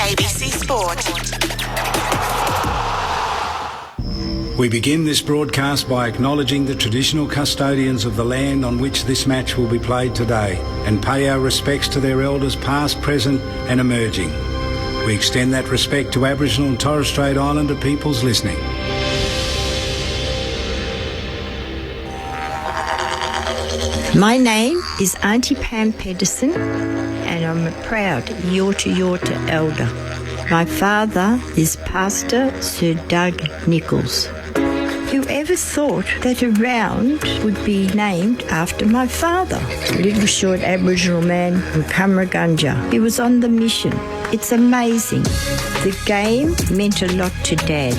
ABC Sport. We begin this broadcast by acknowledging the traditional custodians of the land on which this match will be played today and pay our respects to their elders past, present and emerging. We extend that respect to Aboriginal and Torres Strait Islander peoples listening. My name is Auntie Pam Pedersen and I'm a proud Yorta Yorta elder. My father is Pastor Sir Doug Nichols. Whoever thought that a round would be named after my father? A little short Aboriginal man from Cumragunja. He was on the mission. It's amazing. The game meant a lot to Dad.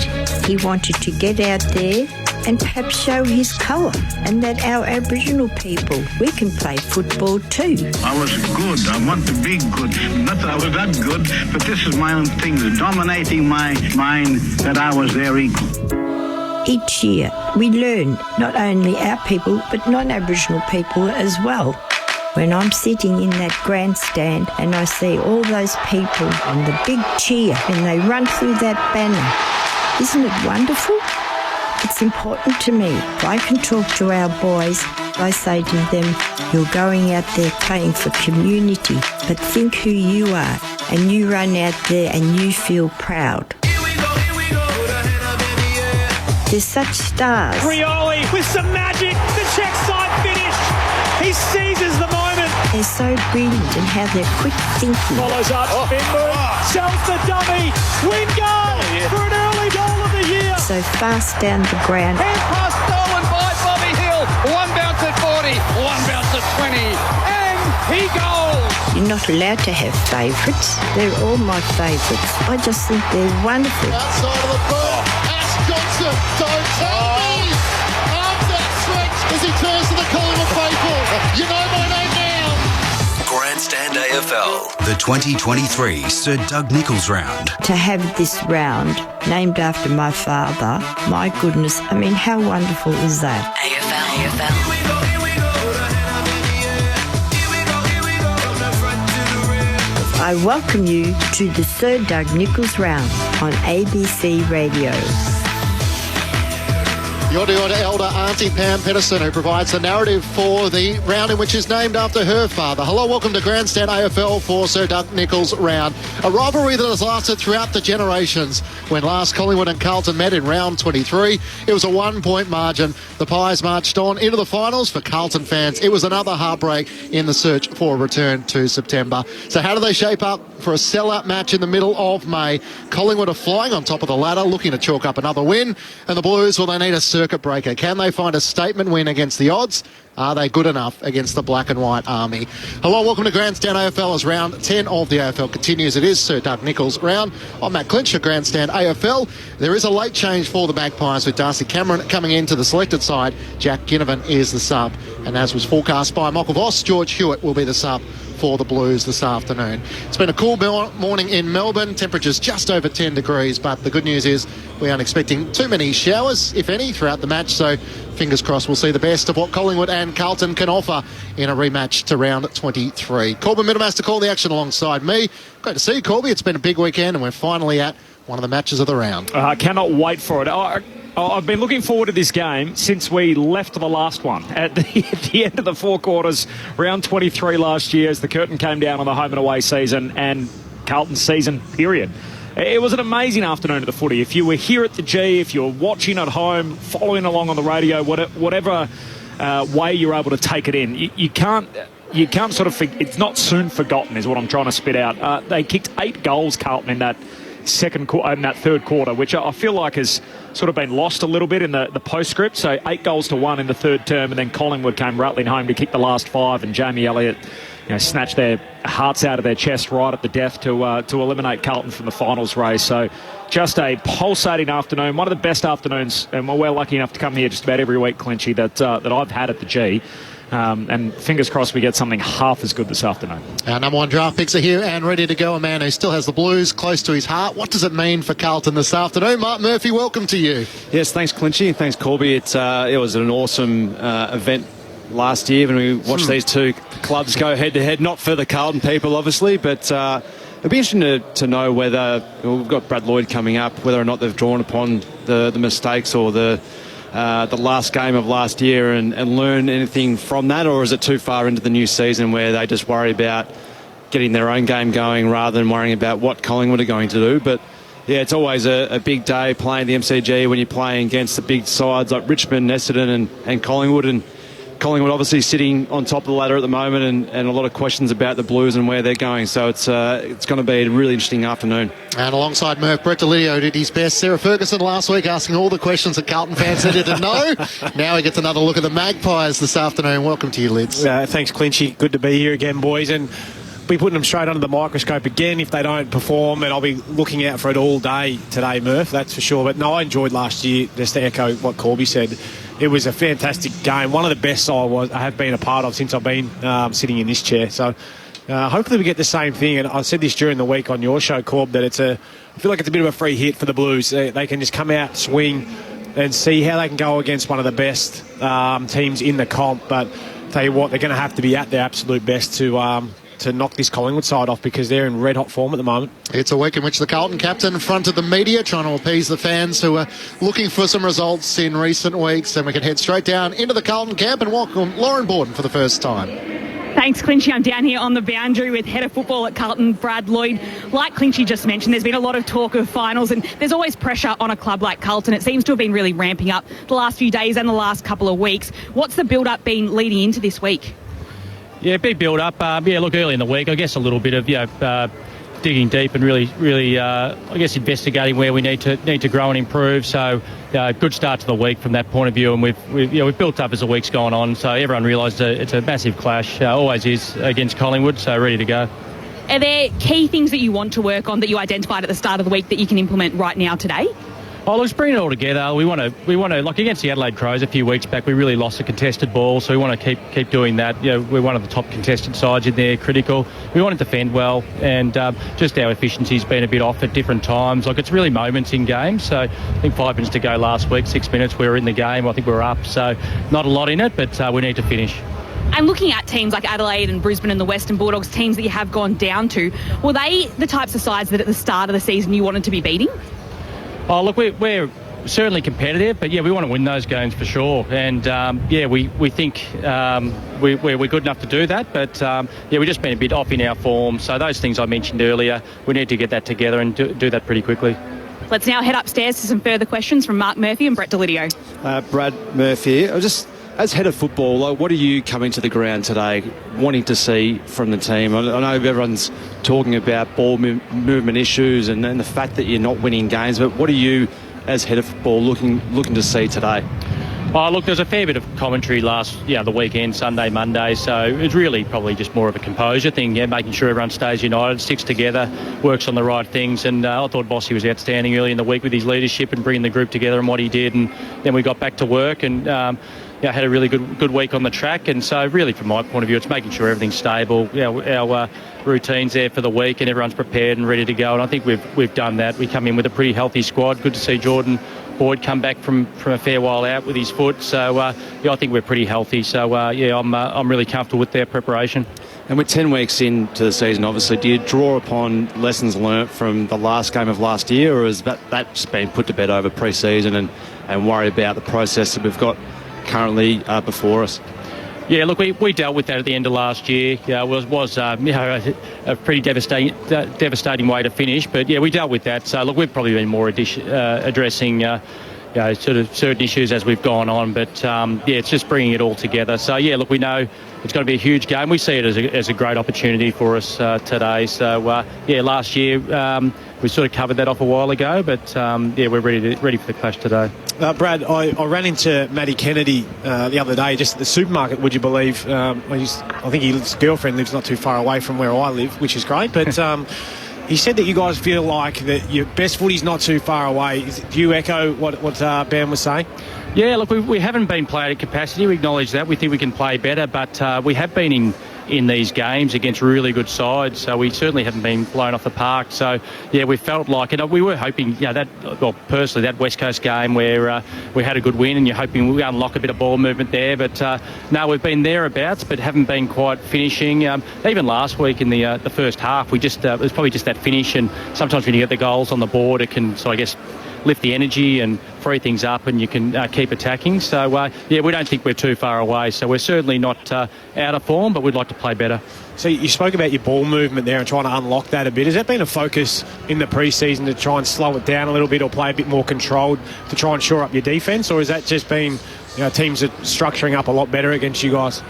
He wanted to get out there and perhaps show his colour, and that our Aboriginal people, we can play football too. I was good. I want to be good. Not that I was that good, but this is my own thing, dominating my mind that I was their equal. Each year we learn, not only our people, but non-Aboriginal people as well. When I'm sitting in that grandstand and I see all those people on the big cheer when they run through that banner, isn't it wonderful? It's important to me. If I can talk to our boys, I say to them, you're going out there playing for community, but think who you are, and you run out there and you feel proud. They're such stars. Rioli with some magic, the check side finish. He seizes the moment. They're so brilliant in how they're quick thinking. Follows up, sells the dummy, Wingard for an early goal of the year. So fast down the ground. Hand pass stolen by Bobby Hill. One bounce at 40, one bounce at 20, and he goes. You're not allowed to have favourites. They're all my favourites. I just think they're wonderful. Outside of the boot, Ash Johnson, don't tell me. Arms outstretched as he turns to the Collingwood faithful. You know my name now. Grandstand AFL, the 2023 Sir Doug Nichols round. To have this round named after my father, my goodness, I mean, how wonderful is that? AFL. I welcome you to the Sir Doug Nichols round on ABC Radio. Yorta Yorta elder Auntie Pam Pedersen, who provides the narrative for the round in which is named after her father. Hello, welcome to Grandstand AFL for Sir Doug Nichols round. A rivalry that has lasted throughout the generations. When last Collingwood and Carlton met in round 23, it was a 1-point margin. The Pies marched on into the finals. For Carlton fans, it was another heartbreak in the search for a return to September. So how do they shape up for a sellout match in the middle of May? Collingwood are flying on top of the ladder, looking to chalk up another win. And the Blues, well, they need a circuit breaker. Can they find a statement win against the odds? Are they good enough against the black and white army? Hello, welcome to Grandstand AFL as round 10 of the AFL continues. It is Sir Doug Nichols round. I'm Matt Clinch at Grandstand AFL. There is a late change for the Magpies with Darcy Cameron coming into the selected side. Jack Ginnivan is the sub. And as was forecast by Michael Voss, George Hewitt will be the sub for the Blues this afternoon. It's been a cool morning in Melbourne. Temperatures just over 10 degrees, but the good news is we aren't expecting too many showers, if any, throughout the match. So fingers crossed we'll see the best of what Collingwood and Carlton can offer in a rematch to round 23. Corbin Middlem has to call the action alongside me. Great to see you, Corby. It's been a big weekend and we're finally at one of the matches of the round. I cannot wait for it. I've been looking forward to this game since we left the last one at the end of the four quarters, round 23 last year, as the curtain came down on the home and away season and Carlton's season, period. It was an amazing afternoon at the footy. If you were here at the G, if you were watching at home, following along on the radio, whatever way you're able to take it in, you can't sort of... It's not soon forgotten is what I'm trying to spit out. They kicked 8 goals, Carlton, in that third quarter, which I feel like has sort of been lost a little bit in the postscript. So 8 goals to 1 in the third term, and then Collingwood came rattling home to kick the last 5, and Jamie Elliott snatched their hearts out of their chest right at the death to eliminate Carlton from the finals race. So just a pulsating afternoon, one of the best afternoons, and we're lucky enough to come here just about every week, Clinchy, that I've had at the G. And fingers crossed we get something half as good this afternoon. Our number one draft picks are here and ready to go. A man who still has the Blues close to his heart. What does it mean for Carlton this afternoon? Mark Murphy, welcome to you. Yes, thanks Clinchy, thanks Corby. It was an awesome event last year when we watched these two clubs go head to head. Not for the Carlton people, obviously, but it it'd be interesting to know whether we've got Brad Lloyd coming up, whether or not they've drawn upon the mistakes or the last game of last year and learn anything from that, or is it too far into the new season where they just worry about getting their own game going rather than worrying about what Collingwood are going to do? But yeah, it's always a big day playing the MCG when you're playing against the big sides like Richmond, Essendon and Collingwood. And Collingwood obviously sitting on top of the ladder at the moment, and a lot of questions about the Blues and where they're going. So it's going to be a really interesting afternoon. And alongside Murph, Brett Delidio did his best. Sarah Ferguson last week asking all the questions that Carlton fans needed to know. Now he gets another look at the Magpies this afternoon. Welcome to you, Lids. Thanks, Clinchy. Good to be here again, boys. And be putting them straight under the microscope again if they don't perform, and I'll be looking out for it all day today, Murph, that's for sure. But no, I enjoyed last year, just to echo what Corby said. It was a fantastic game, one of the best I have been a part of since I've been sitting in this chair. So hopefully we get the same thing. And I said this during the week on your show, Corb, that I feel like it's a bit of a free hit for the Blues. They can just come out, swing, and see how they can go against one of the best teams in the comp. But tell you what, they're going to have to be at their absolute best to knock this Collingwood side off, because they're in red hot form at the moment. It's a week in which the Carlton captain fronted the media, trying to appease the fans who are looking for some results in recent weeks. And we can head straight down into the Carlton camp and welcome Lauren Borden for the first time. Thanks, Clinchy. I'm down here on the boundary with head of football at Carlton, Brad Lloyd. Like Clinchy just mentioned, there's been a lot of talk of finals, and there's always pressure on a club like Carlton. It seems to have been really ramping up the last few days and the last couple of weeks. What's the build-up been leading into this week? Yeah, big build-up. Look, early in the week, I guess a little bit of digging deep and really, I guess, investigating where we need to grow and improve. So, good start to the week from that point of view, and we've built up as the week's gone on. So everyone realised it's a massive clash, always is, against Collingwood. So ready to go. Are there key things that you want to work on that you identified at the start of the week that you can implement right now today? Oh, let's bring it all together. We want to, like against the Adelaide Crows a few weeks back, we really lost a contested ball, so we want to keep doing that. We're one of the top contested sides in there, critical. We want to defend well, and just our efficiency's been a bit off at different times. Like, it's really moments in games. So I think 5 minutes to go last week, 6 minutes we were in the game. I think we were up, so not a lot in it, but we need to finish. And looking at teams like Adelaide and Brisbane and the Western Bulldogs, teams that you have gone down to, were they the types of sides that at the start of the season you wanted to be beating? Oh, look, we're certainly competitive, but, we want to win those games for sure. And, we think we're good enough to do that. But, we've just been a bit off in our form. So those things I mentioned earlier, we need to get that together and do that pretty quickly. Let's now head upstairs to some further questions from Mark Murphy and Brett Delidio. Brad Murphy, as head of football, what are you coming to the ground today wanting to see from the team? I know everyone's talking about ball movement issues and the fact that you're not winning games, but what are you, as head of football, looking to see today? Oh, look, there's a fair bit of commentary the weekend, Sunday, Monday, so it's really probably just more of a composure thing, making sure everyone stays united, sticks together, works on the right things, and I thought Bossy was outstanding early in the week with his leadership and bringing the group together and what he did, and then we got back to work and had a really good week on the track. And so really, from my point of view, it's making sure everything's stable, our routine's there for the week and everyone's prepared and ready to go, and I think we've done that. We come in with a pretty healthy squad. Good to see Jordan Boyd come back from a fair while out with his foot, so I think we're pretty healthy. So I'm really comfortable with their preparation. And with 10 weeks into the season, obviously, do you draw upon lessons learnt from the last game of last year, or has that just been put to bed over pre-season and worry about the process that we've got currently before us? Yeah, look, we dealt with that at the end of last year. It was a pretty devastating way to finish, but we dealt with that. So look, we've probably been more addressing sort of certain issues as we've gone on, but it's just bringing it all together. So look, we know it's going to be a huge game. We see it as a great opportunity for us today. So last year we sort of covered that off a while ago, but we're ready for the clash today. Brad, I ran into Matty Kennedy the other day just at the supermarket, would you believe? I think his girlfriend lives not too far away from where I live, which is great, but he said that you guys feel like that your best footy's not too far away. Do you echo what Ben was saying? Yeah, look, we haven't been playing at capacity. We acknowledge that. We think we can play better, but we have been in in these games against really good sides. So we certainly haven't been blown off the park. So, yeah, we felt like, and we were hoping, personally, that West Coast game where we had a good win and you're hoping we unlock a bit of ball movement there. But, no, we've been thereabouts but haven't been quite finishing. Even last week in the first half, it was probably just that finish. And sometimes when you get the goals on the board, it can, so I guess, lift the energy and free things up and you can keep attacking. So, we don't think we're too far away. So we're certainly not out of form, but we'd like to play better. So you spoke about your ball movement there and trying to unlock that a bit. Has that been a focus in the pre-season to try and slow it down a little bit or play a bit more controlled to try and shore up your defence? Or has that just been, teams are structuring up a lot better against you guys?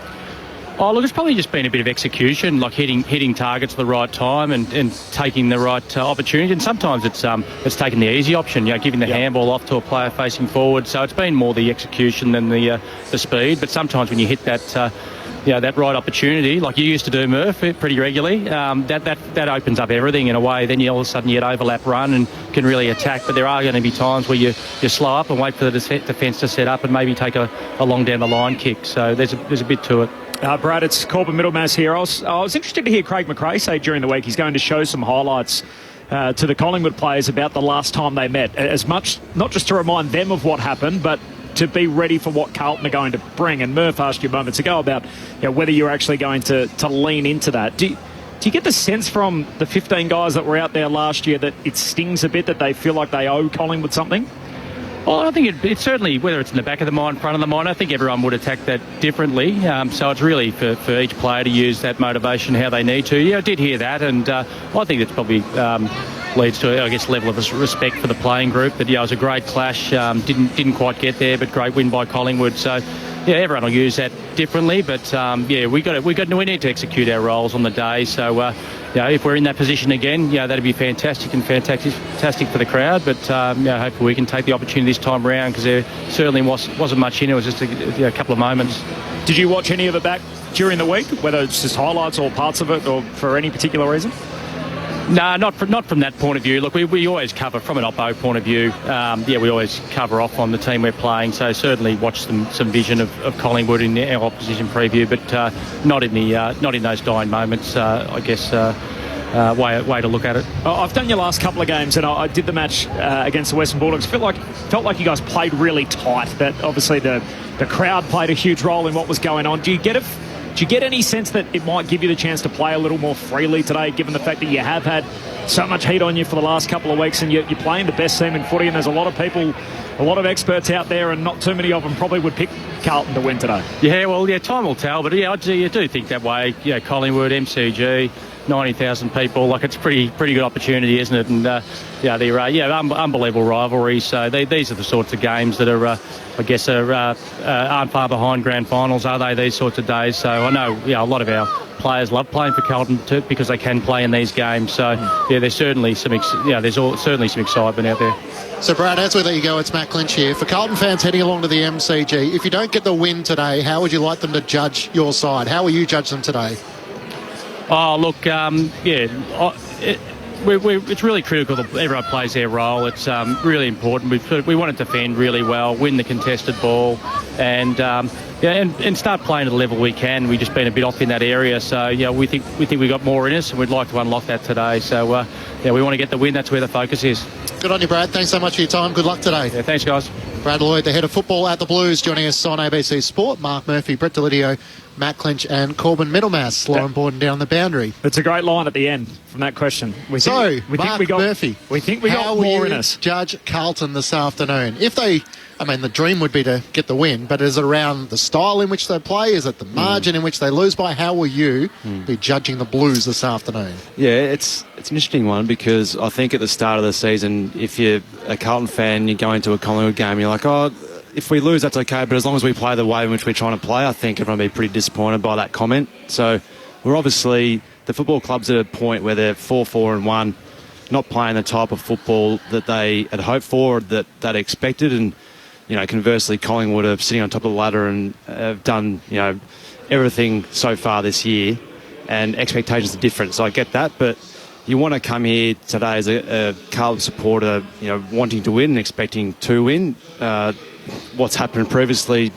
Oh, look, it's probably just been a bit of execution, like hitting targets at the right time and taking the right opportunity. And sometimes it's taking the easy option, giving the handball off to a player facing forward. So it's been more the execution than the speed. But sometimes when you hit that right opportunity, like you used to do, Murph, pretty regularly, that opens up everything in a way. Then all of a sudden you get overlap run and can really attack. But there are going to be times where you slow up and wait for the defence to set up and maybe take a long down the line kick. So there's a bit to it. Brad, it's Corbin Middlemass here. I was interested to hear Craig McRae say during the week he's going to show some highlights to the Collingwood players about the last time they met, as much not just to remind them of what happened, but to be ready for what Carlton are going to bring. And Murph asked you moments ago about whether you're actually going to lean into that. Do you get the sense from the 15 guys that were out there last year that it stings a bit, that they feel like they owe Collingwood something? Well, I think it's certainly, whether it's in the back of the mind, front of the mind, I think everyone would attack that differently. So it's really for each player to use that motivation how they need to. I did hear that, and I think it's probably leads to, I guess, level of respect for the playing group. That it was a great clash, didn't quite get there, but great win by Collingwood. So everyone will use that differently, but we need to execute our roles on the day. So if we're in that position again, that'd be fantastic for the crowd. But hopefully we can take the opportunity this time around, because there certainly wasn't much in it. It was just a couple of moments. Did you watch any of it back during the week, whether it's just highlights or parts of it, or for any particular reason? No, not from that point of view. Look, we always cover from an oppo point of view. We always cover off on the team we're playing. So certainly watch some vision of Collingwood in our opposition preview, but not in those dying moments. I guess way to look at it. I've done your last couple of games, and I did the match against the Western Bulldogs. Felt like you guys played really tight. That obviously the crowd played a huge role in what was going on. Do you get any sense that it might give you the chance to play a little more freely today, given the fact that you have had so much heat on you for the last couple of weeks, and you're playing the best team in footy, and there's a lot of people, a lot of experts out there, and not too many of them probably would pick Carlton to win today? Time will tell, but I do think that way. Collingwood, MCG, 90,000 people, like it's pretty good opportunity, isn't it? And they're unbelievable rivalries. So these are the sorts of games that are aren't far behind grand finals, are they? These sorts of days. So I know a lot of our players love playing for Carlton too, because they can play in these games. So there's certainly some certainly some excitement out there. So Brad, as we let you go, it's Matt Clinch here. For Carlton fans heading along to the MCG, if you don't get the win today, how would you like them to judge your side? How will you judge them today? Oh, look, it's really critical that everyone plays their role. It's really important. We want to defend really well, win the contested ball, and start playing at the level we can. We've just been a bit off in that area, so we think we got more in us, and we'd like to unlock that today. So we want to get the win. That's where the focus is. Good on you, Brad. Thanks so much for your time. Good luck today. Yeah, thanks, guys. Brad Lloyd, the head of football at the Blues, joining us on ABC Sport. Mark Murphy, Brett Delidio, Matt Clinch and Corbin Middlemass. Lauren Borden down the boundary. It's a great line at the end from that question. Murphy, we think we got more in us. Judge Carlton this afternoon. The dream would be to get the win, but is it around the style in which they play? Is it the margin in which they lose by? How will you be judging the Blues this afternoon? Yeah, it's an interesting one, because I think at the start of the season, if you're a Carlton fan, you go into a Collingwood game, you're like, if we lose, that's okay, but as long as we play the way in which we're trying to play, I think everyone will be pretty disappointed by that comment. So we're obviously, the football club's at a point where they're 4-4-1, not playing the type of football that they had hoped for, that they expected, and conversely, Collingwood are sitting on top of the ladder and have done everything so far this year, and expectations are different. So I get that, but you want to come here today as a Carlton supporter, wanting to win and expecting to win. What's happened previously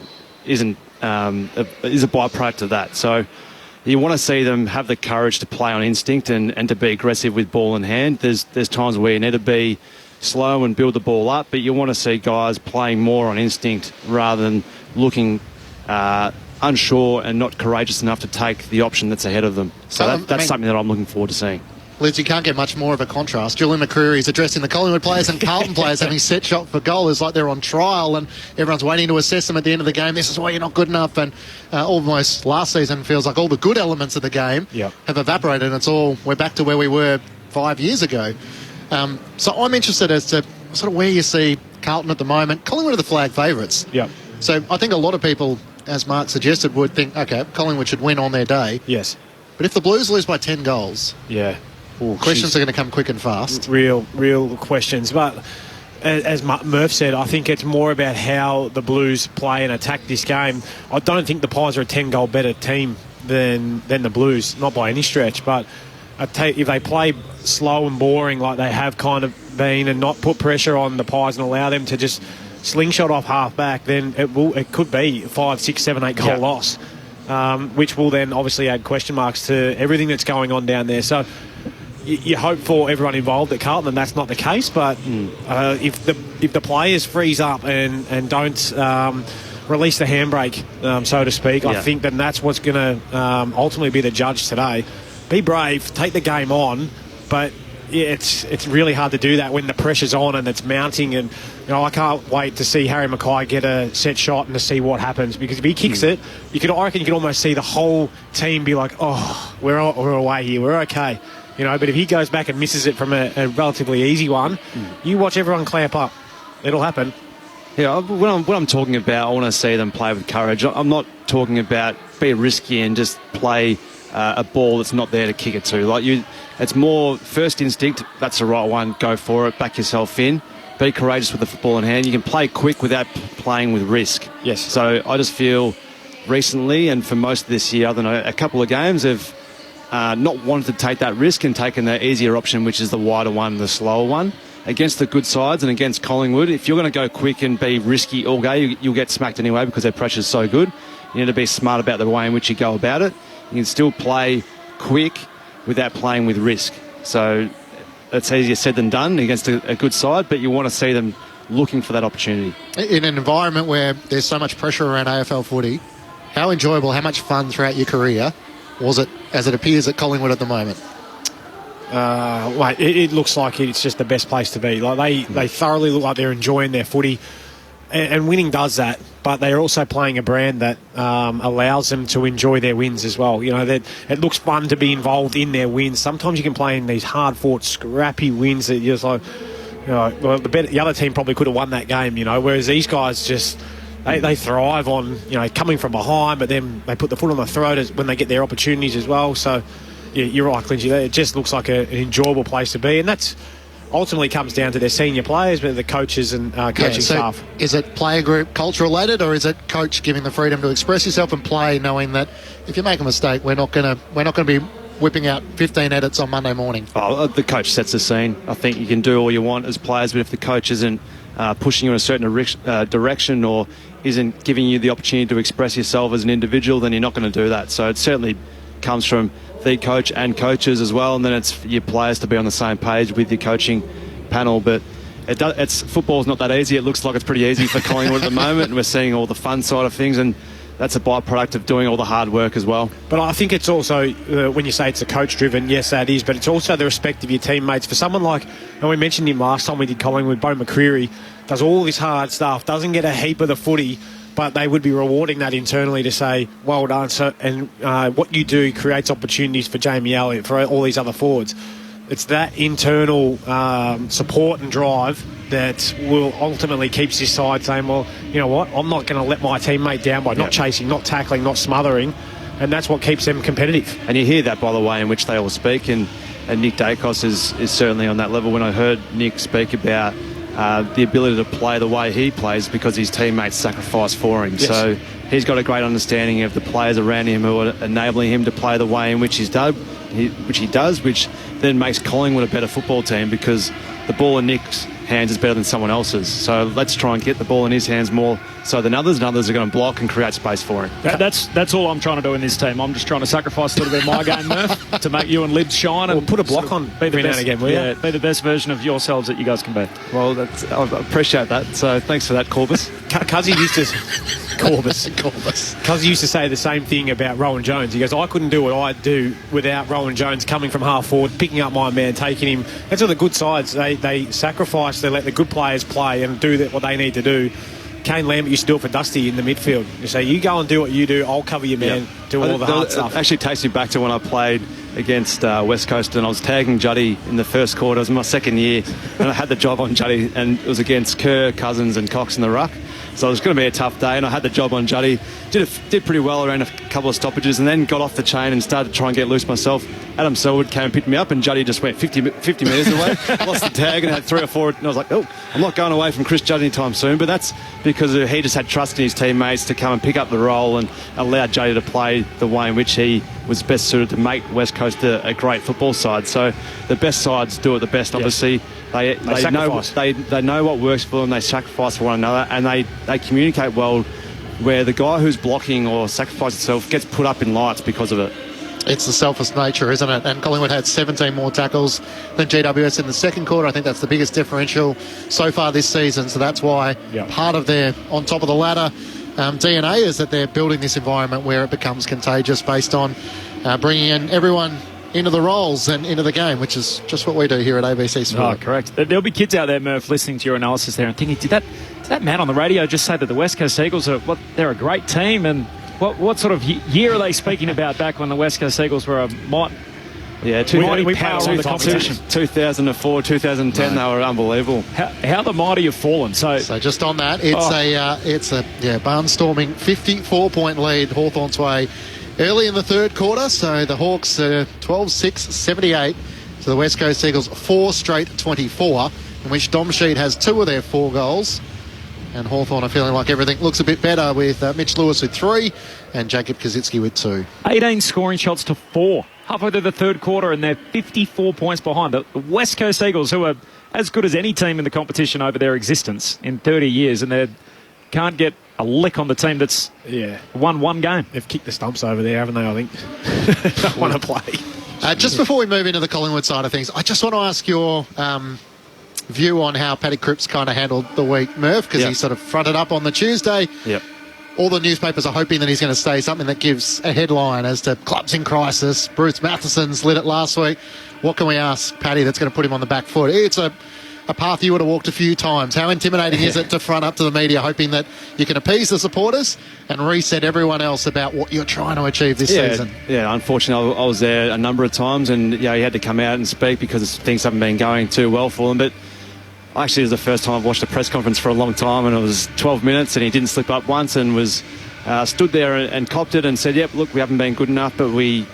is a byproduct of that. So you want to see them have the courage to play on instinct and to be aggressive with ball in hand. There's times where you need to be slow and build the ball up, but you want to see guys playing more on instinct rather than looking unsure and not courageous enough to take the option that's ahead of them. So that's something that I'm looking forward to seeing. Liz, you can't get much more of a contrast. Julian McCreary is addressing the Collingwood players and Carlton players having set shot for goal. It's like they're on trial and everyone's waiting to assess them at the end of the game. This is why you're not good enough. And almost last season feels like all the good elements of the game have evaporated, and we're back to where we were 5 years ago. So I'm interested as to sort of where you see Carlton at the moment. Collingwood are the flag favourites. So I think a lot of people, as Mark suggested, would think, OK, Collingwood should win on their day. Yes. But if the Blues lose by 10 goals... questions are going to come quick and fast. Real questions. But as Murph said, I think it's more about how the Blues play and attack this game. I don't think the Pies are a 10-goal better team than the Blues, not by any stretch. But if they play slow and boring like they have kind of been and not put pressure on the Pies and allow them to just slingshot off half-back, then it could be 5, 6, 7, 8 goal loss, which will then obviously add question marks to everything that's going on down there. So you hope for everyone involved at Carlton, and that's not the case. But if the players freeze up and don't release the handbrake, so to speak, I think then that's what's going to ultimately be the judge today. Be brave, take the game on, but it's really hard to do that when the pressure's on and it's mounting. And I can't wait to see Harry Mackay get a set shot and to see what happens, because if he kicks it, I reckon you can almost see the whole team be like, oh, we're away here, we're okay. But if he goes back and misses it from a relatively easy one, you watch everyone clamp up. It'll happen. Yeah, when I'm talking about, I want to see them play with courage. I'm not talking about be risky and just play a ball that's not there to kick it to. It's more first instinct. That's the right one. Go for it. Back yourself in. Be courageous with the football in hand. You can play quick without playing with risk. Yes. So I just feel recently, and for most of this year, I don't know, a couple of games have not wanted to take that risk and taken the easier option, which is the wider one, the slower one. Against the good sides and against Collingwood, if you're going to go quick and be risky all game, you'll get smacked anyway because their pressure's so good. You need to be smart about the way in which you go about it. You can still play quick without playing with risk. So it's easier said than done against a good side, but you want to see them looking for that opportunity. In an environment where there's so much pressure around AFL footy, how enjoyable, how much fun throughout your career was it as it appears at Collingwood at the moment? It looks like it's just the best place to be. They thoroughly look like they're enjoying their footy, and winning does that. But they're also playing a brand that allows them to enjoy their wins as well. That it looks fun to be involved in their wins. Sometimes you can play in these hard-fought, scrappy wins that you're just like, the other team probably could have won that game. Whereas these guys just. They thrive on coming from behind, but then they put the foot on the throat when they get their opportunities as well. So, yeah, you're right, Clinchy. It just looks like an enjoyable place to be, and that's ultimately comes down to their senior players, but the coaches and coaching staff. Is it player group culture related, or is it coach giving the freedom to express yourself and play, knowing that if you make a mistake, we're not going to be whipping out 15 edits on Monday morning? Oh, the coach sets the scene. I think you can do all you want as players, but if the coach isn't pushing you in a certain direction or isn't giving you the opportunity to express yourself as an individual, then you're not going to do that. So it certainly comes from the coach and coaches as well, and then it's your players to be on the same page with your coaching panel. But football's not that easy. It looks like it's pretty easy for Collingwood at the moment, and we're seeing all the fun side of things, and that's a byproduct of doing all the hard work as well. But I think it's also, when you say it's a coach-driven, yes, that is, but it's also the respect of your teammates. For someone like, and we mentioned him last time we did Collingwood, Bo McCreary, does all this hard stuff, doesn't get a heap of the footy, but they would be rewarding that internally to say, well done. So, and what you do creates opportunities for Jamie Elliott, for all these other forwards. It's that internal support and drive that will ultimately keeps this side saying, well, you know what, I'm not going to let my teammate down by not chasing, not tackling, not smothering, and that's what keeps them competitive. And you hear that by the way in which they all speak, and Nick Dacos is certainly on that level. When I heard Nick speak about the ability to play the way he plays because his teammates sacrifice for him. Yes. So he's got a great understanding of the players around him who are enabling him to play the way in which he does, which then makes Collingwood a better football team because the ball in Nick's hands is better than someone else's. So let's try and get the ball in his hands more so than others, and others are going to block and create space for him. That's all I'm trying to do in this team. I'm just trying to sacrifice a little bit of my game, Murph, to make you and Libs shine. And put a block on be the best again, will you? Be the best version of yourselves that you guys can be. Well, I appreciate that. So thanks for that, Corbus. Cuzzy used to... Cuzzy used to say the same thing about Rowan Jones. He goes, I couldn't do what I do without Rowan Jones coming from half forward, picking up my man, taking him. That's all the good sides. They sacrifice, they let the good players play and do what they need to do. Kane Lambert used to do it for Dusty in the midfield. You say, you go and do what you do, I'll cover you, man. Do all the hard stuff. Actually takes me back to when I played against West Coast, and I was tagging Juddy in the first quarter. It was my second year, and I had the job on Juddy, and it was against Kerr, Cousins and Cox in the ruck. So it was going to be a tough day, and I had the job on Juddy. Did pretty well around a couple of stoppages, and then got off the chain and started to try and get loose myself. Adam Selwood came and picked me up, and Juddy just went 50 metres away. Lost the tag and had 3 or 4. And I was like, oh, I'm not going away from Chris Juddy anytime soon. But that's because he just had trust in his teammates to come and pick up the role and allow Juddy to play the way in which he was best suited to make West Coast a great football side. So the best sides do it the best, obviously. They know what works for them. They sacrifice for one another, and they communicate well, where the guy who's blocking or sacrifices himself gets put up in lights because of it. It's the selfless nature, isn't it? And Collingwood had 17 more tackles than GWS in the second quarter. I think that's the biggest differential so far this season. So that's why part of their on top of the ladder DNA is that they're building this environment where it becomes contagious based on bringing in everyone into the roles and into the game, which is just what we do here at ABC Sport. Oh, correct. There'll be kids out there, Murph, listening to your analysis there and thinking, did that man on the radio just say that the West Coast Eagles they're a great team? And what sort of year are they speaking about back when the West Coast Eagles were a mighty power on the competition? 2004, 2010, they were unbelievable. How the mighty have fallen. So just on that, it's a barnstorming 54-point lead Hawthorn's way early in the third quarter. So the Hawks 12-6, 78 to the West Coast Eagles 4 straight 24, in which Dom Sheed has 2 of their 4 goals. And Hawthorn are feeling like everything looks a bit better with Mitch Lewis with 3 and Jacob Kaczynski with 2. 18 scoring shots to 4 halfway through the third quarter, and they're 54 points behind. The West Coast Eagles, who are as good as any team in the competition over their existence in 30 years, and they can't get a lick on the team that's won one game. They've kicked the stumps over there, haven't they, I think? Don't want to play. Just before we move into the Collingwood side of things, I just want to ask your view on how Paddy Cripps kind of handled the week, Murph, because he sort of fronted up on the Tuesday. Yep. All the newspapers are hoping that he's going to say something that gives a headline as to clubs in crisis. Bruce Matheson's lit it last week. What can we ask Paddy that's going to put him on the back foot? It's a path you would have walked a few times. How intimidating is it to front up to the media hoping that you can appease the supporters and reset everyone else about what you're trying to achieve this season? Yeah, unfortunately, I was there a number of times, and he had to come out and speak because things haven't been going too well for him. But actually, it was the first time I've watched a press conference for a long time, and it was 12 minutes, and he didn't slip up once and was stood there and copped it and said, yep, look, we haven't been good enough, but we're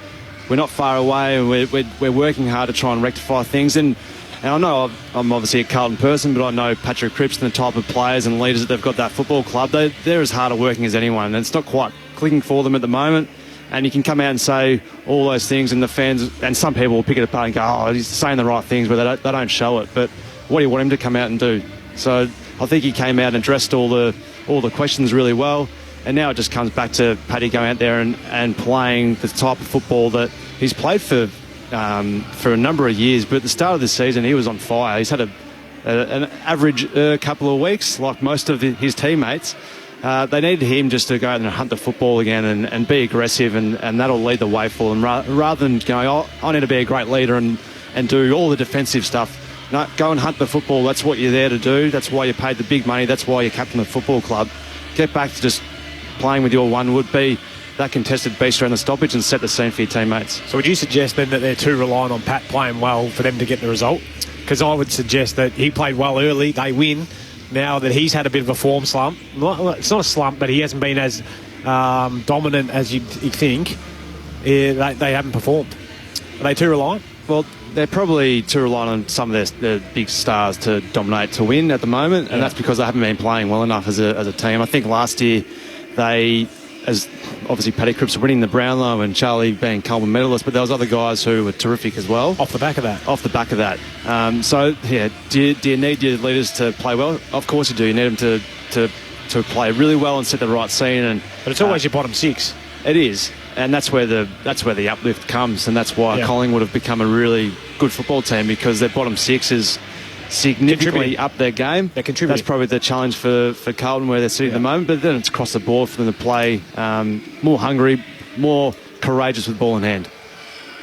not far away, and we're working hard to try and rectify things. And I know I'm obviously a Carlton person, but I know Patrick Cripps and the type of players and leaders that they've got that football club. They're as hard at working as anyone, and it's not quite clicking for them at the moment. And you can come out and say all those things, and the fans and some people will pick it apart and go, oh, he's saying the right things, but they don't show it. But what do you want him to come out and do? So I think he came out and addressed all the questions really well. And now it just comes back to Paddy going out there and playing the type of football that he's played for a number of years. But at the start of the season, he was on fire. He's had an average couple of weeks, like most of his teammates. They needed him just to go out and hunt the football again and be aggressive, and that'll lead the way for them, rather than going, oh, I need to be a great leader and do all the defensive stuff. No, go and hunt the football. That's what you're there to do. That's why you paid the big money. That's why you're captain of the football club. Get back to just playing with your one would be that contested beast around the stoppage and set the scene for your teammates. So would you suggest then that they're too reliant on Pat playing well for them to get the result? Because I would suggest that he played well early, they win. Now that he's had a bit of a form slump, it's not a slump, but he hasn't been as dominant as you'd think, they haven't performed. Are they too reliant? Well, they're probably too reliant on some of their big stars to dominate to win at the moment, and that's because they haven't been playing well enough as a team. I think last year as obviously Paddy Cripps winning the Brownlow and Charlie being Coleman medalist, but there was other guys who were terrific as well. Off the back of that. Do you need your leaders to play well? Of course you do. You need them to to play really well and set the right scene. But it's always your bottom six. It is, and that's where the uplift comes, and that's why Collingwood have become a really good football team, because their bottom six is significantly up their game. That's probably the challenge for Carlton where they're sitting at the moment, but then it's across the board for them to play more hungry, more courageous with ball in hand.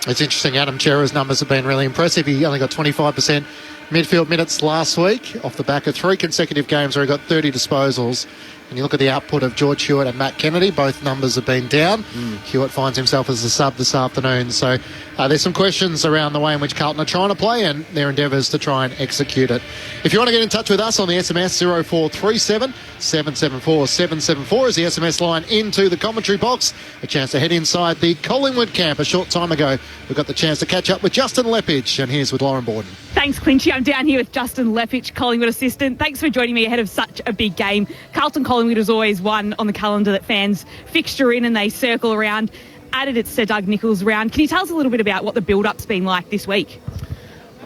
It's interesting, Adam Chera's numbers have been really impressive. He only got 25% midfield minutes last week off the back of 3 consecutive games where he got 30 disposals. And you look at the output of George Hewitt and Matt Kennedy, both numbers have been down. Hewitt finds himself as a sub this afternoon. So there's some questions around the way in which Carlton are trying to play and their endeavours to try and execute it. If you want to get in touch with us on the SMS, 0437 774 774 is the SMS line into the commentary box. A chance to head inside the Collingwood camp. A short time ago, we got the chance to catch up with Justin Lepage, and here's with Lauren Borden. Thanks, Clinchy. I'm down here with Justin Lepage, Collingwood assistant. Thanks for joining me ahead of such a big game. Collingwood is always one on the calendar that fans fixture in and they circle around. Added its Sir Doug Nichols round. Can you tell us a little bit about what the build-up's been like this week?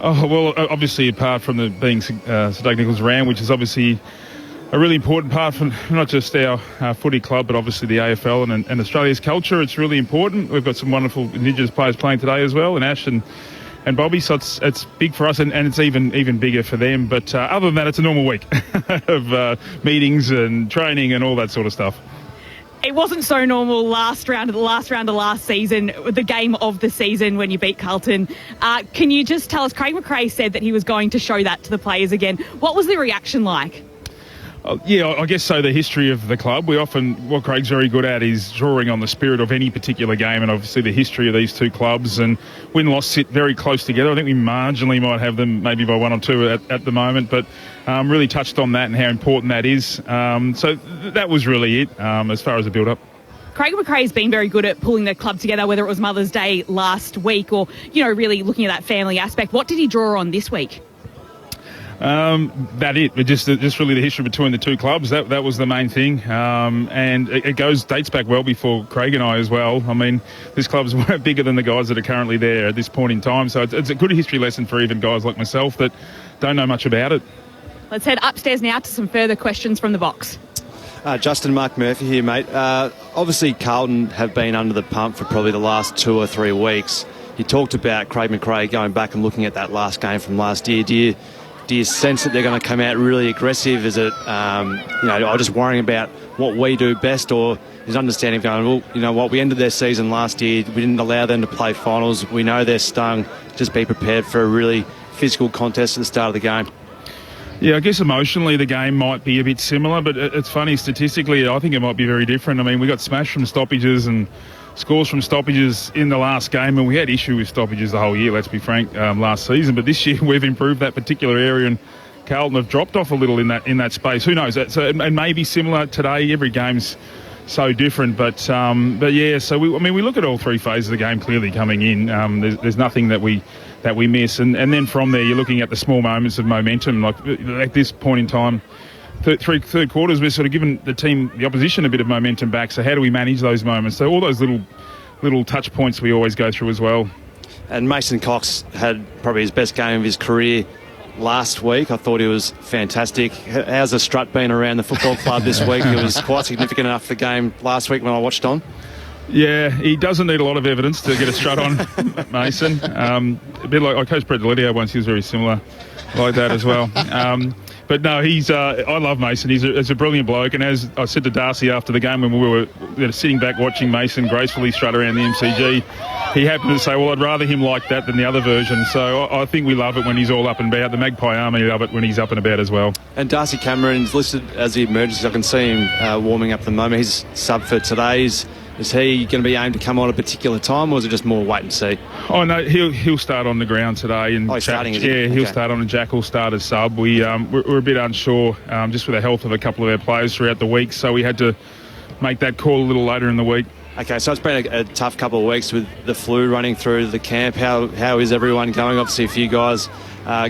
Oh, well, obviously, apart from the being Sir Doug Nichols round, which is obviously a really important part for not just our footy club, but obviously the AFL and Australia's culture. It's really important. We've got some wonderful Indigenous players playing today as well, and Ash and Bobby, so it's big for us, and it's even bigger for them. But other than that, it's a normal week of meetings and training and all that sort of stuff. It wasn't so normal the last round of last season, the game of the season when you beat Carlton. Can you just tell us, Craig McRae said that he was going to show that to the players again. What was the reaction like? Yeah, I guess so. The history of the club, what Craig's very good at is drawing on the spirit of any particular game, and obviously the history of these two clubs, and win-loss sit very close together. I think we marginally might have them maybe by 1 or 2 at the moment, but really touched on that and how important that is. So that was really it as far as the build-up. Craig McRae's been very good at pulling the club together, whether it was Mother's Day last week or, really looking at that family aspect. What did he draw on this week? Just really the history between the two clubs. That was the main thing, and it dates back well before Craig and I as well. I mean, this club's bigger than the guys that are currently there at this point in time, so it's a good history lesson for even guys like myself that don't know much about it. Let's head upstairs now to some further questions from the box. Justin, Mark Murphy here, mate. Obviously, Carlton have been under the pump for probably the last 2 or 3 weeks. You talked about Craig McRae going back and looking at that last game from last year. Do you sense that they're going to come out really aggressive? Is it, just worrying about what we do best, or is understanding going, well, you know what, we ended their season last year, we didn't allow them to play finals, we know they're stung, just be prepared for a really physical contest at the start of the game? Yeah, I guess emotionally the game might be a bit similar, but it's funny, statistically, I think it might be very different. I mean, we got smashed from stoppages and scores from stoppages in the last game, and we had issue with stoppages the whole year, let's be frank, last season. But this year we've improved that particular area, and Carlton have dropped off a little in that space. Who knows? So it may be similar today. Every game's so different, but yeah. So we look at all 3 phases of the game clearly coming in. There's nothing that we miss, and then from there you're looking at the small moments of momentum. Like at this point in time, third quarters, we're sort of giving the opposition a bit of momentum back. So how do we manage those moments? So all those little touch points we always go through as well. And Mason Cox had probably his best game of his career last week. I thought he was fantastic. How's the strut been around the football club this week? It was quite significant enough for the game last week when I watched on. Yeah, he doesn't need a lot of evidence to get a strut on, Mason. A bit like I coached Brett Delidio once. He was very similar like that as well. But no, I love Mason. He's a brilliant bloke. And as I said to Darcy after the game when we were sitting back watching Mason gracefully strut around the MCG, he happened to say, well, I'd rather him like that than the other version. So I think we love it when he's all up and about. The Magpie Army love it when he's up and about as well. And Darcy Cameron's listed as the emergency. I can see him warming up at the moment. He's sub for today's. Is he going to be aimed to come on a particular time, or is it just more wait and see? Oh no, he'll start on the ground today, and he's starting. He'll start on, and Jack will start as sub. We're a bit unsure just with the health of a couple of our players throughout the week, so we had to make that call a little later in the week. Okay, so it's been a tough couple of weeks with the flu running through the camp. How is everyone going? Obviously, a few guys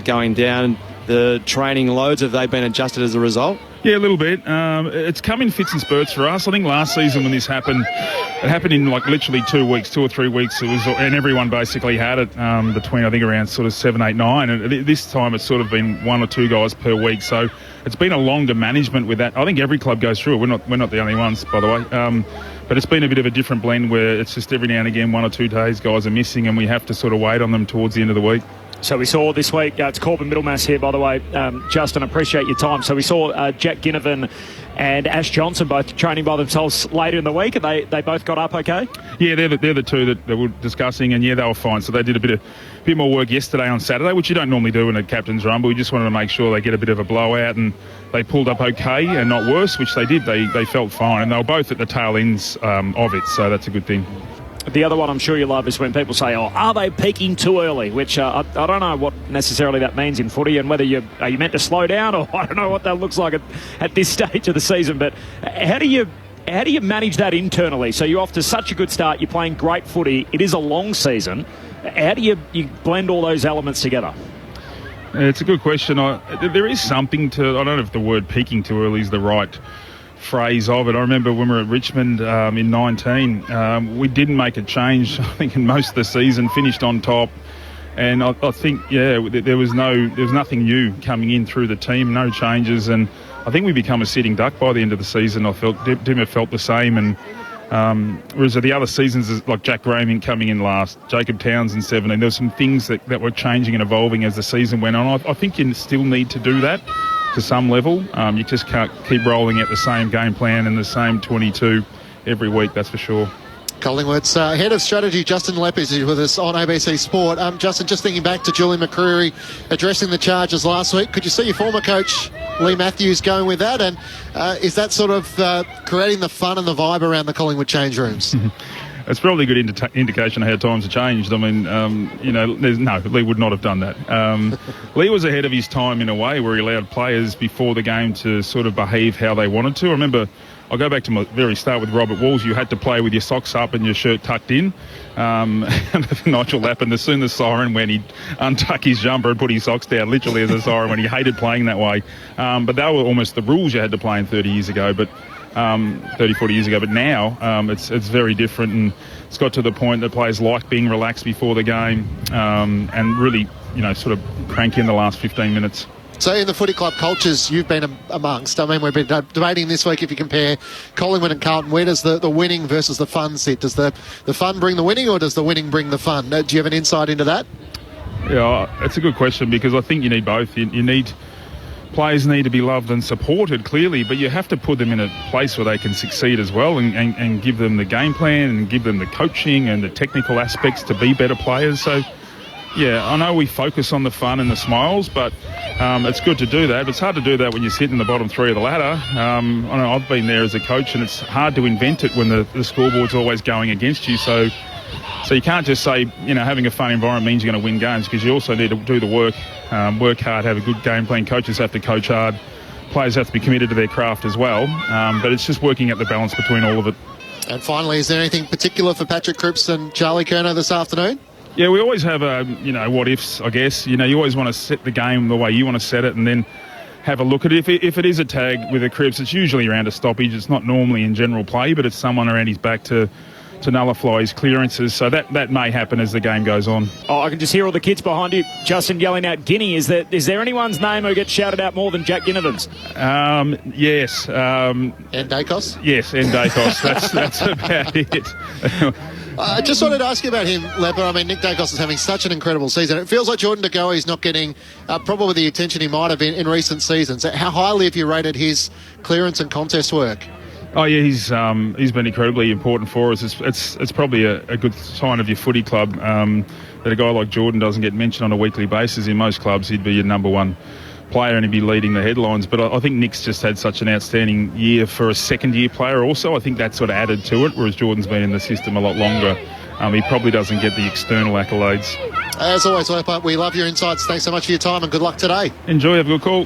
going down. The training loads, have they been adjusted as a result? Yeah, a little bit. It's come in fits and spurts for us. I think last season when this happened, it happened in like literally 2 weeks, 2 or 3 weeks. And everyone basically had it between, I think, around sort of 7, 8, 9. And this time it's sort of been 1 or 2 guys per week. So it's been a longer management with that. I think every club goes through it. We're not the only ones, by the way. But it's been a bit of a different blend where it's just every now and again 1 or 2 days guys are missing and we have to sort of wait on them towards the end of the week. So we saw this week, it's Corbin Middlemass here, by the way. Justin, appreciate your time. So we saw Jack Ginnivan and Ash Johnson both training by themselves later in the week. And they both got up okay? Yeah, they're the two that we're discussing, and yeah, they were fine. So they did a bit more work yesterday on Saturday, which you don't normally do in a captain's run, but we just wanted to make sure they get a bit of a blowout, and they pulled up okay and not worse, which they did. They felt fine, and they were both at the tail ends of it, so that's a good thing. The other one I'm sure you love is when people say, oh, are they peaking too early? Which I don't know what necessarily that means in footy, and whether are you meant to slow down, or I don't know what that looks like at this stage of the season. But how do you manage that internally? So you're off to such a good start, you're playing great footy, it is a long season. How do you blend all those elements together? It's a good question. There is something to, I don't know if the word peaking too early is the right phrase of it. I remember when we were at Richmond in 19, we didn't make a change, I think, in most of the season, finished on top. And I think, yeah, there was nothing new coming in through the team, no changes. And I think we become a sitting duck by the end of the season. I felt Dimmer felt the same. And whereas the other seasons, like Jack Graham coming in last, Jacob Townsend 17, there were some things that were changing and evolving as the season went on. I think you still need to do that to some level. You just can't keep rolling out the same game plan and the same 22 every week, that's for sure. Collingwood's head of strategy, Justin Lepers, is with us on ABC Sport. Justin, just thinking back to Julian McCreary addressing the Chargers last week, could you see your former coach Lee Matthews going with that? And is that sort of creating the fun and the vibe around the Collingwood change rooms? It's probably a good indication of how times have changed. I mean, Lee would not have done that. Lee was ahead of his time in a way where he allowed players before the game to sort of behave how they wanted to. I remember, I'll go back to my very start with Robert Walls. You had to play with your socks up and your shirt tucked in. Nigel Lappin, as soon as the siren went, he'd untuck his jumper and put his socks down, literally as a siren, when he hated playing that way. But they were almost the rules you had to play in 30 years ago. But 30, 40 years ago, but now it's very different, and it's got to the point that players like being relaxed before the game and really, sort of crank in the last 15 minutes. So in the footy club cultures you've been amongst, I mean, we've been debating this week if you compare Collingwood and Carlton, where does the winning versus the fun sit? Does the fun bring the winning, or does the winning bring the fun? Do you have an insight into that? Yeah, it's a good question, because I think you need both. Players need to be loved and supported, clearly, but you have to put them in a place where they can succeed as well, and give them the game plan and give them the coaching and the technical aspects to be better players. So, yeah, I know we focus on the fun and the smiles, but it's good to do that. But it's hard to do that when you're sitting in the bottom three of the ladder. I know I've been there as a coach, and it's hard to invent it when the scoreboard's always going against you. So you can't just say, having a fun environment means you're going to win games, because you also need to do the work hard, have a good game plan. Coaches have to coach hard. Players have to be committed to their craft as well. But it's just working out the balance between all of it. And finally, is there anything particular for Patrick Cripps and Charlie Curnow this afternoon? Yeah, we always have, what ifs, I guess. You always want to set the game the way you want to set it, and then have a look at it. If it is a tag with a Cripps, it's usually around a stoppage. It's not normally in general play, but it's someone around his back to nullify his clearances, so that may happen as the game goes on. Oh, I can just hear all the kids behind you, Justin, yelling out Guinea. Is there anyone's name who gets shouted out more than Jack Ginnivan's? Yes. Endakos? Yes, Endakos. That's about it. I just wanted to ask you about him, Leper. I mean, Nick Dacos is having such an incredible season. It feels like Jordan De Goey is not getting probably the attention he might have in recent seasons. How highly have you rated his clearance and contest work? Oh yeah, he's been incredibly important for us. It's probably a good sign of your footy club that a guy like Jordan doesn't get mentioned on a weekly basis. In most clubs, he'd be your number one player and he'd be leading the headlines. But I think Nick's just had such an outstanding year for a second-year player also. I think that sort of added to it, whereas Jordan's been in the system a lot longer. He probably doesn't get the external accolades. As always, Leper, we love your insights. Thanks so much for your time and good luck today. Enjoy, have a good call.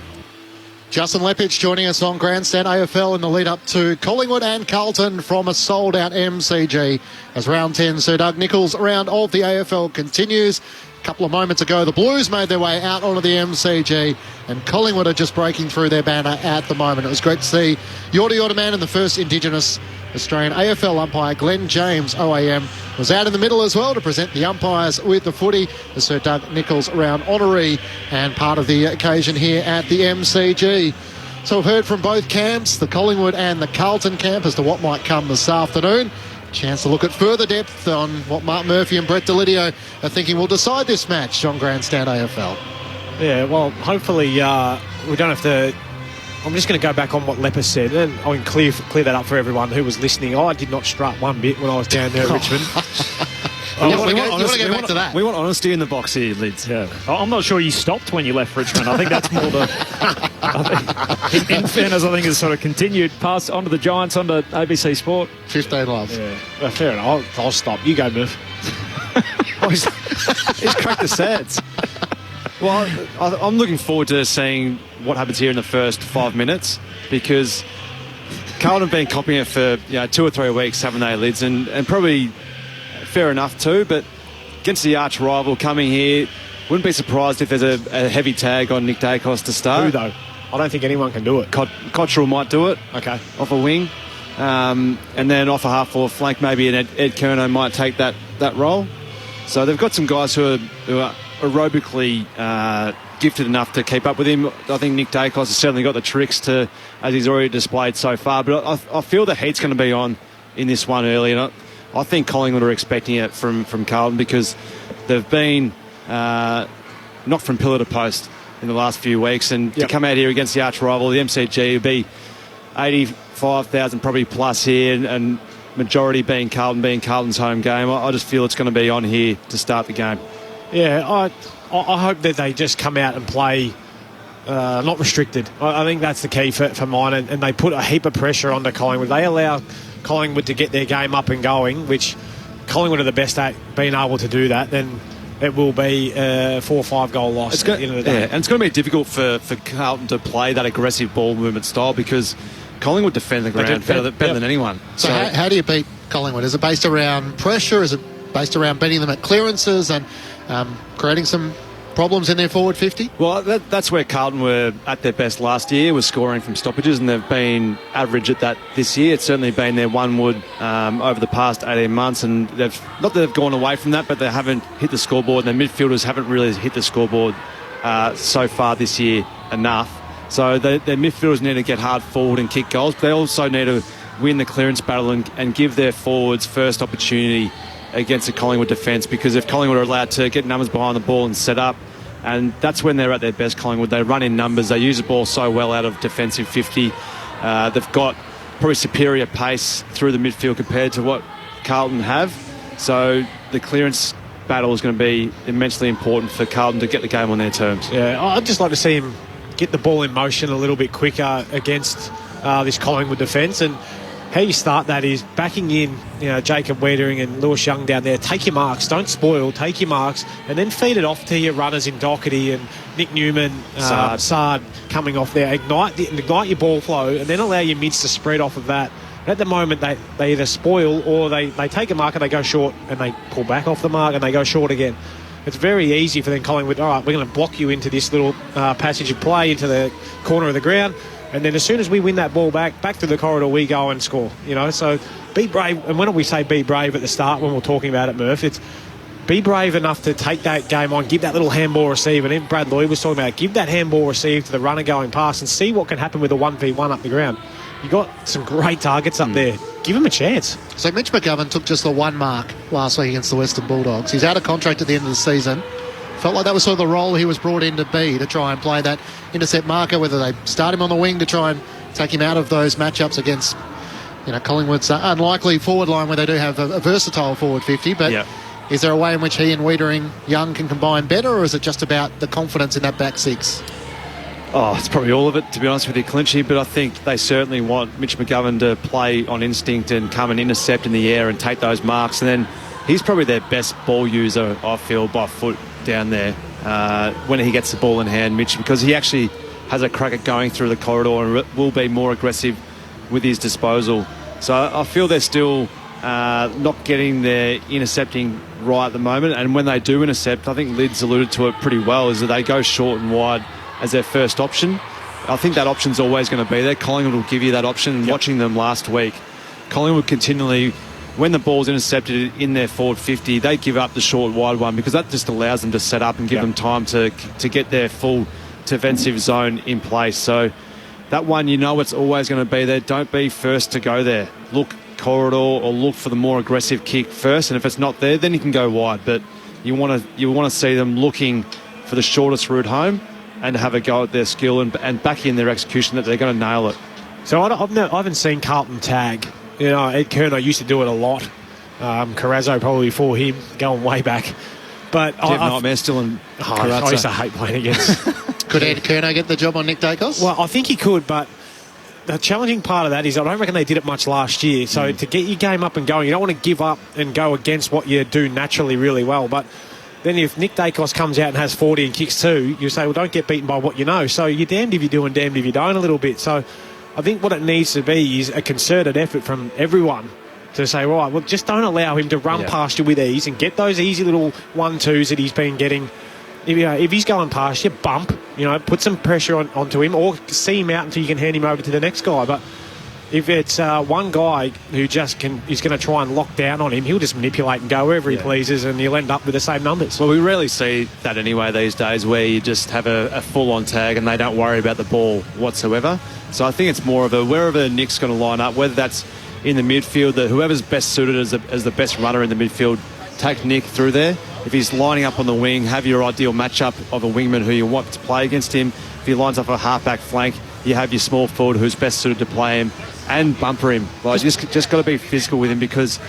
Justin Lepage joining us on Grandstand AFL in the lead-up to Collingwood and Carlton from a sold-out MCG as round 10 Sir Doug Nicholls round of the AFL continues. A couple of moments ago, the Blues made their way out onto the MCG, and Collingwood are just breaking through their banner at the moment. It was great to see Yorta man and the first Indigenous Australian AFL umpire, Glenn James, OAM, was out in the middle as well to present the umpires with the footy. The Sir Doug Nichols round honoree and part of the occasion here at the MCG. So we've heard from both camps, the Collingwood and the Carlton camp, as to what might come this afternoon. Chance to look at further depth on what Mark Murphy and Brett Delidio are thinking will decide this match on Grandstand AFL. Yeah, well, hopefully we don't have to... I'm just going to go back on what Lepper said, and I can clear that up for everyone who was listening. I did not strut one bit when I was down there at Richmond. We want to go back to that. We want honesty in the box here, Lids. Yeah. I'm not sure you stopped when you left Richmond. I think that's more the... in fairness, I think it's sort of continued past onto the Giants, onto ABC Sport. 15 love. Yeah. Well, fair enough. I'll stop. You go, Murph. He's cracked the sets. Well, I'm looking forward to seeing what happens here in the first 5 minutes, because Carlton have been copying it for 2 or 3 weeks, haven't they, Lids? And probably fair enough too, but against the arch rival coming here, wouldn't be surprised if there's a heavy tag on Nick Dacos to start. Who, though? I don't think anyone can do it. Cottrell might do it. Okay. Off a wing. And then off a half-forward flank, maybe Ed Kerno might take that role. So they've got some guys who are aerobically gifted enough to keep up with him. I think Nick Dacos has certainly got the tricks as he's already displayed so far. But I feel the heat's going to be on in this one early. And I think Collingwood are expecting it from Carlton, because they've been knocked from pillar to post in the last few weeks. And to come out here against the arch rival, the MCG, would be 85,000 probably plus here, and majority being Carlton's home game. I just feel it's going to be on here to start the game. Yeah, I hope that they just come out and play not restricted. I think that's the key for mine, and they put a heap of pressure onto Collingwood. They allow Collingwood to get their game up and going, which Collingwood are the best at being able to do that. Then it will be a 4 or 5 goal loss at the end of the day. Yeah, and it's going to be difficult for Carlton to play that aggressive ball movement style, because Collingwood defend the ground better than anyone. So how do you beat Collingwood? Is it based around pressure? Is it based around beating them at clearances and creating some problems in their forward 50? Well, that's where Carlton were at their best last year, was scoring from stoppages, and they've been average at that this year. It's certainly been their one wood over the past 18 months, and they've gone away from that, but they haven't hit the scoreboard, and their midfielders haven't really hit the scoreboard so far this year enough. So their midfielders need to get hard forward and kick goals, but they also need to win the clearance battle and give their forwards first opportunity against the Collingwood defence, because if Collingwood are allowed to get numbers behind the ball and set up, and that's when they're at their best, Collingwood. They run in numbers. They use the ball so well out of defensive 50. They've got probably superior pace through the midfield compared to what Carlton have. So the clearance battle is going to be immensely important for Carlton to get the game on their terms. Yeah, I'd just like to see him get the ball in motion a little bit quicker against this Collingwood defence. And how you start that is backing in, Jacob Wiedering and Lewis Young down there. Take your marks, don't spoil, take your marks, and then feed it off to your runners in Doherty and Nick Newman, Sard coming off there. Ignite your ball flow, and then allow your mids to spread off of that. At the moment, they either spoil or they take a mark and they go short, and they pull back off the mark and they go short again. It's very easy for them Collingwood, all right, we're going to block you into this little passage of play into the corner of the ground. And then as soon as we win that ball back through the corridor, we go and score. So be brave. And when we say be brave at the start, when we're talking about it, Murph, it's be brave enough to take that game on, give that little handball receive. And then Brad Lloyd was talking about it, give that handball receive to the runner going past and see what can happen with a 1v1 up the ground. You got some great targets up there. Give him a chance. So Mitch McGovern took just the 1 mark last week against the Western Bulldogs. He's out of contract at the end of the season. Felt like that was sort of the role he was brought in to be, to try and play that intercept marker, whether they start him on the wing to try and take him out of those matchups against Collingwood's unlikely forward line, where they do have a versatile forward 50. But is there a way in which he and Wiedering Young can combine better, or is it just about the confidence in that back six? Oh, it's probably all of it, to be honest with you, Clinchy, but I think they certainly want Mitch McGovern to play on instinct and come and intercept in the air and take those marks. And then he's probably their best ball user, I feel, by foot down there when he gets the ball in hand, Mitch, because he actually has a crack at going through the corridor and will be more aggressive with his disposal. So I feel they're still not getting their intercepting right at the moment. And when they do intercept, I think Lid's alluded to it pretty well, is that they go short and wide as their first option. I think that option's always going to be there. Collingwood will give you that option. And watching them last week, Collingwood continually, when the ball's intercepted in their forward 50, they give up the short wide one because that just allows them to set up and give them time to get their full defensive zone in place. So that one, it's always going to be there. Don't be first to go there. Look corridor or look for the more aggressive kick first, and if it's not there, then you can go wide. But you want to see them looking for the shortest route home and have a go at their skill and back in their execution that they're going to nail it. So I haven't seen Carlton tag. Ed Kerner used to do it a lot. Carrazzo probably before him, going way back. But Jeff Nightmare still in Carrazzo. I used to hate playing against. Could Ed Kerner get the job on Nick Dacos? Well, I think he could, but the challenging part of that is I don't reckon they did it much last year. So to get your game up and going, you don't want to give up and go against what you do naturally really well. But then if Nick Dacos comes out and has 40 and kicks 2, you say, well, don't get beaten by what you know. So you're damned if you do and damned if you don't a little bit. So I think what it needs to be is a concerted effort from everyone to say, right, well, just don't allow him to run past you with ease and get those easy little 1-2s that he's been getting. If he's going past you, bump, put some pressure onto him or see him out until you can hand him over to the next guy. But if it's one guy who is going to try and lock down on him, he'll just manipulate and go wherever he pleases and he'll end up with the same numbers. Well, we rarely see that anyway these days where you just have a full-on tag and they don't worry about the ball whatsoever. So I think it's more of a wherever Nick's going to line up, whether that's in the midfield, that whoever's best suited as the best runner in the midfield, take Nick through there. If he's lining up on the wing, have your ideal matchup of a wingman who you want to play against him. If he lines up a half-back flank, you have your small forward who's best suited to play him and bumper him. Like, just got to be physical with him, because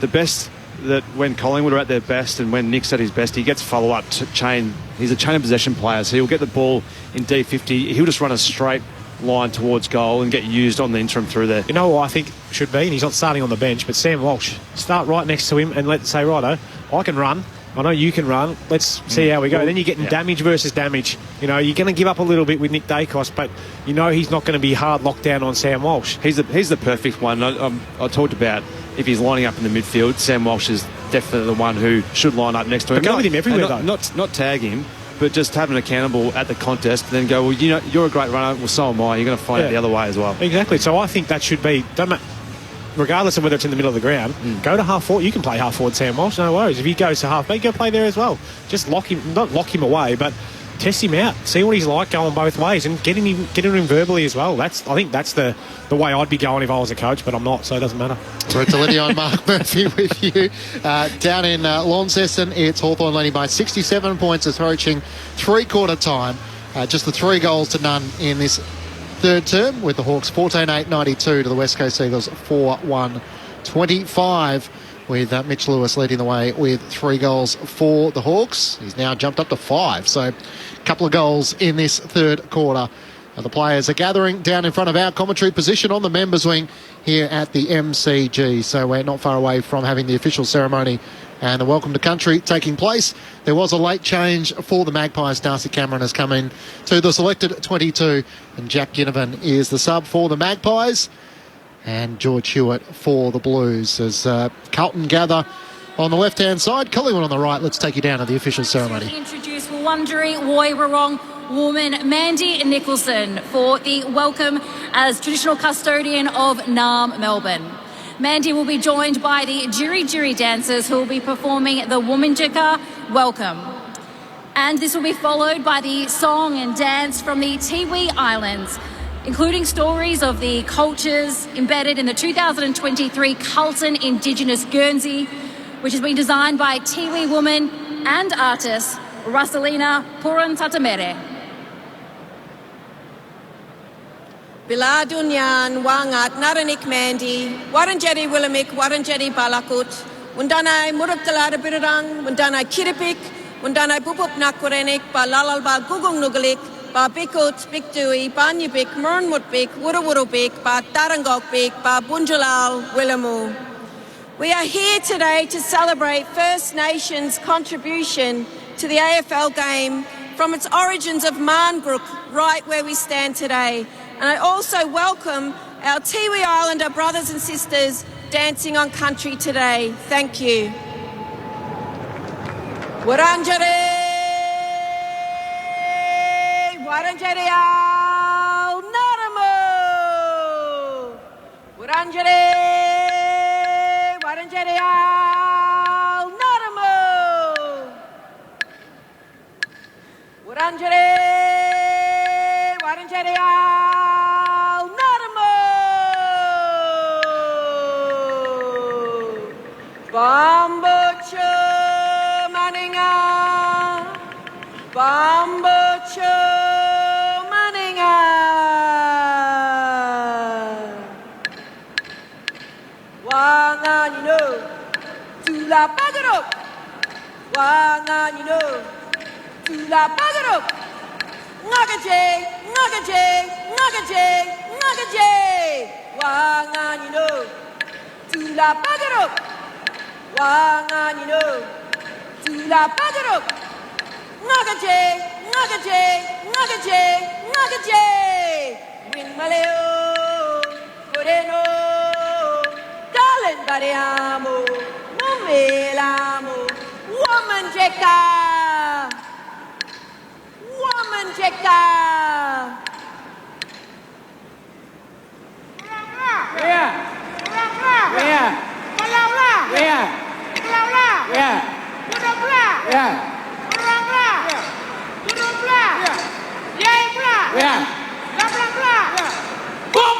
the best that when Collingwood are at their best and when Nick's at his best, he gets follow-up chain. He's a chain of possession player, so he'll get the ball in D50. He'll just run a straight line towards goal and get used on the interim through there. You know what I think should be, and he's not starting on the bench, but Sam Walsh. Start right next to him and let's say, righto, I can run. I know you can run. Let's see how we go. Then you're getting damage versus damage. You're going to give up a little bit with Nick Dacos, but he's not going to be hard locked down on Sam Walsh. He's the perfect one. I talked about if he's lining up in the midfield, Sam Walsh is definitely the one who should line up next to him. But go with him everywhere, though. Not tag him, but just have him accountable at the contest, and then go, well, you're a great runner, well, so am I. You're going to find it the other way as well. Exactly. So I think that should be, regardless of whether it's in the middle of the ground, go to half forward. You can play half forward, Sam Walsh, no worries. If he goes to half back, go play there as well. Just not lock him away, but test him out, see what he's like going both ways, and getting him verbally as well. I think that's the way I'd be going if I was a coach, but I'm not, so it doesn't matter. Brett Delidio and Mark Murphy with you. Down in Launceston, it's Hawthorn leading by 67 points, approaching three-quarter time. Just the 3 goals to none in this third term, with the Hawks 14-8-92 to the West Coast Eagles 4-1-25, with Mitch Lewis leading the way with 3 goals for the Hawks. He's now jumped up to 5, so a couple of goals in this third quarter. The players are gathering down in front of our commentary position on the members wing here at the MCG, so we're not far away from having the official ceremony and the welcome to country taking place. There was a late change for the Magpies. Darcy Cameron has come in to the selected 22, and Jack Ginnivan is the sub for the Magpies, and George Hewitt for the Blues. As Carlton gather on the left-hand side, Collingwood on the right. Let's take you down to the official ceremony. Introduce Wurundjeri Woiwurrung woman Mandy Nicholson for the welcome as traditional custodian of Naarm, Melbourne. Mandy will be joined by the Jiri dancers who will be performing the Wominjeka Welcome. And this will be followed by the song and dance from the Tiwi Islands, including stories of the cultures embedded in the 2023 Carlton Indigenous Guernsey, which has been designed by Tiwi woman and artist Rasalina Purantatamere. Biladun yan wangat naranik Mandy, Wurundjeri Willamik, Wurundjeri Balakut, Wundanai Murabdalada Birarang, Wundanai Kiripik, Wundanai Bubup Nakwarenik, Balalal Ba Gugung Nugalik, Ba Bikut, Bikdui, Banyabik, Murnmutbik, Wurawurubik, Ba Darangokbik, Ba Bunjalal, Willamu. We are here today to celebrate First Nations' contribution to the AFL game from its origins of Marngrook right where we stand today. And I also welcome our Tiwi Islander brothers and sisters dancing on country today. Thank you. Wurundjeri, Wurundjeri ao Naramu. Wurundjeri, Wurundjeri ao Naramu. Wurundjeri, Wurundjeri ao Naramu. Bambucha maninga, bambucha maninga. Wanganino, tula pagaro. Wanganino, tula pagaro. Ngagaje, ngagaje, ngagaje, ngagaje. Wanganino, tula pagaro. Wanganino, tula pagaro. Ngagaje, ngagaje, ngagaje, ngagaje. Wingmaleo, Moreno, Darling Bariamo, Mumelamo, Woman Jeka, Woman Jeka. Where? Where? Malaula. Where? Malaula. Where? Durabla. Where? Durabla. Durabla. Yaibla. Where? Labla. Boom.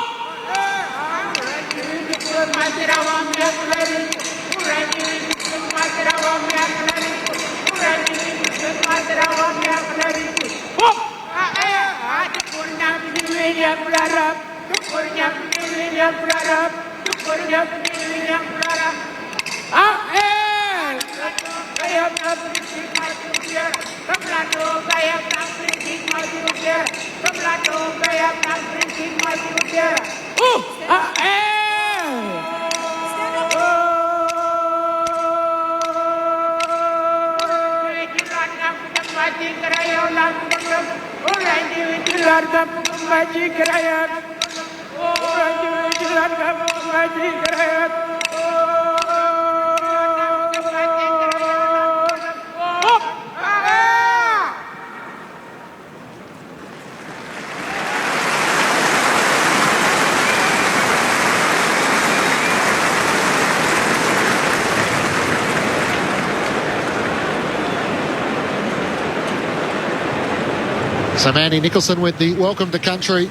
So Mandy Nicholson with the welcome to country,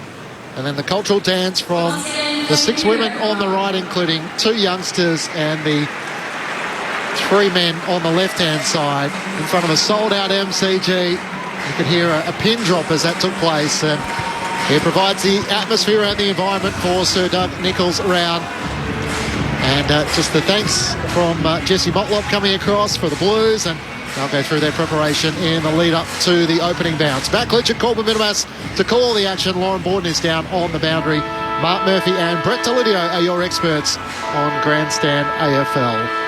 and then the cultural dance from the 6 women on the right, including 2 youngsters and the 3 men on the left-hand side in front of a sold-out MCG. You could hear a pin drop as that took place, and it provides the atmosphere and the environment for Sir Doug Nicholls' round. And just the thanks from Jesse Motlop coming across for the Blues, and they'll go through their preparation in the lead-up to the opening bounce. Back Glitch and Corbin Minimas to call all the action. Lauren Borden is down on the boundary. Mark Murphy and Brett Delidio are your experts on Grandstand AFL.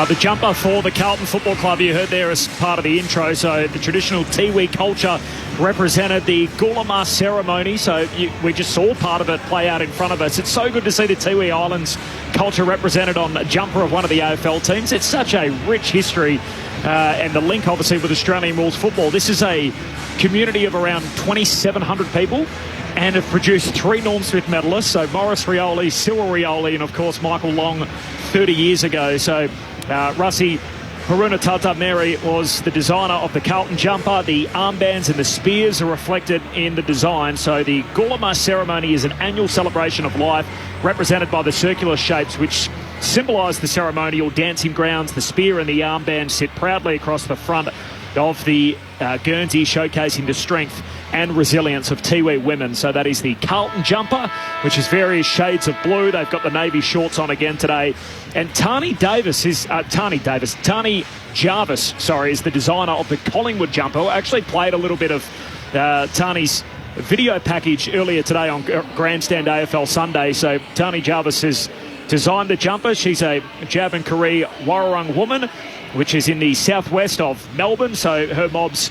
The jumper for the Carlton Football Club you heard there as part of the intro. So the traditional Tiwi culture represented the Gulama ceremony. So we just saw part of it play out in front of us. It's so good to see the Tiwi Islands culture represented on a jumper of one of the AFL teams. It's such a rich history and the link obviously with Australian rules football. This is a community of around 2,700 people and have produced 3 Norm Smith medalists. So Morris Rioli, Cyril Rioli and of course Michael Long 30 years ago. So Russi Perunatata Mary was the designer of the Carlton jumper. The armbands and the spears are reflected in the design. So the Gulama ceremony is an annual celebration of life represented by the circular shapes which symbolise the ceremonial dancing grounds. The spear and the armband sit proudly across the front of the Guernsey, showcasing the strength and resilience of Tiwi women. So that is the Carlton jumper, which is various shades of blue. They've got the navy shorts on again today. And Tani Jarvis, is the designer of the Collingwood jumper. I actually played a little bit of Tani's video package earlier today on Grandstand AFL Sunday. So Tani Jarvis has designed the jumper. She's a Javankaree Warrawong woman, which is in the southwest of Melbourne. So her mobs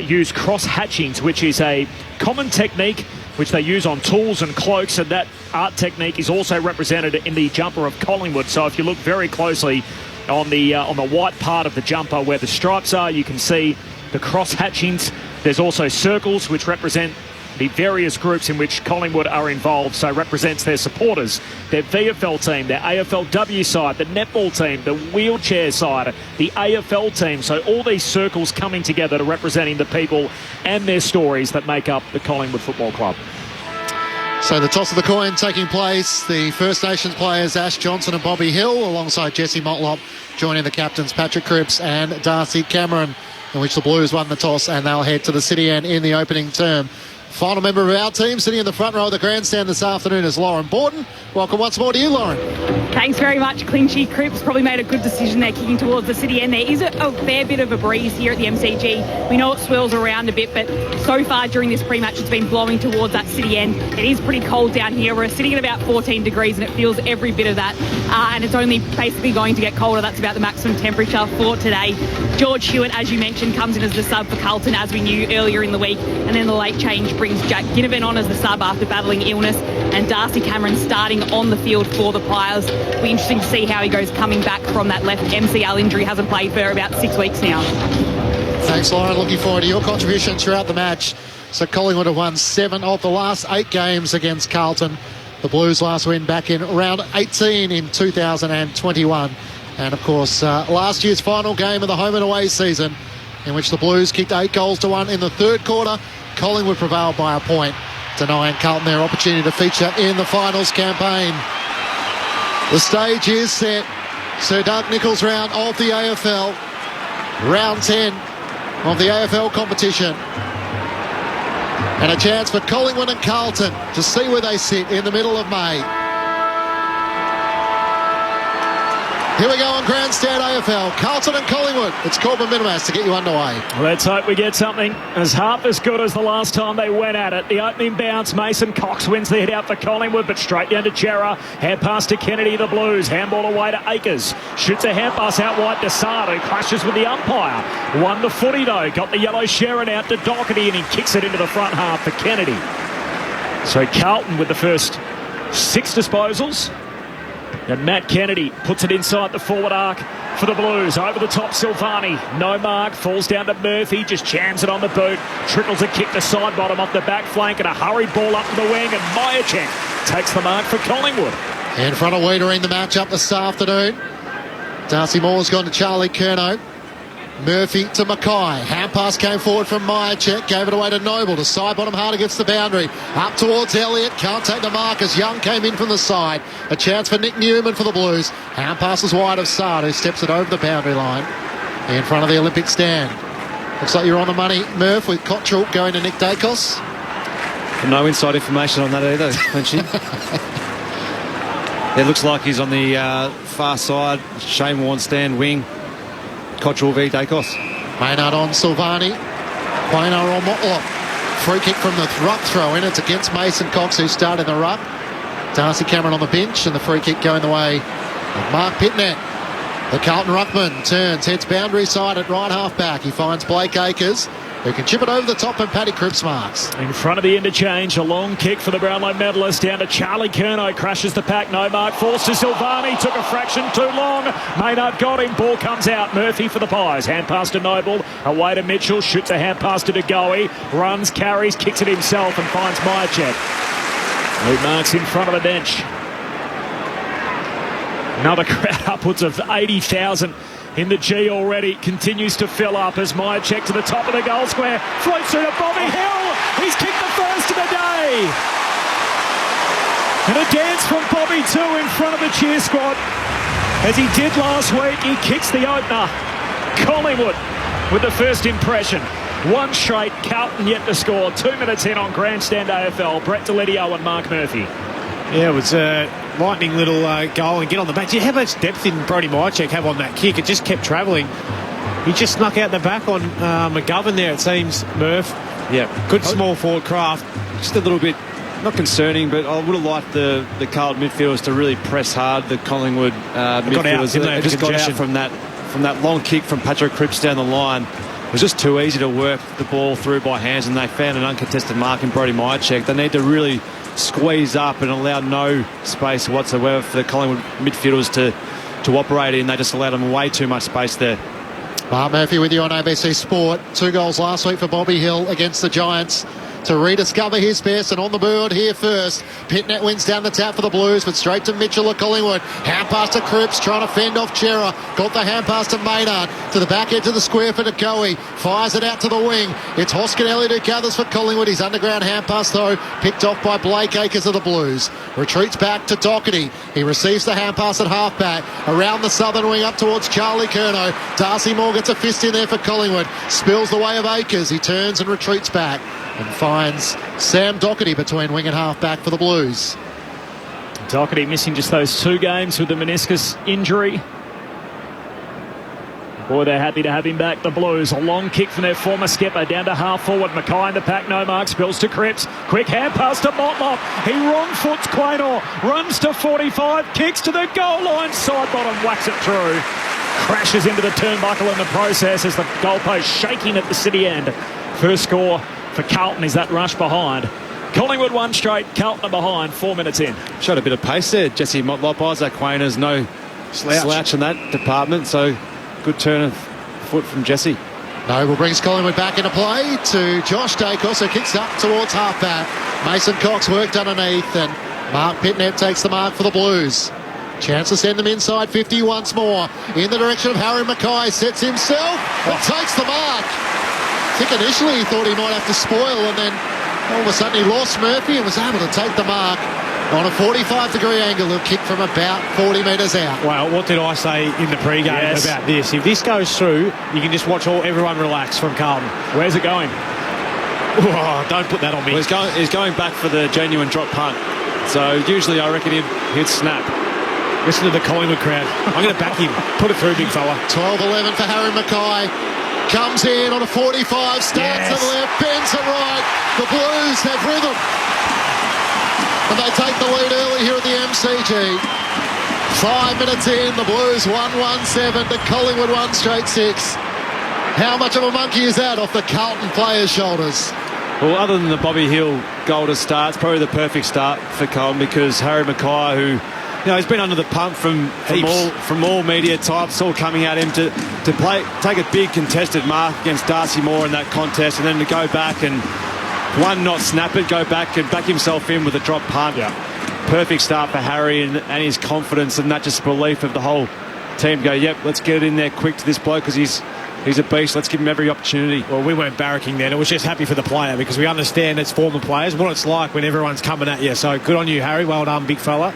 use cross hatchings, which is a common technique which they use on tools and cloaks, and that art technique is also represented in the jumper of Collingwood. So if you look very closely on the white part of the jumper where the stripes are, you can see the cross hatchings. There's also circles which represent the various groups in which Collingwood are involved, so represents their supporters, their VFL team, their AFLW side, the netball team, the wheelchair side, the AFL team. So all these circles coming together to representing the people and their stories that make up the Collingwood Football Club. So the toss of the coin taking place. The First Nations players Ash Johnson and Bobby Hill, alongside Jesse Motlop, joining the captains Patrick Cripps and Darcy Cameron, in which the Blues won the toss, and they'll head to the City End in the opening term. Final member of our team sitting in the front row of the grandstand this afternoon is Lauren Borton. Welcome once more to you, Lauren. Thanks very much, Clinchy. Cripps probably made a good decision there, kicking towards the City End. There is a fair bit of a breeze here at the MCG. We know it swirls around a bit, but so far during this pre-match it's been blowing towards that City End. It is pretty cold down here. We're sitting at about 14 degrees and it feels every bit of that. And it's only basically going to get colder. That's about the maximum temperature for today. George Hewitt, as you mentioned, comes in as the sub for Carlton, as we knew earlier in the week. And then the late change brings Jack Ginnivan on as the sub after battling illness, and Darcy Cameron starting on the field for the Pies. It'll be interesting to see how he goes coming back from that left MCL injury. Hasn't played for about 6 weeks now. Thanks, Lauren. Looking forward to your contribution throughout the match. So Collingwood have won 7 of the last 8 games against Carlton. The Blues last win back in round 18 in 2021. And of course, last year's final game of the home and away season, in which the Blues kicked 8-1 in the third quarter. Collingwood prevailed by a point, denying Carlton their opportunity to feature in the finals campaign. The stage is set. Sir Doug Nicholls round of the AFL. Round 10 of the AFL competition. And a chance for Collingwood and Carlton to see where they sit in the middle of May. Here we go on Grandstand AFL. Carlton and Collingwood. It's Corbin Minimas to get you underway. Let's hope we get something as half as good as the last time they went at it. The opening bounce, Mason Cox wins the hit out for Collingwood, but straight down to Chera. Hand pass to Kennedy, the Blues. Handball away to Akers. Shoots a hand pass out wide to Sardo. Crashes with the umpire. Won the footy though. Got the yellow Sharon out to Doherty, and he kicks it into the front half for Kennedy. So Carlton with the first 6 disposals. And Matt Kennedy puts it inside the forward arc for the Blues. Over the top, Silvani. No mark. Falls down to Murphy. Just jams it on the boot. Trickles a kick to side bottom off the back flank. And a hurried ball up to the wing. And Myercheck takes the mark for Collingwood. In front of Weeder in the matchup this afternoon. Darcy Moore's gone to Charlie Curnow. Murphy to Mackay. Hand pass came forward from Myercheck. Gave it away to Noble. To side bottom hard against the boundary. Up towards Elliott. Can't take the mark as Young came in from the side. A chance for Nick Newman for the Blues. Hand passes wide of Sard, who steps it over the boundary line. In front of the Olympic stand. Looks like you're on the money, Murph, with Cottrell going to Nick Dacos. No inside information on that either, Clinchy. It looks like he's on the far side. Shane Warne stand wing. Cottrell v Dacos. Maynard on Silvani. Quaynor on Motlop. Free kick from the ruck throw in. It's against Mason Cox, who started the ruck. Darcy Cameron on the bench, and the free kick going the way of Mark Pitnet. The Carlton ruckman turns, heads boundary side at right half back. He finds Blake Acres, who can chip it over the top, and Paddy Cripps marks. In front of the interchange, a long kick for the Brownlow medalist down to Charlie Curnow. Crashes the pack, no mark. Falls to Silvani. Took a fraction too long. Maynard got him. Ball comes out. Murphy for the Pies. Hand pass to Noble. Away to Mitchell. Shoots a hand pass to DeGoey. Runs, carries, kicks it himself and finds Myercheck, who marks in front of the bench. Another crowd upwards of 80,000 in the G already. Continues to fill up as Myercheck to the top of the goal square. Floats through to Bobby Hill. He's kicked the first of the day. And a dance from Bobby too in front of the cheer squad. As he did last week, he kicks the opener. Collingwood with the first impression. One straight, Carlton yet to score. 2 minutes in on Grandstand AFL. Brett Delidio and Mark Murphy. Yeah, it was a lightning little goal and get on the back. Do you have much depth in Brody Myercheck have on that kick? It just kept travelling. He just snuck out the back on McGovern there, it seems, Murph. Yeah. Good small forward craft. Just a little bit, not concerning, but I would have liked the Carlton midfielders to really press hard. The Collingwood midfielders got out, just got out from that long kick from Patrick Cripps down the line. It was just too easy to work the ball through by hands, and they found an uncontested mark in Brodie Myercheck. They need to really squeeze up and allow no space whatsoever for the Collingwood midfielders to operate in. They just allowed them way too much space there. Mark Murphy with you on ABC Sport. 2 goals last week for Bobby Hill against the Giants to rediscover his best, and on the board here first. Pitnet wins down the tap for the Blues, but straight to Mitchell at Collingwood. Hand pass to Cripps, trying to fend off Chera. Got the hand pass to Maynard, to the back edge of the square for Decoe. Fires it out to the wing. It's Hoskin Elliott who gathers for Collingwood. His underground hand pass, though, picked off by Blake Acres of the Blues. Retreats back to Doherty. He receives the hand pass at halfback. Around the southern wing up towards Charlie Curnow. Darcy Moore gets a fist in there for Collingwood. Spills the way of Acres. He turns and retreats back and finds Sam Doherty between wing and half-back for the Blues. Doherty missing just those 2 games with the meniscus injury. Boy, they're happy to have him back, the Blues. A long kick from their former skipper down to half-forward. Mackay in the pack, no mark, spills to Cripps. Quick hand pass to Motlop. He wrong-foots Quaynor. Runs to 45, kicks to the goal line. Side bottom, whacks it through. Crashes into the turnbuckle in the process as the goalpost shaking at the city end. First score for Carlton is that rush behind. Collingwood 1 straight, Carlton are behind 4 minutes in. Showed a bit of pace there, Jesse Motlop. Isaac Quaynor's no slouch in that department, so good turn of foot from Jesse. Noble brings Collingwood back into play to Josh Dacos, who kicks up towards half-back. Mason Cox worked underneath, and Mark Pitnet takes the mark for the Blues. Chance to send them inside 50 once more. In the direction of Harry Mackay, sets himself and takes the mark. I think initially he thought he might have to spoil, and then all of a sudden he lost Murphy and was able to take the mark on a 45-degree angle. He'll kick from about 40 metres out. Well, what did I say in the pre-game about this? If this goes through, you can just watch everyone relax from Carlton. Where's it going? Oh, don't put that on me. Well, he's going back for the genuine drop punt. So usually I reckon he'd snap. Listen to the Collingwood crowd. I'm going to back him. Put it through, big fella. 12-11 for Harry Mackay. Comes in on a 45, starts to the left, bends it right. The Blues have rhythm. And they take the lead early here at the MCG. 5 minutes in, the Blues 1-1-7 to Collingwood 1 straight 6. How much of a monkey is that off the Carlton players' shoulders? Well, other than the Bobby Hill goal to start, it's probably the perfect start for Carlton, because Harry Mackay, who he's been under the pump from all media types, all coming at him to take a big contested mark against Darcy Moore in that contest, and then to go back and not snap it, go back and back himself in with a drop punt. Yeah. Perfect start for Harry and his confidence, and that just belief of the whole team to go, yep, let's get it in there quick to this bloke because he's a beast. Let's give him every opportunity. Well, we weren't barracking then. It was just happy for the player, because we understand it's former players, what it's like when everyone's coming at you. So good on you, Harry. Well done, big fella.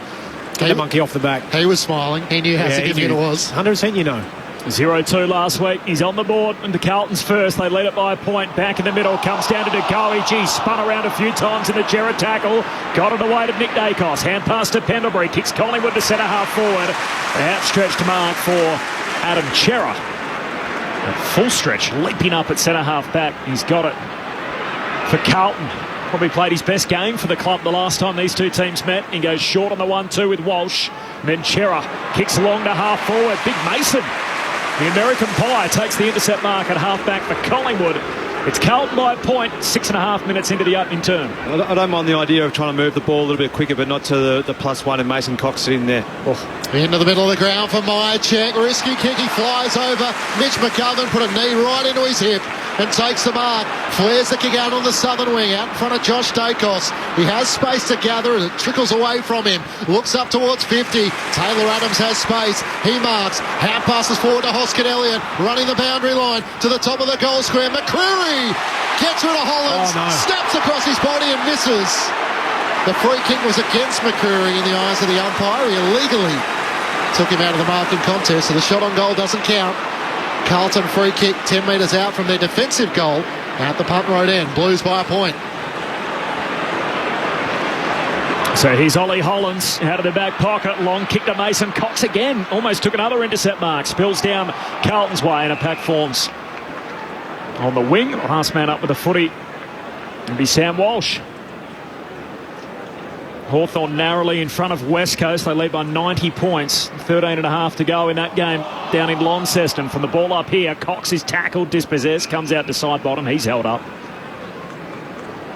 Get the monkey off the back. He was smiling. He knew how significant it was. 100% you know. 0-2 last week. He's on the board, and the Carlton's first. They lead it by a point. Back in the middle, comes down to Decoe. Gee, spun around a few times in the Chera tackle. Got it away to Nick Dacos. Hand pass to Pendlebury. Kicks Collingwood to centre half forward. An outstretched mark for Adam Chera. A full stretch, leaping up at centre half back. He's got it for Carlton. Probably played his best game for the club the last time these two teams met. He goes short on the 1-2 with Walsh. And then Chera kicks along to half forward. Big Mason, the American Pie, takes the intercept mark at half back for Collingwood. It's Carlton by a point, 6.5 minutes into the opening term. I don't mind the idea of trying to move the ball a little bit quicker, but not to the +1 and Mason Cox sitting there. Into the middle of the ground for Myercheck. Risky kick, he flies over. Mitch McGovern put a knee right into his hip and takes the mark. Flares the kick out on the southern wing, out in front of Josh Dacos. He has space to gather as it trickles away from him. Looks up towards 50. Taylor Adams has space. He marks. Hand passes forward to Hoskin Elliott, running the boundary line to the top of the goal square. McCreary gets rid of Hollands, snaps across his body and misses. The free kick was against McCreary in the eyes of the umpire. He illegally took him out of the marking contest, so the shot on goal doesn't count. Carlton free kick 10 metres out from their defensive goal at the punt road end. Blues by a point. So here's Ollie Hollands out of the back pocket. Long kick to Mason Cox again. Almost took another intercept mark. Spills down Carlton's way, and a pack forms on the wing. Last man up with a footy will be Sam Walsh. Hawthorn narrowly in front of West Coast. They lead by 90 points. 13.5 to go in that game. down in Launceston. From the ball up here, Cox is tackled, dispossessed, comes out to side bottom. He's held up.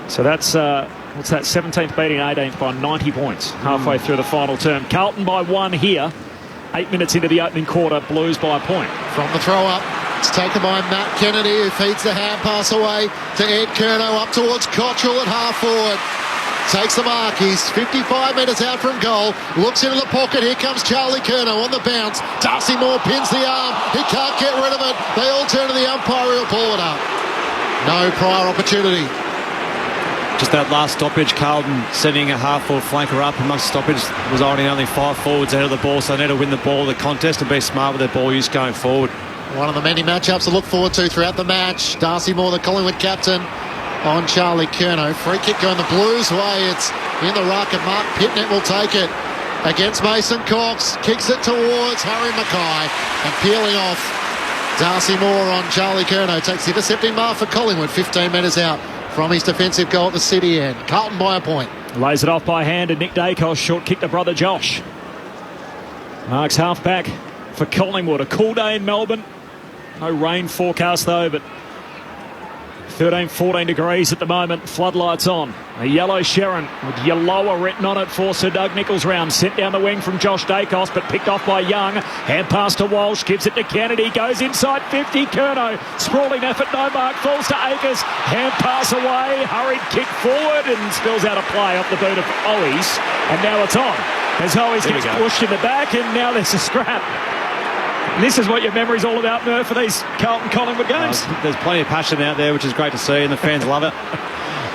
So that's, what's that, 17th beating 18th by 90 points halfway through the final term. Carlton by 1 here. 8 minutes into the opening quarter, Blues by a point. From the throw up, it's taken by Matt Kennedy, who feeds the hand pass away to Ed Curnow up towards Cottrell at half forward. Takes the mark. He's 55 metres out from goal. Looks into the pocket. Here comes Charlie Curnow on the bounce. Darcy Moore pins the arm. He can't get rid of it. They all turn to the umpire. He'll pull it up. No prior opportunity. Just that last stoppage, Carlton sending a half-forward flanker up amongst stoppage, resulting in only 5 forwards ahead of the ball, so they need to win the ball, the contest, and be smart with their ball use going forward. One of the many matchups to look forward to throughout the match. Darcy Moore, the Collingwood captain, on Charlie Curnow. Free kick going the Blues' way. It's in the ruck, and Mark Pitnett will take it against Mason Cox. Kicks it towards Harry Mackay, and peeling off Darcy Moore on Charlie Curnow. Takes the intercepting mark for Collingwood, 15 metres out from his defensive goal at the city end. Carlton by a point. Lays it off by hand, and Nick Dacos short kick to brother Josh. Marks halfback for Collingwood. A cool day in Melbourne. No rain forecast though, but 13-14 degrees at the moment. Floodlights on. A yellow Sherrin with Yellowa written on it for Sir Doug Nicholls round. Sent down the wing from Josh Dacos, but picked off by Young. Hand pass to Walsh. Gives it to Kennedy. Goes inside 50. Curnow. Sprawling effort. No mark. Falls to Akers. Hand pass away. Hurried kick forward and spills out a play off the boot of Owies. And now it's on. As Owies gets pushed in the back, and now there's a scrap. And this is what your memory's all about, Murph, for these Carlton-Collingwood games. There's plenty of passion out there, which is great to see, and the fans love it.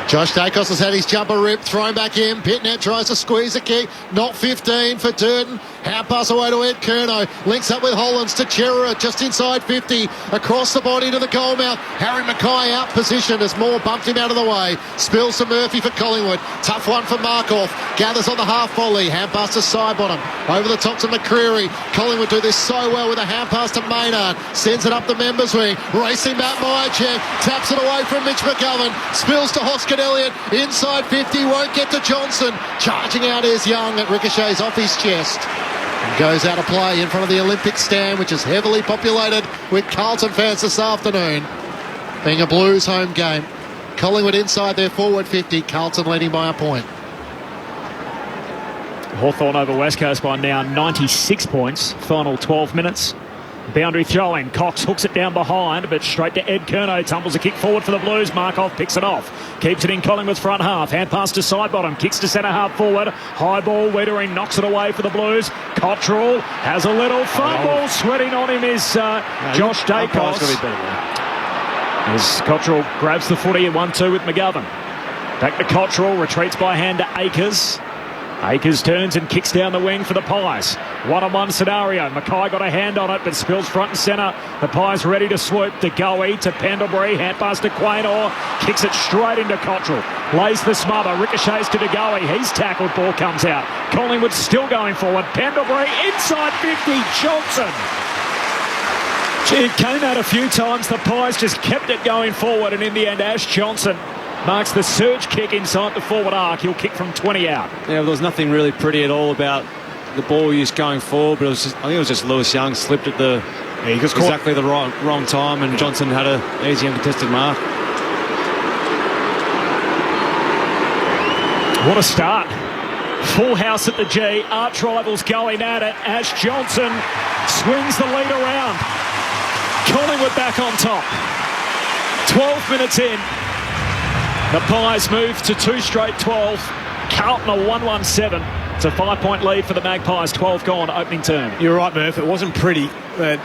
Josh Dacos has had his jumper ripped, thrown back in. Pitnett tries to squeeze a kick. Not 15 for Durden. Hand pass away to Ed Curnow. Links up with Hollands to Chera just inside 50. Across the body to the goal mouth. Harry Mackay out positioned as Moore bumped him out of the way. Spills to Murphy for Collingwood. Tough one for Markov. Gathers on the half volley. Hand pass to Sidebottom. Over the top to McCreary. Collingwood do this so well with a hand pass to Maynard. Sends it up the members wing. Racing Matt Myerchev. Taps it away from Mitch McGovern. Spills to Hoskin Elliott. Inside 50. Won't get to Johnson. Charging out is Young. It ricochets off his chest. And goes out of play in front of the Olympic stand, which is heavily populated with Carlton fans this afternoon. Being a Blues home game. Collingwood inside their forward 50. Carlton leading by a point. Hawthorn over West Coast by now 96 points. Final 12 minutes. Boundary throw-in. Cox hooks it down behind, but straight to Ed Curnow. Tumbles a kick forward for the Blues. Markov picks it off. Keeps it in Collingwood's front half. Hand pass to Sidebottom. Kicks to centre half forward. High ball. Wiedering knocks it away for the Blues. Cottrell has a little fumble. Sweating on him is Josh Dacos. As Cottrell grabs the footy at 1-2 with McGovern. Back to Cottrell. Retreats by hand to Akers. Akers turns and kicks down the wing for the Pies. One-on-one scenario. Mackay got a hand on it, but spills front and centre. The Pies ready to swoop. To Goey, to Pendlebury. Hand pass to Quaynor. Kicks it straight into Cottrell. Lays the smother. Ricochets to Goey. He's tackled. Ball comes out. Collingwood still going forward. Pendlebury inside 50. Johnson. Gee, it came out a few times. The Pies just kept it going forward, and in the end, Ash Johnson marks the surge kick inside the forward arc. He'll kick from 20 out. Yeah, there was nothing really pretty at all about the ball use going forward, but I think it was just Lewis Young slipped at exactly the wrong time, and Johnson had an easy uncontested mark. What a start. Full house at the G. Arch rivals going at it. Ash Johnson swings the lead around. Collingwood back on top. 12 minutes in. The Pies move to 2 straight 12. Carlton a 1-1-7. It's a 5-point lead for the Magpies. 12 gone opening term. You're right, Murph. It wasn't pretty, but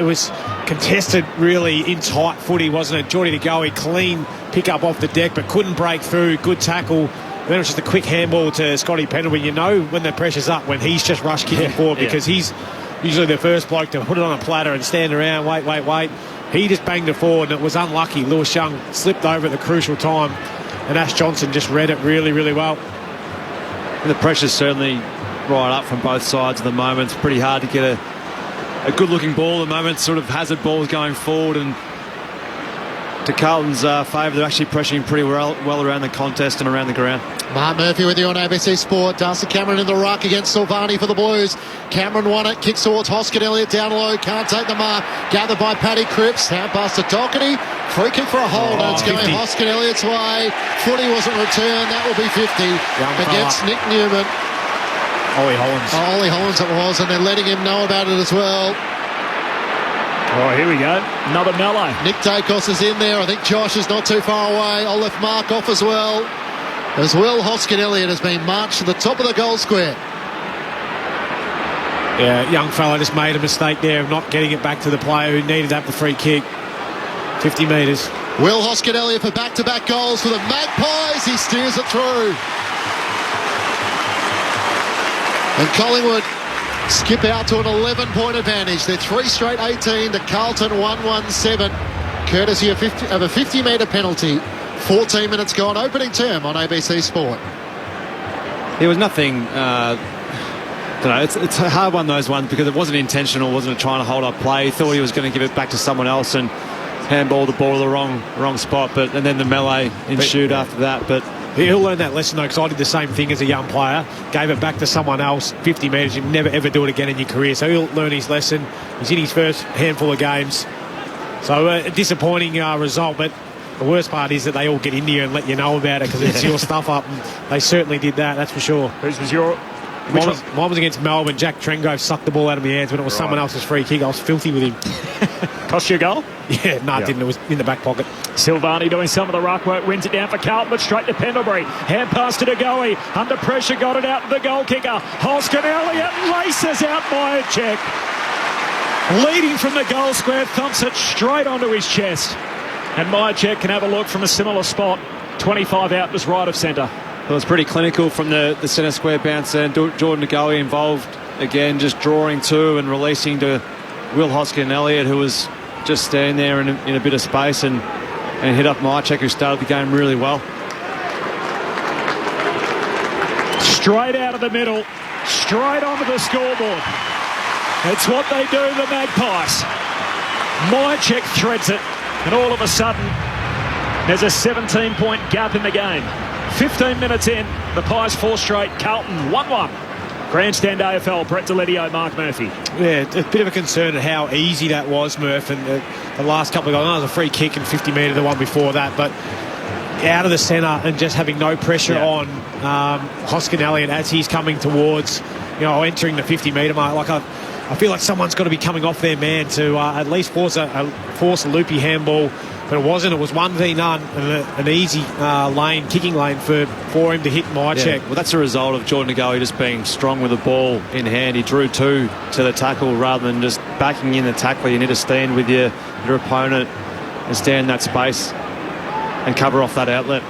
it was contested really in tight footy, wasn't it? Geordie to Goey, clean pick up off the deck, but couldn't break through. Good tackle. Then it was just a quick handball to Scotty Pendlebury. You know when the pressure's up, when he's just rush kicking forward, because he's usually the first bloke to put it on a platter and stand around, wait. He just banged it forward, and it was unlucky. Lewis Young slipped over at the crucial time, and Ash Johnson just read it really, really well. And the pressure's certainly right up from both sides at the moment. It's pretty hard to get a good-looking ball at the moment. Sort of hazard balls going forward, and to Carlton's favour. They're actually pressuring pretty well around the contest and around the ground. Mark Murphy with you on ABC Sport. Darcy Cameron in the ruck against Silvani for the Blues. Cameron won it, kicks towards Hoskin Elliott down low, can't take the mark. Gathered by Paddy Cripps, hand pass to Doherty. Free kick for a hold, and it's 50. Going Hoskin Elliott's way. Footy wasn't returned, that will be 50 against Nick Newman. Ollie Hollins. Ollie Hollins it was, and they're letting him know about it as well. Oh, here we go. Another mellow. Nick Dacos is in there. I think Josh is not too far away. I'll lift Mark off as well. As Will Hoskin Elliott has been marched to the top of the goal square. Yeah, young fella just made a mistake there of not getting it back to the player who needed to have the free kick. 50 metres. Will Hoskin Elliott for back-to-back goals for the Magpies. He steers it through. And Collingwood skip out to an 11-point advantage. They're 3 straight 18 to Carlton 1-1-7. Courtesy of a 50-metre penalty. 14 minutes gone. Opening term on ABC Sport. There was nothing... it's a hard one, those ones, because it wasn't intentional, wasn't trying to hold up play. He thought he was going to give it back to someone else and handball the ball to the wrong spot, and then the melee ensued after that. But he'll learn that lesson, though, because I did the same thing as a young player. Gave it back to someone else, 50 metres. You never, ever do it again in your career. So he'll learn his lesson. He's in his first handful of games. So a disappointing result, but the worst part is that they all get in here and let you know about it because it's your stuff up, and they certainly did that, that's for sure. Whose was your... Mine was against Melbourne. Jack Trengove sucked the ball out of my hands when it was someone else's free kick. I was filthy with him. Cost you a goal? Yeah, no, it didn't. It was in the back pocket. Silvani doing some of the ruck work, wins it down for Carlton, but straight to Pendlebury. Hand pass to Degoe. Under pressure, got it out to the goal kicker. Hoskin Elliott laces out Myercheck. Leading from the goal square, thumps it straight onto his chest. And Myercheck can have a look from a similar spot. 25 out, just right of centre. Well, it was pretty clinical from the centre square bounce there. Jordan Degoe involved again, just drawing to and releasing to Will Hoskin Elliott, who was just standing there in a bit of space and hit up Myercheck, who started the game really well. Straight out of the middle, straight onto the scoreboard. It's what they do, the Magpies. Myercheck threads it, and all of a sudden, there's a 17-point gap in the game. 15 minutes in, the Pies 4 straight, Carlton 1-1. Grandstand AFL, Brett Deletio, Mark Murphy. Yeah, a bit of a concern at how easy that was, Murph, and the last couple of goals. There was a free kick and 50 metre, the one before that, but out of the centre and just having no pressure on Hoskin Elliott as he's coming towards, entering the 50 metre mark. I feel like someone's got to be coming off their man to at least force a loopy handball. But it wasn't. It was 1v-none and an easy kicking lane for him to hit Myercheck. Yeah. Well, that's a result of Jordan Degoe just being strong with the ball in hand. He drew 2 to the tackle rather than just backing in the tackle. You need to stand with your opponent and stand in that space and cover off that outlet.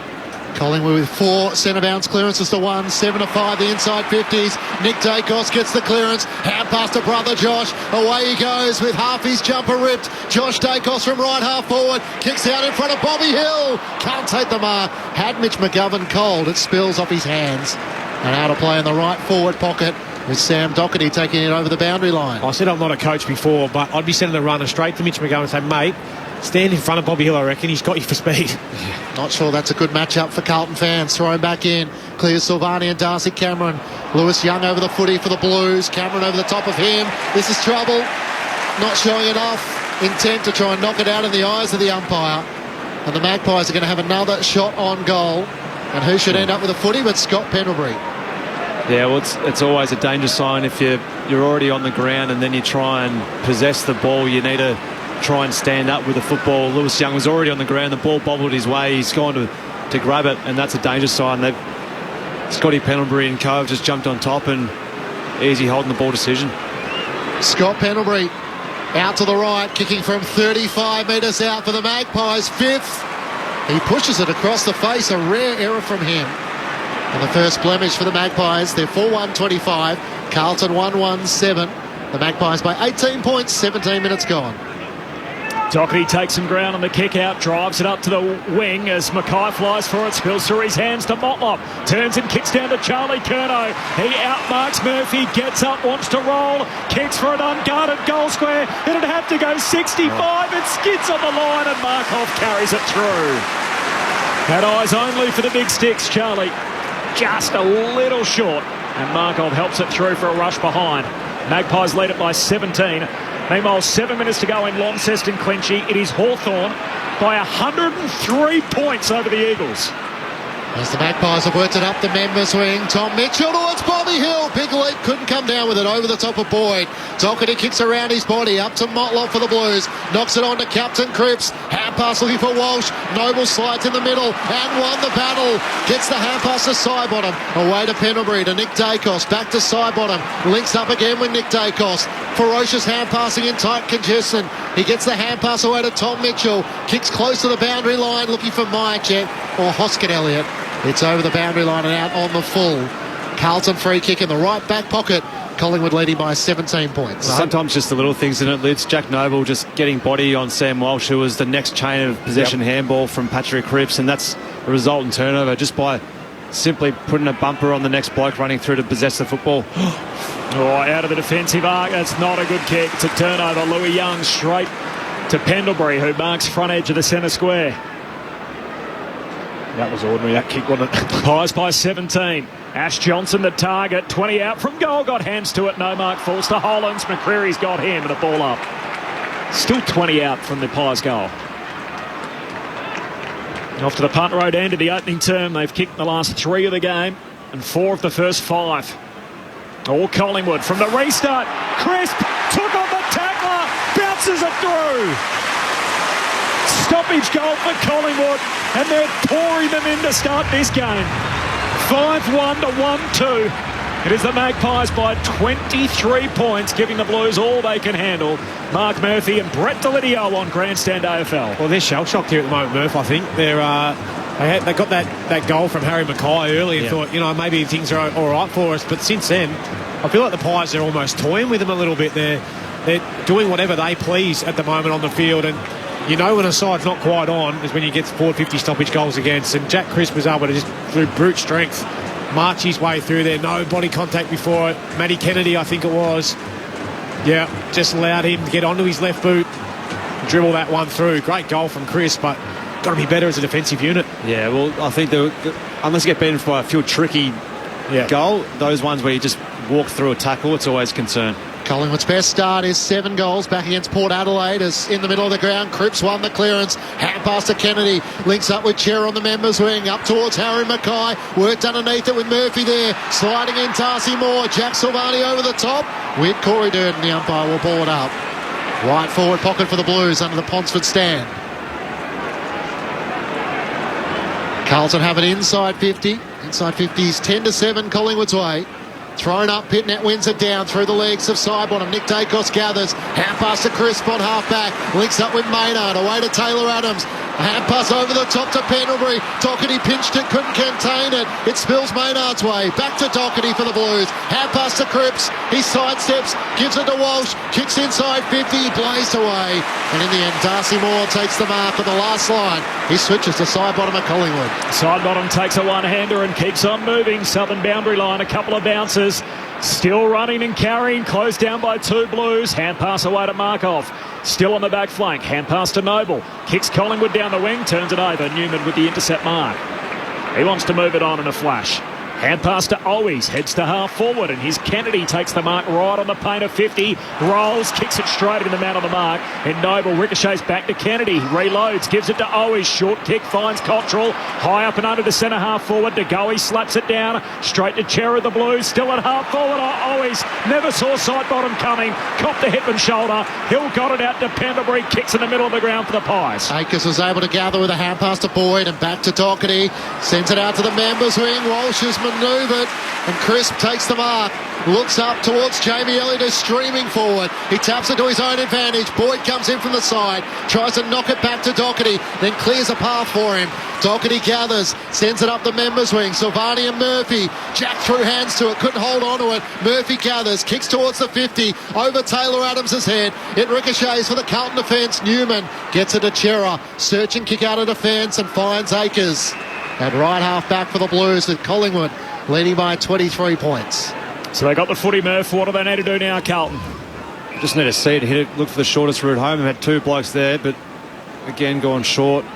Collingwood with 4 centre bounce clearances to 1, 7-5, the inside 50s. Nick Dacos gets the clearance, hand pass to brother Josh. Away he goes with half his jumper ripped. Josh Dacos from right half forward, kicks out in front of Bobby Hill. Can't take the mark. Had Mitch McGovern cold. It spills off his hands. And out of play in the right forward pocket with Sam Doherty taking it over the boundary line. I said I'm not a coach before, but I'd be sending the runner straight to Mitch McGovern and say, mate, stand in front of Bobby Hill, I reckon. He's got you for speed. Not sure that's a good matchup for Carlton fans. Thrown back in. Clears Silvani and Darcy Cameron. Lewis Young over the footy for the Blues. Cameron over the top of him. This is trouble. Not showing enough intent to try and knock it out in the eyes of the umpire. And the Magpies are going to have another shot on goal. And who should end up with a footy but Scott Pendlebury. Yeah, well, it's always a danger sign if you're already on the ground and then you try and possess the ball. You need to try and stand up with the football. Lewis Young was already on the ground. The ball bobbled his way. He's gone to grab it, and that's a danger sign. Scotty Pendlebury and Cove just jumped on top and easy holding the ball decision. Scott Pendlebury out to the right, kicking from 35 metres out for the Magpies. 5th. He pushes it across the face. A rare error from him. And the first blemish for the Magpies. They're 4-1-25. Carlton 1-1-7. The Magpies by 18 points, 17 minutes gone. Doherty takes some ground on the kick out, drives it up to the wing as Mackay flies for it, spills through his hands to Motlop, turns and kicks down to Charlie Curnow. He outmarks Murphy, gets up, wants to roll, kicks for an unguarded goal square. It'd have to go 65, it skids on the line and Markov carries it through. Had eyes only for the big sticks, Charlie. Just a little short, and Markov helps it through for a rush behind. Magpies lead it by 17. Meanwhile, 7 minutes to go in Launceston Clichy. It is Hawthorn by 103 points over the Eagles. As the Magpies have worked it up the members wing, Tom Mitchell towards Bobby Hill. Big leap, couldn't come down with it over the top of Boyd. Doherty kicks around his body, up to Motlop for the Blues. Knocks it on to Captain Cripps. Hand pass looking for Walsh. Noble slides in the middle and won the battle. Gets the hand pass to Sidebottom. Away to Pendlebury, to Nick Dacos. Back to Sidebottom. Links up again with Nick Dacos. Ferocious hand passing in tight congestion. He gets the hand pass away to Tom Mitchell. Kicks close to the boundary line looking for Myerjet or Hoskin Elliott. It's over the boundary line and out on the full. Carlton free kick in the right back pocket. Collingwood leading by 17 points. Sometimes just the little things in it, Lids. Jack Noble just getting body on Sam Walsh, who was the next chain of possession handball from Patrick Cripps, and that's a result in turnover just by simply putting a bumper on the next bloke running through to possess the football. Out of the defensive arc. That's not a good kick. It's a turnover. Louis Young straight to Pendlebury, who marks front edge of the centre square. That was ordinary, that kick, wasn't it? Pies by 17. Ash Johnson, the target. 20 out from goal. Got hands to it. No mark falls to Hollands. McCreary's got him and a ball up. Still 20 out from the Pies goal. Off to the punt road end of the opening term. They've kicked the last 3 of the game and 4 of the first 5. All Collingwood from the restart. Crisp took on the tackler. Bounces it through. Stoppage goal for Collingwood, and they're pouring them in to start this game. 5-1 to 1-2. It is the Magpies by 23 points, giving the Blues all they can handle. Mark Murphy and Brett Delidio on Grandstand AFL. Well, they're shell-shocked here at the moment, Murph, I think. They got that goal from Harry Mackay early and thought, maybe things are all right for us. But since then, I feel like the Pies are almost toying with them a little bit. They're doing whatever they please at the moment on the field, and when a side's not quite on is when you get 450 stoppage goals against. And Jack Crisp was able to just, through brute strength, march his way through there. No body contact before it. Matty Kennedy, I think it was. Just allowed him to get onto his left boot, dribble that one through. Great goal from Crisp, but got to be better as a defensive unit. Yeah, well, I think unless you get beaten by a few tricky goal, those ones where you just walk through a tackle, it's always a concern. Collingwood's best start is 7 goals back against Port Adelaide as in the middle of the ground. Cripps won the clearance. Hand pass to Kennedy. Links up with Cher on the members wing. Up towards Harry Mackay. Worked underneath it with Murphy there. Sliding in Darcy Moore. Jack Silvani over the top. With Corey Durden, the umpire will ball it up. Right forward pocket for the Blues under the Ponsford stand. Carlton have it inside 50. Inside 50 is 10-7 Collingwood's way. Thrown up, Pitnet wins it down through the legs of Sidebottom. Nick Dacos gathers. Hand pass to Crisp on half-back. Links up with Maynard. Away to Taylor Adams. A hand pass over the top to Pendlebury. Doherty pinched it, couldn't contain it. It spills Maynard's way. Back to Doherty for the Blues. Hand pass to Cripps. He sidesteps, gives it to Walsh. Kicks inside 50, blazed away. And in the end, Darcy Moore takes the mark at the last line. He switches to Sidebottom at Collingwood. Sidebottom takes a one-hander and keeps on moving. Southern boundary line, a couple of bounces. Still running and carrying, closed down by 2 Blues. Hand pass away to Markov. Still on the back flank. Hand pass to Noble. Kicks Collingwood down the wing, turns it over. Newman with the intercept mark. He wants to move it on in a flash. Hand pass to Owies, heads to half forward, and here's Kennedy, takes the mark right on the paint of 50, rolls, kicks it straight in the man on the mark, and Noble ricochets back to Kennedy, reloads, gives it to Owies, short kick, finds Cottrell, high up and under the centre half forward, De Goey slaps it down, straight to Cher of the Blues, still at half forward, Owies, never saw Sidebottom coming, copped the hip and shoulder, Hill got it out to Pendlebury, kicks in the middle of the ground for the Pies. Akers was able to gather with a hand pass to Boyd and back to Doherty, sends it out to the members wing, Walsh is outmanoeuvred, and Crisp takes the mark. Looks up towards Jamie Elliott, who's streaming forward. He taps it to his own advantage. Boyd comes in from the side, tries to knock it back to Doherty, then clears a path for him. Doherty gathers, sends it up the members' wing. Silvani and Murphy, Jack threw hands to it, couldn't hold on to it. Murphy gathers, kicks towards the 50, over Taylor Adams' head. It ricochets for the Carlton defence. Newman gets it to Chera, searching kick out of defence and finds Akers. At right half back for the Blues, with Collingwood leading by 23 points. So they got the footy, Murph. What do they need to do now, Carlton? Just need to see it, hit it, look for the shortest route home. They've had two blokes there, but again, gone short.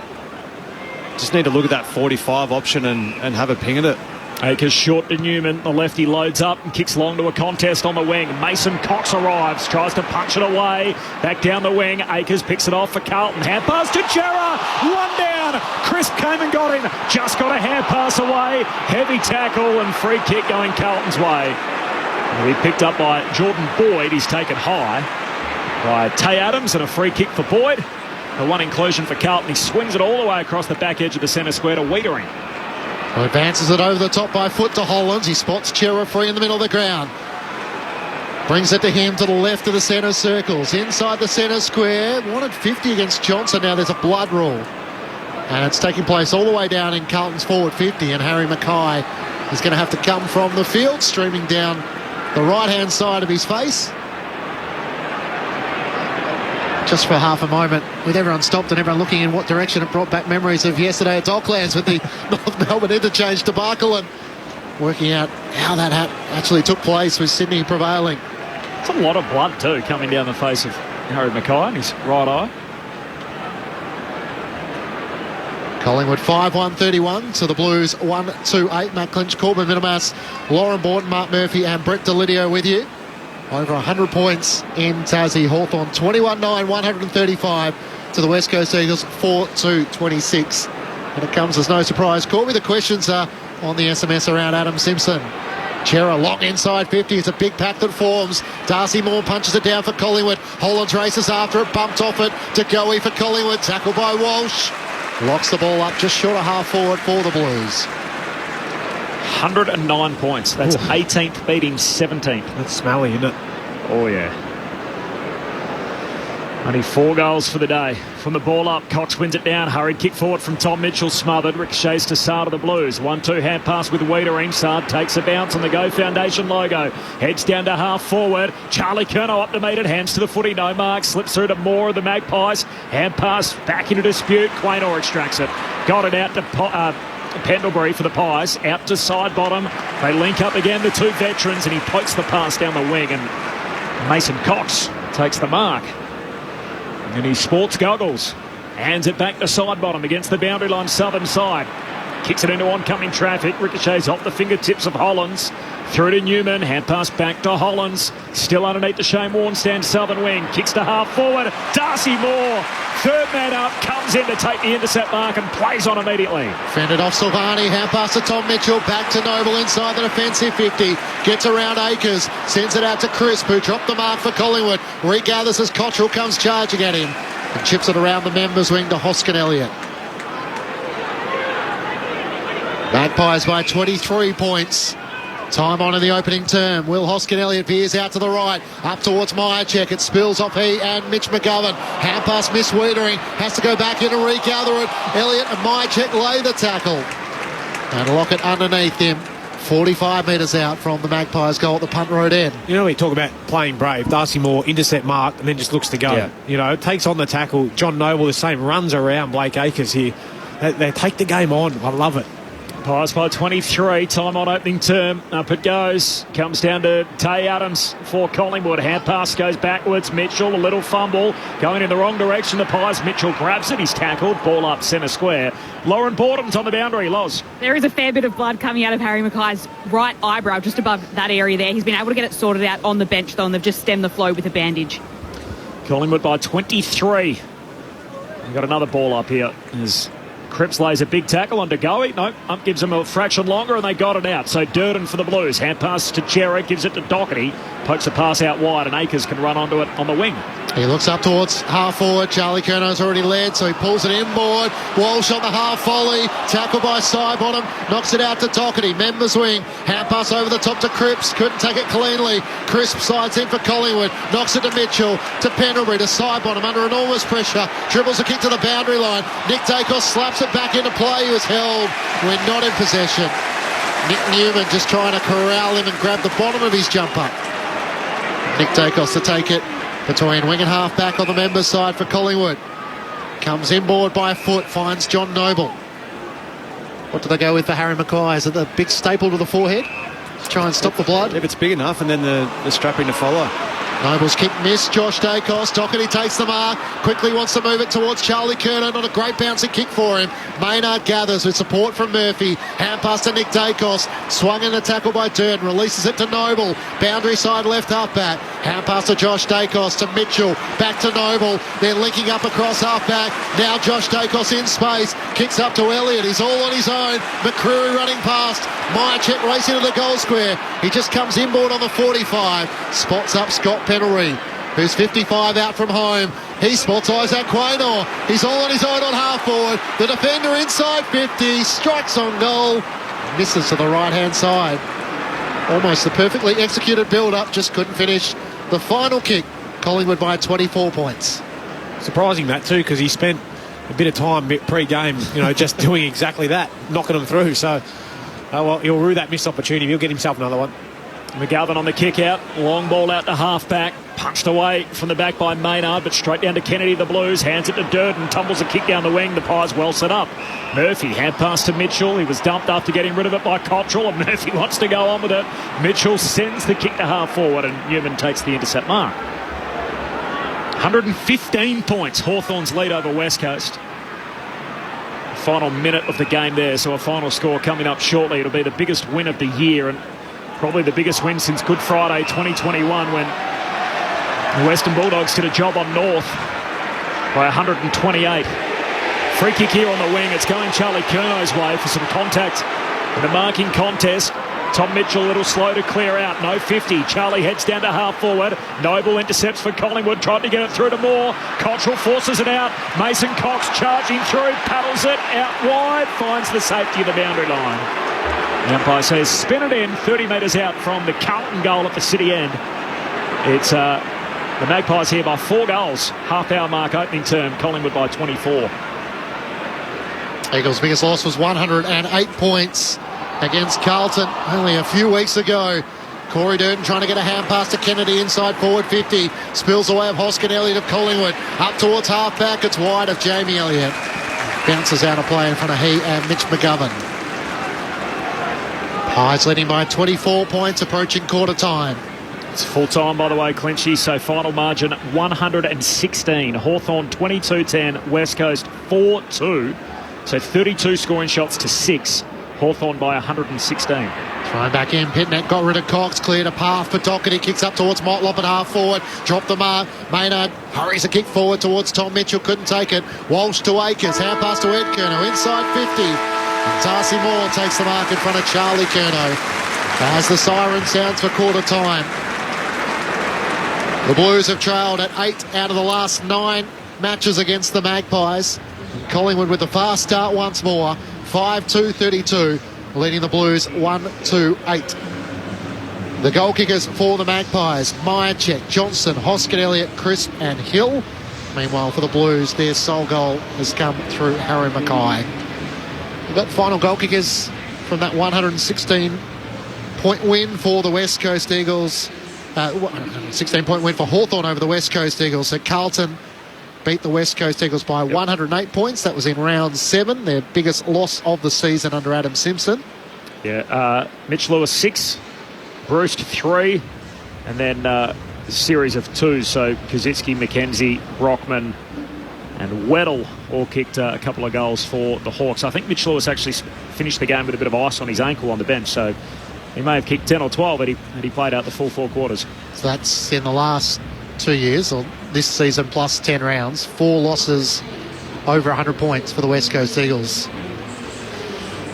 Just need to look at that 45 option and have a ping at it. Akers short to Newman. The lefty loads up and kicks long to a contest on the wing. Mason Cox arrives, tries to punch it away. Back down the wing. Akers picks it off for Carlton. Hand pass to Chera. One down. Crisp came and got him. Just got a hand pass away. Heavy tackle and free kick going Carlton's way. He picked up by Jordan Boyd. He's taken high by Tay Adams and a free kick for Boyd. The one inclusion for Carlton. He swings it all the way across the back edge of the centre square to Wiedering. Well, advances it over the top by foot to Hollands. He spots Chera free in the middle of the ground. Brings it to him to the left of the centre circles. Inside the centre square. Wanted 50 against Johnson. Now there's a blood rule. And it's taking place all the way down in Carlton's forward 50. And Harry Mackay is going to have to come from the field, streaming down the right-hand side of his face. Just for half a moment, with everyone stopped and everyone looking in what direction, it brought back memories of yesterday at Docklands with the North Melbourne interchange debacle, and working out how that actually took place with Sydney prevailing. It's a lot of blood too coming down the face of Harry Mackay in his right eye. Collingwood 5-1-31 to the Blues 1-2-8. Matt Clinch, Corbin Minimas, Lauren Borton, Mark Murphy and Brett Delidio with you. Over 100 points in Tassie. Hawthorn 21-9, 135 to the West Coast Eagles 4-2-26. And it comes as no surprise. Corby, the questions are on the SMS around Adam Simpson. Chera long inside 50. It's a big pack that forms. Darcy Moore punches it down for Collingwood. Hollands races after it, bumped off it to Goey for Collingwood. Tackled by Walsh. Locks the ball up just short of half forward for the Blues. 109 points. That's 18th beating 17th. That's smelly, isn't it? Oh, yeah. Only 4 goals for the day. From the ball up, Cox wins it down. Hurried kick forward from Tom Mitchell, smothered. Ricochets to Sard of the Blues. 1-2 hand pass with Wiedering. Sard takes a bounce on the Go Foundation logo. Heads down to half forward. Charlie Curnow up to meet it. Hands to the footy. No mark. Slips through to Moore of the Magpies. Hand pass back into dispute. Quaynor extracts it. Got it out to Pendlebury for the Pies. Out to side bottom. They link up again, the two veterans, and he pokes the pass down the wing, and Mason Cox takes the mark. And he sports goggles. Hands it back to side bottom against the boundary line southern side. Kicks it into oncoming traffic. Ricochets off the fingertips of Hollands. Through to Newman. Hand pass back to Hollands. Still underneath the Shane Warne stand southern wing. Kicks to half forward. Darcy Moore. Third man up. Comes in to take the intercept mark and plays on immediately. Fended off Silvani. Hand pass to Tom Mitchell. Back to Noble inside the defensive 50. Gets around Akers. Sends it out to Crisp, who dropped the mark for Collingwood. Regathers as Cottrell comes charging at him. And chips it around the members' wing to Hoskin Elliott. Magpies by 23 points. Time on in the opening term. Will Hoskin Elliott veers out to the right. Up towards Myercheck. It spills off he and Mitch McGovern. Hand pass miss Wiedering. Has to go back in and regather it. Elliott and Myercheck lay the tackle. And Lockett underneath him. 45 metres out from the Magpies goal at the punt road end. You know, we talk about playing brave. Darcy Moore, intercept mark, and then just looks to go. Yeah. You know, takes on the tackle. John Noble, the same, runs around Blake Akers here. They take the game on. I love it. Pies by 23, time on opening term. Up it goes. Comes down to Tay Adams for Collingwood. Hand pass goes backwards. Mitchell, a little fumble. Going in the wrong direction. The Pies. Mitchell grabs it. He's tackled. Ball up centre square. Lauren Borden's on the boundary. Loz. There is a fair bit of blood coming out of Harry Mackay's right eyebrow, just above that area there. He's been able to get it sorted out on the bench, though, and they've just stemmed the flow with a bandage. Collingwood by 23. We've got another ball up here. As Cripps lays a big tackle on Goey. No, Ump gives him a fraction longer and they got it out. So Durden for the Blues. Hand pass to Jarrett, gives it to Doherty. Pokes the pass out wide and Akers can run onto it on the wing. He looks up towards half forward. Charlie Curno's already led, so he pulls it inboard. Walsh on the half volley. Tackle by Sidebottom. Knocks it out to Doherty. Members wing. Hand pass over the top to Cripps. Couldn't take it cleanly. Crisp sides in for Collingwood. Knocks it to Mitchell. To Pendlebury. To Sidebottom under enormous pressure. Dribbles a kick to the boundary line. Nick Dacos slaps it back into play. He was held. We're not in possession. Nick Newman just trying to corral him and grab the bottom of his jumper. Nick Dacos to take it between wing and half back on the members side for Collingwood. Comes inboard by foot, finds John Noble. What do they go with for Harry Mackay? Is it the big staple to the forehead to try and stop the blood? If it's big enough, and then the strapping to follow. Noble's kick missed. Josh Dacos. Doherty takes the mark. Quickly wants to move it towards Charlie Curnow. Not a great bouncing kick for him. Maynard gathers with support from Murphy. Hand pass to Nick Dacos. Swung in a tackle by Durden. Releases it to Noble. Boundary side left half back. Hand pass to Josh Dacos to Mitchell. Back to Noble. They're linking up across half back. Now Josh Dacos in space. Kicks up to Elliott. He's all on his own. McCreary running past. Myercheck racing to the goal square. He just comes inboard on the 45. Spots up Scott Pendlebury, who's 55 out from home. He spots Isaac Quaynor. He's all on his own on half forward. The defender inside 50. Strikes on goal. Misses to the right-hand side. Almost the perfectly executed build-up. Just couldn't finish the final kick. Collingwood by 24 points. Surprising that too, because he spent a bit of time pre-game, just doing exactly that, knocking them through. So, well, he'll rue that missed opportunity. He'll get himself another one. McGovern on the kick out. Long ball out to half back. Punched away from the back by Maynard, but straight down to Kennedy, the Blues. Hands it to Durden. Tumbles a kick down the wing. The Pies well set up. Murphy, hand pass to Mitchell. He was dumped after getting rid of it by Cottrell, and Murphy wants to go on with it. Mitchell sends the kick to half forward, and Newman takes the intercept mark. 115 points. Hawthorn's lead over West Coast. Final minute of the game there, so a final score coming up shortly. It'll be the biggest win of the year, and probably the biggest win since Good Friday 2021, when the Western Bulldogs did a job on North by 128. Free kick here on the wing. It's going Charlie Curnow's way for some contact in the marking contest. Tom Mitchell a little slow to clear out. No 50. Charlie heads down to half forward. Noble intercepts for Collingwood. Tried to get it through to Moore. Cottrell forces it out. Mason Cox charging through. Paddles it out wide. Finds the safety of the boundary line. The umpire says spin it in. 30 metres out from the Carlton goal at the city end. It's the Magpies here by 4 goals. Half-hour mark opening term. Collingwood by 24. Eagles' biggest loss was 108 points against Carlton only a few weeks ago. Corey Durden trying to get a hand pass to Kennedy inside forward 50. Spills away of Hoskin Elliott of Collingwood. Up towards half back. It's wide of Jamie Elliott. Bounces out of play in front of he and Mitch McGovern. Pies leading by 24 points, approaching quarter time. It's full time, by the way, Clinchy. So final margin 116. Hawthorn 22-10. West Coast 4-2. So 32 scoring shots to 6. Hawthorn by 116. Thrown back in. Pitnet got rid of Cox. Cleared a path for Doherty. Kicks up towards Motlop at half forward. Dropped the mark. Maynard hurries a kick forward towards Tom Mitchell. Couldn't take it. Walsh to Akers. Hand pass to Ed Curnow. Inside 50. And Darcy Moore takes the mark in front of Charlie Curnow. As the siren sounds for quarter time. The Blues have trailed at 8 out of the last 9 matches against the Magpies. Collingwood with the fast start once more. 5-2-32, leading the Blues 1-2-8. The goal kickers for the Magpies: Myercheck, Johnson, Hoskin Elliott, Crisp and Hill. Meanwhile, for the Blues, their sole goal has come through Harry Mackay. But final goal kickers from that 116-point win for the West Coast Eagles. 16-point win for Hawthorn over the West Coast Eagles. So Carlton beat the West Coast Eagles by 108 points. That was in round 7, their biggest loss of the season under Adam Simpson. Yeah, Mitch Lewis 6, Bruce 3, and then a series of 2. So Kaczynski, McKenzie, Brockman and Weddle all kicked a couple of goals for the Hawks. I think Mitch Lewis actually finished the game with a bit of ice on his ankle on the bench, so he may have kicked 10 or 12 had he played out the full 4 quarters. So that's in the last 2 years, or this season plus 10 rounds. 4 losses over 100 points for the West Coast Eagles.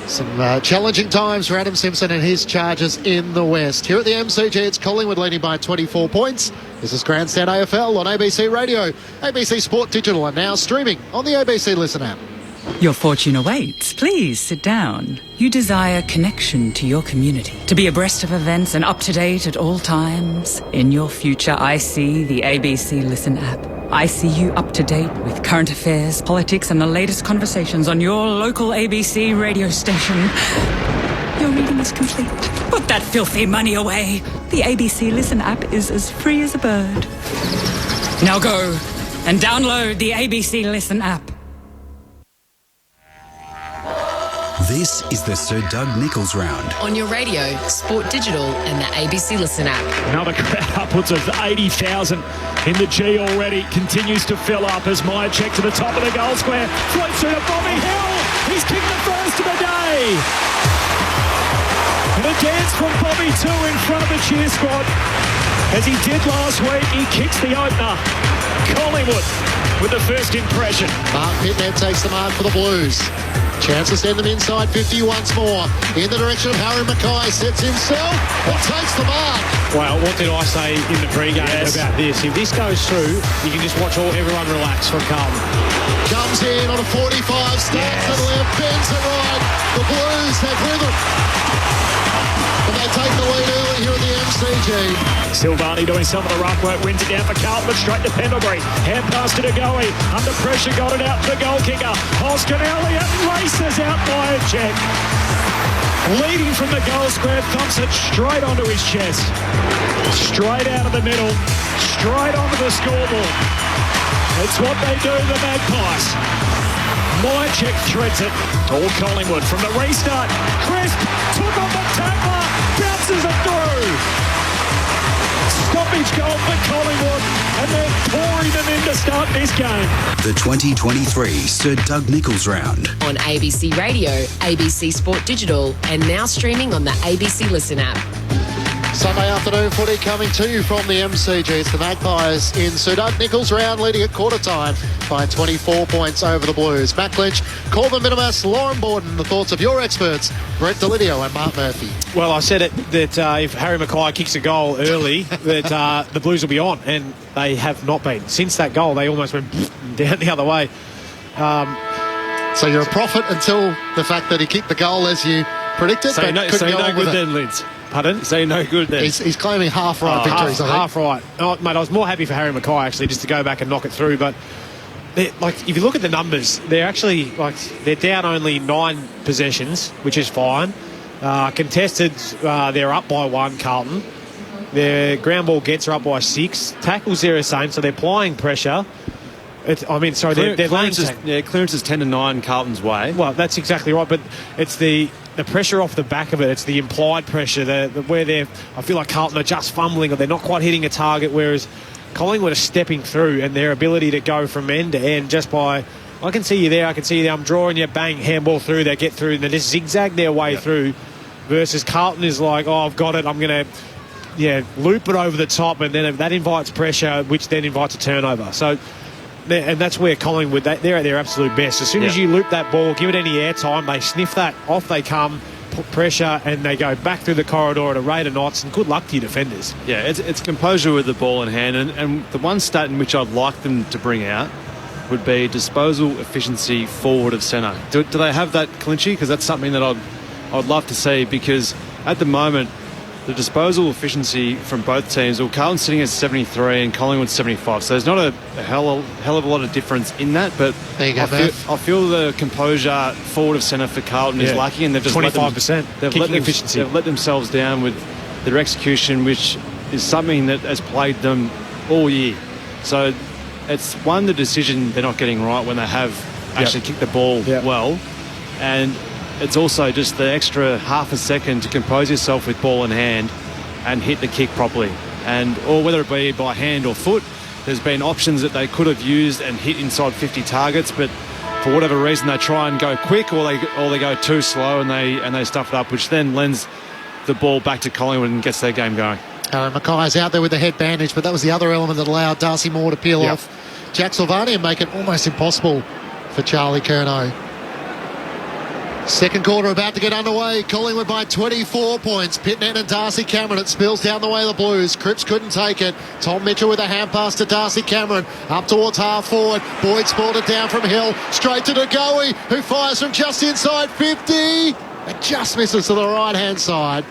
Some challenging times for Adam Simpson and his Chargers in the West. Here at the MCG, it's Collingwood leading by 24 points. This is Grandstand AFL on ABC Radio, ABC Sport Digital, and now streaming on the ABC Listen app. Your fortune awaits. Please sit down. You desire connection to your community, to be abreast of events and up to date at all times. In your future, I see the ABC Listen app. I see you up to date with current affairs, politics, and the latest conversations on your local ABC radio station. Your reading is complete. Put that filthy money away. The ABC Listen app is as free as a bird. Now go and download the ABC Listen app. This is the Sir Doug Nicholls round. On your radio, Sport Digital, and the ABC Listen app. Another crowd upwards of 80,000 in the G already. Continues to fill up as Meyer check to the top of the goal square. Floats through to Bobby Hill. He's kicked the first of the day. And a dance from Bobby too in front of the cheer squad. As he did last week, he kicks the opener. Collingwood with the first impression. Mark Pitman takes the mark for the Blues. Chance to send them inside 50 once more. In the direction of Harry Mackay, sets himself or takes the mark. Well, what did I say in the pre-game about this? If this goes through, you can just watch everyone relax from Carlton. Comes in on a 45, starts to the left, bends it right. The Blues have rhythm. And they take the lead early here at the MCG. Silvani doing some of the rough work, wins it down for Carlton, but straight to Pendlebury. Hand pass to Degoe. Under pressure, got it out to the goal kicker. Holston Elliott races out by a check. Leading from the goal square, thumps it straight onto his chest. Straight out of the middle, straight onto the scoreboard. It's what they do, the Magpies. Myercheck threads it. All Collingwood from the restart. Crisp took on the tackler, bounces it through. Stoppage goal for Collingwood, and they're pouring them in to start this game. The 2023 Sir Doug Nicholls round. On ABC Radio, ABC Sport Digital, and now streaming on the ABC Listen app. Sunday afternoon footy coming to you from the MCG. It's the Magpies in Sir Doug Nicholls round, leading at quarter time by 24 points over the Blues. Matt Lynch, Corbin Minimas, Lauren Borden, the thoughts of your experts, Brett Delidio and Mark Murphy. Well, I said it that if Harry Mackay kicks a goal early, that the Blues will be on, and they have not been. Since that goal, they almost went down the other way. So you're a prophet until the fact that he kicked the goal as you predicted. So no good then, Lids. Pardon? So no good then. He's claiming half right victories, I think. Half right. Oh, mate, I was more happy for Harry Mackay, actually, just to go back and knock it through. But, if you look at the numbers, they're actually, they're down only 9 possessions, which is fine. Contested, they're up by 1, Carlton. Their ground ball gets are up by 6. Tackles, they're the same, so they're applying pressure. They're clearance is 10-9 Carlton's way. Well, that's exactly right, but it's the pressure off the back of it. It's the implied pressure where I feel like Carlton are just fumbling or they're not quite hitting a target, whereas Collingwood are stepping through, and their ability to go from end to end just by, I can see you there, I'm drawing you, bang, handball through, they get through, and they just zigzag their way through, versus Carlton is like, I've got it, I'm going to loop it over the top, and then that invites pressure, which then invites a turnover. So, and that's where Collingwood, they're at their absolute best. As soon as you loop that ball, give it any air time, they sniff that, off they come, put pressure, and they go back through the corridor at a rate of knots, and good luck to your defenders. Yeah, it's composure with the ball in hand, and the one stat in which I'd like them to bring out would be disposal efficiency forward of centre. Do they have that, Clinchy? Because that's something that I'd love to see, because at the moment, the disposal efficiency from both teams, Carlton's sitting at 73 and Collingwood 75, so there's not a hell of a lot of difference in that, but there you go, I feel the composure forward of centre for Carlton is lacking, and they've just 25% they've let themselves down with their execution, which is something that has plagued them all year. So it's the decision they're not getting right when they have actually kicked the ball well, and it's also just the extra half a second to compose yourself with ball in hand and hit the kick properly. Or whether it be by hand or foot, there's been options that they could have used and hit inside 50 targets, but for whatever reason they try and go quick, or they go too slow and they stuff it up, which then lends the ball back to Collingwood and gets their game going. Mackay's out there with the head bandage, but that was the other element that allowed Darcy Moore to peel off Jack Silvani and make it almost impossible for Charlie Curnow. Second quarter about to get underway. Collingwood by 24 points. Pitnet and Darcy Cameron. It spills down the way of the Blues. Cripps couldn't take it. Tom Mitchell with a hand pass to Darcy Cameron. Up towards half forward. Boyd spoiled it down from Hill. Straight to Ngoe, who fires from just inside 50. It just misses to the right-hand side.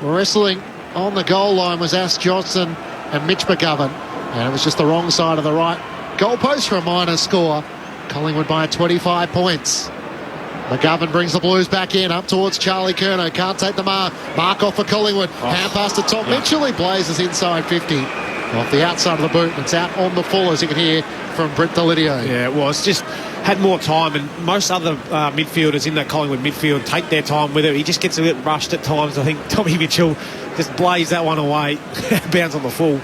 Wrestling on the goal line was Ash Johnson and Mitch McGovern. And it was just the wrong side of the right goalpost for a minor score. Collingwood by 25 points. McGovern brings the Blues back in, up towards Charlie Curnow. Can't take the mark. Mark off for Collingwood. Hand pass to Tom Mitchell. He blazes inside 50. Off the outside of the boot. It's out on the full, as you can hear from Brett Delidio. Yeah, it was. Just had more time, and most other midfielders in that Collingwood midfield take their time with it. He just gets a bit rushed at times. I think Tommy Mitchell just blazed that one away. Bounce on the full.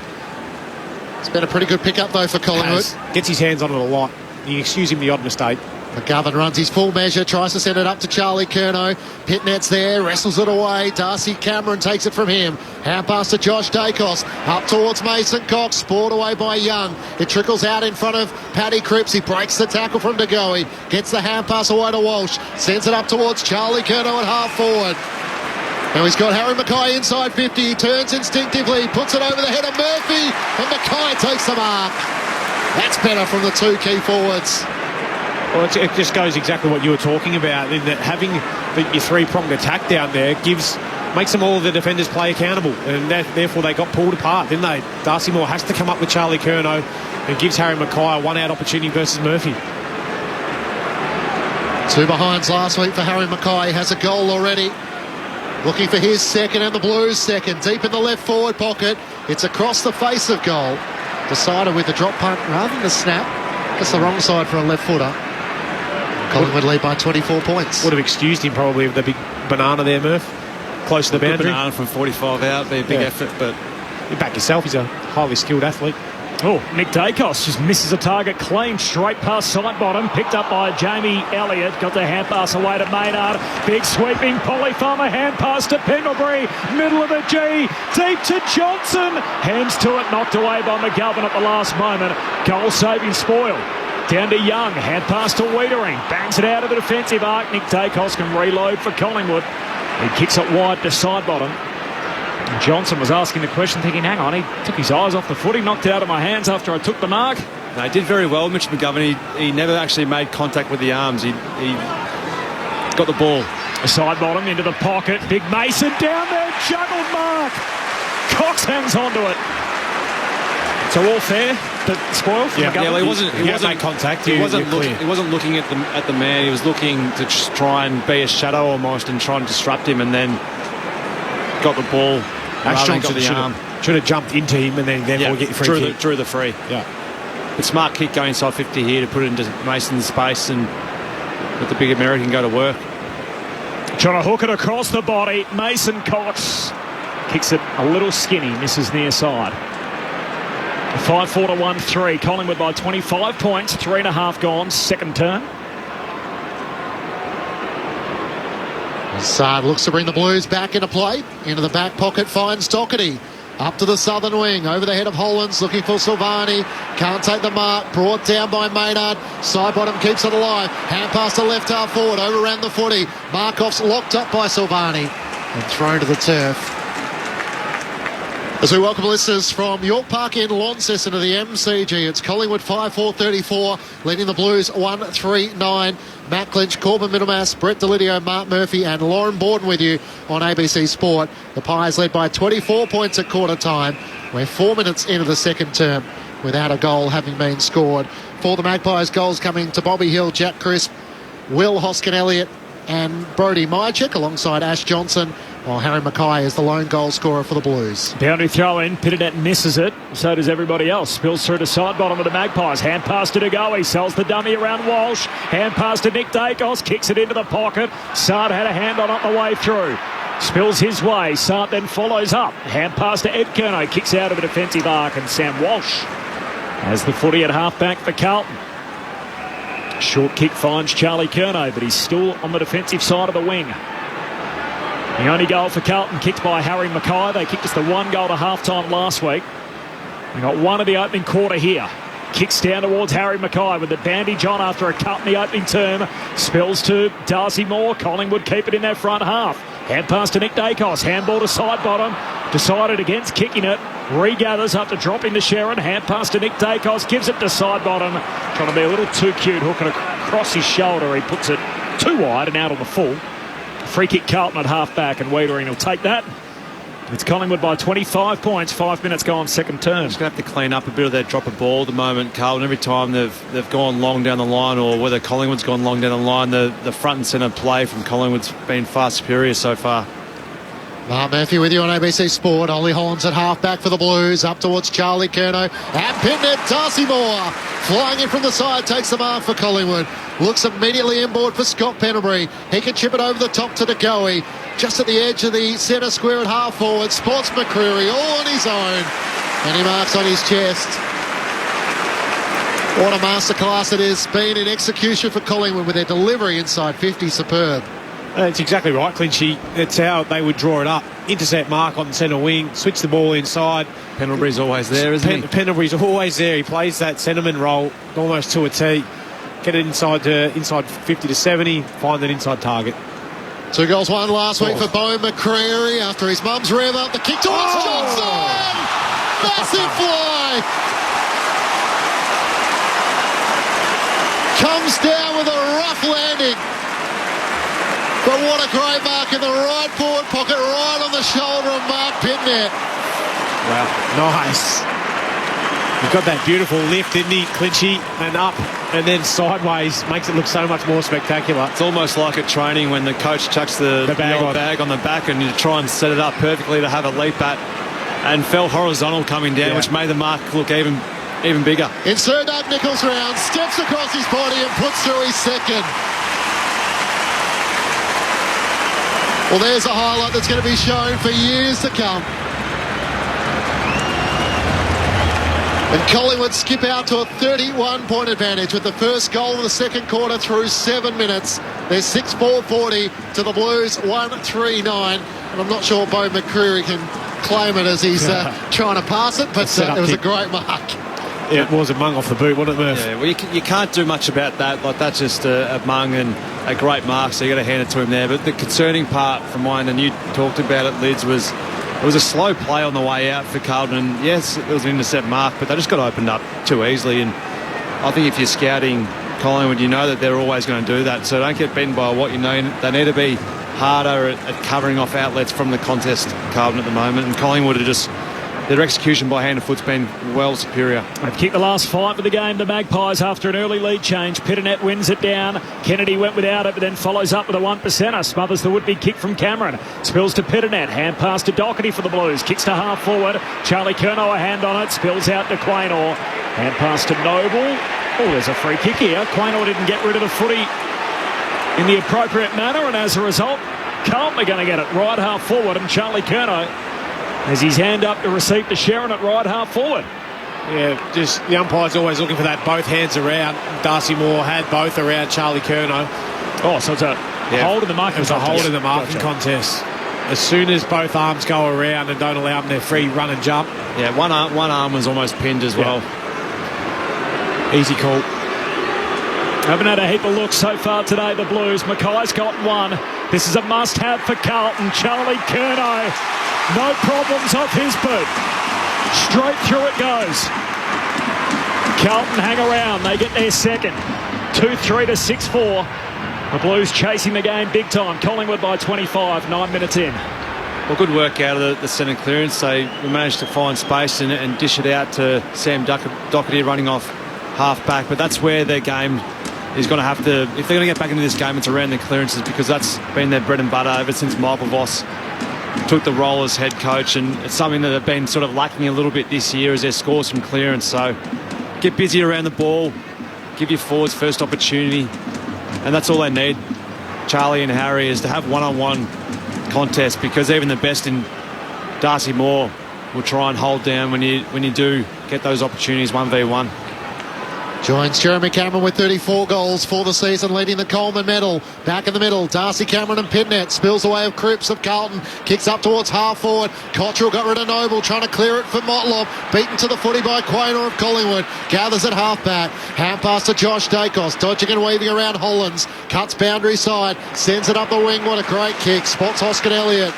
It's been a pretty good pickup, though, for Collingwood. Gets his hands on it a lot. You excuse him the odd mistake. McGovern runs his full measure, tries to send it up to Charlie Curnow. Pitnet's there, wrestles it away. Darcy Cameron takes it from him. Hand pass to Josh Dacos. Up towards Mason Cox, spoiled away by Young. It trickles out in front of Paddy Cripps. He breaks the tackle from Ngoe. Gets the hand pass away to Walsh. Sends it up towards Charlie Curnow at half forward. Now he's got Harry Mackay inside 50. He turns instinctively, puts it over the head of Murphy, and Mackay takes the mark. That's better from the two key forwards. Well, it just goes exactly what you were talking about, in that having your three-pronged attack down there makes them all the defenders play accountable, and therefore they got pulled apart, didn't they? Darcy Moore has to come up with Charlie Curnow and gives Harry Mackay a one-out opportunity versus Murphy. Two behinds last week for Harry Mackay. Has a goal already. Looking for his second and the Blues' second. Deep in the left forward pocket. It's across the face of goal. Decided with the drop punt rather than the snap. That's the wrong side for a left footer. Collingwood lead by 24 points. Would have excused him probably with the big banana there, Murph. Close to the boundary. Banana from 45 out, be a big effort, but you back yourself. He's a highly skilled athlete. Oh, Nick Dacos just misses a target clean, straight past side bottom, picked up by Jamie Elliott, got the hand pass away to Maynard, big sweeping Polly Farmer hand pass to Pendlebury, middle of the G, deep to Johnson, hands to it, knocked away by McGovern at the last moment, goal saving spoil. Down to Young, hand pass to Wiedering, bangs it out of the defensive arc. Nick Dacos can reload for Collingwood. He kicks it wide to side bottom. Johnson was asking the question, thinking, hang on, he took his eyes off the foot, he knocked it out of my hands after I took the mark. No, he did very well, Mitch McGovern. He never actually made contact with the arms. He got the ball. A side bottom into the pocket. Big Mason down there, juggled mark. Cox hangs onto it. So all fair, but spoiled for McGovern. Well, he wasn't made contact. He wasn't looking at the man. He was looking to just try and be a shadow almost and try and disrupt him, and then got the ball. Ash Johnson should have jumped into him and then get your free kick. Drew the free. Yeah. But smart kick going inside 50 here to put it into Mason's space and let the big American go to work. Trying to hook it across the body. Mason Cox kicks it a little skinny, misses near side. 5-4 to 1-3. Collingwood by 25 points, 3.5 gone, second turn. Sard looks to bring the Blues back into play. Into the back pocket finds Doherty. Up to the southern wing, over the head of Hollands, looking for Silvani. Can't take the mark, brought down by Maynard. Side bottom keeps it alive. Hand pass to left half forward, over around the footy. Markov's locked up by Silvani and thrown to the turf. As we welcome listeners from York Park in Launceston to the MCG, it's Collingwood 5-4-34, leading the Blues 1-3-9. Matt Clinch, Corbin Middlemass, Brett Delidio, Mark Murphy and Lauren Borden with you on ABC Sport. The Pies led by 24 points at quarter time. We're 4 minutes into the second term without a goal having been scored. For the Magpies, goals coming to Bobby Hill, Jack Crisp, Will Hoskin-Elliott and Brodie Mychek alongside Ash Johnson, while Harry Mackay is the lone goal scorer for the Blues. Boundary throw in, Pitternet misses it, so does everybody else. Spills through to side bottom of the Magpies. Hand pass to Ngoe, sells the dummy around Walsh. Hand pass to Nick Dacos, kicks it into the pocket. Sard had a hand on it the way through. Spills his way, Sard then follows up. Hand pass to Ed Curnow, kicks out of a defensive arc, and Sam Walsh has the footy at half-back for Carlton. Short kick finds Charlie Curnow, but he's still on the defensive side of the wing. The only goal for Carlton kicked by Harry Mackay. They kicked us the one goal to half-time last week. We got one of the opening quarter here. Kicks down towards Harry Mackay with the bandage on after a cut in the opening term. Spills to Darcy Moore. Collingwood keep it in their front half. Hand pass to Nick Dacos. Handball to side bottom. Decided against kicking it. Regathers after dropping to Sharon. Hand pass to Nick Dacos. Gives it to side bottom. Trying to be a little too cute. Hooking across his shoulder. He puts it too wide and out on the full. Free kick Carlton at half back, and Wiedering will take that. It's Collingwood by 25 points. 5 minutes gone, second term. Just going to have to clean up a bit of their drop of ball at the moment, Carlton. Every time they've gone long down the line, or whether Collingwood's gone long down the line, the front and centre play from Collingwood's been far superior so far. Mark Murphy with you on ABC Sport. Ollie Hollands at half-back for the Blues. Up towards Charlie Curnow. At Pitnet, Darcy Moore. Flying in from the side, takes the mark for Collingwood. Looks immediately inboard for Scott Pennebury. He can chip it over the top to Degoe. Just at the edge of the centre square at half-forward. Spots McCreary all on his own. And he marks on his chest. What a masterclass it has been in execution for Collingwood with their delivery inside 50. Superb. That's exactly right, Clinchy. That's how they would draw it up. Intercept mark on the centre wing, switch the ball inside. Pendlebury's always there, isn't he? Pendlebury's always there. He plays that centreman role almost to a T. Get it inside 50 to 70, find that inside target. 2 goals, 1 last week for Bo McCreary after his mum's rev up the kick towards Johnson. Massive fly. Comes down with a rough landing. But what a great mark in the right forward pocket, right on the shoulder of Mark Pitnet. Wow, nice. He's got that beautiful lift, didn't he, Clinchy? And up and then sideways, makes it look so much more spectacular. It's almost like at training when the coach chucks the bag on the back and you try and set it up perfectly to have a leap at, and fell horizontal coming down, which made the mark look even bigger. In Sir Doug Nicholls' round, steps across his body and puts through his second. Well, there's a highlight that's going to be shown for years to come. And Collingwood skip out to a 31-point advantage with the first goal of the second quarter through 7 minutes. There's 6-4-40 to the Blues, 1-3-9. And I'm not sure Bo McCreary can claim it as he's trying to pass it, but it was a great mark. It was a mung off the boot, wasn't it, Murph? Yeah, well, you can't do much about that. Like, that's just a mung and a great mark, so you got to hand it to him there. But the concerning part from mine, and you talked about it, Lids, was it was a slow play on the way out for Carlton. And yes, it was an intercept mark, but they just got opened up too easily. And I think if you're scouting Collingwood, you know that they're always going to do that. So don't get beaten by what you know. They need to be harder at covering off outlets from the contest, Carlton, at the moment. And Collingwood are just... their execution by hand and foot's been well superior. They've kicked the last 5 of the game, the Magpies, after an early lead change. Pitternet wins it down. Kennedy went without it, but then follows up with a 1%er. Smothers the would-be kick from Cameron. Spills to Pitternet. Hand pass to Doherty for the Blues. Kicks to half forward. Charlie Curnow a hand on it. Spills out to Quaynor. Hand pass to Noble. Oh, there's a free kick here. Quaynor didn't get rid of the footy in the appropriate manner, and as a result, Carlton are going to get it right half forward, and Charlie Curnow has his hand up to receive to Sharon at right half forward. Yeah, just the umpire's always looking for that, both hands around. Darcy Moore had both around Charlie Curnow. Oh, so it's a hold in the marking contest. It was a hold in the marking contest. As soon as both arms go around and don't allow them their free run and jump. Yeah, one arm was almost pinned as well. Easy call. Haven't had a heap of looks so far today, the Blues. Mackay's got one. This is a must-have for Carlton. Charlie Curnow, no problems off his boot. Straight through it goes. Carlton hang around. They get their second. 2-3 to 6-4. The Blues chasing the game big time. Collingwood by 25, 9 minutes in. Well, good work out of the centre clearance. They managed to find space and dish it out to Sam Doherty running off half-back. But that's where their game is going to have to... if they're going to get back into this game, it's around their clearances, because that's been their bread and butter ever since Michael Voss took the role as head coach, and it's something that they've been sort of lacking a little bit this year, as their scores from clearance. So get busy around the ball, give your forwards first opportunity, and that's all they need, Charlie and Harry, is to have one-on-one contest, because even the best in Darcy Moore will try and hold down when you do get those opportunities 1v1. Joins Jeremy Cameron with 34 goals for the season, leading the Coleman medal. Back in the middle, Darcy Cameron and Pitnet. Spills away of Cripps of Carlton. Kicks up towards half forward. Cottrell got rid of Noble, trying to clear it for Motlop. Beaten to the footy by Quaynor of Collingwood. Gathers at half back. Hand pass to Josh Dacos. Dodging and weaving around Hollands. Cuts boundary side. Sends it up the wing. What a great kick. Spots Hoskin Elliott.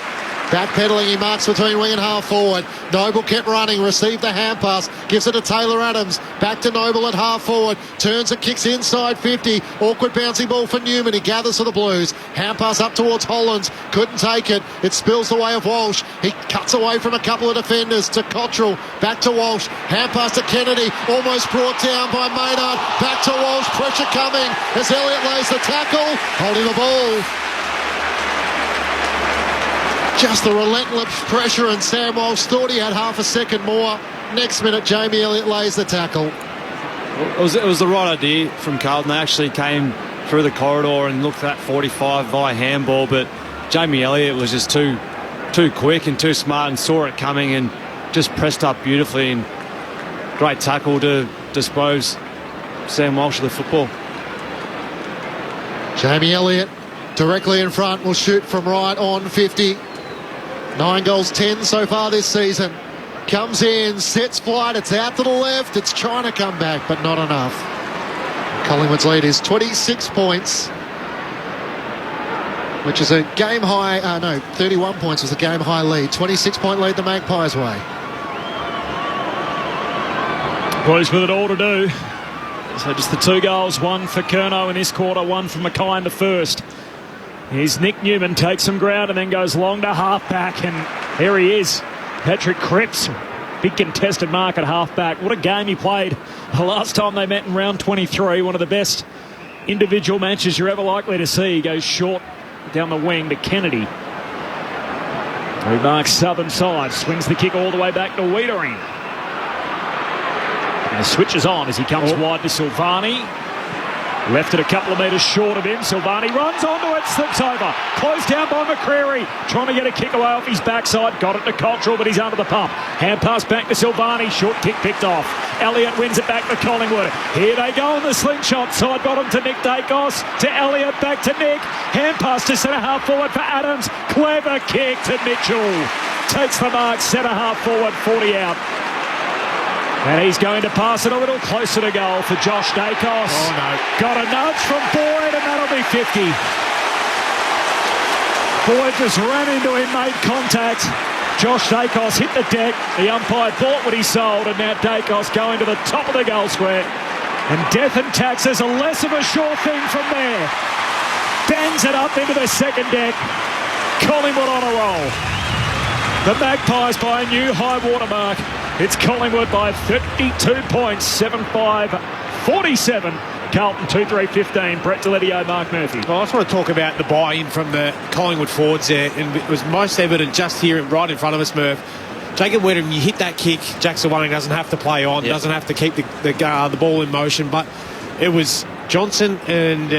Backpedaling, he marks between wing and half forward. Noble kept running, received the hand pass, gives it to Taylor Adams. Back to Noble at half forward, turns and kicks inside 50. Awkward bouncing ball for Newman, he gathers for the Blues. Hand pass up towards Hollands, couldn't take it. It spills the way of Walsh. He cuts away from a couple of defenders to Cottrell. Back to Walsh, hand pass to Kennedy, almost brought down by Maynard. Back to Walsh, pressure coming as Elliott lays the tackle, holding the ball. Just the relentless pressure, and Sam Walsh thought he had half a second more. Next minute, Jamie Elliott lays the tackle. It was the right idea from Carlton. They actually came through the corridor and looked at 45 via handball, but Jamie Elliott was just too quick and too smart and saw it coming and just pressed up beautifully, and great tackle to dispose Sam Walsh of the football. Jamie Elliott directly in front will shoot from right on 50. 9 goals, 10 so far this season. Comes in, sets flight, it's out to the left, it's trying to come back, but not enough. Collingwood's lead is 26 points, which is a game high, 31 points was a game high lead. 26-point lead the Magpies way. Boys with it all to do. So just the 2 goals, one for Curnow in this quarter, one for Mackay in the first. Here's Nick Newman, takes some ground and then goes long to half-back, and here he is, Patrick Cripps. Big contested mark at half-back. What a game he played the last time they met in round 23. One of the best individual matches you're ever likely to see. He goes short down the wing to Kennedy, who marks southern side, swings the kick all the way back to Wiedering. And the switch is on as he comes wide to Silvani. Left it a couple of metres short of him. Silvani runs onto it, slips over. Closed down by McCreary. Trying to get a kick away off his backside. Got it to Cottrell, but he's under the pump. Hand pass back to Silvani. Short kick picked off. Elliott wins it back to Collingwood. Here they go on the slingshot. Side bottom to Nick Dacos. To Elliott, back to Nick. Hand pass to centre half forward for Adams. Clever kick to Mitchell. Takes the mark, centre half forward, 40 out. And he's going to pass it a little closer to goal for Josh Dacos. Oh, no. Got a nudge from Boyd, and that'll be 50. Boyd just ran into him, made contact. Josh Dacos hit the deck. The umpire bought what he sold, and now Dacos going to the top of the goal square. And Death and Taxes are less of a sure thing from there. Bangs it up into the second deck. Collingwood on a roll. The Magpies by a new high water mark. It's Collingwood by 32 points, 7-5-47. Carlton 2-3-15. Brett Deletio, Mark Murphy. Well, I just want to talk about the buy-in from the Collingwood forwards there, and it was most evident just here right in front of us, Murph. Jacob Wedden, you hit that kick, Jack Silvani doesn't have to play on, doesn't have to keep the ball in motion, but it was Johnson and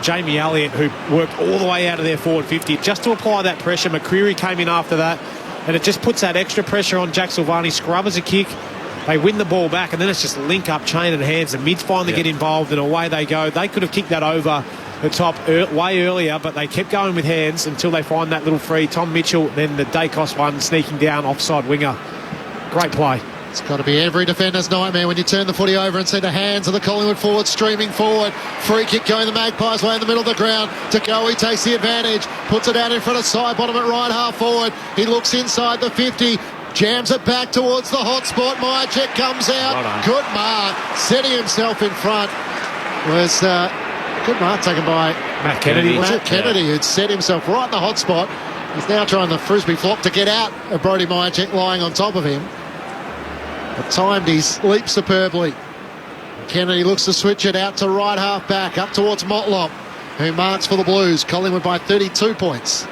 Jamie Elliott who worked all the way out of their forward 50 just to apply that pressure. McCreary came in after that, and it just puts that extra pressure on Jack Silvani. Scrubbers a kick, they win the ball back, and then it's just link up, chain and hands. The mids finally get involved, and away they go. They could have kicked that over the top way earlier, but they kept going with hands until they find that little free. Tom Mitchell, then the Dacos one, sneaking down offside winger. Great play. It's got to be every defender's nightmare when you turn the footy over and see the hands of the Collingwood forward streaming forward. Free kick going the Magpies way in the middle of the ground. He takes the advantage, puts it out in front of side bottom at right half forward. He looks inside the 50, jams it back towards the hot spot. Myercheck comes out. Well good mark, setting himself in front. Was good mark taken by Matt Kennedy. Matt Kennedy, who'd set himself right in the hot spot. He's now trying the frisbee flop to get out of Brodie Myercheck lying on top of him. But timed his leap superbly. Kennedy looks to switch it out to right half back, up towards Motlop, who marks for the Blues. Collingwood by 32 points.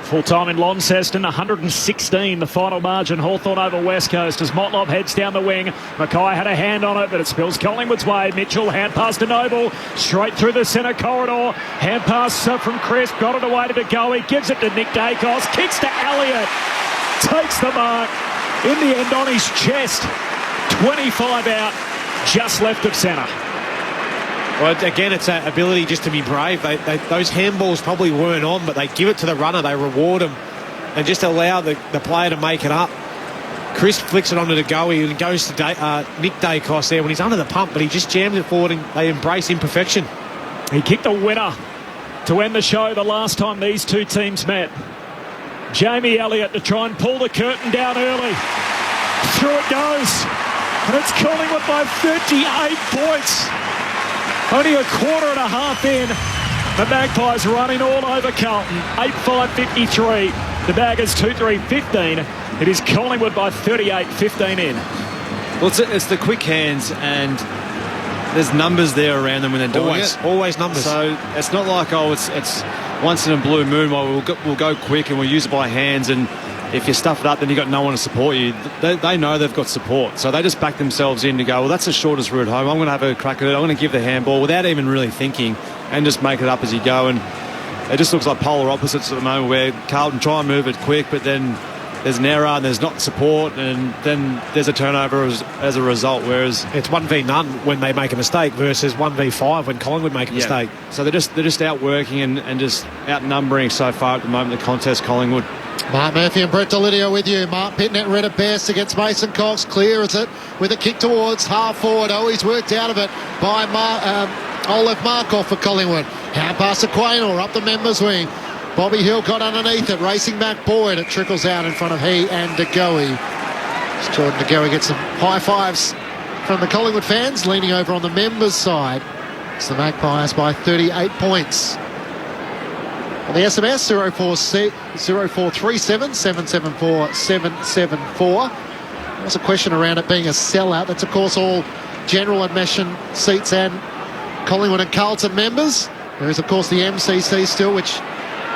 Full time in Launceston, 116 the final margin. Hawthorn over West Coast as Motlop heads down the wing. Mackay had a hand on it, but it spills Collingwood's way. Mitchell, hand pass to Noble, straight through the centre corridor. Hand pass from Chris, got it away to Goey, gives it to Nick Dacos, kicks to Elliott, takes the mark. In the end on his chest, 25 out, just left of centre. Well, again, it's that ability just to be brave. Those handballs probably weren't on, but they give it to the runner. They reward him and just allow the player to make it up. Chris flicks it onto the goey and goes to Nick Dacos there when he's under the pump, but he just jams it forward and they embrace imperfection. He kicked a winner to end the show the last time these two teams met. Jamie Elliott to try and pull the curtain down early. Through it goes. And it's Collingwood by 38 points. Only a quarter and a half in. The Magpies running all over Carlton. 8-5-53. The Baggers 2-3-15. It is Collingwood by 38, 15 in. Well, it's the quick hands, and there's numbers there around them when they're doing it. Always numbers. So it's not like, it's once in a blue moon, well, we'll go quick and we'll use it by hands, and if you stuff it up, then you've got no one to support you. They know they've got support, so they just back themselves in to go, well, that's the shortest route home. I'm going to have a crack at it. I'm going to give the handball without even really thinking and just make it up as you go. And it just looks like polar opposites at the moment, where Carlton try and move it quick, but then there's an error and there's not support, and then there's a turnover as a result, whereas it's 1v none when they make a mistake versus 1v5 when Collingwood make a mistake. So they're just outworking and just outnumbering so far at the moment, the contest, Collingwood. Mark Murphy and Brett Delidio with you. Mark Pitnet read it best against Mason Cox. Clears it with a kick towards half forward. Oh, he's worked out of it by Olaf Markov for Collingwood. Hand pass to Quaynor up the members wing. Bobby Hill got underneath it, racing back Boyd. It trickles out in front of he and DeGoey. Jordan DeGoey gets some high fives from the Collingwood fans, leaning over on the members' side. It's the Magpies by 38 points. On the SMS, 0437 774 774. There's a question around it being a sellout. That's, of course, all general admission seats and Collingwood and Carlton members. There is, of course, the MCC still, which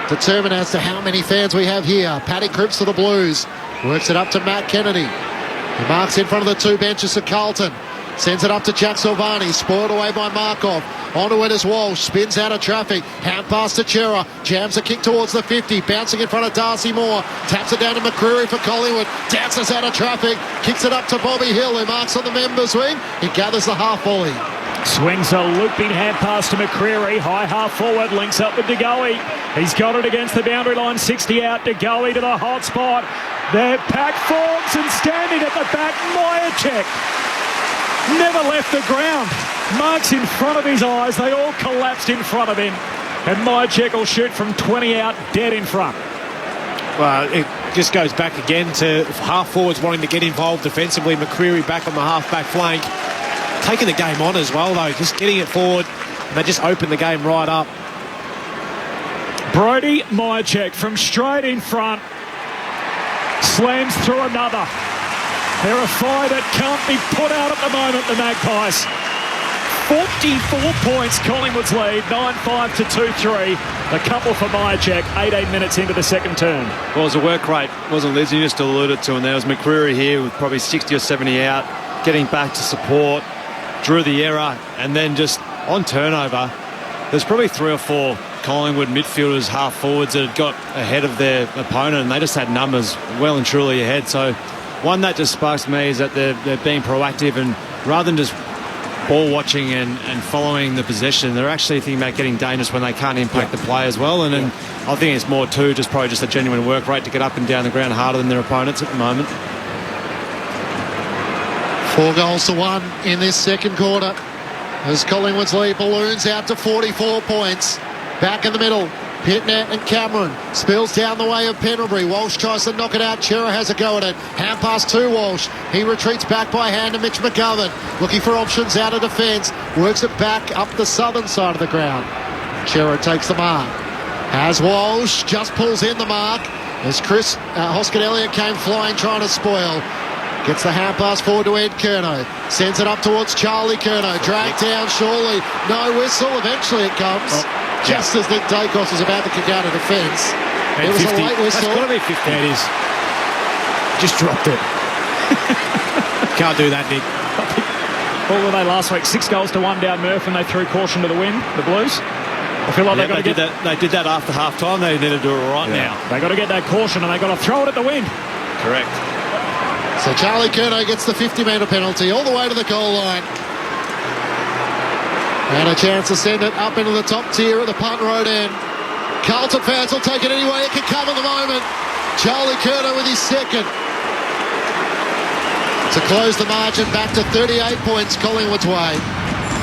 determine as to how many fans we have here. Paddy Cripps for the Blues. Works it up to Matt Kennedy. He marks in front of the two benches of Carlton. Sends it up to Jack Silvani. Spoiled away by Markov. Onto it is Walsh. Spins out of traffic. Hand pass to Chera. Jams a kick towards the 50. Bouncing in front of Darcy Moore. Taps it down to McCreary for Collingwood. Dances out of traffic. Kicks it up to Bobby Hill, who marks on the members' wing. He gathers the half volley. Swings a looping hand pass to McCreary. High half forward. Links up with DeGoey. He's got it against the boundary line. 60 out. DeGoey to the hot spot. They're packed forwards and standing at the back. Myercheck never left the ground. Marks in front of his eyes. They all collapsed in front of him. And Myercheck will shoot from 20 out, dead in front. Well, it just goes back again to half forwards wanting to get involved defensively. McCreary back on the half-back flank. Taking the game on as well, though. Just getting it forward. And they just open the game right up. Brodie Myercheck from straight in front. Slams through another. They're a fire that can't be put out at the moment, the Magpies. 44 points, Collingwood's lead, 9-5 to 2-3. A couple for Myercheck, 18 minutes into the second term. Well, it was a work rate, wasn't Liz? You just alluded to, and there was McCreary here with probably 60 or 70 out, getting back to support, drew the error, and then just on turnover, there's probably 3 or 4 Collingwood midfielders, half forwards that had got ahead of their opponent, and they just had numbers well and truly ahead. So one that just sparks me is that they're being proactive, and rather than just ball watching and following the possession, they're actually thinking about getting dangerous when they can't impact the play as well. And then I think it's more too probably just a genuine work rate to get up and down the ground harder than their opponents at the moment. 4 goals to 1 in this second quarter as Collingwood's lead balloons out to 44 points. Back in the middle, Pitnet and Cameron. Spills down the way of Pendlebury. Walsh tries to knock it out. Chera has a go at it. Hand pass to Walsh. He retreats back by hand to Mitch McGovern. Looking for options out of defence. Works it back up the southern side of the ground. Chera takes the mark. As Walsh just pulls in the mark as Chris Hoskin-Elliott came flying trying to spoil. Gets the hand pass forward to Ed Curnow. Sends it up towards Charlie Curnow. Dragged down surely. No whistle. Eventually it comes. Just as Nick Dacos was about to kick out of defence. It was 50. A late whistle. That's got to be 50. It is. Just dropped it. Can't do that, Nick. What were they last week? 6 goals to 1 down Murph, and they threw caution to the wind, the Blues. I feel like they did that. They did that after half time. They need to do it right now. They got to get that caution, and they got to throw it at the wind. Correct. So Charlie Curnow gets the 50-metre penalty all the way to the goal line. And a chance to send it up into the top tier at the punt road end. Carlton fans will take it anyway. It can come at the moment. Charlie Curnow with his second. To close the margin back to 38 points Collingwood's way.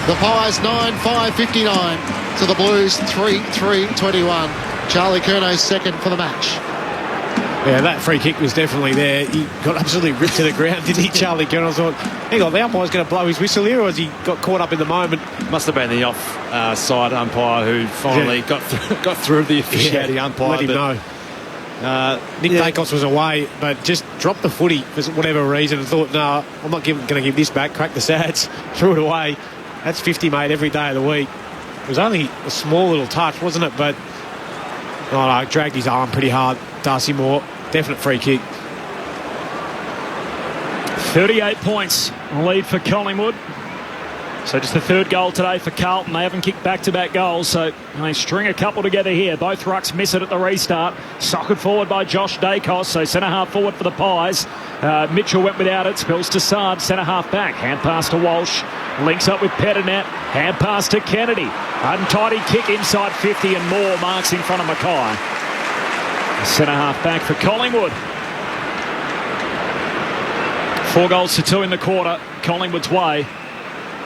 The Pies 9-5-59 to the Blues 3-3-21. Charlie Curnow's second for the match. Yeah, that free kick was definitely there. He got absolutely ripped to the ground, didn't he, Charlie Curnow? I thought, hang on, the umpire's going to blow his whistle here, or has he got caught up in the moment? Must have been the off-side umpire who finally got through the officiating umpire. Let him know. Nick Dacos was away, but just dropped the footy for whatever reason and thought, no, I'm not going to give this back. Cracked the sads, threw it away. That's 50, mate, every day of the week. It was only a small little touch, wasn't it? But dragged his arm pretty hard. Darcy Moore, definite free kick. 38 points lead for Collingwood. So just the third goal today for Carlton. They haven't kicked back-to-back goals, so they string a couple together here. Both rucks miss it at the restart. Socked forward by Josh Dacos, so centre-half forward for the Pies. Mitchell went without it, spills to Saad, centre-half back. Hand pass to Walsh, links up with Pettinet. Hand pass to Kennedy. Untidy kick inside 50 and Moore marks in front of Mackay. Centre-half back for Collingwood. 4-2 in the quarter, Collingwood's way.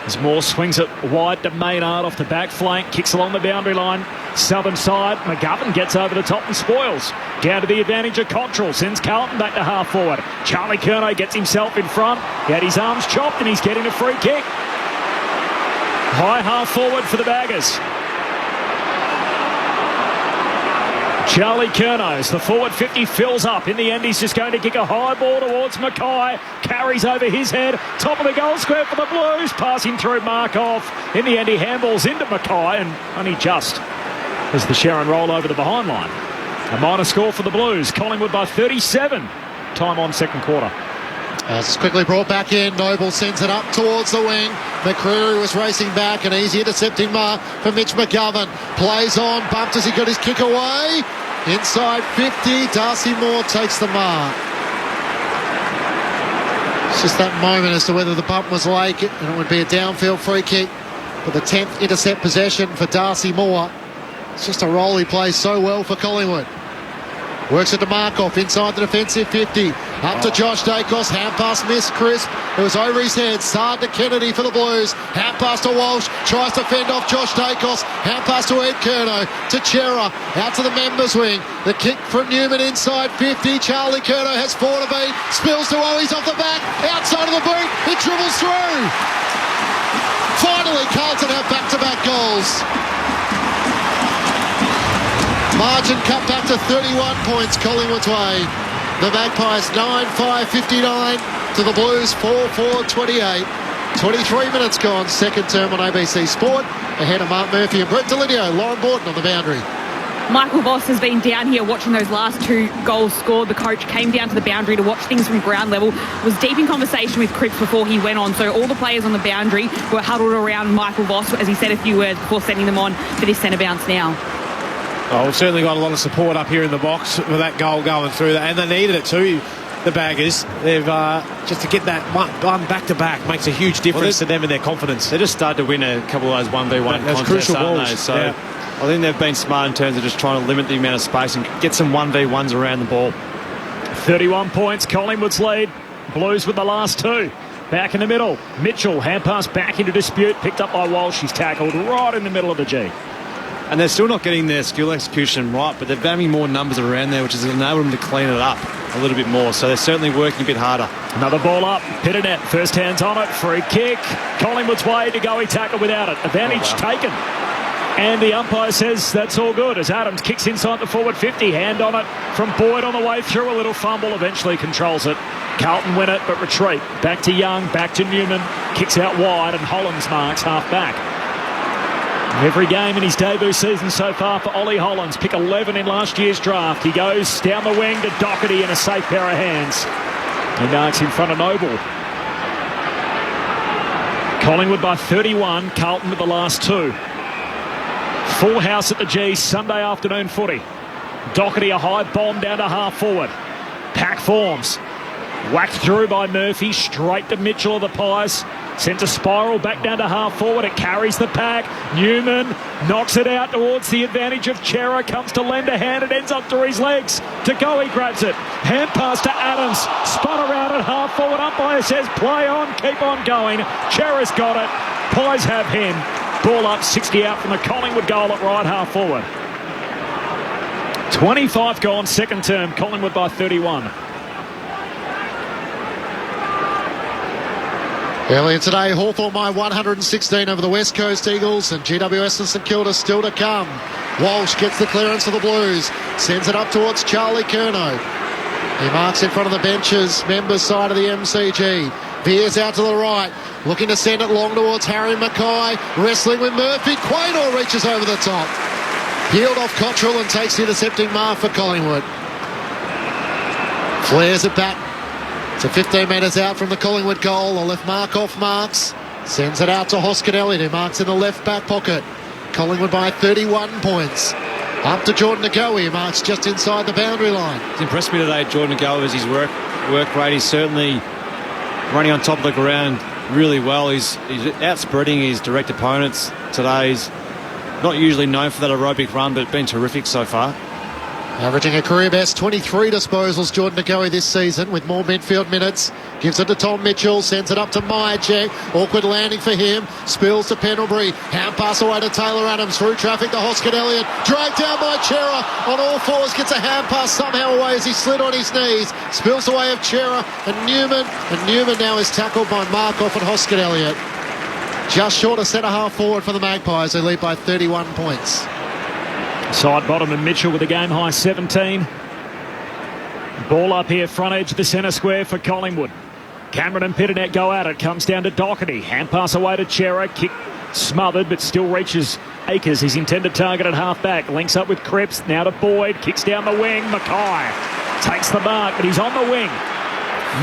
As Moore swings it wide to Maynard off the back flank, kicks along the boundary line, southern side. McGovern gets over the top and spoils. Down to the advantage of Cottrell, sends Carlton back to half forward. Charlie Curnow gets himself in front. He had his arms chopped and he's getting a free kick. High half forward for the Baggers. Charlie Curnow, the forward 50 fills up. In the end, he's just going to kick a high ball towards Mackay. Carries over his head. Top of the goal square for the Blues. Passing through Markov. In the end, he handballs into Mackay and only just as the Sharon roll over the behind line. A minor score for the Blues. Collingwood by 37. Time on second quarter. As it's quickly brought back in, Noble sends it up towards the wing. McCreary was racing back, an easy intercepting mark for Mitch McGovern. Plays on, bumped as he got his kick away. Inside 50, Darcy Moore takes the mark. It's just that moment as to whether the bump was late and it would be a downfield free kick. But the 10th intercept possession for Darcy Moore. It's just a role he plays so well for Collingwood. Works it to Markov inside the defensive 50. Up to Josh Dacos. Hand pass missed, crisp. It was over his head. Saad to Kennedy for the Blues. Hand pass to Walsh. Tries to fend off Josh Dacos. Hand pass to Ed Curnow. To Chera. Out to the members wing. The kick from Newman inside 50. Charlie Curnow has 4 to beat. Spills to Owies off the back. Outside of the boot. It dribbles through. Finally, Carlton have back-to-back goals. Margin cut back to 31 points Collingwood's way. The Magpies 9-5-59 to the Blues 4-4-28. 23 minutes gone, second term on ABC Sport. Ahead of Mark Murphy and Brett Delidio. Lauren Borton on the boundary. Michael Voss has been down here watching those last 2 goals scored. The coach came down to the boundary to watch things from ground level. Was deep in conversation with Cripps before he went on. So all the players on the boundary were huddled around Michael Voss as he said a few words before sending them on for this centre bounce now. Oh, we've certainly got a lot of support up here in the box with that goal going through that, and they needed it too, the Baggers. They've just to get that one back-to-back makes a huge difference to them and their confidence. They just started to win a couple of those 1v1 contests, crucial aren't balls. they? So I think they've been smart in terms of just trying to limit the amount of space and get some 1v1s around the ball. 31 points, Collingwood's lead. Blues with the last 2. Back in the middle. Mitchell, hand pass back into dispute, picked up by Walsh. He's tackled right in the middle of the G. And they're still not getting their skill execution right, but they're having more numbers around there, which has enabled them to clean it up a little bit more. So they're certainly working a bit harder. Another ball up. Pitternet, first hands on it. Free kick. Collingwood's way to go. He tackled without it. Advantage taken. And the umpire says that's all good as Adams kicks inside the forward 50. Hand on it from Boyd on the way through. A little fumble. Eventually controls it. Carlton win it, but retreat. Back to Young. Back to Newman. Kicks out wide and Hollands marks half back. Every game in his debut season so far for Ollie Hollands. Pick 11 in last year's draft. He goes down the wing to Doherty in a safe pair of hands. He marks in front of Noble. Collingwood by 31. Carlton with the last 2. Full house at the G. Sunday afternoon footy. Doherty a high bomb down to half forward. Pack forms. Whacked through by Murphy. Straight to Mitchell of the Pies. Sends a spiral back down to half forward. It carries the pack. Newman knocks it out towards the advantage of Chera. Comes to lend a hand. It ends up through his legs. To go, he grabs it. Hand pass to Adams. Spun around at half forward. Umpire says play on, keep on going. Chera's got it. Pies have him. Ball up, 60 out from the Collingwood goal at right half forward. 25 gone, second term. Collingwood by 31. Earlier today, Hawthorn by 116 over the West Coast Eagles, and GWS and St Kilda still to come. Walsh gets the clearance for the Blues, sends it up towards Charlie Curnow. He marks in front of the benches, members side of the MCG. Veers out to the right, looking to send it long towards Harry Mackay, wrestling with Murphy. Quaynor reaches over the top. Peeled off Cottrell and takes the intercepting mark for Collingwood. Flares it back to 15 metres out from the Collingwood goal. The left mark-off marks. Sends it out to Hoskin-Elliott, who marks in the left back pocket. Collingwood by 31 points. Up to Jordan Ngoe, who marks just inside the boundary line. It's impressed me today, Jordan Ngoe, as his work rate. He's certainly running on top of the ground really well. He's outspreading his direct opponents today. He's not usually known for that aerobic run, but been terrific so far. Averaging a career best 23 disposals, Jordan Ngoe this season, with more midfield minutes. Gives it to Tom Mitchell, sends it up to Myercheck. Awkward landing for him. Spills to Pendlebury. Hand pass away to Taylor Adams. Through traffic to Hoskin-Elliott. Dragged down by Chera. On all fours, gets a hand pass somehow away as he slid on his knees. Spills away of Chera and Newman. And Newman now is tackled by Markoff and Hoskin-Elliott. Just short of centre half forward for the Magpies, who lead by 31 points. Side bottom and Mitchell with a game high 17. Ball up here, front edge of the centre square for Collingwood. Cameron and Pitternet go at it. Comes down to Doherty. Hand pass away to Chera. Kick smothered, but still reaches Akers, his intended target at half back. Links up with Cripps. Now to Boyd. Kicks down the wing. Mackay takes the mark, but he's on the wing.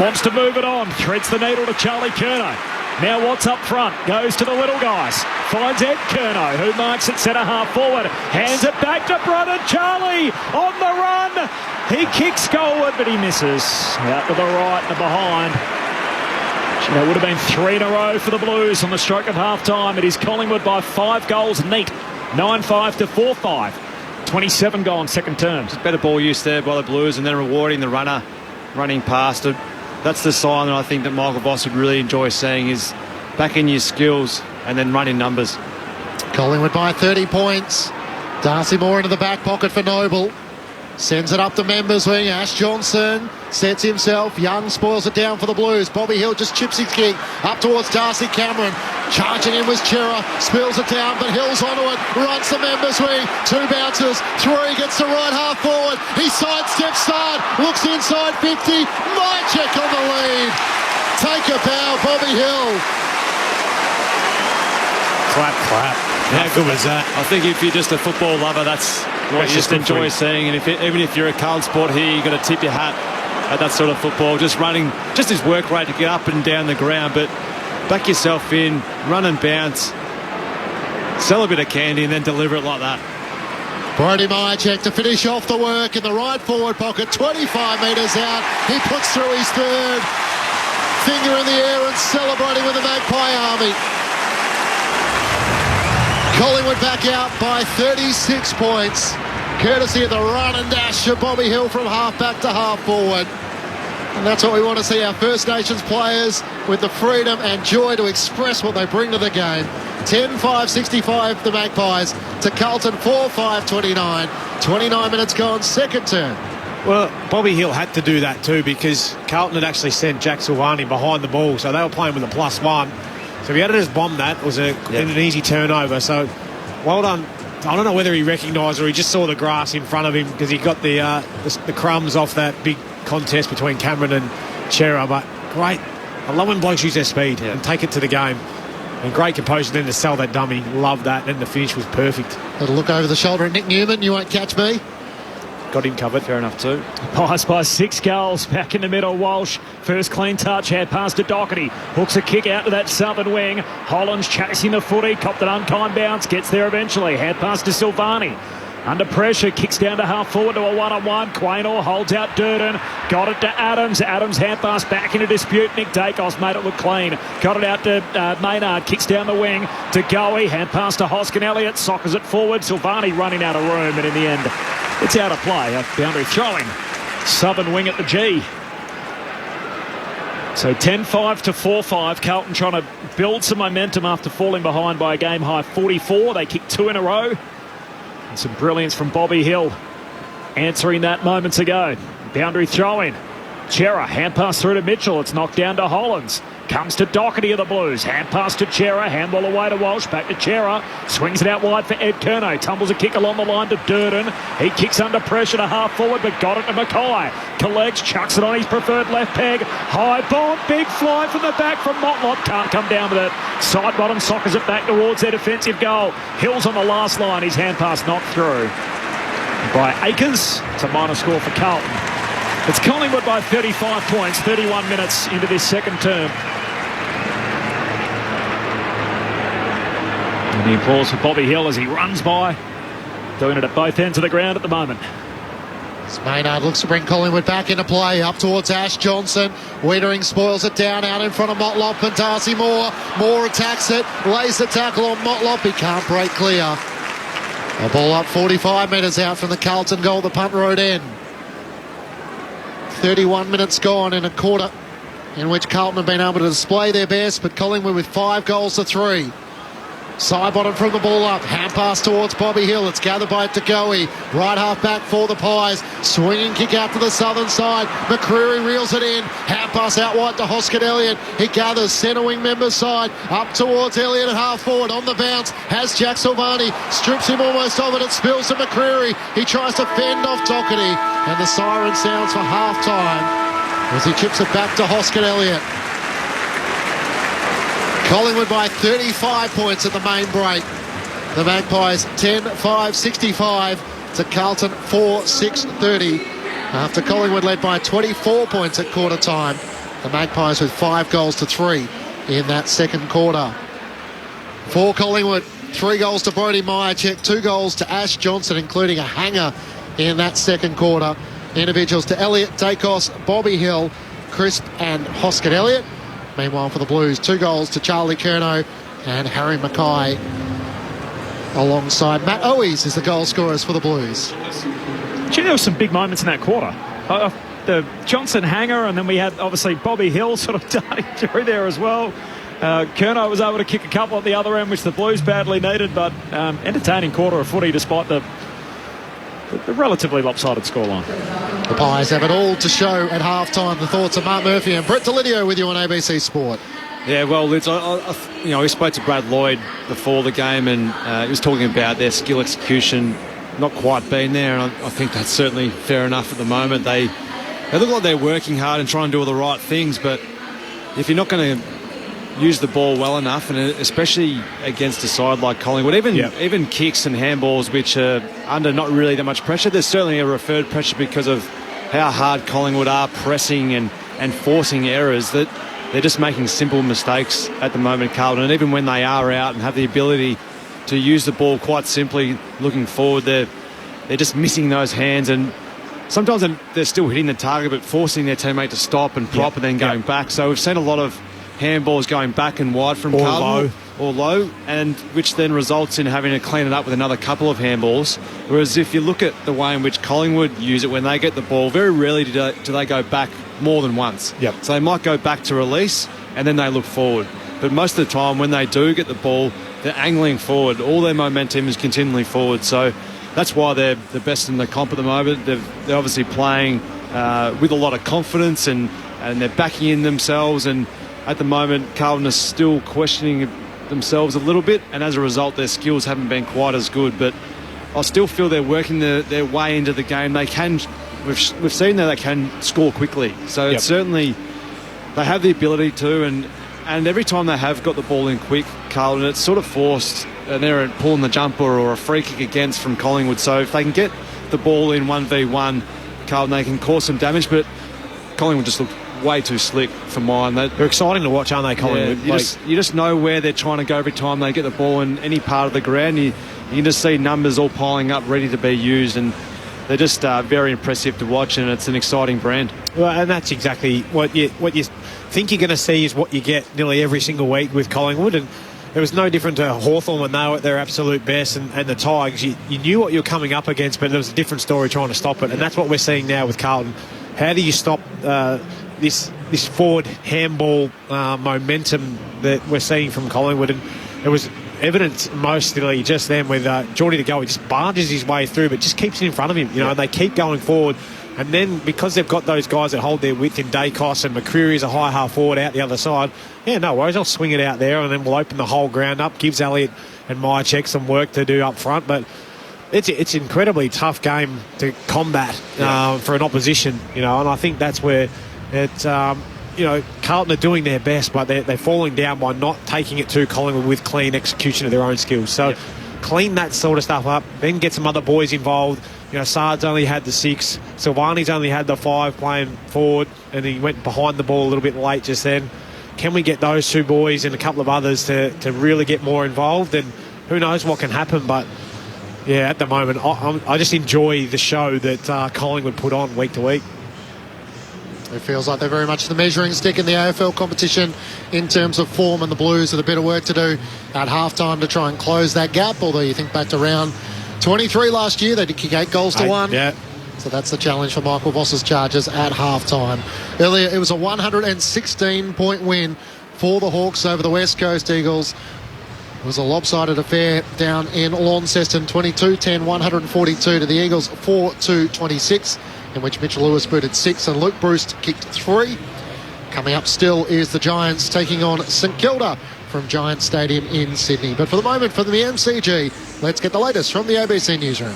Wants to move it on. Threads the needle to Charlie Curnow. Now what's up front? Goes to the little guys. Finds Ed Curnow, who marks it centre half forward. Hands it back to brother Charlie. On the run. He kicks goalward, but he misses. Out to the right and the behind. It would have been 3 in a row for the Blues on the stroke of half-time. It is Collingwood by 5 goals neat. 9-5 to 4-5. 27 gone, second term. Just better ball use there by the Blues, and then rewarding the runner running past it. That's the sign that I think that Michael Voss would really enjoy seeing, is backing your skills and then running numbers. Collingwood by 30 points. Darcy Moore into the back pocket for Noble. Sends it up the members wing. Ash Johnson sets himself. Young spoils it down for the Blues. Bobby Hill just chips his kick up towards Darcy Cameron. Charging in was Chera. Spills it down, but Hill's onto it. Runs the members wing. 2 bounces. 3 gets to right half forward. He sidesteps start. Looks inside 50. Myercheck on the lead. Take a bow, Bobby Hill. Clap, clap. How good was that? I think if you're just a football lover, that's what you just enjoy seeing. And even if you're a Carlton sport here, you've got to tip your hat at that sort of football. Just running, just his work rate to get up and down the ground, but back yourself in, run and bounce, sell a bit of candy and then deliver it like that. Brody Myercheck to finish off the work in the right forward pocket, 25 metres out. He puts through his third. Finger in the air and celebrating with the Magpie Army. Collingwood back out by 36 points, courtesy of the run and dash of Bobby Hill from half back to half forward. And that's what we want to see, our First Nations players with the freedom and joy to express what they bring to the game. 10-5-65 the Magpies to Carlton 4-5-29. 29 minutes gone, second turn. Well, Bobby Hill had to do that too, because Carlton had actually sent Jack Silvani behind the ball, so they were playing with a +1. So if he had to just bomb that, it was an easy turnover. So well done. I don't know whether he recognised or he just saw the grass in front of him, because he got the crumbs off that big contest between Cameron and Chera. But great. I love when blokes use their speed and take it to the game. And great composure then to sell that dummy. Love that. And the finish was perfect. Little look over the shoulder at Nick Newman. You won't catch me. Got him covered. Fair enough too. Pies by 6 goals. Back in the middle, Walsh. First clean touch. Had pass to Doherty. Hooks a kick out to that southern wing. Holland's chasing the footy. Copped an unkind bounce. Gets there eventually. Had pass to Silvani. Under pressure, kicks down to half forward to a one-on-one. Quaynor holds out Durden. Got it to Adams. Adams hand pass back into dispute. Nick Dacos made it look clean. Got it out to Maynard. Kicks down the wing to Goey. Hand pass to Hoskin Elliott. Sockers it forward. Silvani running out of room. And in the end, it's out of play. A boundary throwing. Southern wing at the G. So 10-5 to 4-5. Carlton trying to build some momentum after falling behind by a game high 44. They kicked 2 in a row. And some brilliance from Bobby Hill answering that moments ago. Boundary throw-in. Chera, hand pass through to Mitchell. It's knocked down to Hollands. Comes to Doherty of the Blues. Hand pass to Chera. Handball away to Walsh. Back to Chera. Swings it out wide for Ed Curnow. Tumbles a kick along the line to Durden. He kicks under pressure to half forward, but got it to Mackay. Collects, chucks it on his preferred left peg. High bomb. Big fly from the back from Motlop. Can't come down with it. Side bottom sockers it back towards their defensive goal. Hill's on the last line. His hand pass knocked through by Akers. It's a minor score for Carlton. It's Collingwood by 35 points, 31 minutes into this second term. And the applause for Bobby Hill as he runs by, doing it at both ends of the ground at the moment. Maynard looks to bring Collingwood back into play, up towards Ash Johnson. Wiedering spoils it down out in front of Motlop and Darcy Moore. Moore attacks it, lays the tackle on Motlop. He can't break clear. A ball up 45 metres out from the Carlton goal, the punt road end. 31 minutes gone in a quarter in which Carlton have been able to display their best, but Collingwood with 5 goals to 3. Side bottom from the ball up. Hand pass towards Bobby Hill. It's gathered by Tagoe. Right half back for the Pies. Swinging kick out to the southern side. McCreary reels it in. Hand pass out wide to Hoskin Elliott. He gathers centre wing member side. Up towards Elliott at half forward. On the bounce has Jack Silvani. Strips him almost of it. It spills to McCreary. He tries to fend off Doherty. And the siren sounds for half time as he chips it back to Hoskin Elliott. Collingwood by 35 points at the main break. The Magpies 10-5-65 to Carlton 4-6-30. After Collingwood led by 24 points at quarter time, the Magpies with 5 goals to 3 in that second quarter. For Collingwood, 3 goals to Brodie Myercheck, 2 goals to Ash Johnson, including a hanger in that second quarter. Individuals to Elliott, Dacos, Bobby Hill, Crisp and Hoskin Elliott. Meanwhile, for the Blues, 2 goals to Charlie Curnow and Harry Mackay. Alongside Matt Owies is the goal scorers for the Blues. Gee, there were some big moments in that quarter. The Johnson hanger, and then we had, obviously, Bobby Hill sort of darting through there as well. Curnow was able to kick a couple at the other end, which the Blues badly needed, but entertaining quarter of footy despite the relatively lopsided scoreline. The Pies have it all to show at half-time. The thoughts of Mark Murphy and Brett Delidio with you on ABC Sport. Yeah, well, Liz, we spoke to Brad Lloyd before the game, and he was talking about their skill execution not quite being there, and I think that's certainly fair enough at the moment. They look like they're working hard and trying to do all the right things, but if you're not going to use the ball well enough, and especially against a side like Collingwood, even kicks and handballs which are under not really that much pressure, there's certainly a referred pressure because of how hard Collingwood are pressing and forcing errors, that they're just making simple mistakes at the moment, Carlton. And even when they are out and have the ability to use the ball quite simply looking forward, they're just missing those hands, and sometimes they're still hitting the target but forcing their teammate to stop and prop and then going back. So we've seen a lot of handballs going back and wide from Carlton or low, and which then results in having to clean it up with another couple of handballs. Whereas if you look at the way in which Collingwood use it when they get the ball, very rarely do they go back more than once. So they might go back to release and then they look forward. But most of the time when they do get the ball, they're angling forward. All their momentum is continually forward. So that's why they're the best in the comp at the moment. They're obviously playing with a lot of confidence and they're backing in themselves, and at the moment, Carlton is still questioning themselves a little bit, and as a result, their skills haven't been quite as good. But I still feel they're working their way into the game. They can, we've seen that they can score quickly. So it's certainly they have the ability to, and every time they have got the ball in quick, Carlton, it's sort of forced an error pulling the jumper or a free kick against from Collingwood. So if they can get the ball in 1v1, Carlton, they can cause some damage. But Collingwood just looked way too slick for mine. They're exciting to watch, aren't they, Collingwood? Yeah, you just know where they're trying to go every time they get the ball in any part of the ground. You You can just see numbers all piling up, ready to be used, and they're just very impressive to watch, and it's an exciting brand. Well, and that's exactly what you think you're going to see is what you get nearly every single week with Collingwood, and it was no different to Hawthorn when they were at their absolute best, and the Tigers. You knew what you were coming up against, but it was a different story trying to stop it, and that's what we're seeing now with Carlton. How do you stop this forward handball momentum that we're seeing from Collingwood? And it was evident mostly just then with Geordie to go. He just barges his way through, but just keeps it in front of him, and they keep going forward. And then because they've got those guys that hold their width in Dacos, and McCreary's a high half forward out the other side, no worries, I'll swing it out there, and then we'll open the whole ground up, gives Elliott and Myercheck some work to do up front. But it's an incredibly tough game to combat for an opposition, and I think that's where it's, Carlton are doing their best, but they're falling down by not taking it to Collingwood with clean execution of their own skills. So clean that sort of stuff up, then get some other boys involved. Sard's only had the 6, Silvani's only had the 5 playing forward, and he went behind the ball a little bit late just then. Can we get those 2 boys and a couple of others to really get more involved? And who knows what can happen, but at the moment I just enjoy the show that Collingwood put on week to week. It feels like they're very much the measuring stick in the AFL competition in terms of form, and the Blues have a bit of work to do at halftime to try and close that gap. Although you think back to round 23 last year, they did kick 8 goals to 1. Yeah. So that's the challenge for Michael Voss's Chargers at halftime. Earlier, it was a 116-point win for the Hawks over the West Coast Eagles. It was a lopsided affair down in Launceston, 22-10, 142 to the Eagles, 4-26, in which Mitchell Lewis booted 6 and Luke Bruce kicked 3. Coming up still is the Giants taking on St Kilda from Giants Stadium in Sydney. But for the moment, from the MCG, let's get the latest from the ABC Newsroom.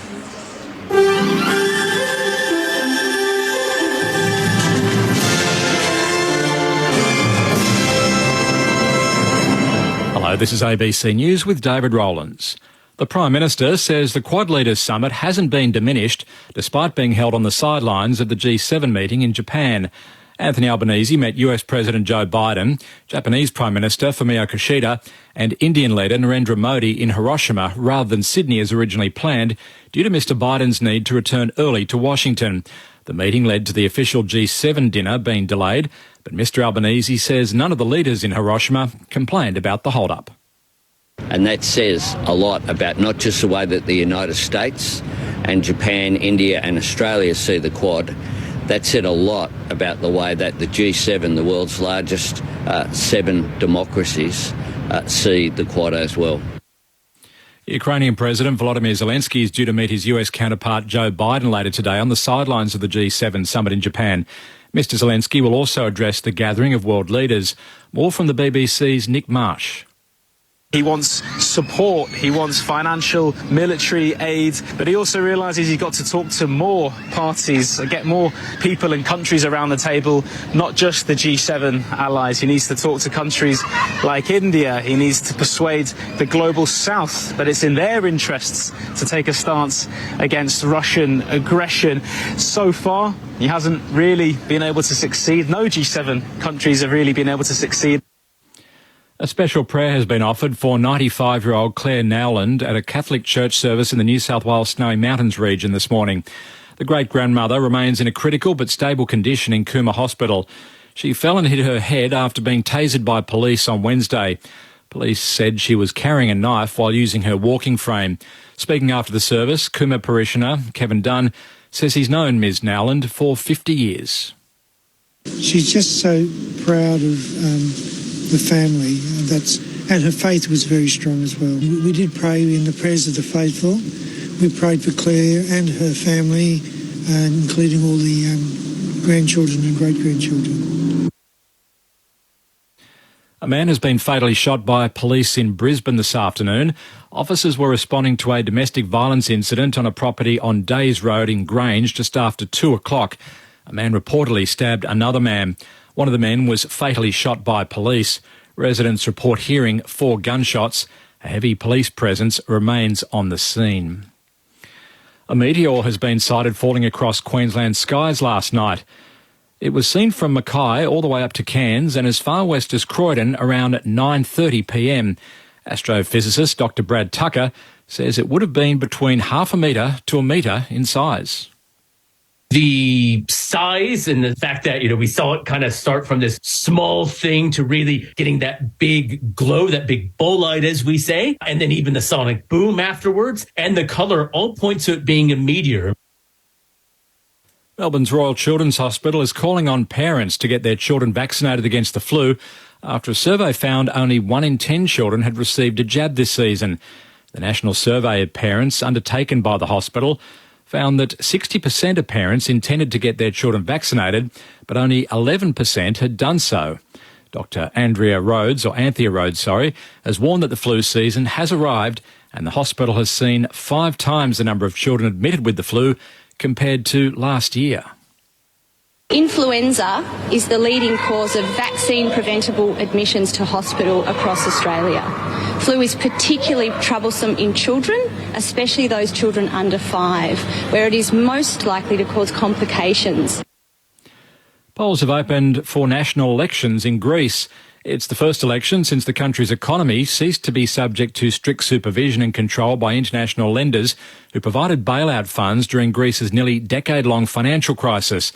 Hello, this is ABC News with David Rowlands. The Prime Minister says the Quad Leaders Summit hasn't been diminished despite being held on the sidelines of the G7 meeting in Japan. Anthony Albanese met US President Joe Biden, Japanese Prime Minister Fumio Kishida and Indian leader Narendra Modi in Hiroshima rather than Sydney as originally planned due to Mr Biden's need to return early to Washington. The meeting led to the official G7 dinner being delayed, but Mr Albanese says none of the leaders in Hiroshima complained about the hold-up. And that says a lot about not just the way that the United States and Japan, India and Australia see the Quad. That said a lot about the way that the G7, the world's largest 7 democracies, see the Quad as well. Ukrainian President Volodymyr Zelensky is due to meet his US counterpart Joe Biden later today on the sidelines of the G7 summit in Japan. Mr Zelensky will also address the gathering of world leaders. More from the BBC's Nick Marsh. He wants support, he wants financial, military aid, but he also realises he's got to talk to more parties, get more people and countries around the table, not just the G7 allies. He needs to talk to countries like India. He needs to persuade the global south that it's in their interests to take a stance against Russian aggression. So far, he hasn't really been able to succeed. No G7 countries have really been able to succeed. A special prayer has been offered for 95-year-old Claire Nowland at a Catholic church service in the New South Wales Snowy Mountains region this morning. The great-grandmother remains in a critical but stable condition in Cooma Hospital. She fell and hit her head after being tasered by police on Wednesday. Police said she was carrying a knife while using her walking frame. Speaking after the service, Cooma parishioner Kevin Dunn says he's known Ms Nowland for 50 years. She's just so proud of the family, and her faith was very strong as well. We did pray in the prayers of the faithful. We prayed for Claire and her family, including all the grandchildren and great-grandchildren. A man has been fatally shot by police in Brisbane this afternoon. Officers were responding to a domestic violence incident on a property on Days Road in Grange just after 2 o'clock. A man reportedly stabbed another man. One of the men was fatally shot by police. Residents report hearing 4 gunshots. A heavy police presence remains on the scene. A meteor has been sighted falling across Queensland skies last night. It was seen from Mackay all the way up to Cairns and as far west as Croydon around 9:30 p.m. Astrophysicist Dr. Brad Tucker says it would have been between 0.5 metre to 1 metre in size. The size and the fact that, we saw it kind of start from this small thing to really getting that big glow, that big bolide, as we say, and then even the sonic boom afterwards, and the colour all point to it being a meteor. Melbourne's Royal Children's Hospital is calling on parents to get their children vaccinated against the flu after a survey found only 1 in 10 children had received a jab this season. The national survey of parents undertaken by the hospital found that 60% of parents intended to get their children vaccinated, but only 11% had done so. Dr. Anthea Rhodes, has warned that the flu season has arrived and the hospital has seen 5 times the number of children admitted with the flu compared to last year. Influenza is the leading cause of vaccine-preventable admissions to hospital across Australia. Flu is particularly troublesome in children, especially those children under 5, where it is most likely to cause complications. Polls have opened for national elections in Greece. It's the first election since the country's economy ceased to be subject to strict supervision and control by international lenders who provided bailout funds during Greece's nearly decade-long financial crisis.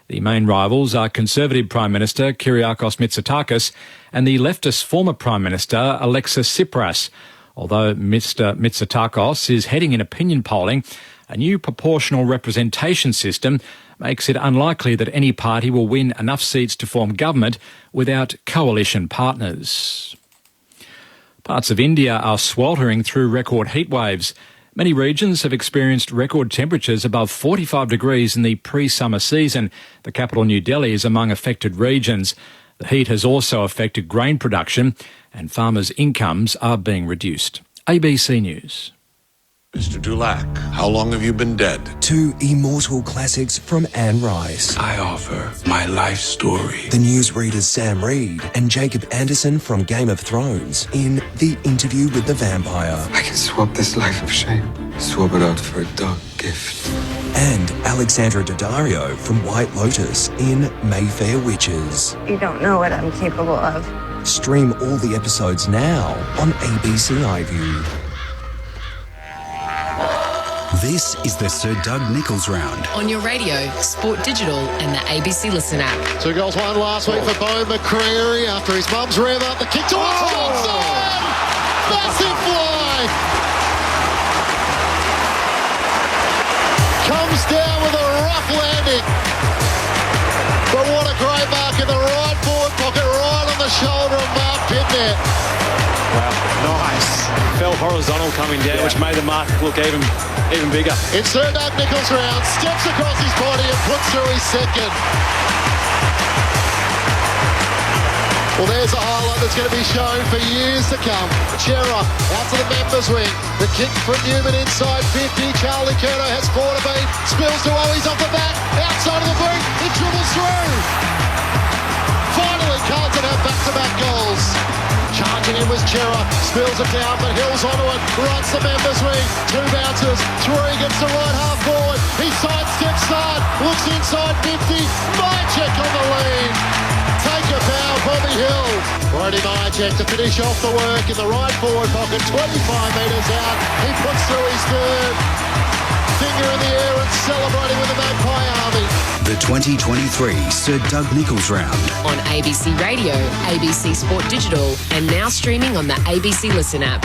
The main rivals are Conservative Prime Minister Kyriakos Mitsotakis and the leftist former Prime Minister Alexis Tsipras. Although Mr Mitsotakis is heading in opinion polling, a new proportional representation system makes it unlikely that any party will win enough seats to form government without coalition partners. Parts of India are sweltering through record heat waves. Many regions have experienced record temperatures above 45 degrees in the pre-summer season. The capital, New Delhi, is among affected regions. The heat has also affected grain production and farmers' incomes are being reduced. ABC News. Mr. Dulac, how long have you been dead? 2 immortal classics from Anne Rice. I offer my life story. The newsreaders Sam Reed and Jacob Anderson from Game of Thrones in The Interview with the Vampire. I can swap this life of shame, swap it out for a dark gift. And Alexandra Daddario from White Lotus in Mayfair Witches. You don't know what I'm capable of. Stream all the episodes now on ABC iView. This is the Sir Doug Nicholls round. On your radio, Sport Digital and the ABC Listen app. 2 goals won last week for Bo McCreary after his mum's rev up the kick towards Johnson. Massive fly. Comes down with a rough landing. But what a great mark in the right forward pocket, right on the shoulder of Mark Pitnet. Wow, nice. Fell horizontal coming down, which made the mark look even bigger. It's Sir Doug Nicholls round, steps across his body and puts through his second. Well, there's a highlight that's going to be shown for years to come. Chera out to the members wing. The kick from Newman inside 50. Charlie Curto has 4 to beat. Spills to Owies off the back. Outside of the boot. He dribbles through. Finally, Carlton have back-to-back goals. Charging in was Chera, spills it down, but Hill's onto it, runs the members wing, 2 bounces, 3 gets the right half forward, he sidesteps Sard, looks inside 50, Mychek on the lead. Take a bow, Bobby Hill. Brody Mychek to finish off the work in the right forward pocket, 25 metres out, he puts through his third. Finger in the air and celebrating with the Magpie Army. The 2023 Sir Doug Nicholls round. On ABC Radio, ABC Sport Digital, and now streaming on the ABC Listen app.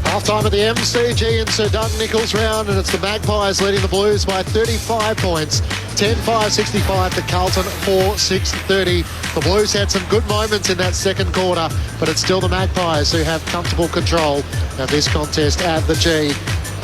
Half-time at the MCG in Sir Doug Nicholls round, and it's the Magpies leading the Blues by 35 points. 10-5-65 to Carlton, 4-6-30. The Blues had some good moments in that second quarter, but it's still the Magpies who have comfortable control of this contest at the G.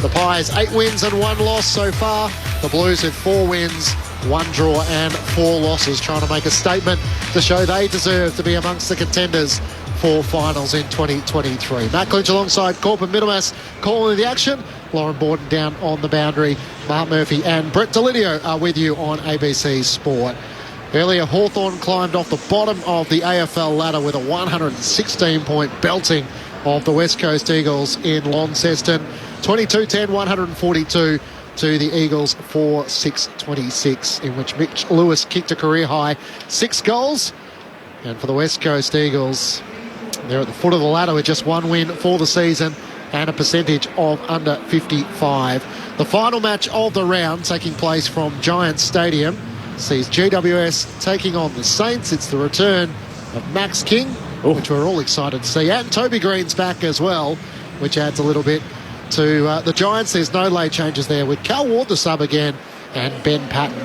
The Pies, 8 wins and 1 loss so far. The Blues with 4 wins, 1 draw and 4 losses, trying to make a statement to show they deserve to be amongst the contenders for finals in 2023. Matt Clinch alongside Corbin Middlemass calling the action. Lauren Borden down on the boundary. Mark Murphy and Brett Delidio are with you on ABC Sport. Earlier, Hawthorn climbed off the bottom of the AFL ladder with a 116-point belting of the West Coast Eagles in Launceston. 22-10, 142 to the Eagles 4-6-26, in which Mitch Lewis kicked a career high 6 goals. And for the West Coast Eagles, they're at the foot of the ladder with just 1 win for the season. and a percentage of under 55. The final match of the round, taking place from Giants Stadium, sees GWS taking on the Saints. It's the return of Max King, which we're all excited to see, and Toby Green's back as well, which adds a little bit to the Giants. There's no late changes there, with Cal Ward the sub again and Ben Patton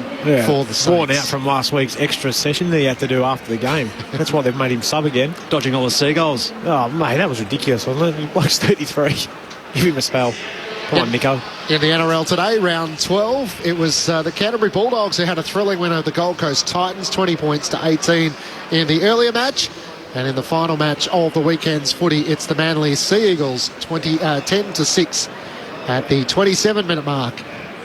for the Saints. Worn out from last week's extra session that he had to do after the game. That's why they've made him sub again. Dodging all the seagulls. Oh, mate, that was ridiculous, wasn't it? Bloke's 33. Give him a spell. Come on, Nico. In the NRL today, round 12, it was the Canterbury Bulldogs who had a thrilling win over the Gold Coast Titans, 20 points to 18 in the earlier match. And in the final match of the weekend's footy, it's the Manly Sea Eagles, 10-6 at the 27-minute mark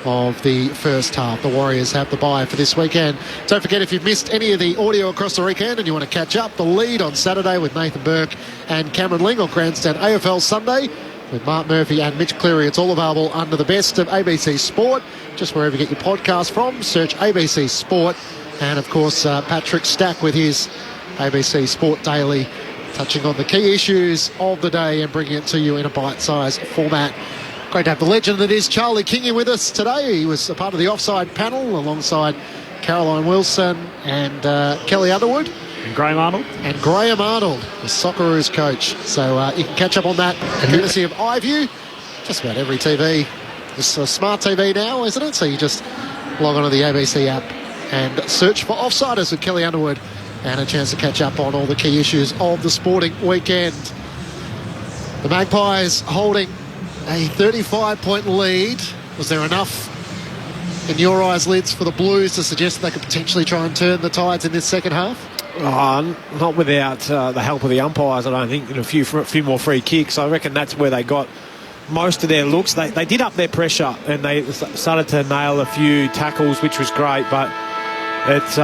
of the first half. The Warriors have the bye for this weekend. Don't forget, if you've missed any of the audio across the weekend and you want to catch up, the lead on Saturday with Nathan Burke and Cameron Ling, on Grandstand AFL Sunday with Mark Murphy and Mitch Cleary. It's all available under the best of ABC Sport. Just wherever you get your podcast from, search ABC Sport. And of course, Patrick Stack with his ABC Sport Daily, touching on the key issues of the day and bringing it to you in a bite-sized format. Great to have the legend that is Charlie Kingy with us today. He was a part of the offside panel alongside Caroline Wilson and Kelly Underwood. And Graham Arnold. And Graham Arnold, the Socceroos coach. So you can catch up on that courtesy of iView. Just about every TV. It's a smart TV now, isn't it? So you just log on to the ABC app and search for Offsiders with Kelly Underwood, and a chance to catch up on all the key issues of the sporting weekend. The Magpies holding a 35-point lead. Was there enough in your eyes, Lids, for the Blues to suggest they could potentially try and turn the tides in this second half? Not without the help of the umpires, I don't think. A few more free kicks. I reckon that's where they got most of their looks. They did up their pressure and they started to nail a few tackles, which was great, but it's...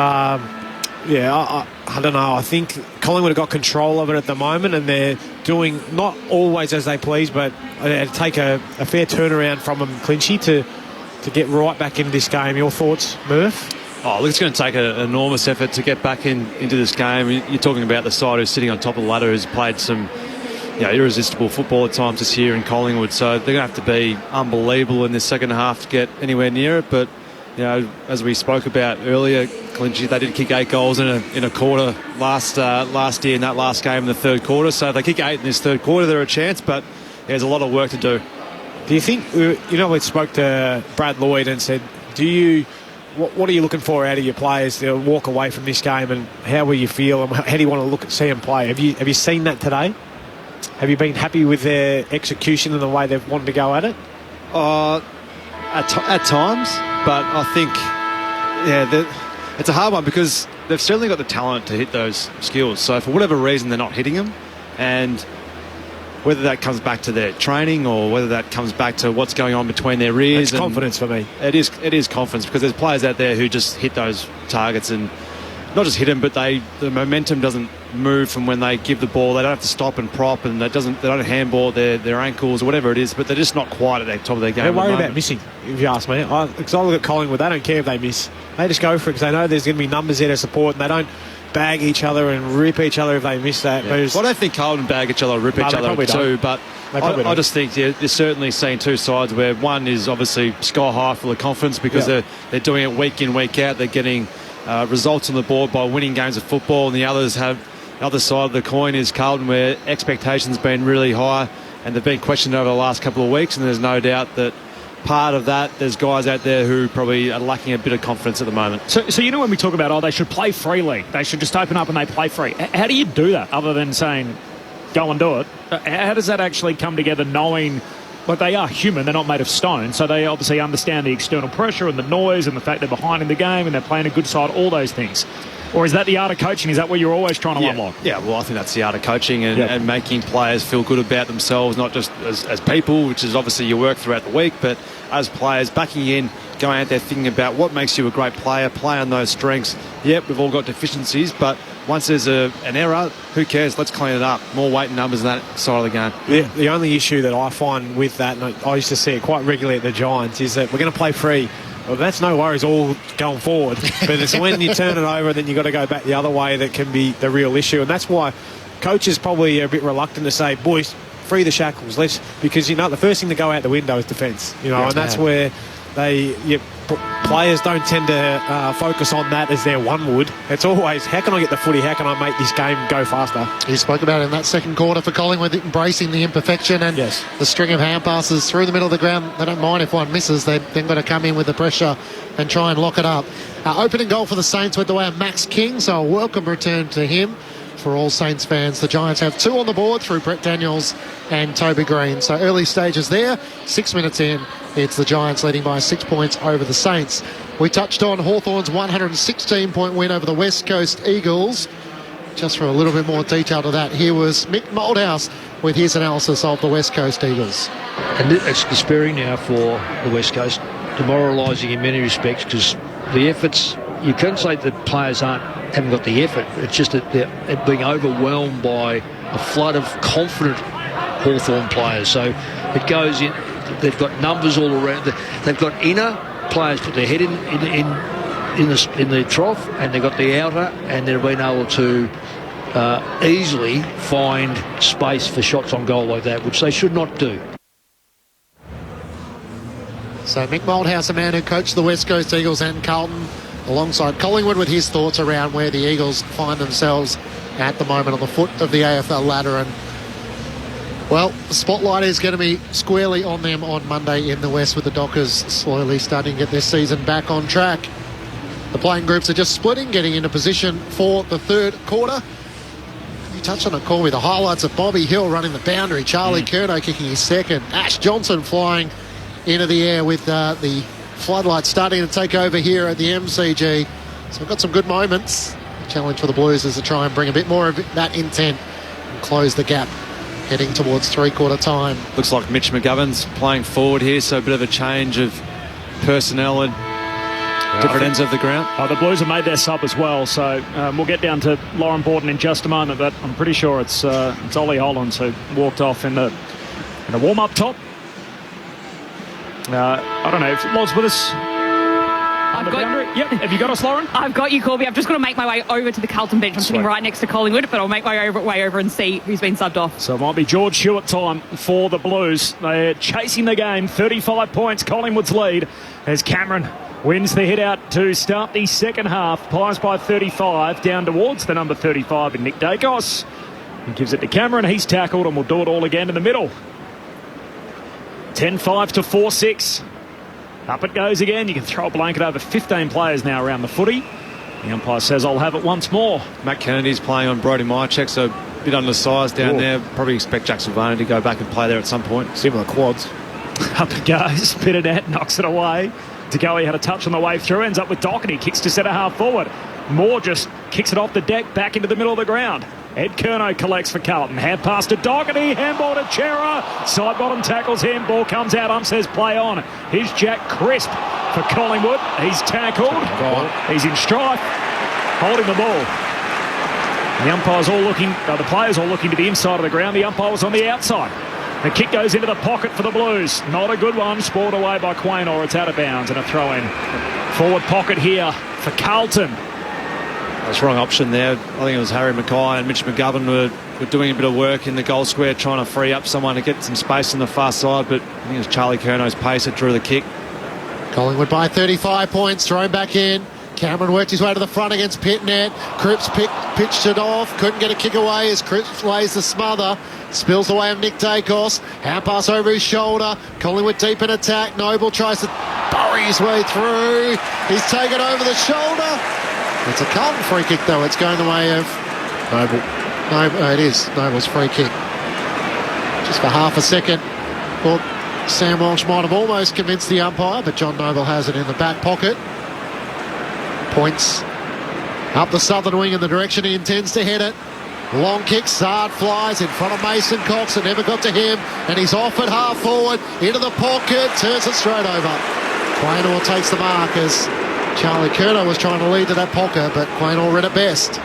I don't know. I think Collingwood have got control of it at the moment, and they're doing not always as they please, but they take a fair turnaround from them, Clinchy, to get right back into this game. Your thoughts, Murph? Oh, look, it's going to take an enormous effort to get back into this game. You're talking about the side who's sitting on top of the ladder, who's played some irresistible football at times this year in Collingwood. So they're going to have to be unbelievable in this second half to get anywhere near it. But as we spoke about earlier, Clinchy, they did kick 8 goals in a quarter last year in that last game in the third quarter. So if they kick 8 in this third quarter, they're a chance. But there's a lot of work to do. Do you think, we spoke to Brad Lloyd and said, what are you looking for out of your players to walk away from this game, and how will you feel, and how do you want to see them play? Have you seen that today? Have you been happy with their execution and the way they've wanted to go at it? At times, but I think, it's a hard one because they've certainly got the talent to hit those skills. So for whatever reason, they're not hitting them, and whether that comes back to their training or whether that comes back to what's going on between their ears. It's confidence for me. It is confidence, because there's players out there who just hit those targets, and not just hit them, but the momentum doesn't move from when they give the ball. They don't have to stop and prop, and they don't handball their ankles or whatever it is, but they're just not quite at the top of their game. They're worried about missing, if you ask me. Because I look at Collingwood, they don't care if they miss. They just go for it because they know there's going to be numbers there to support, and they don't bag each other and rip each other if they miss that. Yeah. Well, I don't think Carlton bag each other or rip each other too, but I just think you're certainly seeing two sides where one is obviously sky high full of confidence because they're doing it week in, week out. They're getting results on the board by winning games of football, and the others have the other side of the coin is Carlton, where expectations have been really high and they've been questioned over the last couple of weeks, and there's no doubt that part of that, there's guys out there who probably are lacking a bit of confidence at the moment. So when we talk about, they should play freely, they should just open up and they play free. How do you do that other than saying, go and do it? How does that actually come together, knowing, they are human, they're not made of stone, so they obviously understand the external pressure and the noise and the fact they're behind in the game and they're playing a good side, all those things? Or is that the art of coaching? Is that what you're always trying to unlock? Yeah, well, I think that's the art of coaching and making players feel good about themselves, not just as people, which is obviously your work throughout the week, but as players, backing in, going out there thinking about what makes you a great player, play on those strengths. Yep, we've all got deficiencies, but once there's an error, who cares? Let's clean it up. More weight and numbers on that side of the game. The only issue that I find with that, and I used to see it quite regularly at the Giants, is that we're going to play free. Well, that's no worries all going forward. But it's when you turn it over, then you've got to go back the other way that can be the real issue. And that's why coaches probably are a bit reluctant to say, boys, free the shackles. Because the first thing to go out the window is defence. And that's where players don't tend to focus on that as their one would. It's always, how can I get the footy? How can I make this game go faster? You spoke about it in that second quarter for Collingwood, embracing the imperfection and the string of hand passes through the middle of the ground. They don't mind if one misses. They've then got to come in with the pressure and try and lock it up. Opening goal for the Saints went the way of Max King, so a welcome return to him for all Saints fans. The Giants have 2 on the board through Brett Daniels and Toby Green. So early stages there. 6 minutes in, it's the Giants leading by 6 points over the Saints. We touched on Hawthorn's 116-point win over the West Coast Eagles. Just for a little bit more detail to that, here was Mick Moldhouse with his analysis of the West Coast Eagles. And it's despairing now for the West Coast, demoralising in many respects, because the efforts, you can say that players haven't got the effort. It's just that they're being overwhelmed by a flood of confident Hawthorn players. So it goes in. They've got numbers all around. They've got inner players put their head in the trough, and they've got the outer, and they've been able to easily find space for shots on goal like that, which they should not do. So Mick Moldhouse, a man who coached the West Coast Eagles and Carlton, alongside Collingwood, with his thoughts around where the Eagles find themselves at the moment on the foot of the AFL ladder. And, well, the spotlight is going to be squarely on them on Monday in the West, with the Dockers slowly starting to get their season back on track. The playing groups are just splitting, getting into position for the third quarter. You touched on it, Corby, the highlights of Bobby Hill running the boundary, Charlie Curnow kicking his second, Ash Johnson flying into the air with the floodlights starting to take over here at the MCG. So we've got some good moments. The challenge for the Blues is to try and bring a bit more of that intent and close the gap heading towards three-quarter time. Looks like Mitch McGovern's playing forward here, so a bit of a change of personnel and different ends of the ground. The Blues have made their sub as well, so we'll get down to Lauren Borden in just a moment, but I'm pretty sure it's Ollie Hollands who walked off in the warm-up top. I don't know if Loz with us. Yep. Have you got us, Lauren? I've got you, Corby. I've just got to make my way over to the Carlton bench. I'm sitting right next to Collingwood, but I'll make my way over and see who's been subbed off. So it might be George Hewitt time for the Blues. They're chasing the game. 35 points, Collingwood's lead, as Cameron wins the hit out to start the second half. Pies by 35, down towards the number 35 in Nick Dacos. He gives it to Cameron. He's tackled, and we'll do it all again in the middle. 10-5 to 4-6. Up it goes again. You can throw a blanket over 15 players now around the footy. The umpire says, I'll have it once more. Matt Kennedy's playing on Brody Mychek, so a bit undersized down there. Probably expect Jackson Varney to go back and play there at some point. Similar quads. Up it goes. Pitternet knocks it away. DeGoey had a touch on the way through. Ends up with Doherty. Kicks to centre half forward. Moore just kicks it off the deck back into the middle of the ground. Ed Curnow collects for Carlton. Hand pass to Doherty. Handball to Chera. Side bottom tackles him. Ball comes out. Says play on. Here's Jack Crisp for Collingwood. He's tackled. He's in strife. Holding the ball. The umpires all looking, the players all looking to the inside of the ground. The umpire was on the outside. The kick goes into the pocket for the Blues. Not a good one. Spoiled away by Quaynor. It's out of bounds and a throw in. Forward pocket here for Carlton. That's the wrong option there. I think it was Harry Mackay and Mitch McGovern were doing a bit of work in the goal square, trying to free up someone to get some space on the far side, but I think it was Charlie Curnow's pace that drew the kick. Collingwood by 35 points, thrown back in. Cameron worked his way to the front against Pitnet. Cripps pitched it off, couldn't get a kick away as Cripps lays the smother. Spills the way of Nick Dacos. Hand pass over his shoulder. Collingwood deep in attack. Noble tries to bury his way through. He's taken over the shoulder. It's a Carlton free kick, though. It's going the way of Noble. No, it is Noble's free kick. Just for half a second. Thought Sam Walsh might have almost convinced the umpire, but John Noble has it in the back pocket. Points up the southern wing in the direction he intends to head it. Long kick, Sard flies in front of Mason Cox. It never got to him, and he's off at half forward, into the pocket, turns it straight over. Quaynor takes the mark as Charlie Curnow was trying to lead to that pocket, but Quaynor read it best.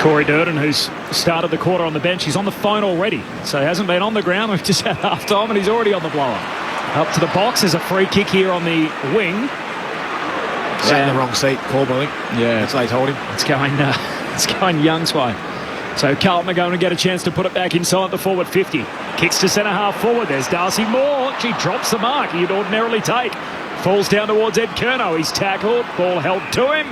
Corey Durden, who's started the quarter on the bench, he's on the phone already, so he hasn't been on the ground. We've just had half time, and he's already on the blower. Up to the box, there's a free kick here on the wing. Sat in the wrong seat, Corb, I think. Yeah, that's how they told him. It's going Young's way. So Carlton are going to get a chance to put it back inside the forward 50. Kicks to centre half forward. There's Darcy Moore. She drops the mark he'd ordinarily take. Falls down towards Ed Curnow. He's tackled. Ball held to him.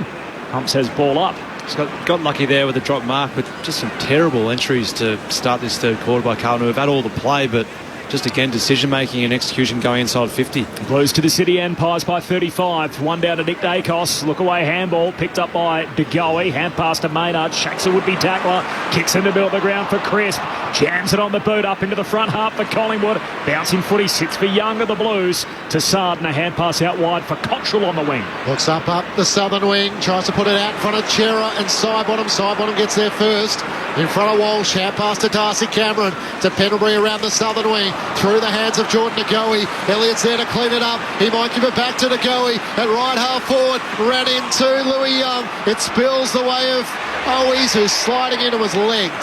Hump says ball up. He's got lucky there with the drop mark, but just some terrible entries to start this third quarter by Carlton, who have had all the play, but just again decision-making and execution going inside 50. Blues to the city end, Pies by 35. One down to Nick Dacos. Look away handball, picked up by De Goey. Hand pass to Maynard. Shakes a would-be tackler. Kicks in the middle of the ground for Crisp. Jams it on the boot up into the front half for Collingwood. Bouncing footy sits for Young of the Blues. To Sard and a hand pass out wide for Cottrell on the wing. Looks up the southern wing. Tries to put it out in front of Chera and Sidebottom. Sidebottom gets there first. In front of Walsh. Hand pass to Darcy Cameron. To Pendlebury around the southern wing. Through the hands of Jordan De Goey. Elliott's there to clean it up. He might give it back to De Goey. At right half forward. Ran into Louis Young. It spills the way of Owies, who's sliding in and was legged.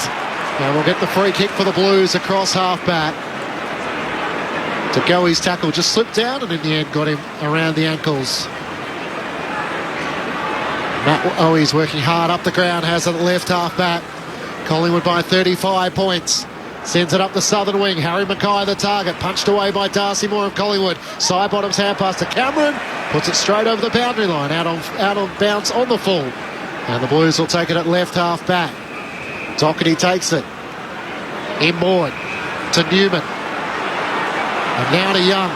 And we'll get the free kick for the Blues across half back. De Goey's tackle just slipped down and in the end got him around the ankles. Matt Owies working hard up the ground, has it left half back. Collingwood by 35 points. Sends it up the southern wing. Harry Mackay the target. Punched away by Darcy Moore of Collingwood. Sidebottom's hand pass to Cameron. Puts it straight over the boundary line. Out on bounce on the full. And the Blues will take it at left half back. Doherty takes it. Inboard to Newman. And now to Young,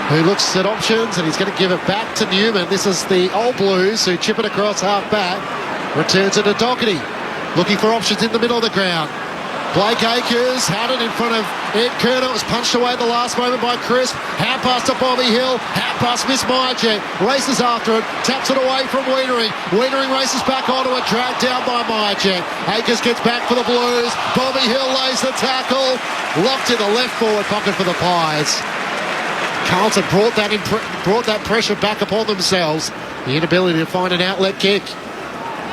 who looks at options and he's going to give it back to Newman. This is the old Blues who chip it across half back. Returns it to Doherty. Looking for options in the middle of the ground. Blake Acres had it in front of Ed Curnow. It was punched away at the last moment by Crisp. Hand pass to Bobby Hill. Hand pass missed Myerjack. Races after it. Taps it away from Wiedering. Wiedering races back onto it. Dragged down by Myerjack. Acres gets back for the Blues. Bobby Hill lays the tackle. Locked in the left forward pocket for the Pies. Carlton brought that pressure back upon themselves. The inability to find an outlet kick.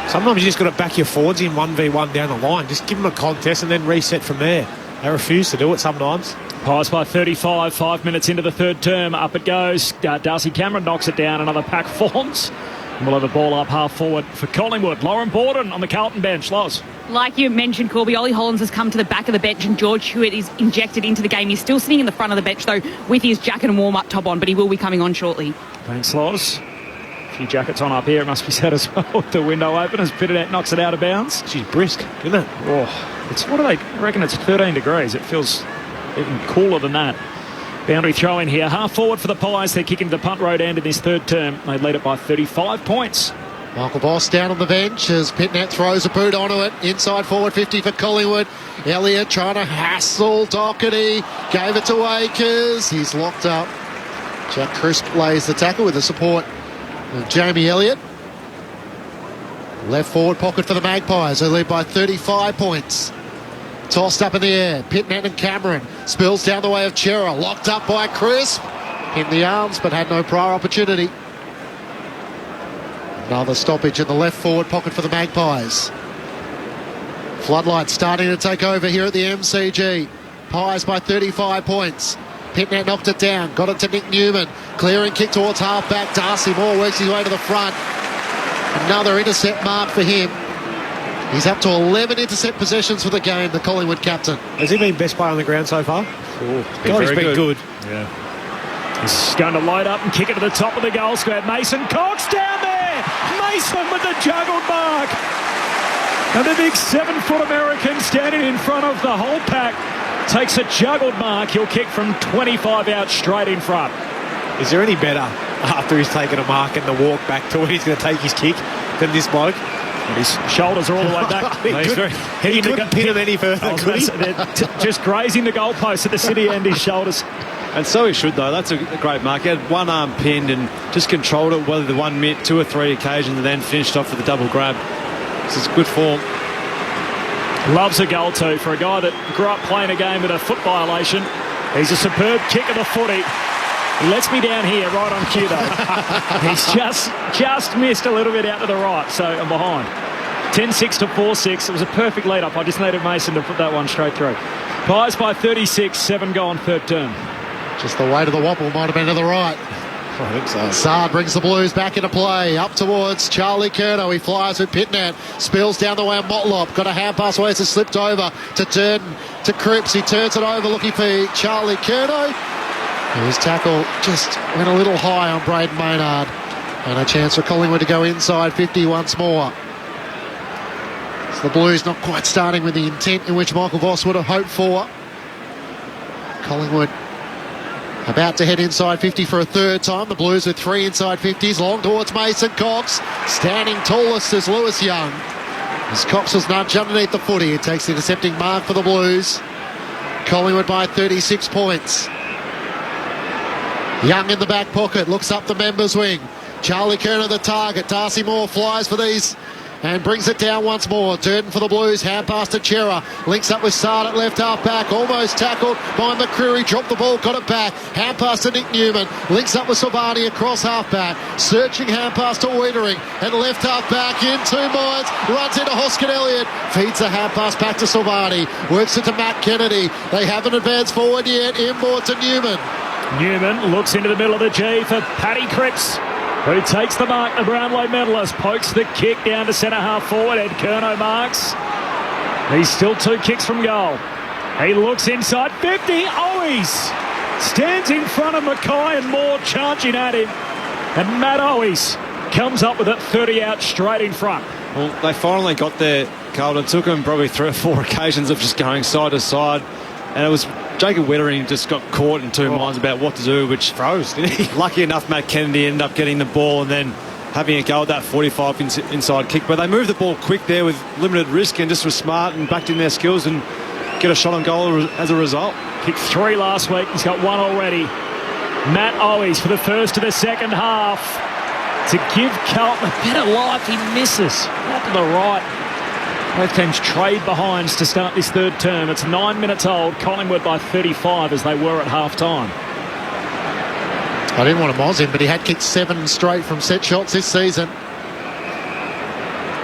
Sometimes you just got to back your forwards in 1v1 down the line. Just give them a contest and then reset from there. They refuse to do it sometimes. Pies by 35, 5 minutes into the third term. Up it goes. Darcy Cameron knocks it down. Another pack forms. And we'll have the ball up half forward for Collingwood. Lauren Borden on the Carlton bench. Loz. Like you mentioned, Corby, Ollie Hollins has come to the back of the bench and George Hewitt is injected into the game. He's still sitting in the front of the bench, though, with his jacket and warm-up top on, but he will be coming on shortly. Thanks, Loz. A few jackets on up here, it must be said as well. The window open as Pitternet knocks it out of bounds. She's brisk, isn't it? Oh, it's what do they reckon? It's 13 degrees. It feels even cooler than that. Boundary throw in here. Half forward for the Pies. They're kicking to the punt road end in this third term. They lead it by 35 points. Michael Boss down on the bench as Pitnet throws a boot onto it. Inside forward 50 for Collingwood. Elliott trying to hassle Doherty. Gave it to Acres. He's locked up. Jack Crisp lays the tackle with the support of Jamie Elliott. Left forward pocket for the Magpies. They lead by 35 points. Tossed up in the air. Pitnet and Cameron. Spills down the way of Chera. Locked up by Crisp. In the arms, but had no prior opportunity. Another stoppage in the left forward pocket for the Magpies. Floodlights starting to take over here at the MCG. Pies by 35 points. Pitnet knocked it down. Got it to Nick Newman. Clearing kick towards half-back. Darcy Moore works his way to the front. Another intercept mark for him. He's up to 11 intercept possessions for the game, the Collingwood captain. Has he been best player on the ground so far? He's been good. Yeah. He's going to load up and kick it to the top of the goal square. Mason Cox down there. Mason with the juggled mark. And the big 7-foot American standing in front of the whole pack takes a juggled mark. He'll kick from 25 out straight in front. Is there any better after he's taken a mark and the walk back to when he's going to take his kick than this bloke? And his shoulders are all the way back. He couldn't pin him any further, could he? They're just grazing the goalpost at the city end, his shoulders. And so he should, though. That's a great mark. He had one arm pinned and just controlled it, whether the 1 minute, 2 or 3 occasions, and then finished off with a double grab. This is good form. Loves a goal too. For a guy that grew up playing a game with a foot violation, he's a superb kick of the footy. He lets me down here, right on cue though. He's just missed a little bit out to the right, so I'm behind. 10-6 to 4-6. It was a perfect lead-up. I just needed Mason to put that one straight through. Pies by 36, 7 gone third term. Just the weight of the wobble might have been to the right. I think so. Sard brings the Blues back into play. Up towards Charlie Curnow. He flies with Pitnat. Spills down the way of Motlop. Got a hand pass away. It's slipped over to Durden, to Cripps. He turns it over looking for Charlie Curnow. His tackle just went a little high on Braden Maynard. And a chance for Collingwood to go inside 50 once more. So the Blues not quite starting with the intent in which Michael Voss would have hoped for. Collingwood about to head inside 50 for a third time. The Blues with 3 inside 50s. Long towards Mason Cox. Standing tallest is Lewis Young. As Cox was nudged underneath the footy, it takes the intercepting mark for the Blues. Collingwood by 36 points. Young in the back pocket, looks up the members' wing. Charlie Curnow the target. Darcy Moore flies for these and brings it down once more. Durden for the Blues, hand pass to Chera. Links up with Sard at left half back. Almost tackled by McCreary. Dropped the ball, got it back. Hand pass to Nick Newman. Links up with Silvani across half back. Searching hand pass to Wiedering. And left half back in 2 minds. Runs into Hoskin Elliott. Feeds the hand pass back to Silvani. Works it to Matt Kennedy. They haven't advanced forward yet. Inboard to Newman. Newman looks into the middle of the G for Paddy Cripps, who takes the mark, the Brownlow medalist, pokes the kick down to centre half forward. Ed Curnow marks. He's still 2 kicks from goal. He looks inside 50. Owies stands in front of Mackay and Moore charging at him. And Matt Owies comes up with it 30 out straight in front. Well, they finally got there, Carlton. It took them probably 3 or 4 occasions of just going side to side. And it was Jacob Wiedering just got caught in 2 minds about what to do, which froze, didn't he? Lucky enough, Matt Kennedy ended up getting the ball and then having a go at that 45 inside kick. But they moved the ball quick there with limited risk and just were smart and backed in their skills and get a shot on goal as a result. Kicked 3 last week. He's got 1 already. Matt Owies for the first of the second half to give Carlton a bit of life. He misses. Out to the right. Both teams trade behinds to start this third term. It's 9 minutes old. Collingwood by 35 as they were at half-time. I didn't want to moz him, but he had kicked 7 straight from set shots this season.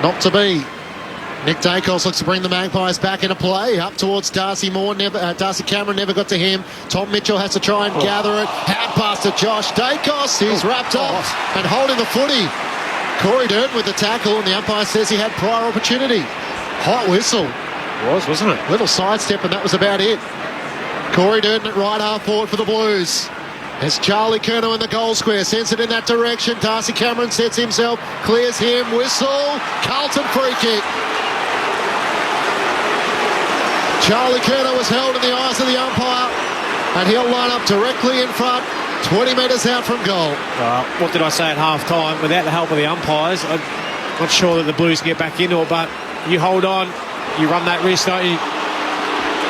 Not to be. Nick Dacos looks to bring the Magpies back into play. Up towards Darcy Moore. Darcy Cameron never got to him. Tom Mitchell has to try and gather it. Hand pass to Josh Dacos. He's wrapped up and holding the footy. Corey Durden with the tackle, and the umpire says he had prior opportunity. Hot whistle. Wasn't it? Little sidestep, and that was about it. Corey Durden at right half forward for the Blues. As Charlie Curnow in the goal square sends it in that direction. Darcy Cameron sets himself, clears him, whistle. Carlton free kick. Charlie Curnow was held in the eyes of the umpire, and he'll line up directly in front, 20 metres out from goal. What did I say at half time? Without the help of the umpires, I'm not sure that the Blues can get back into it, but you hold on, you run that risk, don't you?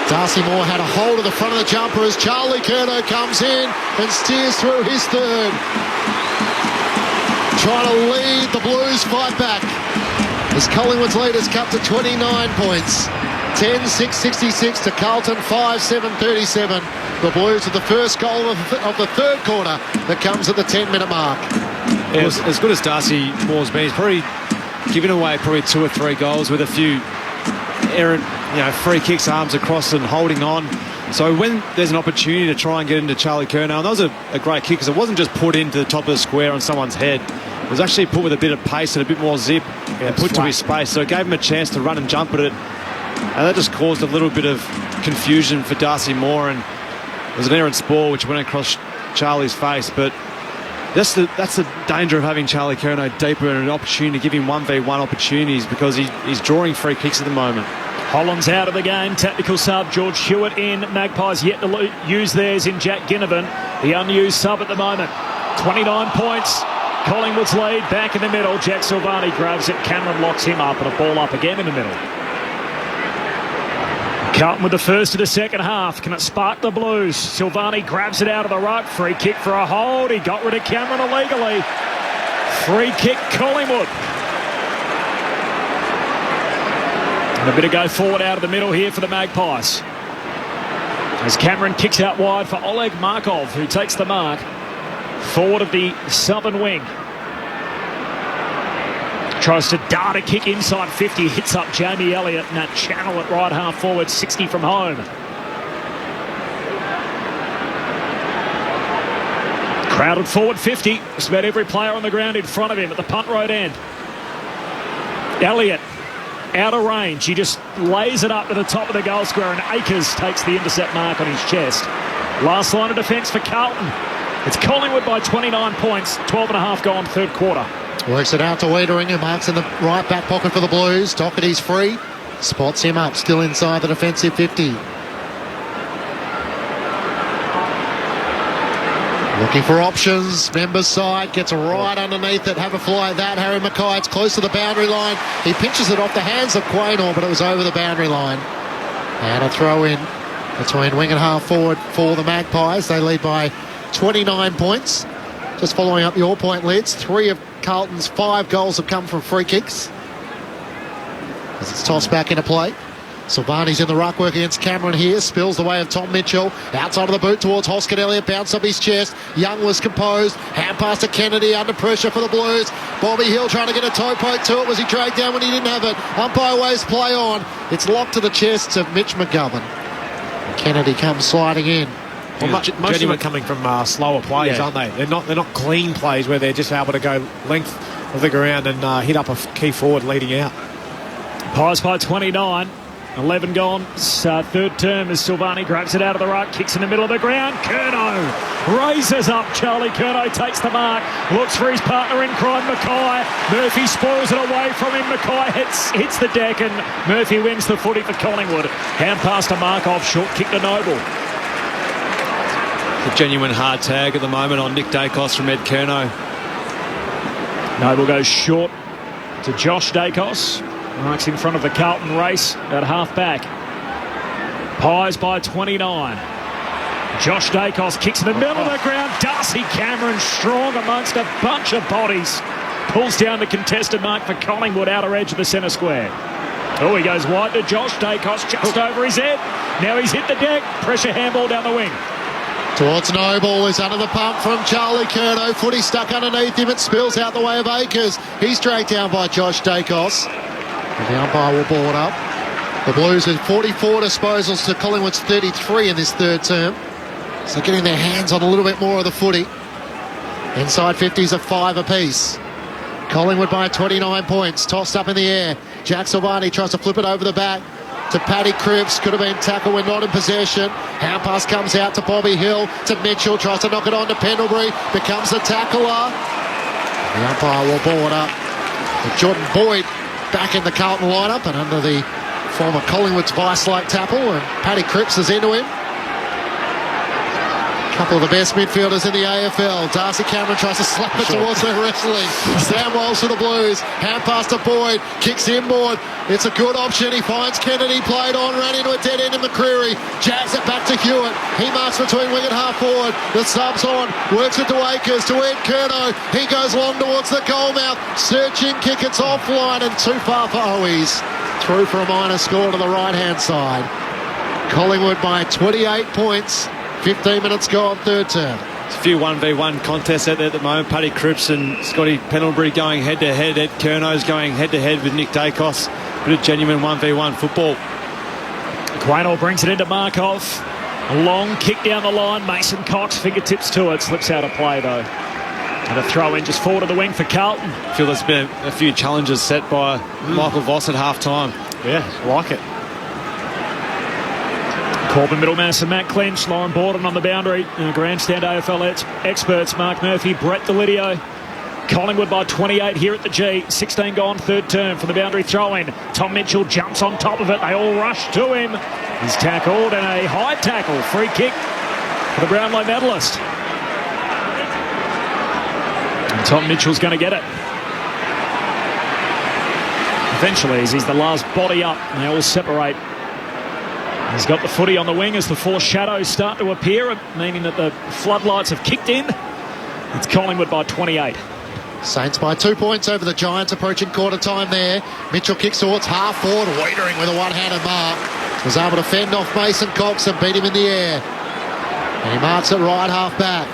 Darcy Moore had a hold of the front of the jumper as Charlie Curnow comes in and steers through his third. Trying to lead the Blues fight back as Collingwood's lead is cut to 29 points. 10-6-66 to Carlton, 5-7-37. The Blues with the first goal of the third quarter that comes at the 10-minute mark. Yeah, as good as Darcy Moore's been, he's probably given away 2 or 3 goals with a few errant, free kicks, arms across and holding on. So when there's an opportunity to try and get into Charlie Curnow, and that was a great kick because it wasn't just put into the top of the square on someone's head. It was actually put with a bit of pace and a bit more zip and put to his space. So it gave him a chance to run and jump at it. And that just caused a little bit of confusion for Darcy Moore, and it was an errant ball which went across Charlie's face. But that's the danger of having Charlie Curnow deeper and an opportunity to give him 1v1 opportunities because he's drawing free kicks at the moment. Holland's out of the game. Technical sub George Hewitt in. Magpies yet to use theirs in Jack Ginnivan, the unused sub at the moment. 29 points. Collingwood's lead back in the middle. Jack Silvani grabs it. Cameron locks him up, and a ball up again in the middle. Carlton with the first of the second half. Can it spark the Blues? Silvani grabs it out of the ruck. Free kick for a hold. He got rid of Cameron illegally. Free kick Collingwood. And a bit of go forward out of the middle here for the Magpies. As Cameron kicks out wide for Oleg Markov, who takes the mark. Forward of the southern wing. Tries to dart a kick inside 50. Hits up Jamie Elliott in that channel at right half forward. 60 from home. Crowded forward 50. Just about every player on the ground in front of him at the punt road end. Elliott out of range. He just lays it up to the top of the goal square, and Akers takes the intercept mark on his chest. Last line of defence for Carlton. It's Collingwood by 29 points. 12 and a half gone, third quarter. Works it out to Wiedering, who marks in the right back pocket for the Blues. Doherty's free. Spots him up, still inside the defensive 50. Looking for options. Members side gets right underneath it. Have a fly at that. Harry Mackay, it's close to the boundary line. He pinches it off the hands of Quaynor, but it was over the boundary line. And a throw in between wing and half forward for the Magpies. They lead by 29 points. Just following up your point, Lids. 3 of Carlton's 5 goals have come from free kicks. As it's tossed back into play. Silvani's in the ruck work against Cameron here. Spills the way of Tom Mitchell. Outside of the boot towards Hoskin Elliott. Bounce up his chest. Young was composed. Hand pass to Kennedy under pressure for the Blues. Bobby Hill trying to get a toe poke to it. Was he dragged down when he didn't have it? Umpire waves play on. It's locked to the chest of Mitch McGovern. Kennedy comes sliding in. Well, most of them are coming from slower plays, aren't they? They're not clean plays where they're just able to go length of the ground and hit up a key forward leading out. Pies by 29. 11 gone. Third term as Silvani grabs it out of the ruck, kicks in the middle of the ground. Curnow raises up. Charlie Curnow takes the mark, looks for his partner in crime, Mackay. Murphy spoils it away from him. Mackay hits the deck, and Murphy wins the footy for Collingwood. Hand pass to Markov, short kick to Noble. A genuine hard tag at the moment on Nick Dacos from Ed Curnow. Noble goes short to Josh Dacos. Marks in front of the Carlton race at half back. Pies by 29. Josh Dacos kicks in the middle of the ground. Darcy Cameron strong amongst a bunch of bodies. Pulls down the contested mark for Collingwood, outer edge of the centre square. Oh, he goes wide to Josh Dacos, just over his head. Now he's hit the deck. Pressure handball down the wing. Towards Noble is under the pump from Charlie Curnow. Footy stuck underneath him. It spills out the way of Akers. He's dragged down by Josh Dacos. And the umpire will ball it up. The Blues have 44 disposals to Collingwood's 33 in this third term. So getting their hands on a little bit more of the footy. Inside 50s are 5 apiece. Collingwood by 29 points. Tossed up in the air. Jack Silvani tries to flip it over the back to Paddy Cripps. Could have been tackled when not in possession. Hand pass comes out to Bobby Hill. To Mitchell. Tries to knock it on to Pendlebury. Becomes the tackler. The umpire will ball it up. With Jordan Boyd back in the Carlton lineup and under the former Collingwood's vice-like tackle, and Paddy Cripps is into him. Couple of the best midfielders in the AFL. Darcy Cameron tries to slap it towards the wrestling. Sam Walsh for the Blues. Hand pass to Boyd. Kicks inboard. It's a good option. He finds Kennedy. Played on. Ran into a dead end of McCreary. Jabs it back to Hewitt. He marks between wing and half forward. The sub's on. Works it to Akers. To Ed Curnow. He goes long towards the goal mouth. Searching kick. It's offline and too far for Owies. Through for a minor score to the right-hand side. Collingwood by 28 points. 15 minutes gone, third term. There's a few 1v1 contests out there at the moment. Paddy Cripps and Scotty Pendlebury going head-to-head. Ed Curnow's going head-to-head with Nick Dacos. Bit of genuine 1v1 football. Quaynor brings it into Markov. A long kick down the line. Mason Cox fingertips to it. Slips out of play, though. And a throw in just forward of the wing for Carlton. I feel there's been a few challenges set by Michael Voss at half-time. Yeah, like it. Corbin Middlemass and Matt Clinch. Lauren Borden on the boundary. Grandstand AFL experts Mark Murphy, Brett Delidio. Collingwood by 28 here at the G. 16 gone, third term for the boundary throw-in. Tom Mitchell jumps on top of it. They all rush to him. He's tackled, and a high tackle. Free kick for the Brownlow medalist. And Tom Mitchell's going to get it. Eventually, as he's the last body up, they all separate. He's got the footy on the wing as the four shadows start to appear, meaning that the floodlights have kicked in. It's Collingwood by 28. Saints by 2 points over the Giants, approaching quarter time there. Mitchell kicks towards half forward, Wiedering with a one-handed mark. Was able to fend off Mason Cox and beat him in the air. And he marks it right half back.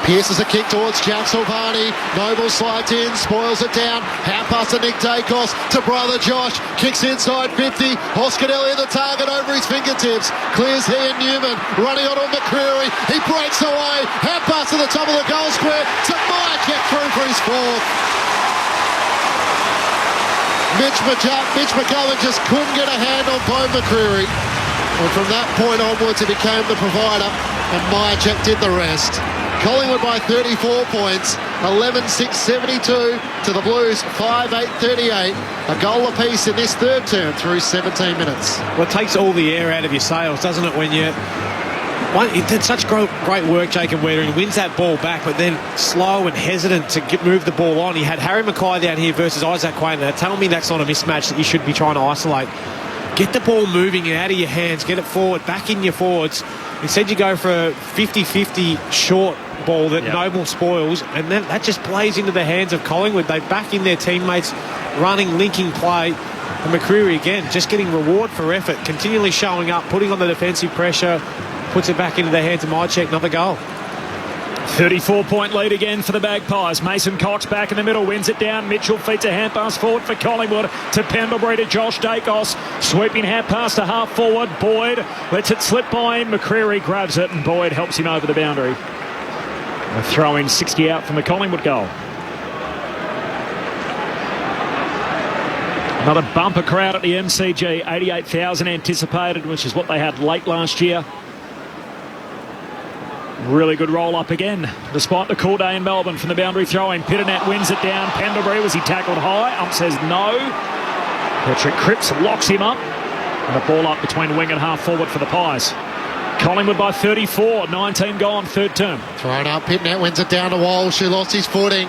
Pierces a kick towards Jack Silvani. Noble slides in, spoils it down. Half pass to Nick Dacos to brother Josh. Kicks inside 50. Hoscadelli the target over his fingertips. Clears he and Newman. Running on McCreary. He breaks away. Half pass to the top of the goal square to Myercheck through for his fourth. Mitch McGovern just couldn't get a hand on Bo McCreary. And from that point onwards, he became the provider, and Myercheck did the rest. Collingwood by 34 points, 11-6-72 to the Blues, 5-8-38. A goal apiece in this third term through 17 minutes. Well, it takes all the air out of your sails, doesn't it, when you... He did such great work, Jacob Weeder, and wins that ball back, but then slow and hesitant to move the ball on. He had Harry Mackay down here versus Isaac Quain. Now, tell me that's not a mismatch that you should be trying to isolate. Get the ball moving and out of your hands. Get it forward, back in your forwards. Instead, you go for a 50-50 short ball that Noble spoils, and then that just plays into the hands of Collingwood. They back in their teammates, running, linking play. And McCreary, again, just getting reward for effort, continually showing up, putting on the defensive pressure, puts it back into the hands of Myercheck. Another goal. 34-point lead again for the Magpies. Mason Cox back in the middle, wins it down. Mitchell feeds a hand pass forward for Collingwood to Pendlebury to Josh Dacos. Sweeping hand pass to half forward. Boyd lets it slip by him. McCreary grabs it and Boyd helps him over the boundary. A throw-in 60 out from the Collingwood goal. Another bumper crowd at the MCG. 88,000 anticipated, which is what they had late last year. Really good roll-up again, despite the cool day in Melbourne from the boundary throw-in. Pitternet wins it down. Pendlebury, was he tackled high? Ump says no. Patrick Cripps locks him up. And a ball up between wing and half forward for the Pies. Collingwood by 34, 19 gone, third term. Thrown up, Pitternet wins it down to Walsh, who lost his footing.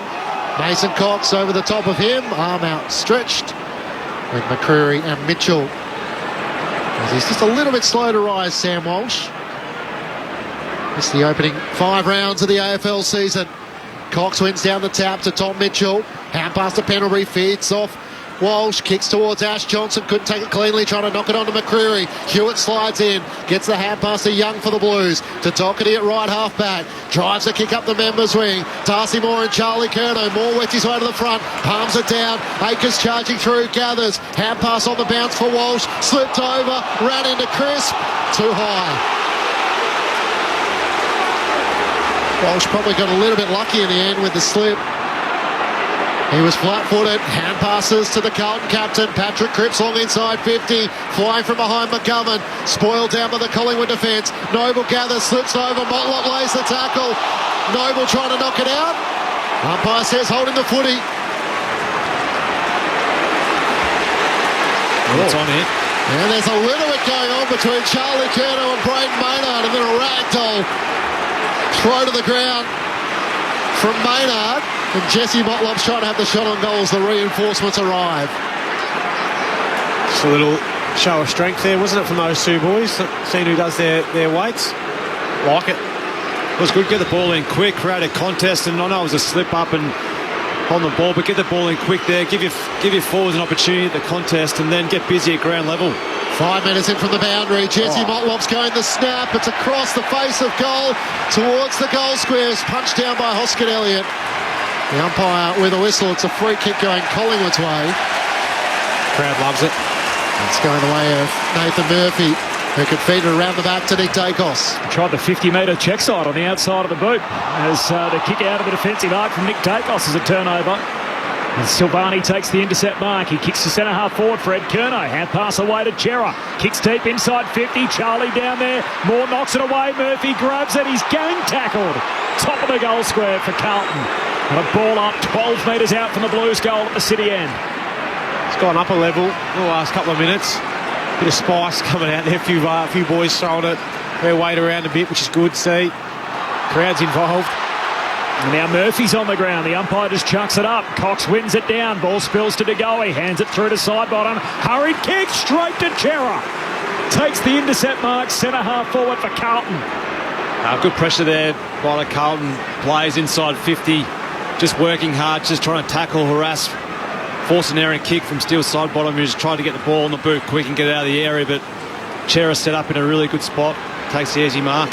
Mason Cox over the top of him, arm outstretched with McCreary and Mitchell. He's just a little bit slow to rise, Sam Walsh. It's the opening 5 rounds of the AFL season. Cox wins down the tap to Tom Mitchell. Hand pass to Pendlebury, feeds off Walsh, kicks towards Ash Johnson, couldn't take it cleanly, trying to knock it onto McCreary. Hewitt slides in, gets the hand pass to Young for the Blues, to Doherty at right half back, drives a kick up the members wing. Darcy Moore and Charlie Curnow. Moore wets his way to the front, palms it down. Akers charging through, gathers. Hand pass on the bounce for Walsh, slipped over, ran into Crisp, too high. Walsh probably got a little bit lucky in the end with the slip. He was flat-footed. Hand passes to the Carlton captain, Patrick Cripps, long inside 50. Flying from behind McGovern. Spoiled down by the Collingwood defence. Noble gathers, slips over. Motlop lays the tackle. Noble trying to knock it out. Umpire says holding the footy. It's on it. And there's a little bit going on between Charlie Curnow and Braden Maynard, and then a ragdoll throw to the ground from Maynard, and Jesse Motlop's trying to have the shot on goal as the reinforcements arrive. Just a little show of strength there, wasn't it, from those two boys? Seeing who does their weights. Like it. It was good. Get the ball in quick, create a contest, and I know it was a slip up and on the ball, but get the ball in quick there. Give your forwards an opportunity at the contest, and then get busy at ground level. 5 minutes in from the boundary. Jesse Motlop's going the snap. It's across the face of goal towards the goal square. It's punched down by Hoskin Elliott. The umpire with a whistle. It's a free kick going Collingwood's way. Crowd loves it. It's going the way of Nathan Murphy, who could feed it around the back to Nick Dacos. Tried the 50-metre check side on the outside of the boot as the kick out of the defensive arc from Nick Dacos is a turnover. And Silvani takes the intercept mark. He kicks to centre half forward for Ed Curnow. Hand pass away to Chera. Kicks deep inside 50. Charlie down there. Moore knocks it away. Murphy grabs it. He's gang tackled. Top of the goal square for Carlton. And a ball up 12 metres out from the Blues goal at the city end. It's gone up a level in the last couple of minutes. Bit of spice coming out there. A few boys throwing it their weight around a bit, which is good to see. Crowd's involved. And now Murphy's on the ground. The umpire just chucks it up. Cox wins it down. Ball spills to DeGoey. Hands it through to Sidebottom. Hurried kick straight to Chera. Takes the intercept mark. Centre half forward for Carlton. Good pressure there by the Carlton players inside 50. Just working hard, just trying to tackle, harass, force an errant kick from Steele Sidebottom, who's trying to get the ball in the boot quick and get it out of the area. But Chera set up in a really good spot. Takes the easy mark.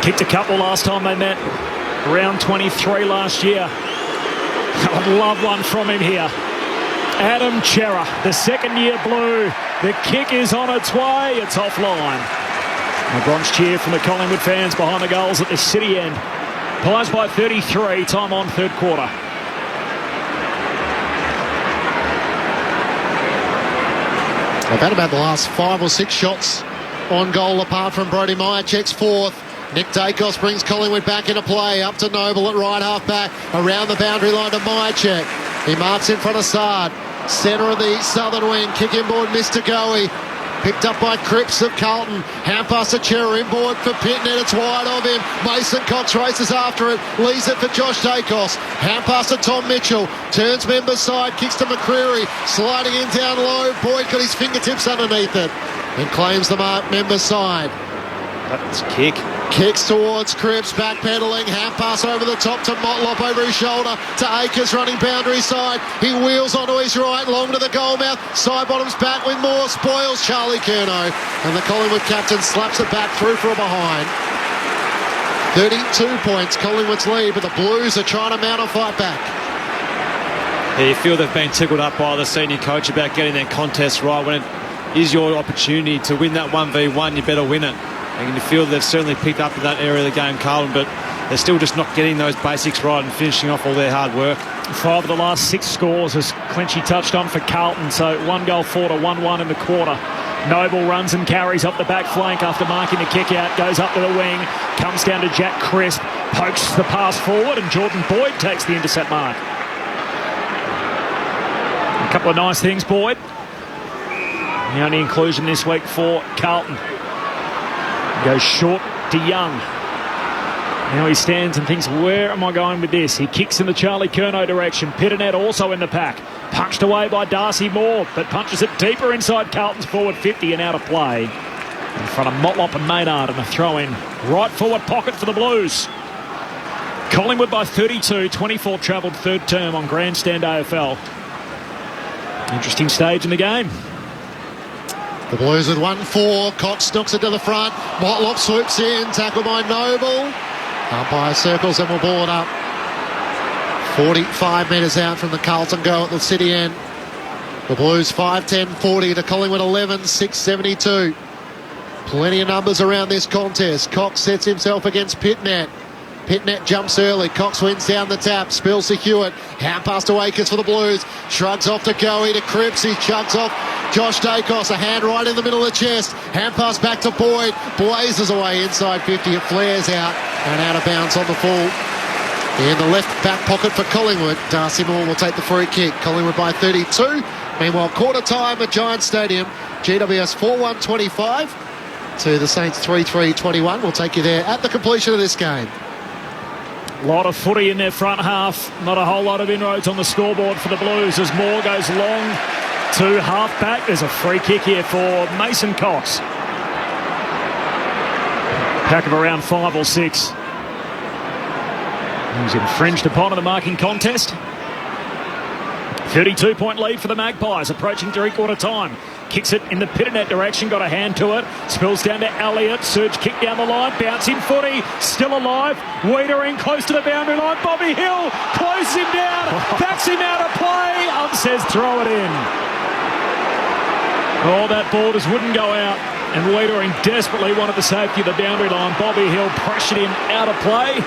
Kicked a couple last time they met. Round 23 last year. I'd love one from him here. Adam Chera, the second-year Blue. The kick is on its way. It's offline. A bronze cheer from the Collingwood fans behind the goals at the city end. Pies by 33, time on third quarter. They've had about the last 5 or 6 shots on goal apart from Brody Myercheck's fourth. Nick Dacos brings Collingwood back into play. Up to Noble at right half back. Around the boundary line to Myercheck. He marks in front of Sard. Centre of the southern wing. Kick inboard, Mr. Goey. Picked up by Cripps of Carlton. Hand pass to Chera inboard for Pitnet. It's wide of him. Mason Cox races after it. Leaves it for Josh Dacos. Hand pass to Tom Mitchell. Turns member's side. Kicks to McCreary. Sliding in down low. Boyd got his fingertips underneath it. And claims the mark member's side. That's a kick. Kicks towards Cripps, backpedaling, hand pass over the top to Motlop over his shoulder to Akers running boundary side. He wheels onto his right, long to the goal mouth. Side bottoms back with more, spoils Charlie Curnow. And the Collingwood captain slaps it back through from behind. 32 points, Collingwood's lead, but the Blues are trying to mount a fight back. Yeah, you feel they've been tickled up by the senior coach about getting their contest right. When it is your opportunity to win that 1v1, you better win it. And you feel they've certainly picked up in that area of the game, Carlton, but they're still just not getting those basics right and finishing off all their hard work. 5 of the last 6 scores, as Clinchy touched on, for Carlton. So 1 goal for to 1-1 in the quarter. Noble runs and carries up the back flank after marking the kick out, goes up to the wing, comes down to Jack Crisp, pokes the pass forward, and Jordan Boyd takes the intercept mark. A couple of nice things, Boyd. The only inclusion this week for Carlton. Goes short to Young. Now he stands and thinks, where am I going with this? He kicks in the Charlie Curnow direction. Pitternet also in the pack. Punched away by Darcy Moore, but punches it deeper inside Carlton's forward 50 and out of play. In front of Motlop and Maynard, and a throw in right forward pocket for the Blues. Collingwood by 32, 24 travelled third term on Grandstand AFL. Interesting stage in the game. The Blues with 1-4. Cox knocks it to the front. Motlop swoops in. Tackled by Noble. Umpire circles and will board up. 45 metres out from the Carlton goal at the city end. The Blues 5-10-40 to Collingwood 11-6-72. Plenty of numbers around this contest. Cox sets himself against Pitnet. Pitnet jumps early. Cox wins down the tap. Spills to Hewitt. Hand pass to Akers for the Blues. Shrugs off to Goey to Cripps. He chugs off Josh Dacos. A hand right in the middle of the chest. Hand pass back to Boyd. Blazes away inside 50. It flares out and out of bounds on the full. In the left back pocket for Collingwood. Darcy Moore will take the free kick. Collingwood by 32. Meanwhile, quarter time at Giant Stadium. GWS 4-1-25 to the Saints 3-3-21. We'll take you there at the completion of this game. A lot of footy in their front half. Not a whole lot of inroads on the scoreboard for the Blues as Moore goes long to half back. There's a free kick here for Mason Cox. Pack of around 5 or 6. He was infringed upon in the marking contest. 32-point lead for the Magpies, approaching three-quarter time. Kicks it in the Pitternet direction, got a hand to it. Spills down to Elliott. Surge kick down the line. Bouncing footy. Still alive. Wiedering close to the boundary line. Bobby Hill closes him down. Backs him out of play. Ump says throw it in. Oh, that ball just wouldn't go out. And Wiedering desperately wanted the safety of the boundary line. Bobby Hill pressured him out of play.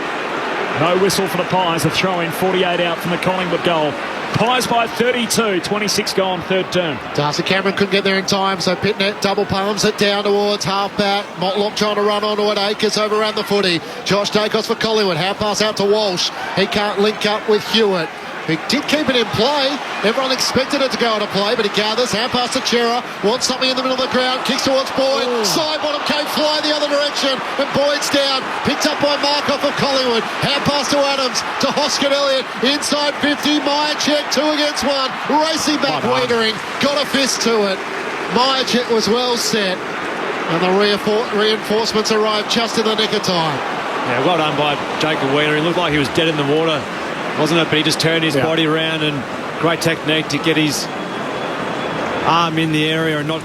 No whistle for the Pies. A throw in, 48 out from the Collingwood goal. Pies by 32, 26 gone, third term. Darcy Cameron couldn't get there in time, so Pitnet double palms it down towards half-back. Motlop trying to run onto it. Akers overran the footy. Josh Dacos for Collingwood. Half pass out to Walsh. He can't link up with Hewitt. He did keep it in play. Everyone expected it to go out of play, but he gathers. Hand pass to Chera. Wants something in the middle of the ground. Kicks towards Boyd. Side bottom came fly the other direction. And Boyd's down. Picked up by Markoff of Collingwood. Hand pass to Adams. To Hoskin Elliott. Inside 50. Myercheck 2 against 1. Racing back. Wiedering. Got a fist to it. Myercheck was well set. And the reinforcements arrived just in the nick of time. Yeah, well done by Jacob Wiedering. Looked like he was dead in the water, wasn't it? But he just turned his body around, and great technique to get his arm in the area and not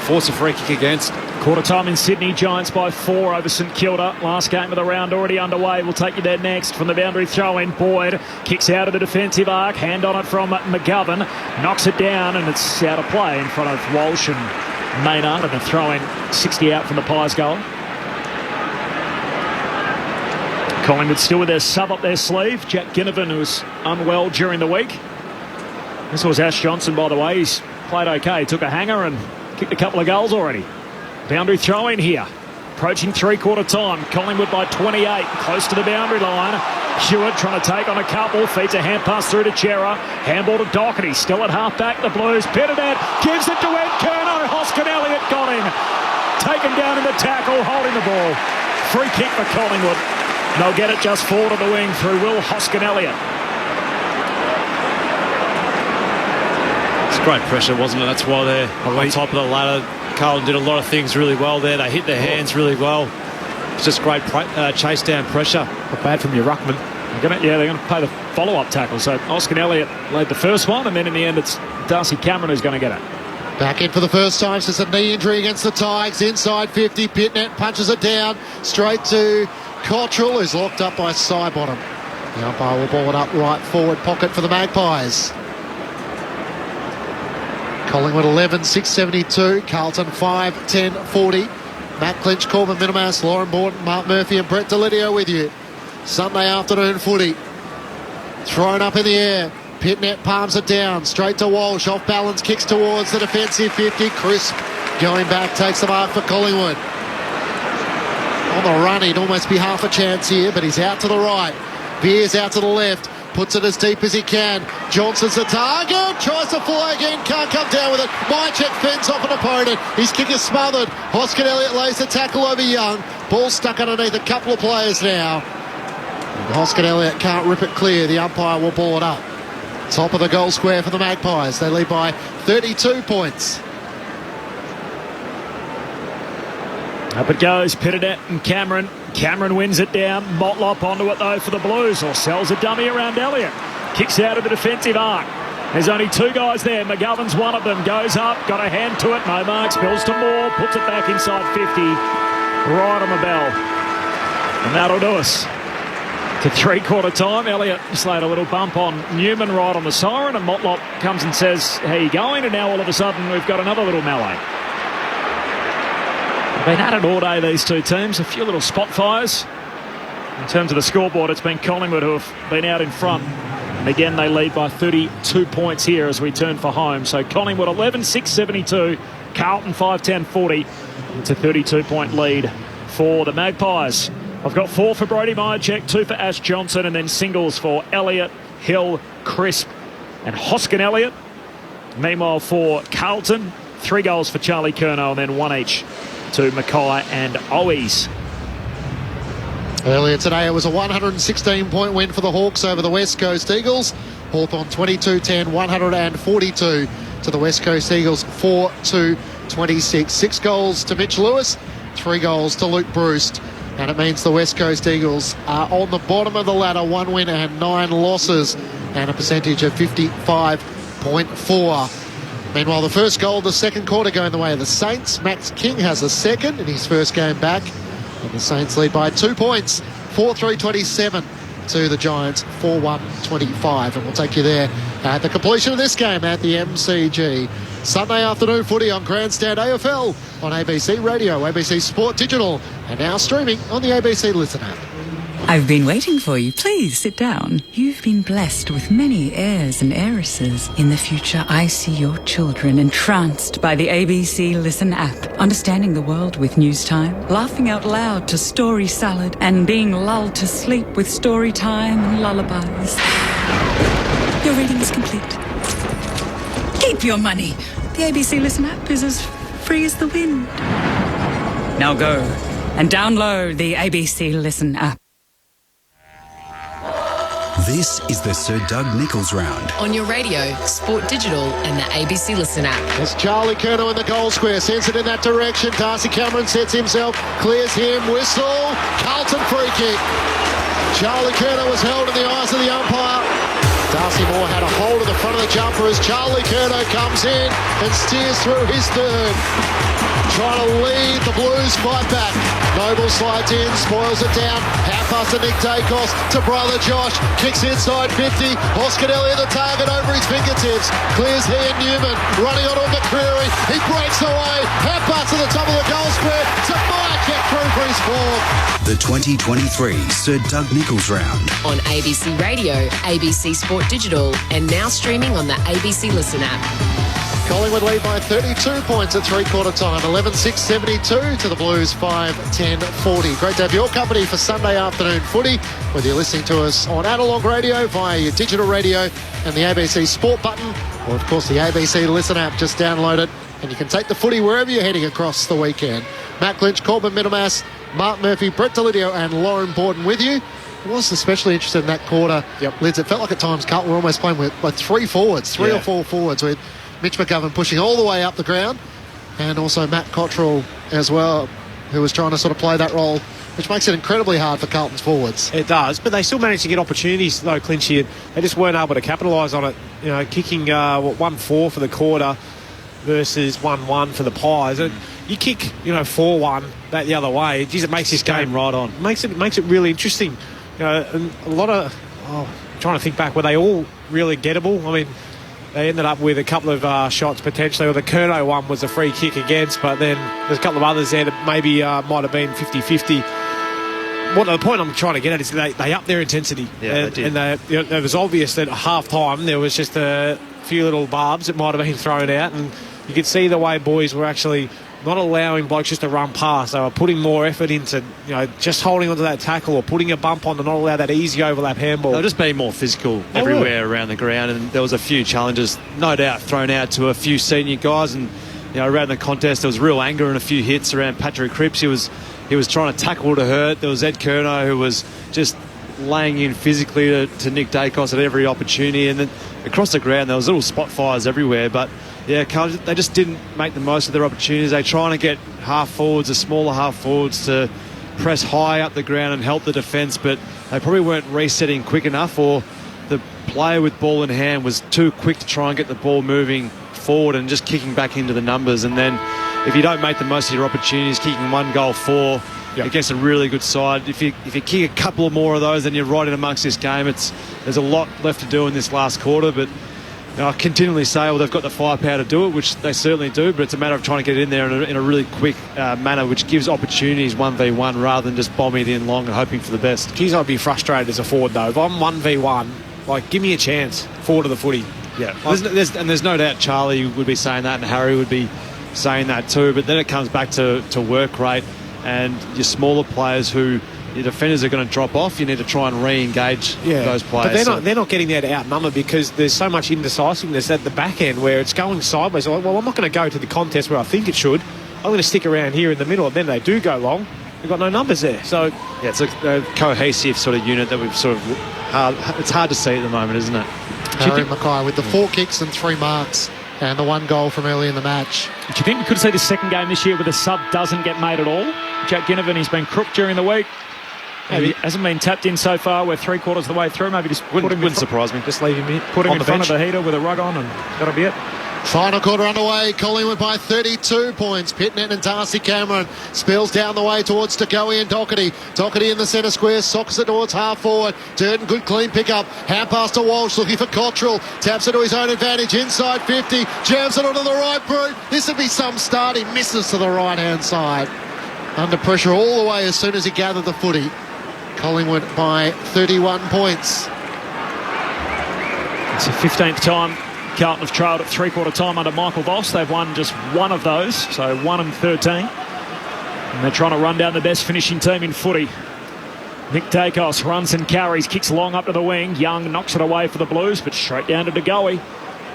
force a free kick against. Quarter time in Sydney, Giants by 4 over St Kilda. Last game of the round already underway. We'll take you there next. From the boundary throw-in, Boyd kicks out of the defensive arc. Hand on it from McGovern. Knocks it down and it's out of play in front of Walsh and Maynard. And the throw-in 60 out from the Pies goal. Collingwood still with their sub up their sleeve. Jack Ginnivan, who was unwell during the week. This was Ash Johnson, by the way. He's played okay. He took a hanger and kicked a couple of goals already. Boundary throw in here. Approaching three-quarter time. Collingwood by 28. Close to the boundary line. Hewitt trying to take on a couple. Feeds a hand pass through to Chera. Handball to Doherty. Still at half-back. The Blues. Pettinet gives it to Ed Curnow. Hoskin Elliott got him. Taken down in the tackle. Holding the ball. Free kick for Collingwood. And they'll get it just forward of the wing through Will Hoskin Elliott. It's great pressure, wasn't it? That's why they're on top of the ladder. Carlton did a lot of things really well there. They hit their hands really well. It's just great chase down pressure. Not bad from your ruckman. They're going to play the follow-up tackle. So Hoskin Elliott laid the first one, and then in the end it's Darcy Cameron who's going to get it. Back in for the first time since a knee injury against the Tigers. Inside 50, Pitnet punches it down straight to Cottrell, who's locked up by Sidebottom. The umpire will ball it up right forward pocket for the Magpies. Collingwood 11, 6.72. Carlton 5, 10.40. Matt Clinch, Corbin Minimas, Lauren Borton, Mark Murphy and Brett Delidio with you. Sunday afternoon footy. Thrown up in the air. Pitnet palms it down. Straight to Walsh. Off balance. Kicks towards the defensive 50. Crisp going back. Takes the mark for Collingwood. On the run, he'd almost be half a chance here, but he's out to the right. Veers out to the left. Puts it as deep as he can. Johnson's the target. Tries to fly again. Can't come down with it. Mychek fends off an opponent. His kick is smothered. Hoskin Elliott lays the tackle over Young. Ball stuck underneath a couple of players now. And Hoskin Elliott can't rip it clear. The umpire will ball it up. Top of the goal square for the Magpies. They lead by 32 points. Up it goes, Pittinet and Cameron. Cameron wins it down. Motlop onto it though for the Blues, or sells a dummy around Elliott. Kicks out of the defensive arc. There's only two guys there. McGovern's one of them. Goes up, got a hand to it. No marks, spills to Moore, puts it back inside 50. Right on the bell. And that'll do us. To three-quarter time, Elliott slayed a little bump on Newman right on the siren, and Motlop comes and says, how you going? And now all of a sudden we've got another little melee. They've been at it all day, these two teams. A few little spot fires. In terms of the scoreboard, it's been Collingwood who have been out in front. And again, they lead by 32 points here as we turn for home. So Collingwood 11, 6.72. Carlton 5, 10, 40. It's a 32-point lead for the Magpies. I've got 4 for Brody Mychek, 2 for Ash Johnson, and then singles for Elliott, Hill, Crisp, and Hoskin Elliott. Meanwhile, for Carlton, 3 goals for Charlie Curnow, and then 1 each to Mackay and Owies. Earlier today, it was a 116-point win for the Hawks over the West Coast Eagles. Hawthorn 22-10, 142 to the West Coast Eagles, 4-2-26. 6 goals to Mitch Lewis, 3 goals to Luke Bruce. And it means the West Coast Eagles are on the bottom of the ladder, 1 win and 9 losses, and a percentage of 55.4. Meanwhile, the first goal of the second quarter going the way of the Saints. Max King has a second in his first game back. And the Saints lead by 2 points, 4-3-27 to the Giants, 4-1-25. And we'll take you there at the completion of this game at the MCG. Sunday afternoon footy on Grandstand AFL on ABC Radio, ABC Sport Digital, and now streaming on the ABC Listen app. I've been waiting for you. Please sit down. You've been blessed with many heirs and heiresses. In the future, I see your children entranced by the ABC Listen app, understanding the world with news time, laughing out loud to story salad, and being lulled to sleep with story time and lullabies. Your reading is complete. Keep your money. The ABC Listen app is as free as the wind. Now go and download the ABC Listen app. This is the Sir Doug Nicholls round. On your radio, Sport Digital and the ABC Listen app. There's Charlie Curnow in the goal square, sends it in that direction. Darcy Cameron sets himself, clears him, whistle, Carlton free kick. Charlie Curnow was held in the eyes of the umpire. Darcy Moore had a hold of the front of the jumper as Charlie Curnow comes in and steers through his third. Trying to lead the Blues fight back. Noble slides in, spoils it down. Half pass to Nick Dacos to brother Josh. Kicks inside 50. Hoscadelli at the target over his fingertips. Clears here Newman. Running on McCreary. He breaks away. Half pass to the top of the goal square. To Mike. Get through for his fourth. The 2023 Sir Doug Nichols Round. On ABC Radio, ABC Sport Digital, and now streaming on the ABC Listen app. Collingwood lead by 32 points at three-quarter time. 11-6-72 to the Blues 5-10-40. Great to have your company for Sunday afternoon footy, whether you're listening to us on analogue radio, via your digital radio and the ABC Sport button, or of course the ABC Listen app. Just download it and you can take the footy wherever you're heading across the weekend. Matt Lynch, Corbin Middlemass, Mark Murphy, Brett Delidio and Lauren Borden with you. I was especially interested in that quarter. Lids, it felt like at times Carlton were almost playing with three forwards, three or four forwards, with Mitch McGovern pushing all the way up the ground, and also Matt Cottrell as well, who was trying to sort of play that role, which makes it incredibly hard for Carlton's forwards. It does, but they still managed to get opportunities, though, Clinchy. They just weren't able to capitalise on it. You know, kicking 1-4 for the quarter versus 1-1 for the Pies. And you kick 4-1 back the other way. Geez, it makes this game right on. Makes it really interesting. You know, and a lot of trying to think back, were they all really gettable? I mean, they ended up with a couple of shots potentially. Well, the Curnow one was a free kick against, but then there's a couple of others there that maybe might have been 50-50. The point I'm trying to get at is they upped their intensity. Yeah, they did. And it was obvious that at half-time there was just a few little barbs that might have been thrown out, and you could see the way boys were actually not allowing blokes just to run past. They were putting more effort into, just holding onto that tackle or putting a bump on to not allow that easy overlap handball. They were just being more physical everywhere around the ground, and there was a few challenges, no doubt, thrown out to a few senior guys. And around the contest, there was real anger and a few hits around Patrick Cripps. He was trying to tackle to hurt. There was Ed Curnow, who was just laying in physically to Nick Dacos at every opportunity, and then across the ground there was little spot fires everywhere. But yeah, they just didn't make the most of their opportunities. They're trying to get half forwards, the smaller half forwards, to press high up the ground and help the defence, but they probably weren't resetting quick enough, or the player with ball in hand was too quick to try and get the ball moving forward and just kicking back into the numbers. And then if you don't make the most of your opportunities, kicking 1 goal 4 against a really good side, if you kick a couple more of those, then you're right in amongst this game. There's a lot left to do in this last quarter, but I continually say, well, they've got the firepower to do it, which they certainly do, but it's a matter of trying to get in there in a really quick manner, which gives opportunities 1v1 rather than just bombing it in long and hoping for the best. Geez, I'd be frustrated as a forward, though. If I'm 1v1, give me a chance forward of the footy. Yeah, there's no doubt Charlie would be saying that and Harry would be saying that too, but then it comes back to work rate and your smaller players who your defenders are going to drop off. You need to try and re-engage those players. But they're not getting there to outnumber, because there's so much indecisiveness at the back end where it's going sideways. Like, well, I'm not going to go to the contest where I think it should. I'm going to stick around here in the middle, and then they do go long. We've got no numbers there. So yeah, it's a cohesive sort of unit that we've it's hard to see at the moment, isn't it? Harry Mackay with the 4 kicks and 3 marks and the 1 goal from early in the match. Do you think we could see the second game this year where the sub doesn't get made at all? Jack Ginnivan, he's been crooked during the week. Maybe hasn't been tapped in so far. We're 3/4 of the way through. Maybe just wouldn't surprise me. Just leave him put him in front of the heater with a rug on, and that'll be it. Final quarter underway. Collingwood by 32 points. Pitnet and Darcy Cameron spills down the way towards Tekoe and Doherty. Doherty in the centre square, socks it towards half forward. Durden, good clean pick up. Hand pass to Walsh, looking for Cottrell. Taps it to his own advantage inside 50. Jams it onto the right boot. This would be some start. He misses to the right hand side. Under pressure all the way as soon as he gathered the footy. Collingwood by 31 points. It's the 15th time Carlton have trailed at 3/4 time under Michael Voss. They've won just 1 of those, so 1-13. And they're trying to run down the best finishing team in footy. Nick Dacos runs and carries, kicks long up to the wing. Young knocks it away for the Blues, but straight down to Tekoe.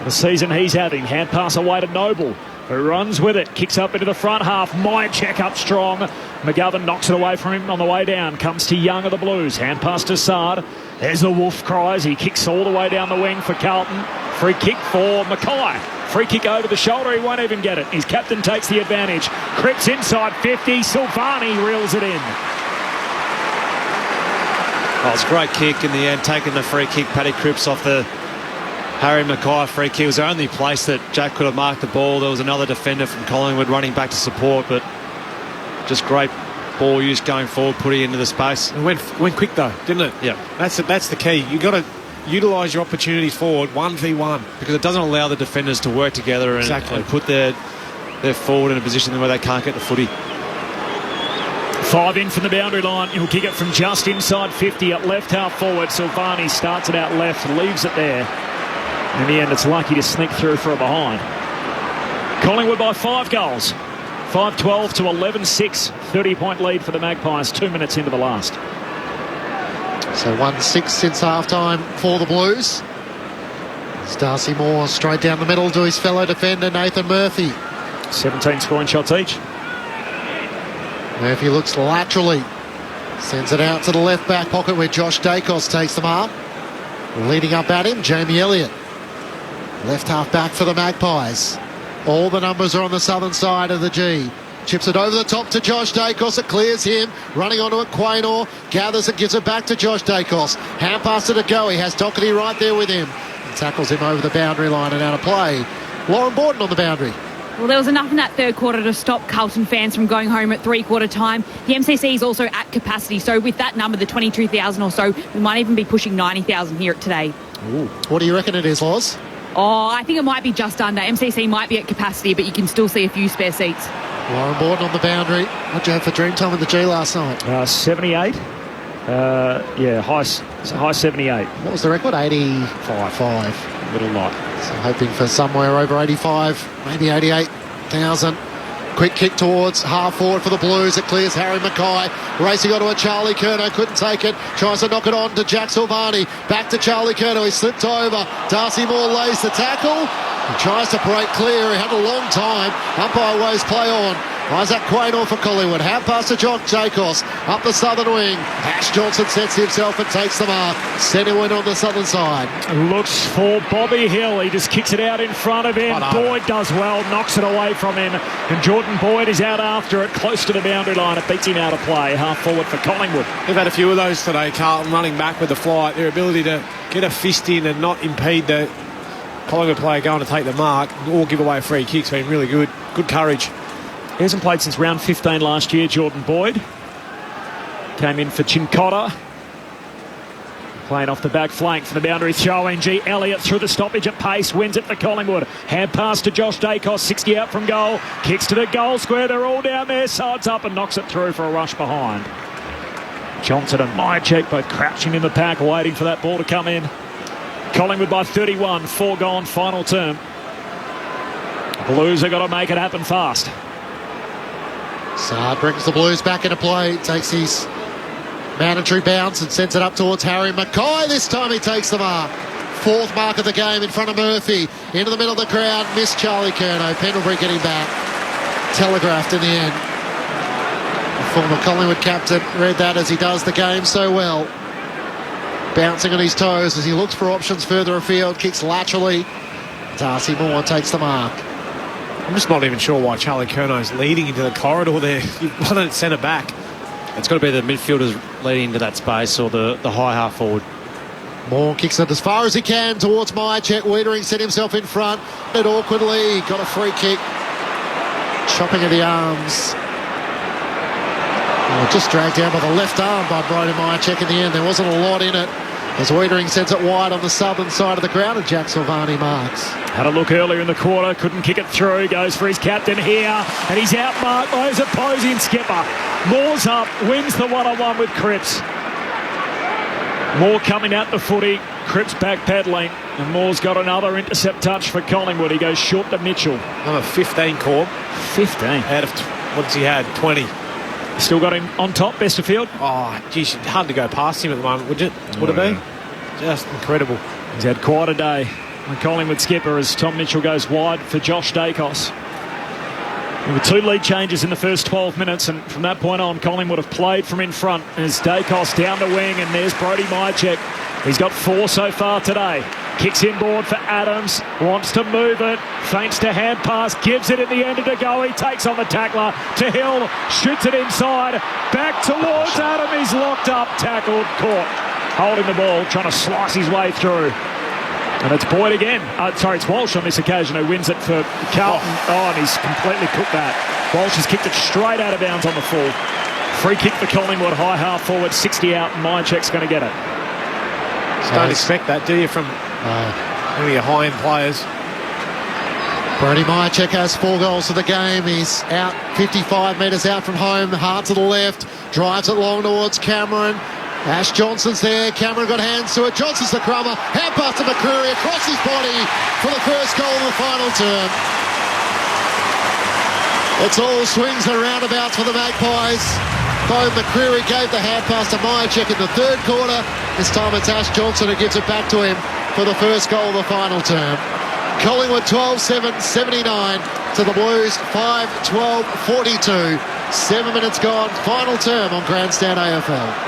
The season he's having. Hand pass away to Noble, who runs with it, kicks up into the front half. Myercheck up strong. McGovern knocks it away from him on the way down. Comes to Young of the Blues. Hand pass to Sard. There's the Wolf cries. He kicks all the way down the wing for Carlton. Free kick for Mackay. Free kick over the shoulder. He won't even get it. His captain takes the advantage. Cripps inside 50. Silvani reels it in. Oh, it's a great kick in the end, taking the free kick. Paddy Cripps off the Harry Mackay free kick was the only place that Jack could have marked the ball. There was another defender from Collingwood running back to support, but just great ball use going forward, putting it into the space. It went quick though, didn't it? Yeah. That's the key. You got to utilise your opportunities forward 1v1, because it doesn't allow the defenders to work together and put their forward in a position where they can't get the footy. 5 in from the boundary line. He'll kick it from just inside 50 at left half forward. Silvani starts it out left, leaves it there. In the end, it's lucky to sneak through for a behind. Collingwood by 5 goals. 5-12 to 11-6. 30-point lead for the Magpies 2 minutes into the last. So 1-6 since half-time for the Blues. It's Darcy Moore straight down the middle to his fellow defender, Nathan Murphy. 17 scoring shots each. Murphy looks laterally. Sends it out to the left back pocket where Josh Dacos takes the mark. Leading up at him, Jamie Elliott. Left half back for the Magpies. All the numbers are on the southern side of the G. Chips it over the top to Josh Dacos. It clears him. Running onto it, Quaynor. Gathers it, gives it back to Josh Dacos. Hand pass to go. He has Doherty right there with him. And tackles him over the boundary line and out of play. Lauren Borden on the boundary. Well, there was enough in that third quarter to stop Carlton fans from going home at three-quarter time. The MCC is also at capacity, so with that number, the 22,000 or so, we might even be pushing 90,000 here today. Ooh. What do you reckon it is, Loz? Oh, I think it might be just under. MCC might be at capacity, but you can still see a few spare seats. Lauren Borden on the boundary. What did you have for Dreamtime in the G last night? 78. High 78. What was the record? 85. Little light. So hoping for somewhere over 85, maybe 88,000. Quick kick towards half forward for the Blues. It clears Harry Mackay. Racing onto a Charlie Curnow. Couldn't take it. Tries to knock it on to Jack Silvani. Back to Charlie Curnow. He slipped over. Darcy Moore lays the tackle. He tries to break clear. He had a long time. Umpire waves play on. Isaac Quaynor for Collingwood. Hand pass to John Jacobs. Up the southern wing. Ash Johnson sets himself and takes the mark. Centre win on the southern side. Looks for Bobby Hill. He just kicks it out in front of him. Boyd does well. Knocks it away from him. And Jordan Boyd is out after it. Close to the boundary line. It beats him out of play. Half forward for Collingwood. They've had a few of those today, Carlton, running back with the flight. Their ability to get a fist in and not impede the Collingwood player going to take the mark or give away a free kick's been really good. Good courage. He hasn't played since round 15 last year, Jordan Boyd. Came in for Chincotta. Playing off the back flank for the boundary throw. G. Elliott through the stoppage at pace. Wins it for Collingwood. Hand pass to Josh Dacos. 60 out from goal. Kicks to the goal square. They're all down there. Sides up and knocks it through for a rush behind. Johnson and Myercheck both crouching in the pack, waiting for that ball to come in. Collingwood by 31. 4 gone, final term. Blues have got to make it happen fast. Saad brings the Blues back into play. Takes his mandatory bounce and sends it up towards Harry Mackay. This time he takes the mark. 4th mark of the game in front of Murphy. Into the middle of the crowd. Missed Charlie Curnow. Pendlebury getting back. Telegraphed in the end. The former Collingwood captain read that as he does the game so well. Bouncing on his toes as he looks for options further afield. Kicks laterally. Darcy Moore takes the mark. I'm just not even sure why Charlie Curnow's leading into the corridor there. You've got it centre back. It's got to be the midfielders leading into that space or the high half forward. Moore kicks it as far as he can towards Myercheck. Wiedering set himself in front. It awkwardly got a free kick. Chopping of the arms. Oh, just dragged down by the left arm by Brodie Myercheck in the end. There wasn't a lot in it. As Wiedering sends it wide on the southern side of the ground and Jack Silvani marks. Had a look earlier in the quarter, couldn't kick it through, goes for his captain here, and he's outmarked by his opposing skipper. Moore's up, wins the one-on-one with Cripps. Moore coming out the footy, Cripps back pedalling, and Moore's got another intercept touch for Collingwood. He goes short to Mitchell. Number 15, Corb. 15? Out of, what's he had, 20. Still got him on top, best of field. Oh, geez, hard to go past him at the moment, would it? Would it be? Just incredible. He's had quite a day. The Collingwood skipper as Tom Mitchell goes wide for Josh Dacos. There were 2 lead changes in the first 12 minutes, and from that point on, Collingwood have played from in front. As Dacos down the wing, and there's Brodie Myercheck. He's got 4 so far today. Kicks inboard for Adams, wants to move it, feints to hand pass, gives it in the end of the go. He takes on the tackler to Hill, shoots it inside, back towards Adam. He's locked up, tackled, caught, holding the ball, trying to slice his way through. And it's Boyd again. It's Walsh on this occasion who wins it for Carlton. And he's completely cooked that. Walsh has kicked it straight out of bounds on the full. Free kick for Collingwood, high half forward, 60 out, and Myercheck's going to get it. Don't expect that, do you, from any of your high-end players? Brody Myercheck has 4 goals for the game. He's out 55 metres out from home, hard to the left, drives it long towards Cameron. Ash Johnson's there. Cameron got hands to it. Johnson's the crummer. Hand pass to McCreary across his body for the first goal in the final term. It's all swings and roundabouts for the Magpies. Bo McCreary gave the hand pass to Myercheck in the third quarter. This time it's Ash Johnson who gives it back to him for the first goal of the final term. Collingwood 12-7, 79 to the Blues 5-12, 42. 7 minutes gone. Final term on Grandstand AFL.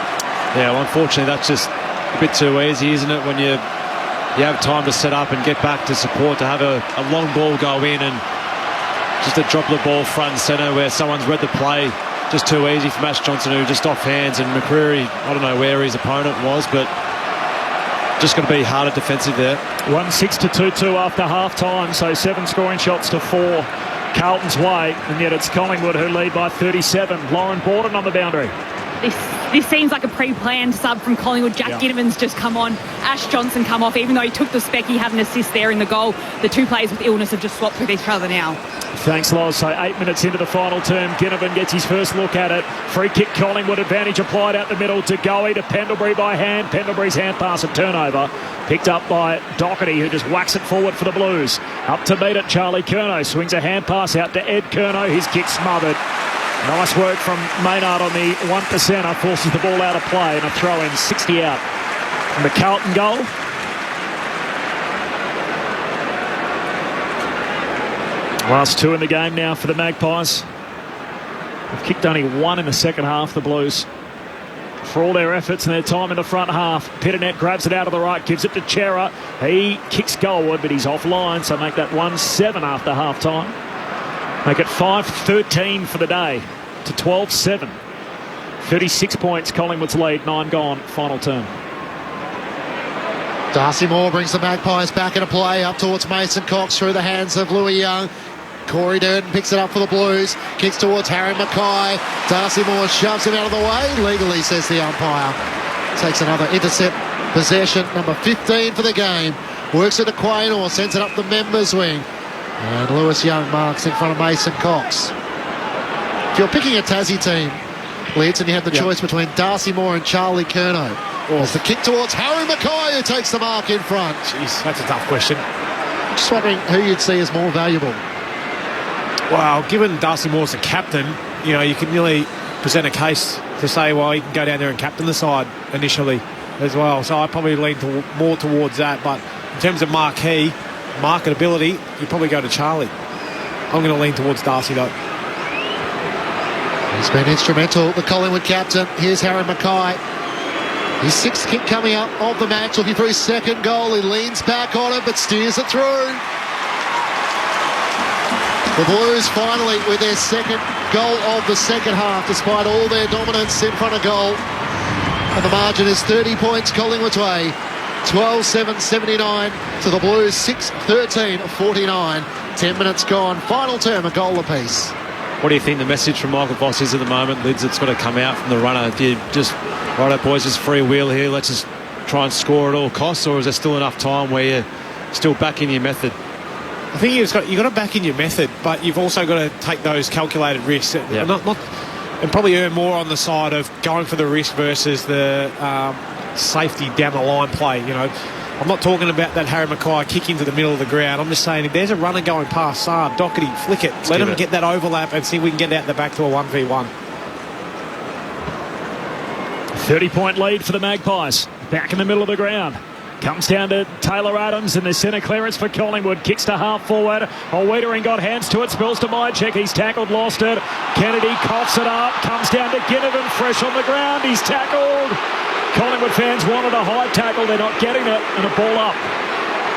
Yeah, well, unfortunately, that's just a bit too easy, isn't it? When you have time to set up and get back to support, to have a long ball go in and just to drop the ball front and centre where someone's read the play. Just too easy from Ash Johnson, who just off hands, and McCreary, I don't know where his opponent was, but just going to be harder defensive there. 1-6 to 2-2 after half-time, so 7 scoring shots to 4 Carlton's way, and yet it's Collingwood who lead by 37. Lauren Borden on the boundary. This seems like a pre-planned sub from Collingwood. Jack Ginnivan's just come on. Ash Johnson come off. Even though he took the spec, he had an assist there in the goal. The 2 players with illness have just swapped with each other now. Thanks, Loz. So 8 minutes into the final term, Ginnivan gets his first look at it. Free kick, Collingwood, advantage applied out the middle to Goey, to Pendlebury by hand. Pendlebury's hand pass and turnover. Picked up by Doherty, who just whacks it forward for the Blues. Up to meet it, Charlie Curnow swings a hand pass out to Ed Curnow. His kick smothered. Nice work from Maynard on the 1%er, forces the ball out of play, and a throw in 60 out from the Carlton goal. Last 2 in the game now for the Magpies. They've kicked only 1 in the second half, the Blues. For all their efforts and their time in the front half, Pitternet grabs it out of the right, gives it to Chera. He kicks goalward, but he's offline, so make that 1-7 after half-time. Make it 5-13 for the day to 12-7. 36 points, Collingwood's lead, 9 gone, final term. Darcy Moore brings the Magpies back into play, up towards Mason Cox through the hands of Louis Young. Corey Durden picks it up for the Blues, kicks towards Harry Mackay. Darcy Moore shoves him out of the way, legally, says the umpire. Takes another intercept possession, number 15 for the game. Works it to Quaynor, sends it up the members' wing. And Lewis Young marks in front of Mason Cox. If you're picking a Tassie team, Lids, and you have the choice between Darcy Moore and Charlie Curnow, there's the kick towards Harry Mackay, who takes the mark in front. Jeez, that's a tough question. Just wondering who you'd see as more valuable. Well, given Darcy Moore's the captain, you can nearly present a case to say, well, he can go down there and captain the side initially as well. So I probably lean more towards that. But in terms of marketability, you probably go to Charlie. I'm going to lean towards Darcy, though. He's been instrumental, the Collingwood captain. Here's Harry Mackay. His 6th kick coming up of the match, looking for his 2nd goal. He leans back on it, but steers it through. The Blues finally with their 2nd goal of the second half, despite all their dominance in front of goal. And the margin is 30 points Collingwood's way. 12-7, 79 to the Blues, 6-13, 49. 10 minutes gone. Final term, a goal apiece. What do you think the message from Michael Voss is at the moment, Lids? It's got to come out from the runner. Do you just, right, boys, just free wheel here, let's just try and score at all costs, or is there still enough time where you're still backing your method? I think you've got to back in your method, but you've also got to take those calculated risks. Yeah. And probably earn more on the side of going for the risk versus the safety down the line play. I'm not talking about that Harry Mackay kick into the middle of the ground. I'm just saying if there's a runner going past Saab, Doherty, flick it. Let him get that overlap and see if we can get out the back to a 1v1. 30-point lead for the Magpies. Back in the middle of the ground. Comes down to Taylor Adams in the centre clearance for Collingwood. Kicks to half forward. Wiedering got hands to it. Spills to Myercheck. He's tackled, lost it. Kennedy coughs it up. Comes down to Ginnivan, fresh on the ground. He's tackled. Collingwood fans wanted a high tackle. They're not getting it. And a ball up.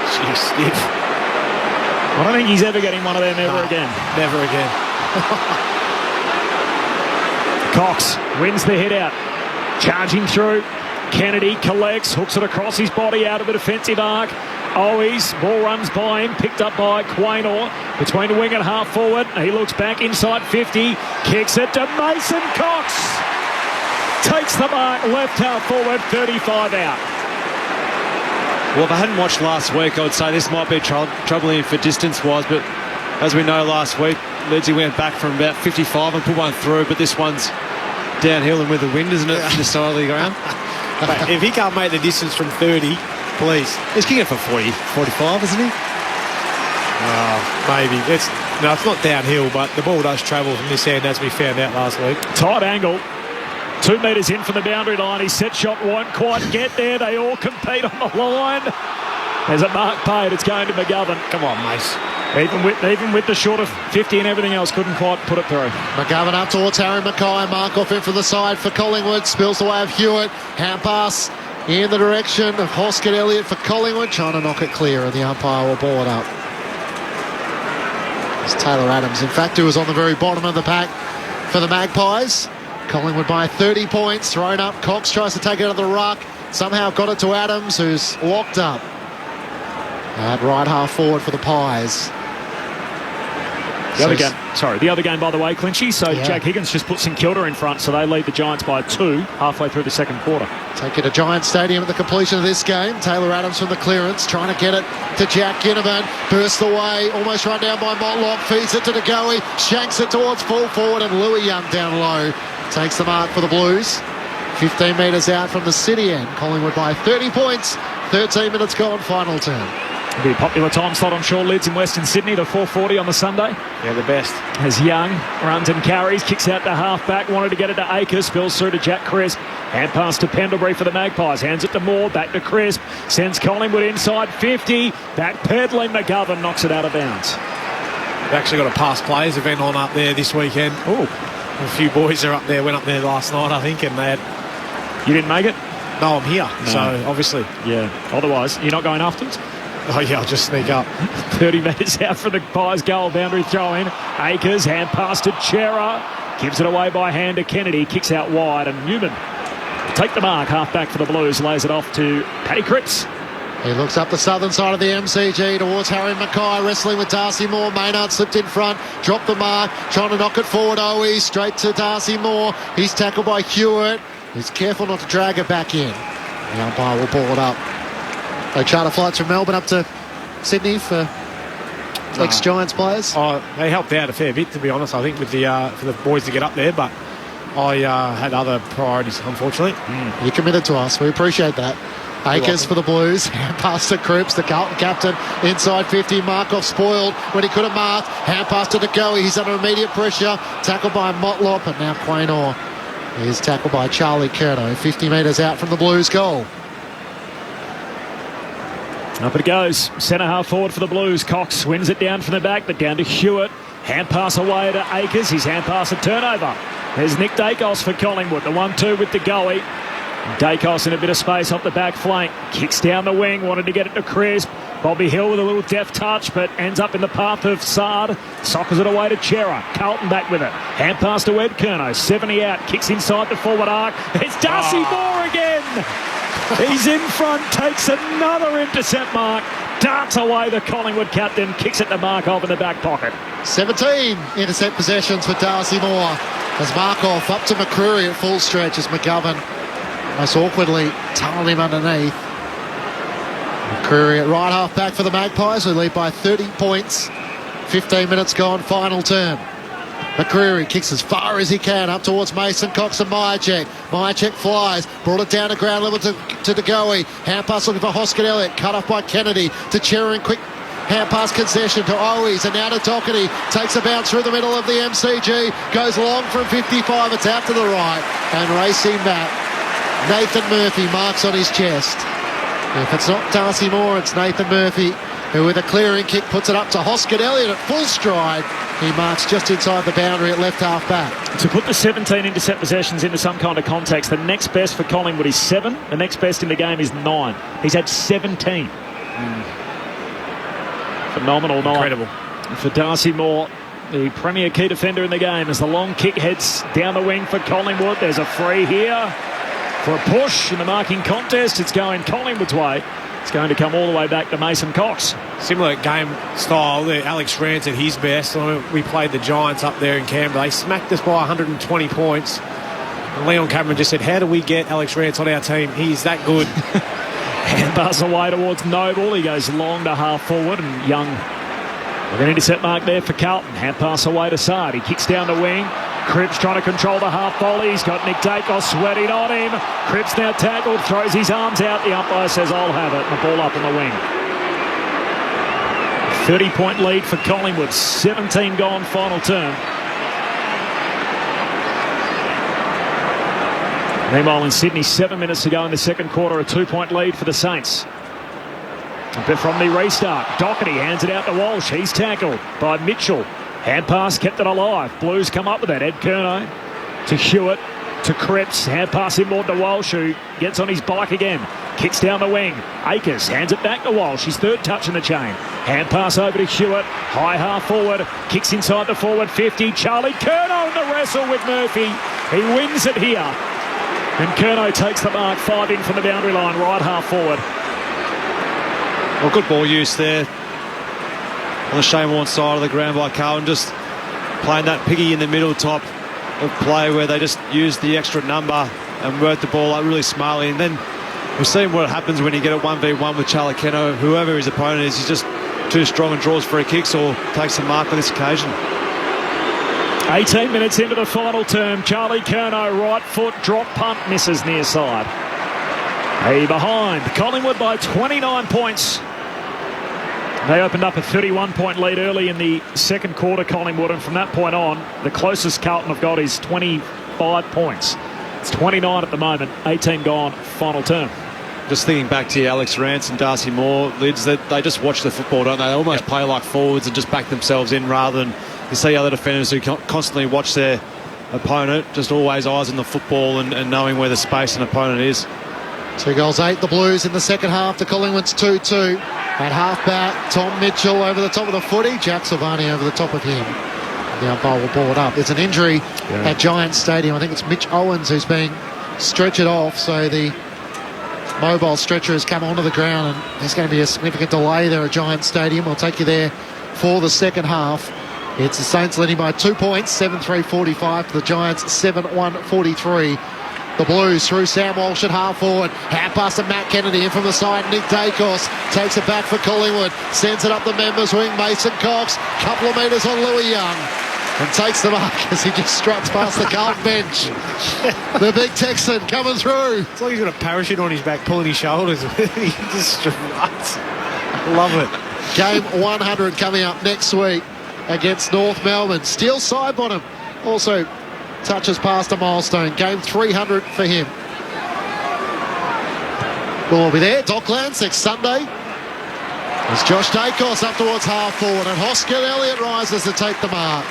Jeez, Steve. I don't think he's ever getting one of them ever again. Never again. Cox wins the hit out. Charging through. Kennedy collects, hooks it across his body out of the defensive arc. Owies, ball runs by him, picked up by Quaynor between wing and half forward. He looks back inside 50, kicks it to Mason Cox. Takes the mark, left half forward, 35 out. Well, if I hadn't watched last week, I would say this might be troubling for distance-wise, but as we know last week, Leedsy went back from about 55 and put one through, but this one's downhill and with the wind, isn't it, from the side of the ground? But if he can't make the distance from 30, please. He's kicking it for 40, 45, isn't he? Maybe. It's not downhill, but the ball does travel from this end, as we found out last week. Tight angle. 2 metres in from the boundary line. His set shot won't quite get there. They all compete on the line. There's a mark paid. It's going to McGovern. Come on, Mace. Even with the short of 50 and everything else, couldn't quite put it through. McGovern up towards Harry Mackay. Markov in from the side for Collingwood. Spills the way of Hewitt. Hand pass in the direction of Hoskett Elliott for Collingwood. Trying to knock it clear, and the umpire will ball it up. It's Taylor Adams, in fact, who was on the very bottom of the pack for the Magpies. Collingwood by 30 points. Thrown up. Cox tries to take it out of the ruck. Somehow got it to Adams, who's locked up at right half forward for the Pies. The other game, by the way, Clinchy. So yeah. Jack Higgins just put St Kilda in front, so they lead the Giants by 2 halfway through the second quarter. Take it to Giants Stadium at the completion of this game. Taylor Adams from the clearance, trying to get it to Jack Ginnivan. Bursts away, almost run down by Motlop. Feeds it to DeGoey, shanks it towards full forward, and Louis Young down low takes the mark for the Blues. 15 metres out from the city end. Collingwood by 30 points. 13 minutes gone, final turn. It'll be a popular time slot, I'm sure, Lids in Western Sydney, the 4:40 on the Sunday. Yeah, the best. As Young runs and carries, kicks out to half-back, wanted to get it to Akers, spills through to Jack Crisp. Hand pass to Pendlebury for the Magpies, hands it to Moore, back to Crisp, sends Collingwood inside 50, back peddling, McGovern knocks it out of bounds. They've actually got a past players event on up there this weekend. Oh, a few boys are up there, went up there last night, I think, and they had... You didn't make it? No, I'm here, no. So obviously. Yeah, otherwise, you're not going afterwards? Oh, yeah, I'll just sneak up. 30 metres out from the Pies goal, boundary throw in. Akers, hand pass to Chera. Gives it away by hand to Kennedy. Kicks out wide, and Newman take the mark. Half back for the Blues. Lays it off to Paddy Cripps. He looks up the southern side of the MCG towards Harry Mackay, wrestling with Darcy Moore. Maynard slipped in front, dropped the mark, trying to knock it forward. Owie straight to Darcy Moore. He's tackled by Hewitt. He's careful not to drag it back in. The umpire will ball it up. They charter flights from Melbourne up to Sydney for ex-Giants players. They helped out a fair bit, to be honest, I think, with the for the boys to get up there, but I had other priorities, unfortunately. You committed to us. We appreciate that. Akers for the Blues. Hand pass to Cripps, the Carlton captain, inside 50. Markov spoiled when he could have marked. Hand pass to DeGoey. He's under immediate pressure. Tackled by Motlop, and now Quaynor is tackled by Charlie Curnow. 50 metres out from the Blues goal. Up it goes. Centre half forward for the Blues. Cox wins it down from the back, but down to Hewitt. Hand pass away to Akers. His hand pass a turnover. There's Nick Dacos for Collingwood. The 1-2 with DeGoey. Dacos in a bit of space off the back flank. Kicks down the wing. Wanted to get it to Crisp. Bobby Hill with a little deft touch, but ends up in the path of Sard. Sockers it away to Chera. Carlton back with it. Hand pass to Ed Curnow. 70 out. Kicks inside the forward arc. It's Darcy Moore again. He's in front. Takes another intercept mark. Darts away the Collingwood captain. Kicks it to Markov in the back pocket. 17 intercept possessions for Darcy Moore. As Markov up to McCreary at full stretch as McGovern most awkwardly tunneled him underneath. McCreary at right half back for the Magpies, who lead by 30 points. 15 minutes gone, final turn. McCreary kicks as far as he can up towards Mason Cox and Myercheck. Myercheck flies, brought it down to ground level to DeGoey. Hand pass looking for Hoskett Elliott, cut off by Kennedy to Cherry. Quick hand pass concession to Owies, and now to Doherty. Takes a bounce through the middle of the MCG, goes long from 55, it's out to the right, and racing back. Nathan Murphy marks on his chest. If it's not Darcy Moore, it's Nathan Murphy, who with a clearing kick puts it up to Hoskett Elliott at full stride. He marks just inside the boundary at left half back. To put the 17 intercept possessions into some kind of context, the next best for Collingwood is 7. The next best in the game is 9. He's had 17. Phenomenal night. Incredible. For Darcy Moore, the premier key defender in the game, as the long kick heads down the wing for Collingwood. There's a free here for a push in the marking contest. It's going Collingwood's way. It's going to come all the way back to Mason Cox. Similar game style. Alex Rance at his best. We played the Giants up there in Canberra. They smacked us by 120 points. And Leon Cameron just said, how do we get Alex Rance on our team? He's that good. Hand pass away towards Noble. He goes long to half forward, and Young with an intercept mark there for Carlton. Hand pass away to Saad. He kicks down the wing. Cripps trying to control the half volley. He's got Nick Dacos sweating on him. Cripps now tackled, throws his arms out. The umpire says, I'll have it. And the ball up on the wing. 30-point lead for Collingwood. 17 gone final term. Meanwhile in Sydney, 7 minutes to go in the second quarter, a 2-point lead for the Saints. But from the restart, Doherty hands it out to Walsh. He's tackled by Mitchell. Hand pass kept it alive. Blues come up with that. Ed Curnow to Hewitt to Cripps. Hand pass inboard to Walsh, who gets on his bike again. Kicks down the wing. Akers hands it back to Walsh. His third touch in the chain. Hand pass over to Hewitt. High half forward. Kicks inside the forward 50. Charlie Curnow in the wrestle with Murphy. He wins it here. And Curnow takes the mark. 5 in from the boundary line. Right half forward. Well, good ball use there on the Shane Warne side of the ground by Carlton, just playing that piggy in the middle type of play where they just use the extra number and work the ball out really smartly. And then we've seen what happens when you get a 1v1 with Charlie Curnow. Whoever his opponent is, he's just too strong and draws free kicks or takes the mark on this occasion. 18 minutes into the final term. Charlie Curnow, right foot, drop punt, misses near side. He behind. Collingwood by 29 points. They opened up a 31-point lead early in the second quarter, Collingwood, and from that point on, the closest Carlton have got is 25 points. It's 29 at the moment, 18 gone, final term. Just thinking back to Alex Rance and Darcy Moore, Lids, that they just watch the football, don't they? They almost play like forwards and just back themselves in rather than you see other defenders who constantly watch their opponent, just always eyes on the football and knowing where the space an opponent is. 2 goals 8, the Blues in the second half to Collingwood's 2-2. At half-back, Tom Mitchell over the top of the footy. Jack Silvani over the top of him. The umpire will ball it up. There's an injury at Giants Stadium. I think it's Mitch Owens who's being stretchered off. So the mobile stretcher has come onto the ground, and there's going to be a significant delay there at Giants Stadium. We'll take you there for the second half. It's the Saints leading by 2 points, 7-3-45 to the Giants, 7-1-43. The Blues through Sam Walsh at half forward. Half pass to Matt Kennedy in from the side. Nick Dacos takes it back for Collingwood. Sends it up the members' wing. Mason Cox. Couple of metres on Louis Young. And takes the mark as he just struts past the Carlton bench. The big Texan coming through. It's like he's got a parachute on his back pulling his shoulders. He just struts. Love it. Game 100 coming up next week against North Melbourne. Steel side bottom. Also touches past a milestone. Game 300 for him. We'll be there. Docklands next Sunday. As Josh Dacos up towards half forward, and Hoskin Elliott rises to take the mark.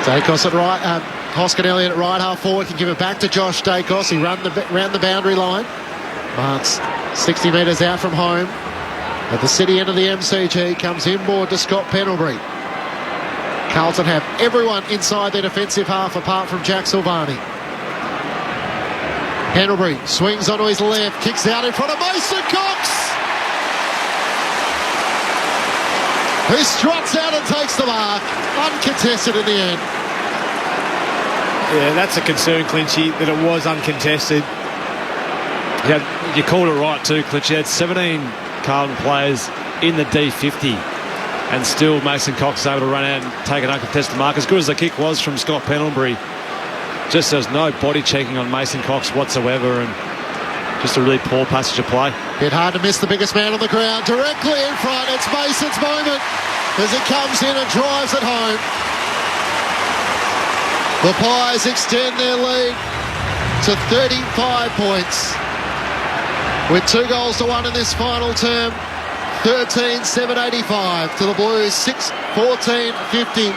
Dacos at right. Hoskin Elliott at right half forward can give it back to Josh Dacos. He ran the boundary line. Marks 60 metres out from home. At the city end of the MCG, comes inboard to Scott Pendlebury. Carlton have everyone inside their defensive half apart from Jack Silvani. Pendlebury swings onto his left, kicks out in front of Mason Cox, who struts out and takes the mark, uncontested in the end. Yeah, that's a concern, Clinchy, that it was uncontested. Yeah, you called it right too, Clinchy. You had 17 Carlton players in the D50. And still Mason Cox is able to run out and take an uncontested mark. As good as the kick was from Scott Pendlebury, just there's no body checking on Mason Cox whatsoever, and just a really poor passage of play. Bit hard to miss the biggest man on the ground. Directly in front, it's Mason's moment as he comes in and drives it home. The Pies extend their lead to 35 points with 2 goals to 1 in this final term. 13-7-85 to the Blues, 6-14-50.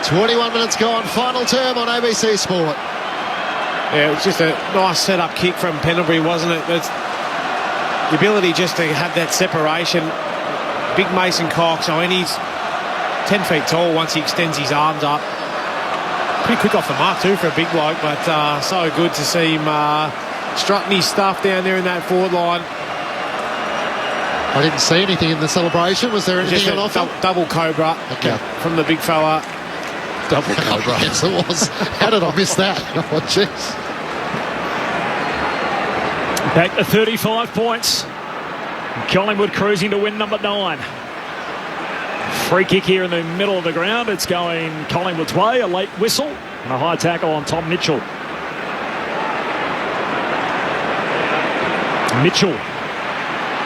21 minutes gone, final term on ABC Sport. Yeah, it was just a nice set-up kick from Pendlebury, wasn't it? It's the ability just to have that separation. Big Mason Cox, I mean, he's 10 feet tall once he extends his arms up. Pretty quick off the mark too for a big bloke, but so good to see him strutting his stuff down there in that forward line. I didn't see anything in the celebration. Was there anything on offer? Double cobra from the big fella. Double cobra. Yes, it was. How did I miss that? Oh, jeez. Back to 35 points. Collingwood cruising to win number 9. Free kick here in the middle of the ground. It's going Collingwood's way. A late whistle and a high tackle on Tom Mitchell. Mitchell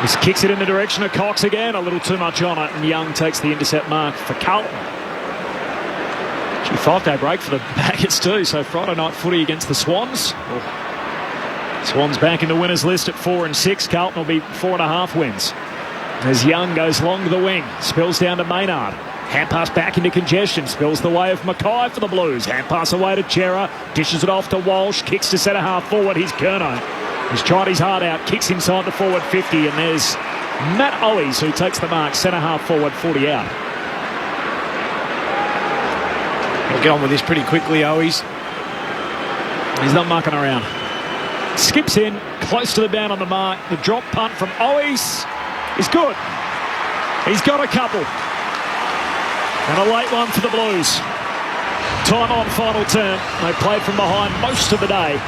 just kicks it in the direction of Cox again. A little too much on it, and Young takes the intercept mark for Carlton. 5-day break for the Baggers too, so Friday night footy against the Swans. Swans back in the winners list at 4 and 6. Carlton will be 4.5 wins. As Young goes long to the wing, spills down to Maynard. Hand pass back into congestion, spills the way of Mackay for the Blues. Hand pass away to Chera, dishes it off to Walsh, kicks to centre half forward. Here's Curnow. He's tried his heart out, kicks inside the forward 50, and there's Matt Owies who takes the mark, centre half forward 40 out. We'll get on with this pretty quickly, Owies. He's not mucking around. Skips in, close to the bound on the mark. The drop punt from Owies is good. He's got a couple. And a late one for the Blues. Time on final turn. They played from behind most of the day.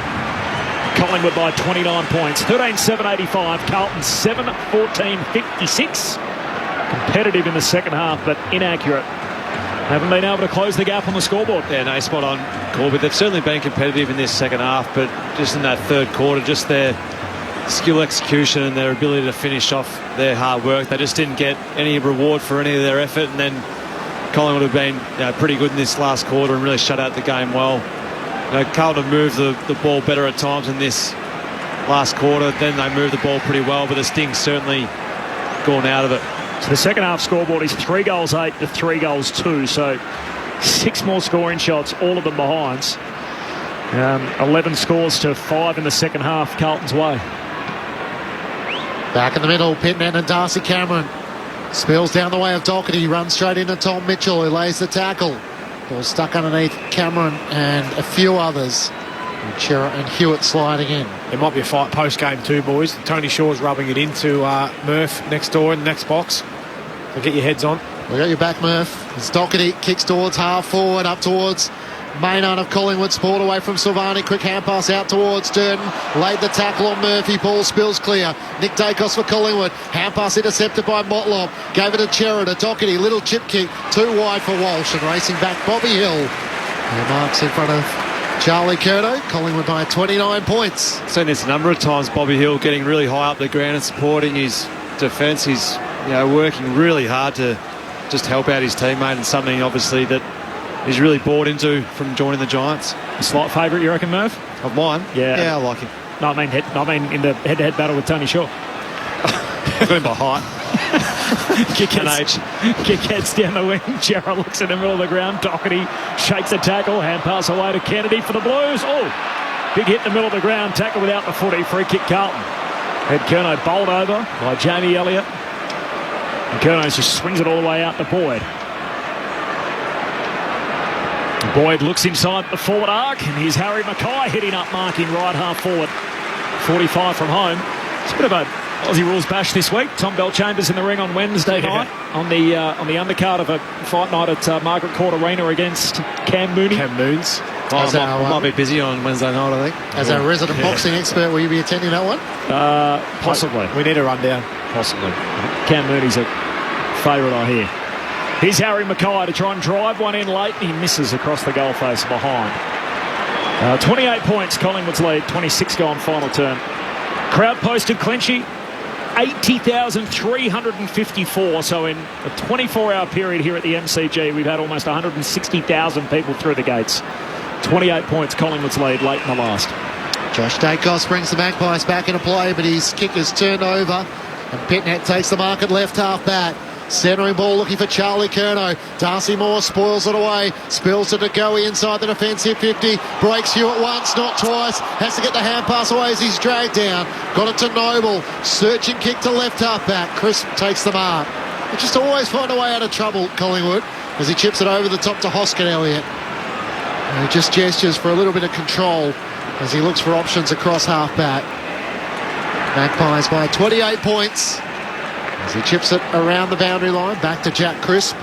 Collingwood by 29 points. 13-7-85. Carlton 7-14-56. Competitive in the second half, but inaccurate. Haven't been able to close the gap on the scoreboard. Yeah, no, spot on, Corby. They've certainly been competitive in this second half, but just in that third quarter, just their skill execution and their ability to finish off their hard work, they just didn't get any reward for any of their effort. And then Collingwood have been pretty good in this last quarter and really shut out the game well. Carlton moved the ball better at times in this last quarter. Then they moved the ball pretty well, but the sting's certainly gone out of it. So the second half scoreboard is 3 goals 8 to 3 goals 2. So 6 more scoring shots, all of them behinds. 11 scores to 5 in the second half, Carlton's way. Back in the middle, Pittman and Darcy Cameron. Spills down the way of Doherty, runs straight into Tom Mitchell, who lays the tackle. Ball stuck underneath Cameron and a few others. And Chera and Hewitt sliding in. There might be a fight post-game too, boys. Tony Shaw's rubbing it into Murph next door in the next box. So get your heads on. We got your back, Murph. As Doherty kicks towards half forward, up towards Maynard of Collingwood. Sport away from Silvani. Quick hand pass out towards Durden. Laid the tackle on Murphy. Ball spills clear. Nick Dacos for Collingwood. Hand pass intercepted by Motlop. Gave it to Chera, to Doherty. Little chip kick. Too wide for Walsh. And racing back, Bobby Hill. And marks in front of Charlie Curto. Collingwood by 29 points. Seen this a number of times. Bobby Hill getting really high up the ground and supporting his defence. He's working really hard to just help out his teammate, and something obviously that he's really bought into from joining the Giants. A slight favourite, you reckon, Murph? Of mine? Yeah, I like him. No, I mean in the head-to-head battle with Tony Shaw. Got him by height. Kick heads down the wing. Gerald looks in the middle of the ground. Doherty shakes a tackle. Hand pass away to Kennedy for the Blues. Oh, big hit in the middle of the ground. Tackle without the footy. Free kick Carlton. Had Curnow bowled over by Jamie Elliott. And Curnow just swings it all the way out to Boyd. Boyd looks inside the forward arc, and here's Harry Mackay hitting up marking right half forward. 45 from home. It's a bit of a Aussie Rules bash this week. Tom Bell-Chambers in the ring on Wednesday night on the undercard of a fight night at Margaret Court Arena against Cam Mooney. Cam Moons. I might be busy on Wednesday night, I think. As our resident boxing expert, will you be attending that one? Possibly. We need a rundown. Possibly. Cam Mooney's a favourite, I hear. Here's Harry Mackay to try and drive one in late. He misses across the goal face behind. 28 points, Collingwood's lead. 26 gone final turn. Crowd posted Clinchy. 80,354. So in a 24-hour period here at the MCG, we've had almost 160,000 people through the gates. 28 points, Collingwood's lead late in the last. Josh Dacos brings the Magpies back into play, but his kick is turned over. And Pitnet takes the mark at left half back. Centering ball looking for Charlie Curnow. Darcy Moore spoils it away. Spills to Degoe inside the defensive 50. Breaks Hewitt once, not twice. Has to get the hand pass away as he's dragged down. Got it to Noble. Searching kick to left half back. Crisp takes the mark. They just always find a way out of trouble, Collingwood, as he chips it over the top to Hoskin Elliott. He just gestures for a little bit of control as he looks for options across half-back. Magpies by 28 points as he chips it around the boundary line. Back to Jack Crisp.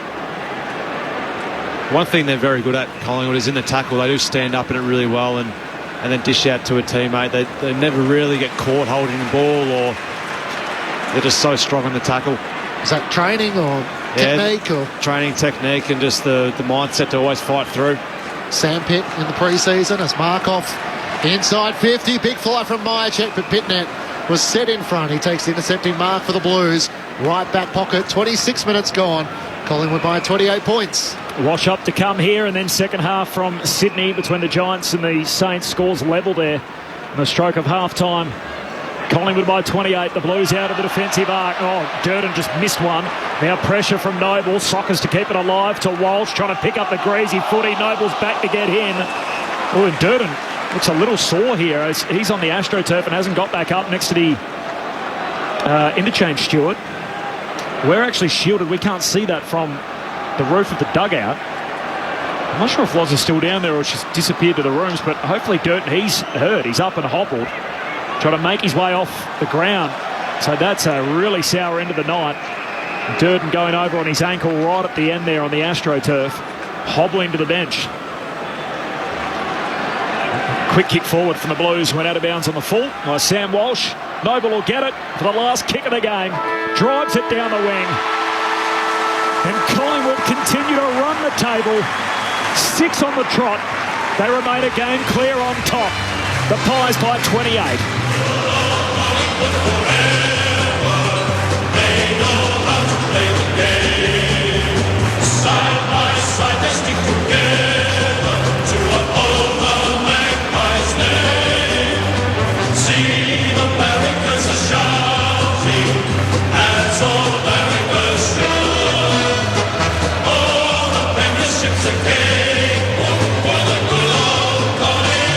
One thing they're very good at, Collingwood, is in the tackle. They do stand up in it really well and then dish out to a teammate. They never really get caught holding the ball, or they're just so strong in the tackle. Is that training or technique? Or training, technique, and just the mindset to always fight through. Sandpit in the pre-season as Markov inside 50. Big fly from Myercheck, but Pitnet was set in front. He takes the intercepting mark for the Blues. Right back pocket. 26 minutes gone. Collingwood by 28 points. Wash up to come here, and then second half from Sydney between the Giants and the Saints. Scores level there on the stroke of half-time. Collingwood by 28. The Blues out of the defensive arc. Oh, Durden just missed one. Now pressure from Noble. Sockers to keep it alive to Walsh, trying to pick up the greasy footy. Noble's back to get in. Oh, and Durden looks a little sore here as he's on the AstroTurf and hasn't got back up next to the interchange, Stuart. We're actually shielded. We can't see that from the roof of the dugout. I'm not sure if Loz is still down there or she's disappeared to the rooms, but hopefully Durden, he's hurt. He's up and hobbled, trying to make his way off the ground. So that's a really sour end of the night. Durden going over on his ankle right at the end there on the AstroTurf, hobbling to the bench. Quick kick forward from the Blues, went out of bounds on the full by Sam Walsh. Noble will get it for the last kick of the game. Drives it down the wing. And Collingwood continue to run the table. 6 on the trot. They remain a game clear on top. The Pies by 28. Side by side they stick together to uphold the Magpies' name. See the barricades are shouting as all the barricades should. All the premierships are capable for the good old Collingwood.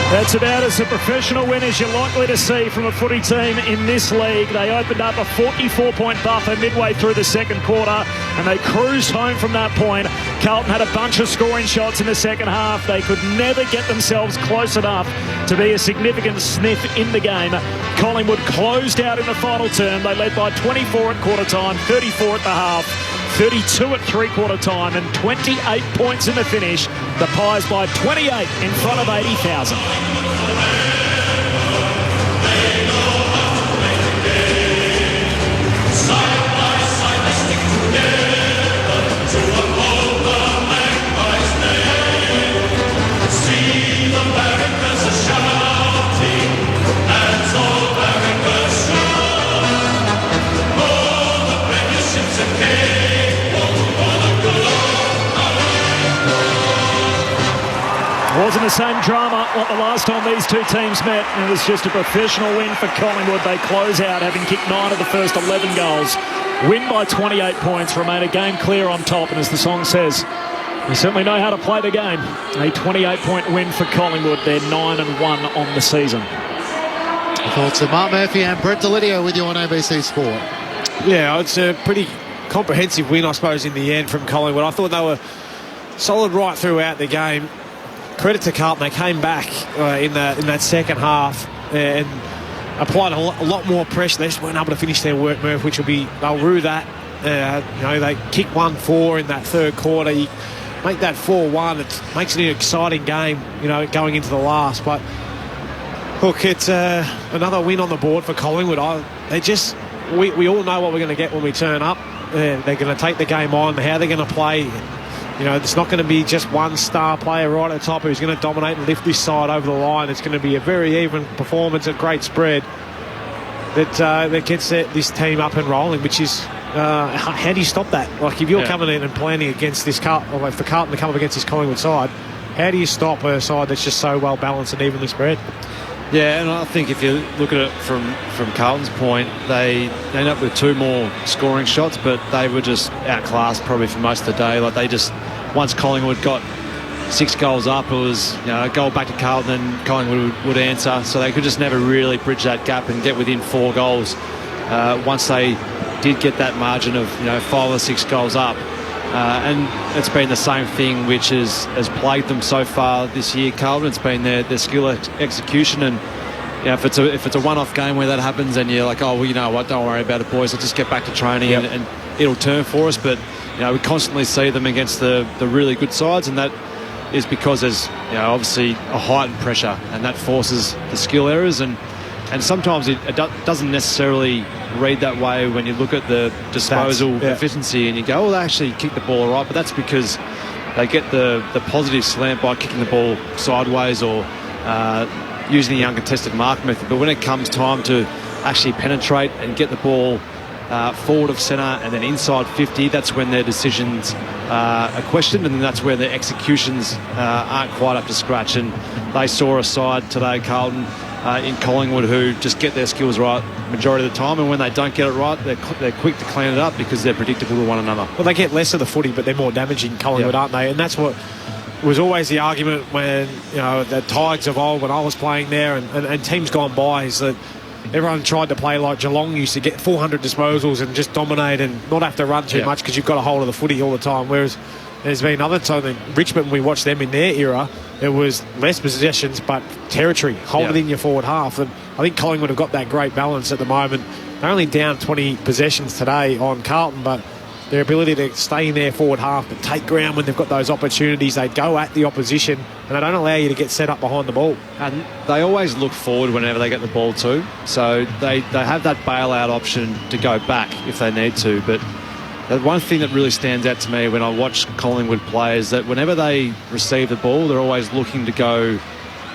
That's about as a professional win as you're likely to see from a footy team in this league. They opened up a 44-point buffer midway through the second quarter, and they cruised home from that point. Carlton had a bunch of scoring shots in the second half. They could never get themselves close enough to be a significant sniff in the game. Collingwood closed out in the final term. They led by 24 at quarter time, 34 at the half, 32 at three-quarter time, and 28 points in the finish. The Pies by 28 in front of 80,000. Wasn't the same drama like the last time these two teams met. It was just a professional win for Collingwood. They close out having kicked 9 of the first 11 goals. Win by 28 points, remain a game clear on top, and as the song says, they certainly know how to play the game. A 28-point win for Collingwood. They're 9-1 on the season. Thoughts of Mark Murphy and Brett Delidio with you on ABC Sport. Yeah, it's a pretty comprehensive win, I suppose, in the end from Collingwood. I thought they were solid right throughout the game. Credit to Carlton, they came back in that second half and applied a lot more pressure. They just weren't able to finish their work, Murph, which will be, they'll rue that. They kicked 1-4 in that third quarter. You make that 4-1, it makes it an exciting game, going into the last. But look, it's another win on the board for Collingwood. We all know what we're going to get when we turn up. They're going to take the game on, how they're going to play. It's not going to be just one star player right at the top who's going to dominate and lift this side over the line. It's going to be a very even performance, a great spread that gets this team up and rolling, which is, how do you stop that? Like, if you're coming in and planning against this Carlton, or for Carlton to come up against this Collingwood side, how do you stop a side that's just so well balanced and evenly spread? Yeah, and I think if you look at it from Carlton's point, they ended up with 2 more scoring shots, but they were just outclassed probably for most of the day. Like, they just, once Collingwood got 6 goals up, it was a goal back to Carlton and Collingwood would answer. So they could just never really bridge that gap and get within 4 goals. Once they did get that margin of 5 or 6 goals up, And it's been the same thing which has plagued them so far this year, Carlton. It's been their skill execution, and if it's a one-off game where that happens and you're like, oh, well, you know what, don't worry about it, boys, let's just get back to training and it'll turn for us. But we constantly see them against the really good sides, and that is because there's obviously a heightened pressure, and that forces the skill errors, and sometimes it doesn't necessarily read that way when you look at the disposal efficiency and you go, oh, they actually kicked the ball all right, but that's because they get the positive slant by kicking the ball sideways or using the uncontested mark method. But when it comes time to actually penetrate and get the ball forward of centre and then inside 50, that's when their decisions are questioned, and then that's where their executions aren't quite up to scratch. And they saw a side today, Carlton, in Collingwood, who just get their skills right majority of the time, and when they don't get it right, they're quick to clean it up because they're predictable to one another. Well, they get less of the footy, but they're more damaging, Collingwood, aren't they? And that's what was always the argument when the Tigers of old, when I was playing there, and teams gone by, is that everyone tried to play like Geelong used to, get 400 disposals and just dominate and not have to run too much because you've got a hold of the footy all the time. Whereas there's been other times in Richmond, we watched them in their era, it was less possessions but territory. Hold it in your forward half. And I think Collingwood have got that great balance at the moment. They're only down 20 possessions today on Carlton, but their ability to stay in their forward half but take ground when they've got those opportunities, they go at the opposition and they don't allow you to get set up behind the ball. And they always look forward whenever they get the ball too, so they have that bailout option to go back if they need to. But the one thing that really stands out to me when I watch Collingwood play is that whenever they receive the ball, they're always looking to go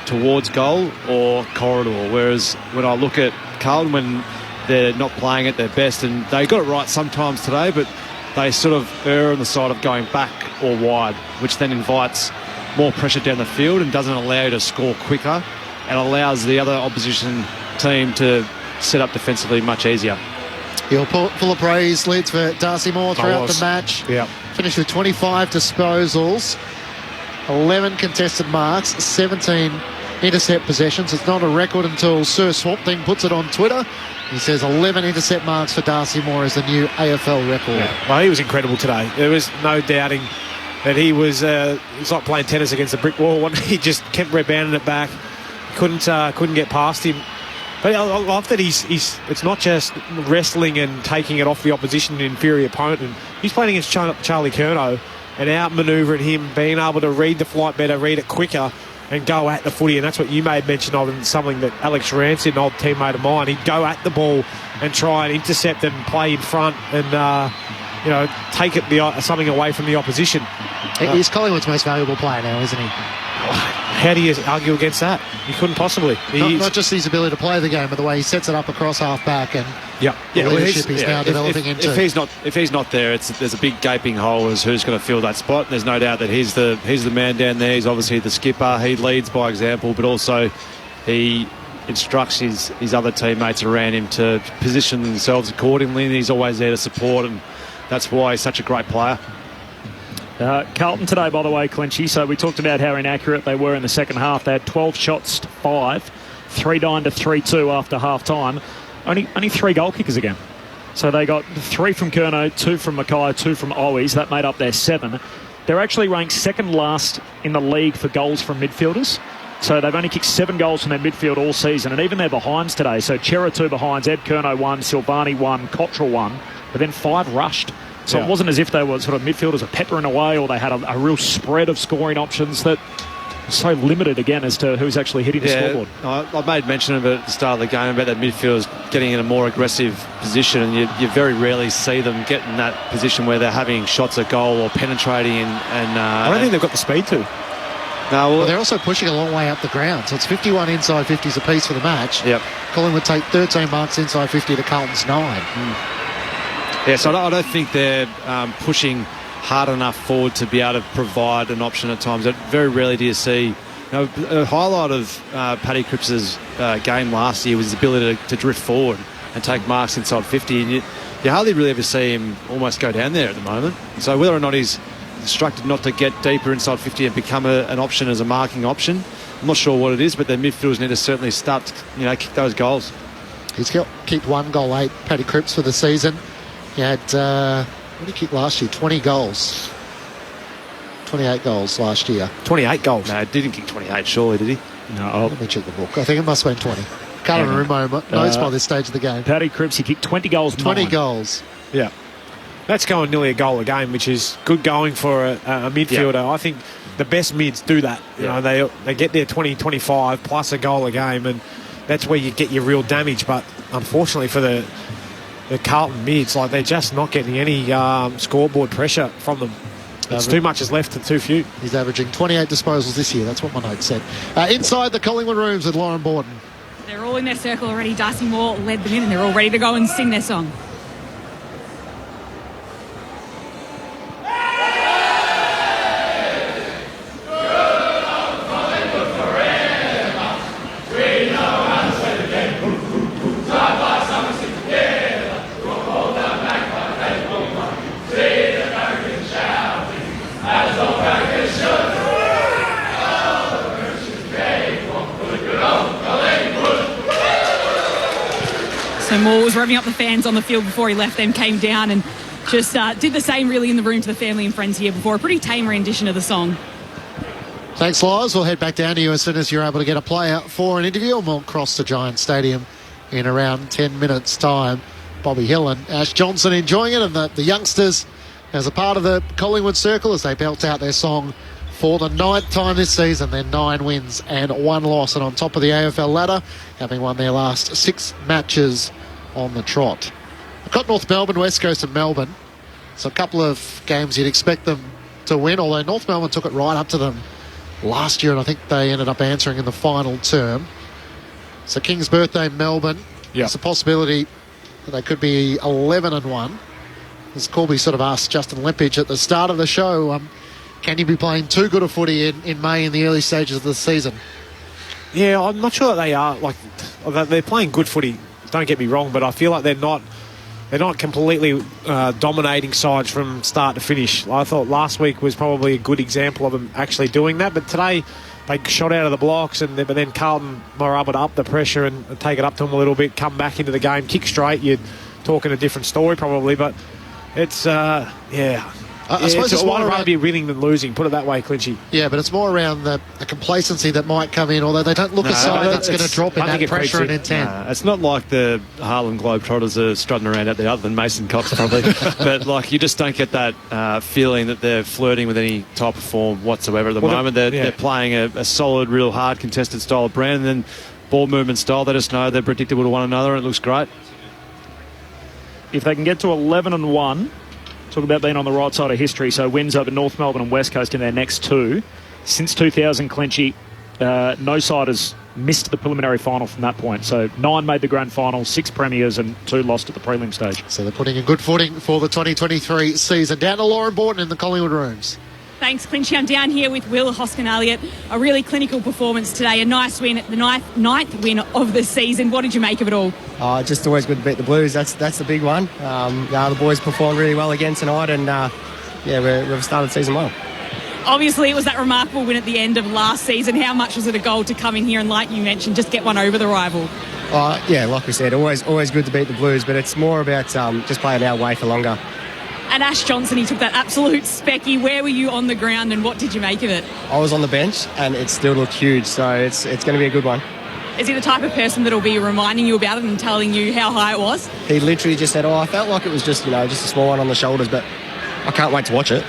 towards goal or corridor, whereas when I look at Carlton, when they're not playing at their best, and they got it right sometimes today, but they sort of err on the side of going back or wide, which then invites more pressure down the field and doesn't allow you to score quicker, and allows the other opposition team to set up defensively much easier. You're full of praise, Lids, for Darcy Moore throughout the match. Finished with 25 disposals, 11 contested marks, 17 intercept possessions. It's not a record until Sir Swamp Thing puts it on Twitter. He says 11 intercept marks for Darcy Moore is the new AFL record. Well, he was incredible today. There was no doubting that he was. It's like playing tennis against a brick wall. He just kept rebounding it back. Couldn't get past him. But I love that it's not just wrestling and taking it off the opposition and inferior opponent. He's playing against Charlie Curnow and out-manoeuvring him, being able to read the flight better, read it quicker, and go at the footy. And that's what you made mention of, and something that Alex Rancid, an old teammate of mine, he'd go at the ball and try and intercept and play in front and take something away from the opposition. He's Collingwood's most valuable player now, isn't he? How do you argue against that? You couldn't possibly. Not just his ability to play the game, but the way he sets it up across half-back and the leadership he's now developing into. If he's not there, there's a big gaping hole as who's going to fill that spot. There's no doubt that he's the man down there. He's obviously the skipper. He leads by example, but also he instructs his other teammates around him to position themselves accordingly, and he's always there to support, and that's why he's such a great player. Carlton today, by the way, Clinchy, so we talked about how inaccurate they were in the second half. They had 12 shots to 5, 3-9 to 3-2 after half-time. Only 3 goal kickers again. So they got 3 from Curnow, 2 from Mackay, 2 from Owies. That made up their 7. They're actually ranked second last in the league for goals from midfielders. So they've only kicked 7 goals from their midfield all season, and even their behinds today. So Chera 2 behinds, Ed Curnow 1, Silvani 1, Cottrell 1, but then 5 rushed. So it wasn't as if they were sort of midfielders are peppering away, or they had a real spread of scoring options that was so limited again as to who's actually hitting the scoreboard. I made mention of it at the start of the game about that midfielders getting in a more aggressive position, and you very rarely see them get in that position where they're having shots at goal or penetrating. I don't think they've got the speed to. Well, they're also pushing a long way up the ground. So it's 51 inside 50s apiece for the match. Collingwood take 13 marks inside 50 to Carlton's 9. Yeah, so I don't think they're pushing hard enough forward to be able to provide an option at times. Very rarely do you see. A highlight of Paddy Cripps' game last year was his ability to drift forward and take marks inside 50. And you hardly really ever see him almost go down there at the moment. So whether or not he's instructed not to get deeper inside 50 and become an option as a marking option, I'm not sure what it is, but their midfielders need to certainly start to kick those goals. He's kicked 1 goal 8, Paddy Cripps, for the season. He had What did he kick last year? 20 goals. 28 goals last year. 28 goals? No, didn't kick 28, surely, did he? No. Let me check the book. I think it must have been 20. Can't even remember notes by this stage of the game. Paddy Cripps, he kicked 20 goals. 20 9. goals. Yeah. That's going nearly a goal a game, which is good going for a midfielder. Yeah. I think the best mids do that. You know, they get their 20, 25 plus a goal a game, and that's where you get your real damage. But unfortunately for the Carlton mids, like, they're just not getting any scoreboard pressure from them. It's too much is left and too few. He's averaging 28 disposals this year. That's what my note said. Inside the Collingwood rooms with Lauren Borden. They're all in their circle already. Darcy Moore led them in, and they're all ready to go and sing their song. So Moore was revving up the fans on the field before he left, then came down and just did the same really in the room to the family and friends here before. A pretty tame rendition of the song. Thanks, Liz. We'll head back down to you as soon as you're able to get a player for an interview, and we'll cross the Giant Stadium in around 10 minutes' time. Bobby Hill and Ash Johnson enjoying it, and the youngsters as a part of the Collingwood circle as they belt out their song for the 9th time this season. They're 9 wins and 1 loss, and on top of the AFL ladder, having won their last 6 matches on the trot. I've got North Melbourne, West Coast and Melbourne. So a couple of games you'd expect them to win, although North Melbourne took it right up to them last year, and I think they ended up answering in the final term. So King's birthday, Melbourne. There's a possibility that they could be 11-1. As Corby sort of asked Justin Lepage at the start of the show, can you be playing too good a footy in May in the early stages of the season? Yeah, I'm not sure that they are. Like, they're playing good footy, don't get me wrong, but I feel like they're not completely dominating sides from start to finish. I thought last week was probably a good example of them actually doing that, but today they shot out of the blocks, but then Carlton were able to up the pressure and take it up to them a little bit, come back into the game, kick straight. You're talking a different story probably, but it's, I suppose it's more rather be winning than losing, put it that way, Clinchy. Yeah, but it's more around the complacency that might come in, although they don't look a side that's going to drop in that pressure and intent. It's not like the Harlem Globetrotters are strutting around out there, other than Mason Cox probably. But like, you just don't get that feeling that they're flirting with any type of form whatsoever at the moment. They're playing a solid, real hard contested style of brand, and then ball movement style. They just know they're predictable to one another, and it looks great. If they can get to 11-1, talk about being on the right side of history, so wins over North Melbourne and West Coast in their next 2. Since 2000, Clinchy, no side has missed the preliminary final from that point. So 9 made the grand final, 6 premiers and 2 lost at the prelim stage. So they're putting a good footing for the 2023 season. Down to Lauren Borden in the Collingwood rooms. Thanks, Clinchy. I'm down here with Will Hoskin-Elliott. A really clinical performance today. A nice win, the ninth win of the season. What did you make of it all? Just always good to beat the Blues. That's the big one. The boys performed really well again tonight, and we've started the season well. Obviously, it was that remarkable win at the end of last season. How much was it a goal to come in here and, like you mentioned, just get one over the rival? Like we said, always good to beat the Blues, but it's more about just playing our way for longer. And Ash Johnson, he took that absolute specky. Where were you on the ground and what did you make of it? I was on the bench and it still looked huge, so it's going to be a good one. Is he the type of person that'll be reminding you about it and telling you how high it was? He literally just said, I felt like it was just a small one on the shoulders, but I can't wait to watch it.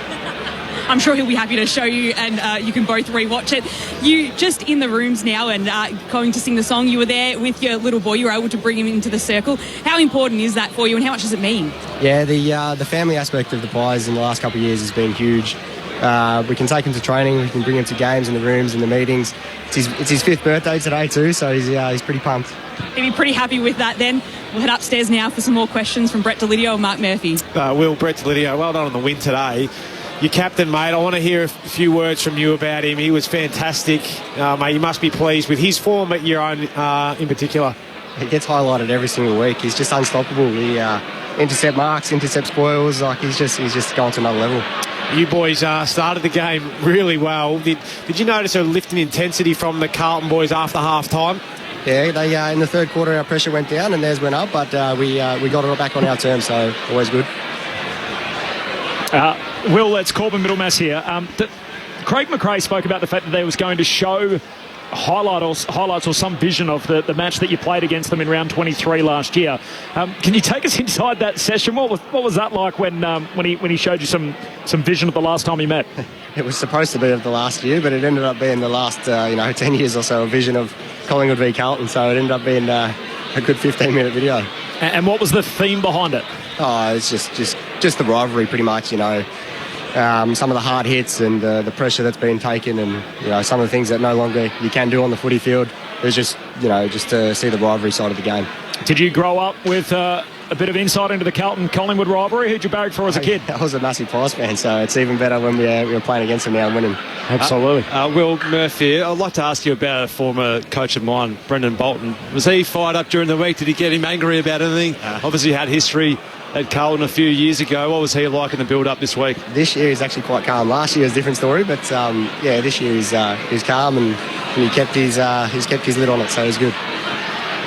I'm sure he'll be happy to show you, and you can both rewatch it. You just in the rooms now and going to sing the song. You were there with your little boy. You were able to bring him into the circle. How important is that for you, and how much does it mean? Yeah, the family aspect of the Pies in the last couple of years has been huge. We can take him to training. We can bring him to games in the rooms, in the meetings. It's his 5th birthday today too, so he's pretty pumped. He'll be pretty happy with that then. We'll head upstairs now for some more questions from Brett Delidio and Mark Murphy. Brett Delidio, well done on the win today. Your captain, mate, I want to hear a few words from you about him. He was fantastic. Mate, you must be pleased with his form at your own in particular. He gets highlighted every single week. He's just unstoppable. He intercept marks, intercept spoils. He's just going to another level. You boys started the game really well. Did you notice a lift in intensity from the Carlton boys after half-time? Yeah, they in the third quarter our pressure went down and theirs went up, but we got it back on our terms, so always good. Will, it's Corbin Middlemass here. Craig McRae spoke about the fact that they was going to show highlights or some vision of the match that you played against them in round 23 last year. Can you take us inside that session? What was that like when he showed you some vision of the last time he met? It was supposed to be of the last year, but it ended up being the last 10 years or so, a vision of Collingwood v Carlton. So it ended up being a good 15-minute video. And what was the theme behind it? Oh, it's just the rivalry, pretty much. Some of the hard hits and the pressure that's been taken, and some of the things that no longer you can do on the footy field. It was just to see the rivalry side of the game. Did you grow up with a bit of insight into the Carlton-Collingwood rivalry? Who'd you barrack for as a kid? I was a massive Pies fan, so it's even better when we were playing against them now and winning. Absolutely. Will Murphy, I'd like to ask you about a former coach of mine, Brendan Bolton. Was he fired up during the week? Did he get him angry about anything? Obviously had history at Carlton a few years ago. What was he like in the build-up this week? This year he's actually quite calm. Last year was a different story, but this year he's calm and he's kept his lid on it, so he's good.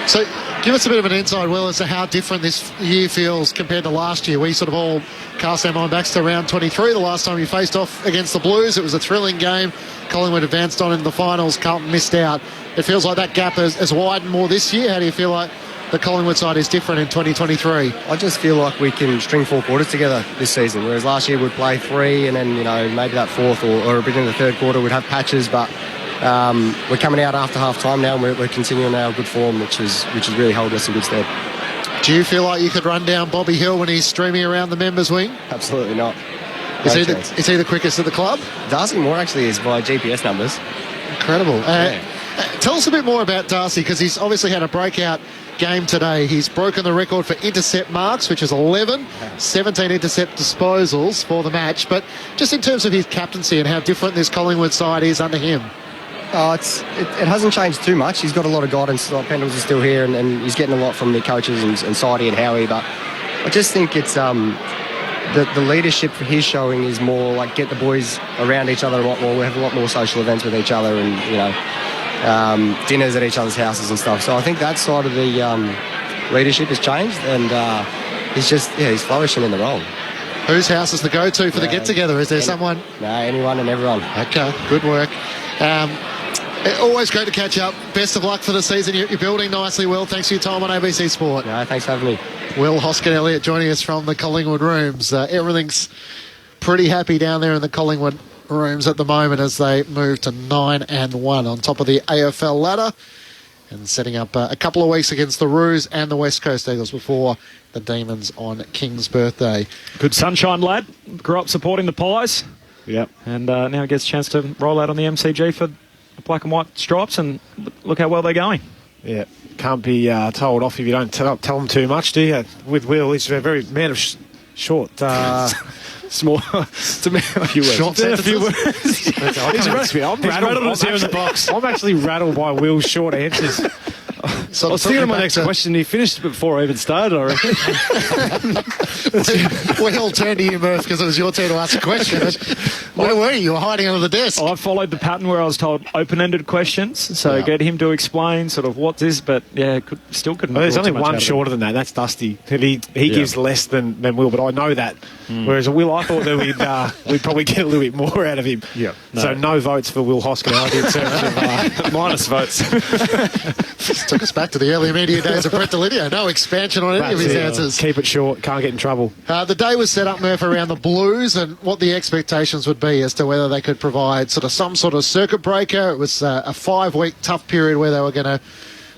So give us a bit of an insight, Will, as to how different this year feels compared to last year. We sort of all cast our mind back to round 23, the last time you faced off against the Blues. It was a thrilling game. Collingwood advanced on into the finals. Carlton missed out. It feels like that gap has widened more this year. How do you feel like the Collingwood side is different in 2023? I just feel like we can string 4 quarters together this season, whereas last year we'd play 3 and then, maybe that fourth or a bit in the third quarter we'd have patches, but we're coming out after half time now and we're continuing our good form, which is really holding us in good stead. Do you feel like you could run down Bobby Hill when he's streaming around the members' wing? Absolutely not. Is he the quickest at the club? Darcy Moore actually is by GPS numbers. Incredible. Tell us a bit more about Darcy, because he's obviously had a breakout game today. He's broken the record for intercept marks, which is 11, 17 intercept disposals for the match. But just in terms of his captaincy and how different this Collingwood side is under him. It hasn't changed too much. He's got a lot of guidance. Pendles is still here, and he's getting a lot from the coaches and Sidey and Howie. But I just think it's the leadership he's showing is more like get the boys around each other a lot more. We have a lot more social events with each other, and dinners at each other's houses and stuff. So I think that side of the leadership has changed, and he's flourishing in the role. Whose house is the go-to for the get-together? Is there someone? No, anyone and everyone. Okay, good work. Always great to catch up. Best of luck for the season. You're building nicely, Will. Thanks for your time on ABC Sport. No, thanks for having me. Will Hoskin-Elliott joining us from the Collingwood rooms. Everything's pretty happy down there in the Collingwood rooms at the moment as they move to 9-1 on top of the AFL ladder and setting up a couple of weeks against the Roos and the West Coast Eagles before the Demons on King's birthday. Good sunshine lad. Grew up supporting the Pies. Yep. And now gets a chance to roll out on the MCG for the black and white stripes, and look how well they're going. Yeah, can't be told off if you don't tell them too much, do you? With Will, he's a very man of short... Small. To me, a few words. Short sentences. I'm rattled here in the box. I'm actually rattled by Will's short answers. So I was thinking of my next question. He finished before I even started, I reckon. We all turned to you, Murph, because it was your turn to ask a question. Where were you? You were hiding under the desk. I followed the pattern where I was told open-ended questions, so get him to explain sort of what this, but still couldn't. Well, there's only one shorter than that. That's Dusty. He gives less than Will, but I know that. Whereas Will, I thought that we'd probably get a little bit more out of him. Yeah. So no votes for Will Hoskin-Elliott in terms of minus votes. Took us back to the early media days of Brett Delidio. No expansion on any of his answers. Keep it short. Can't get in trouble. The day was set up, Murph, around the Blues and what the expectations would be as to whether they could provide some sort of circuit breaker. It was a 5-week tough period where they were going to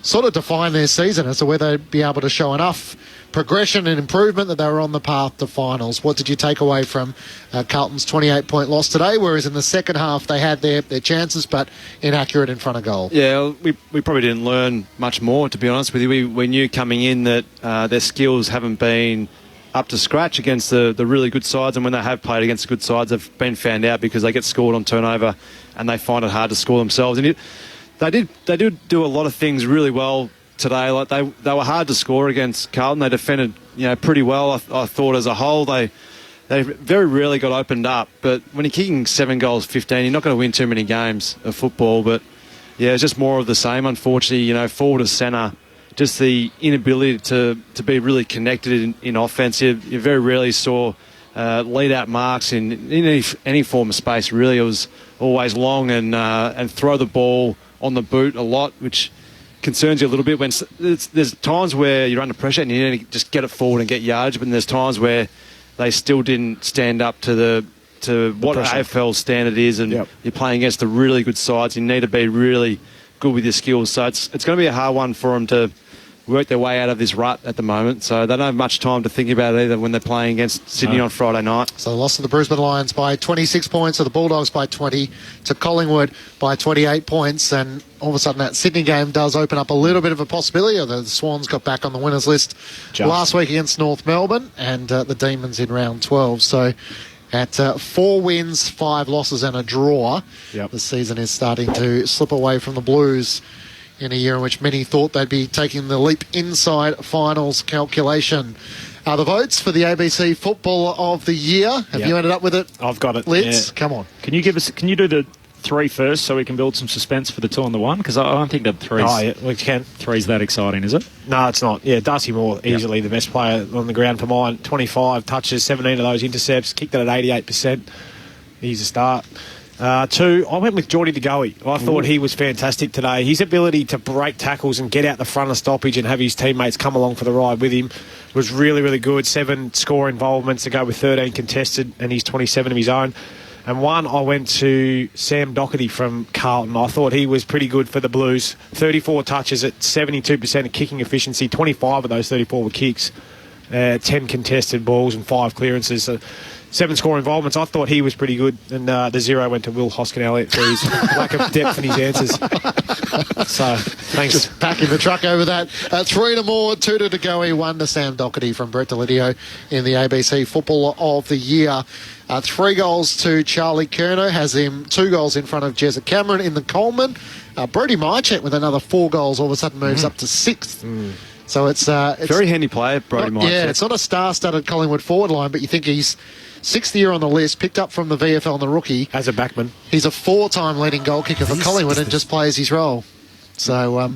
sort of define their season as to whether they'd be able to show enough progression and improvement that they were on the path to finals. What did you take away from Carlton's 28-point loss today, whereas in the second half they had their chances but inaccurate in front of goal? Yeah, we probably didn't learn much more, to be honest with you. We knew coming in that their skills haven't been up to scratch against the really good sides, and when they have played against good sides, they've been found out because they get scored on turnover and they find it hard to score themselves. And they did do a lot of things really well today. Like they were hard to score against Carlton. They defended pretty well. I thought as a whole they very rarely got opened up. But when you're kicking 7 goals 15, you're not going to win too many games of football. But yeah, it's just more of the same. Unfortunately, forward to centre, just the inability to be really connected in offense. You very rarely saw lead-out marks in any form of space. Really, it was always long and throw the ball on the boot a lot, which concerns you a little bit when there's times where you're under pressure and you need to just get it forward and get yardage, but there's times where they still didn't stand up to what AFL standard is, and you're playing against the really good sides. You need to be really good with your skills. So it's going to be a hard one for them to work their way out of this rut at the moment. So they don't have much time to think about it either when they're playing against Sydney on Friday night. So they lost to the Brisbane Lions by 26 points, to the Bulldogs by 20, to Collingwood by 28 points. And all of a sudden that Sydney game does open up a little bit of a possibility. The Swans got back on the winners list last week against North Melbourne, and the Demons in round 12. So at 4 wins, 5 losses and a draw, the season is starting to slip away from the Blues in a year in which many thought they'd be taking the leap inside finals calculation. The votes for the ABC Footballer of the Year. Have you ended up with it? I've got it. Lids, come on. Can you do the 3 first so we can build some suspense for the 2 and the 1? Because I don't think that 3's... Oh, yeah, we can. 3's that exciting, is it? No, it's not. Yeah, Darcy Moore, easily the best player on the ground for mine. 25 touches, 17 of those intercepts, kicked it at 88%. He's a start. 2, I went with Geordie De Goey. I thought he was fantastic today. His ability to break tackles and get out the front of stoppage and have his teammates come along for the ride with him was really, really good. 7 score involvements to go with 13 contested, and he's 27 of his own. And 1, I went to Sam Doherty from Carlton. I thought he was pretty good for the Blues. 34 touches at 72% of kicking efficiency. 25 of those 34 were kicks. 10 contested balls and 5 clearances. So 7 score involvements. I thought he was pretty good. And the 0 went to Will Hoskin-Elliott for his lack of depth in his answers. So, thanks. Just packing the truck over that. 3 to Moore, 2 to De Goey, 1 to Sam Doherty from Brett Delidio in the ABC Footballer of the Year. 3 goals to Charlie Curnow, has him 2 goals in front of Jezza Cameron in the Coleman. Brody Mychet with another 4 goals all of a sudden moves up to 6th. So it's very handy player, Brody Mychet. Yeah, it's not a star-studded Collingwood forward line, but you think he's 6th year on the list, picked up from the VFL and the rookie. As a backman. He's a 4-time leading goal kicker for Collingwood and just plays his role. So,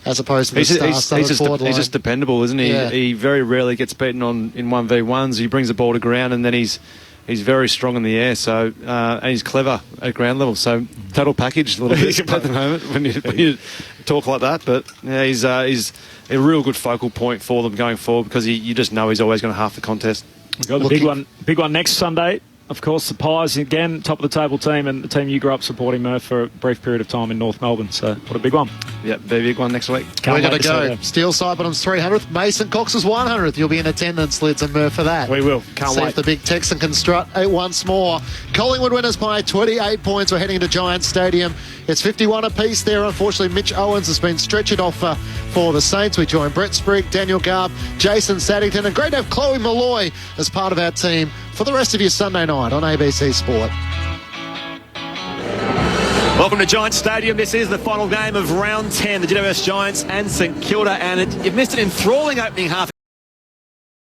as opposed to the star-studded forward line. He's just dependable, isn't he? Yeah. He very rarely gets beaten in 1v1s. He brings the ball to ground, and then he's very strong in the air. So and he's clever at ground level. So total package a little bit at the moment when you talk like that. But yeah, he's a real good focal point for them going forward, because you just know he's always going to half the contest. We've got the big one next Sunday. Of course, the Pies, again, top of the table team, and the team you grew up supporting, Murph, for a brief period of time in North Melbourne. So, what a big one. Yeah, very big one next week. We're going to go. Steel Sidebottom's 300th, Mason Cox's 100th. You'll be in attendance, Lids and Murph, for that. We will. Can't See wait. if the big Texan can strut once more. Collingwood winners by 28 points. We're heading to Giants Stadium. It's 51 apiece there. Unfortunately, Mitch Owens has been stretchered off for the Saints. We join Brett Sprigg, Daniel Garb, Jason Saddington, and great to have Chloe Malloy as part of our team for the rest of your Sunday night on ABC Sport. Welcome to Giants Stadium. This is the final game of round 10, the GWS Giants and St Kilda, and you've missed an enthralling opening half.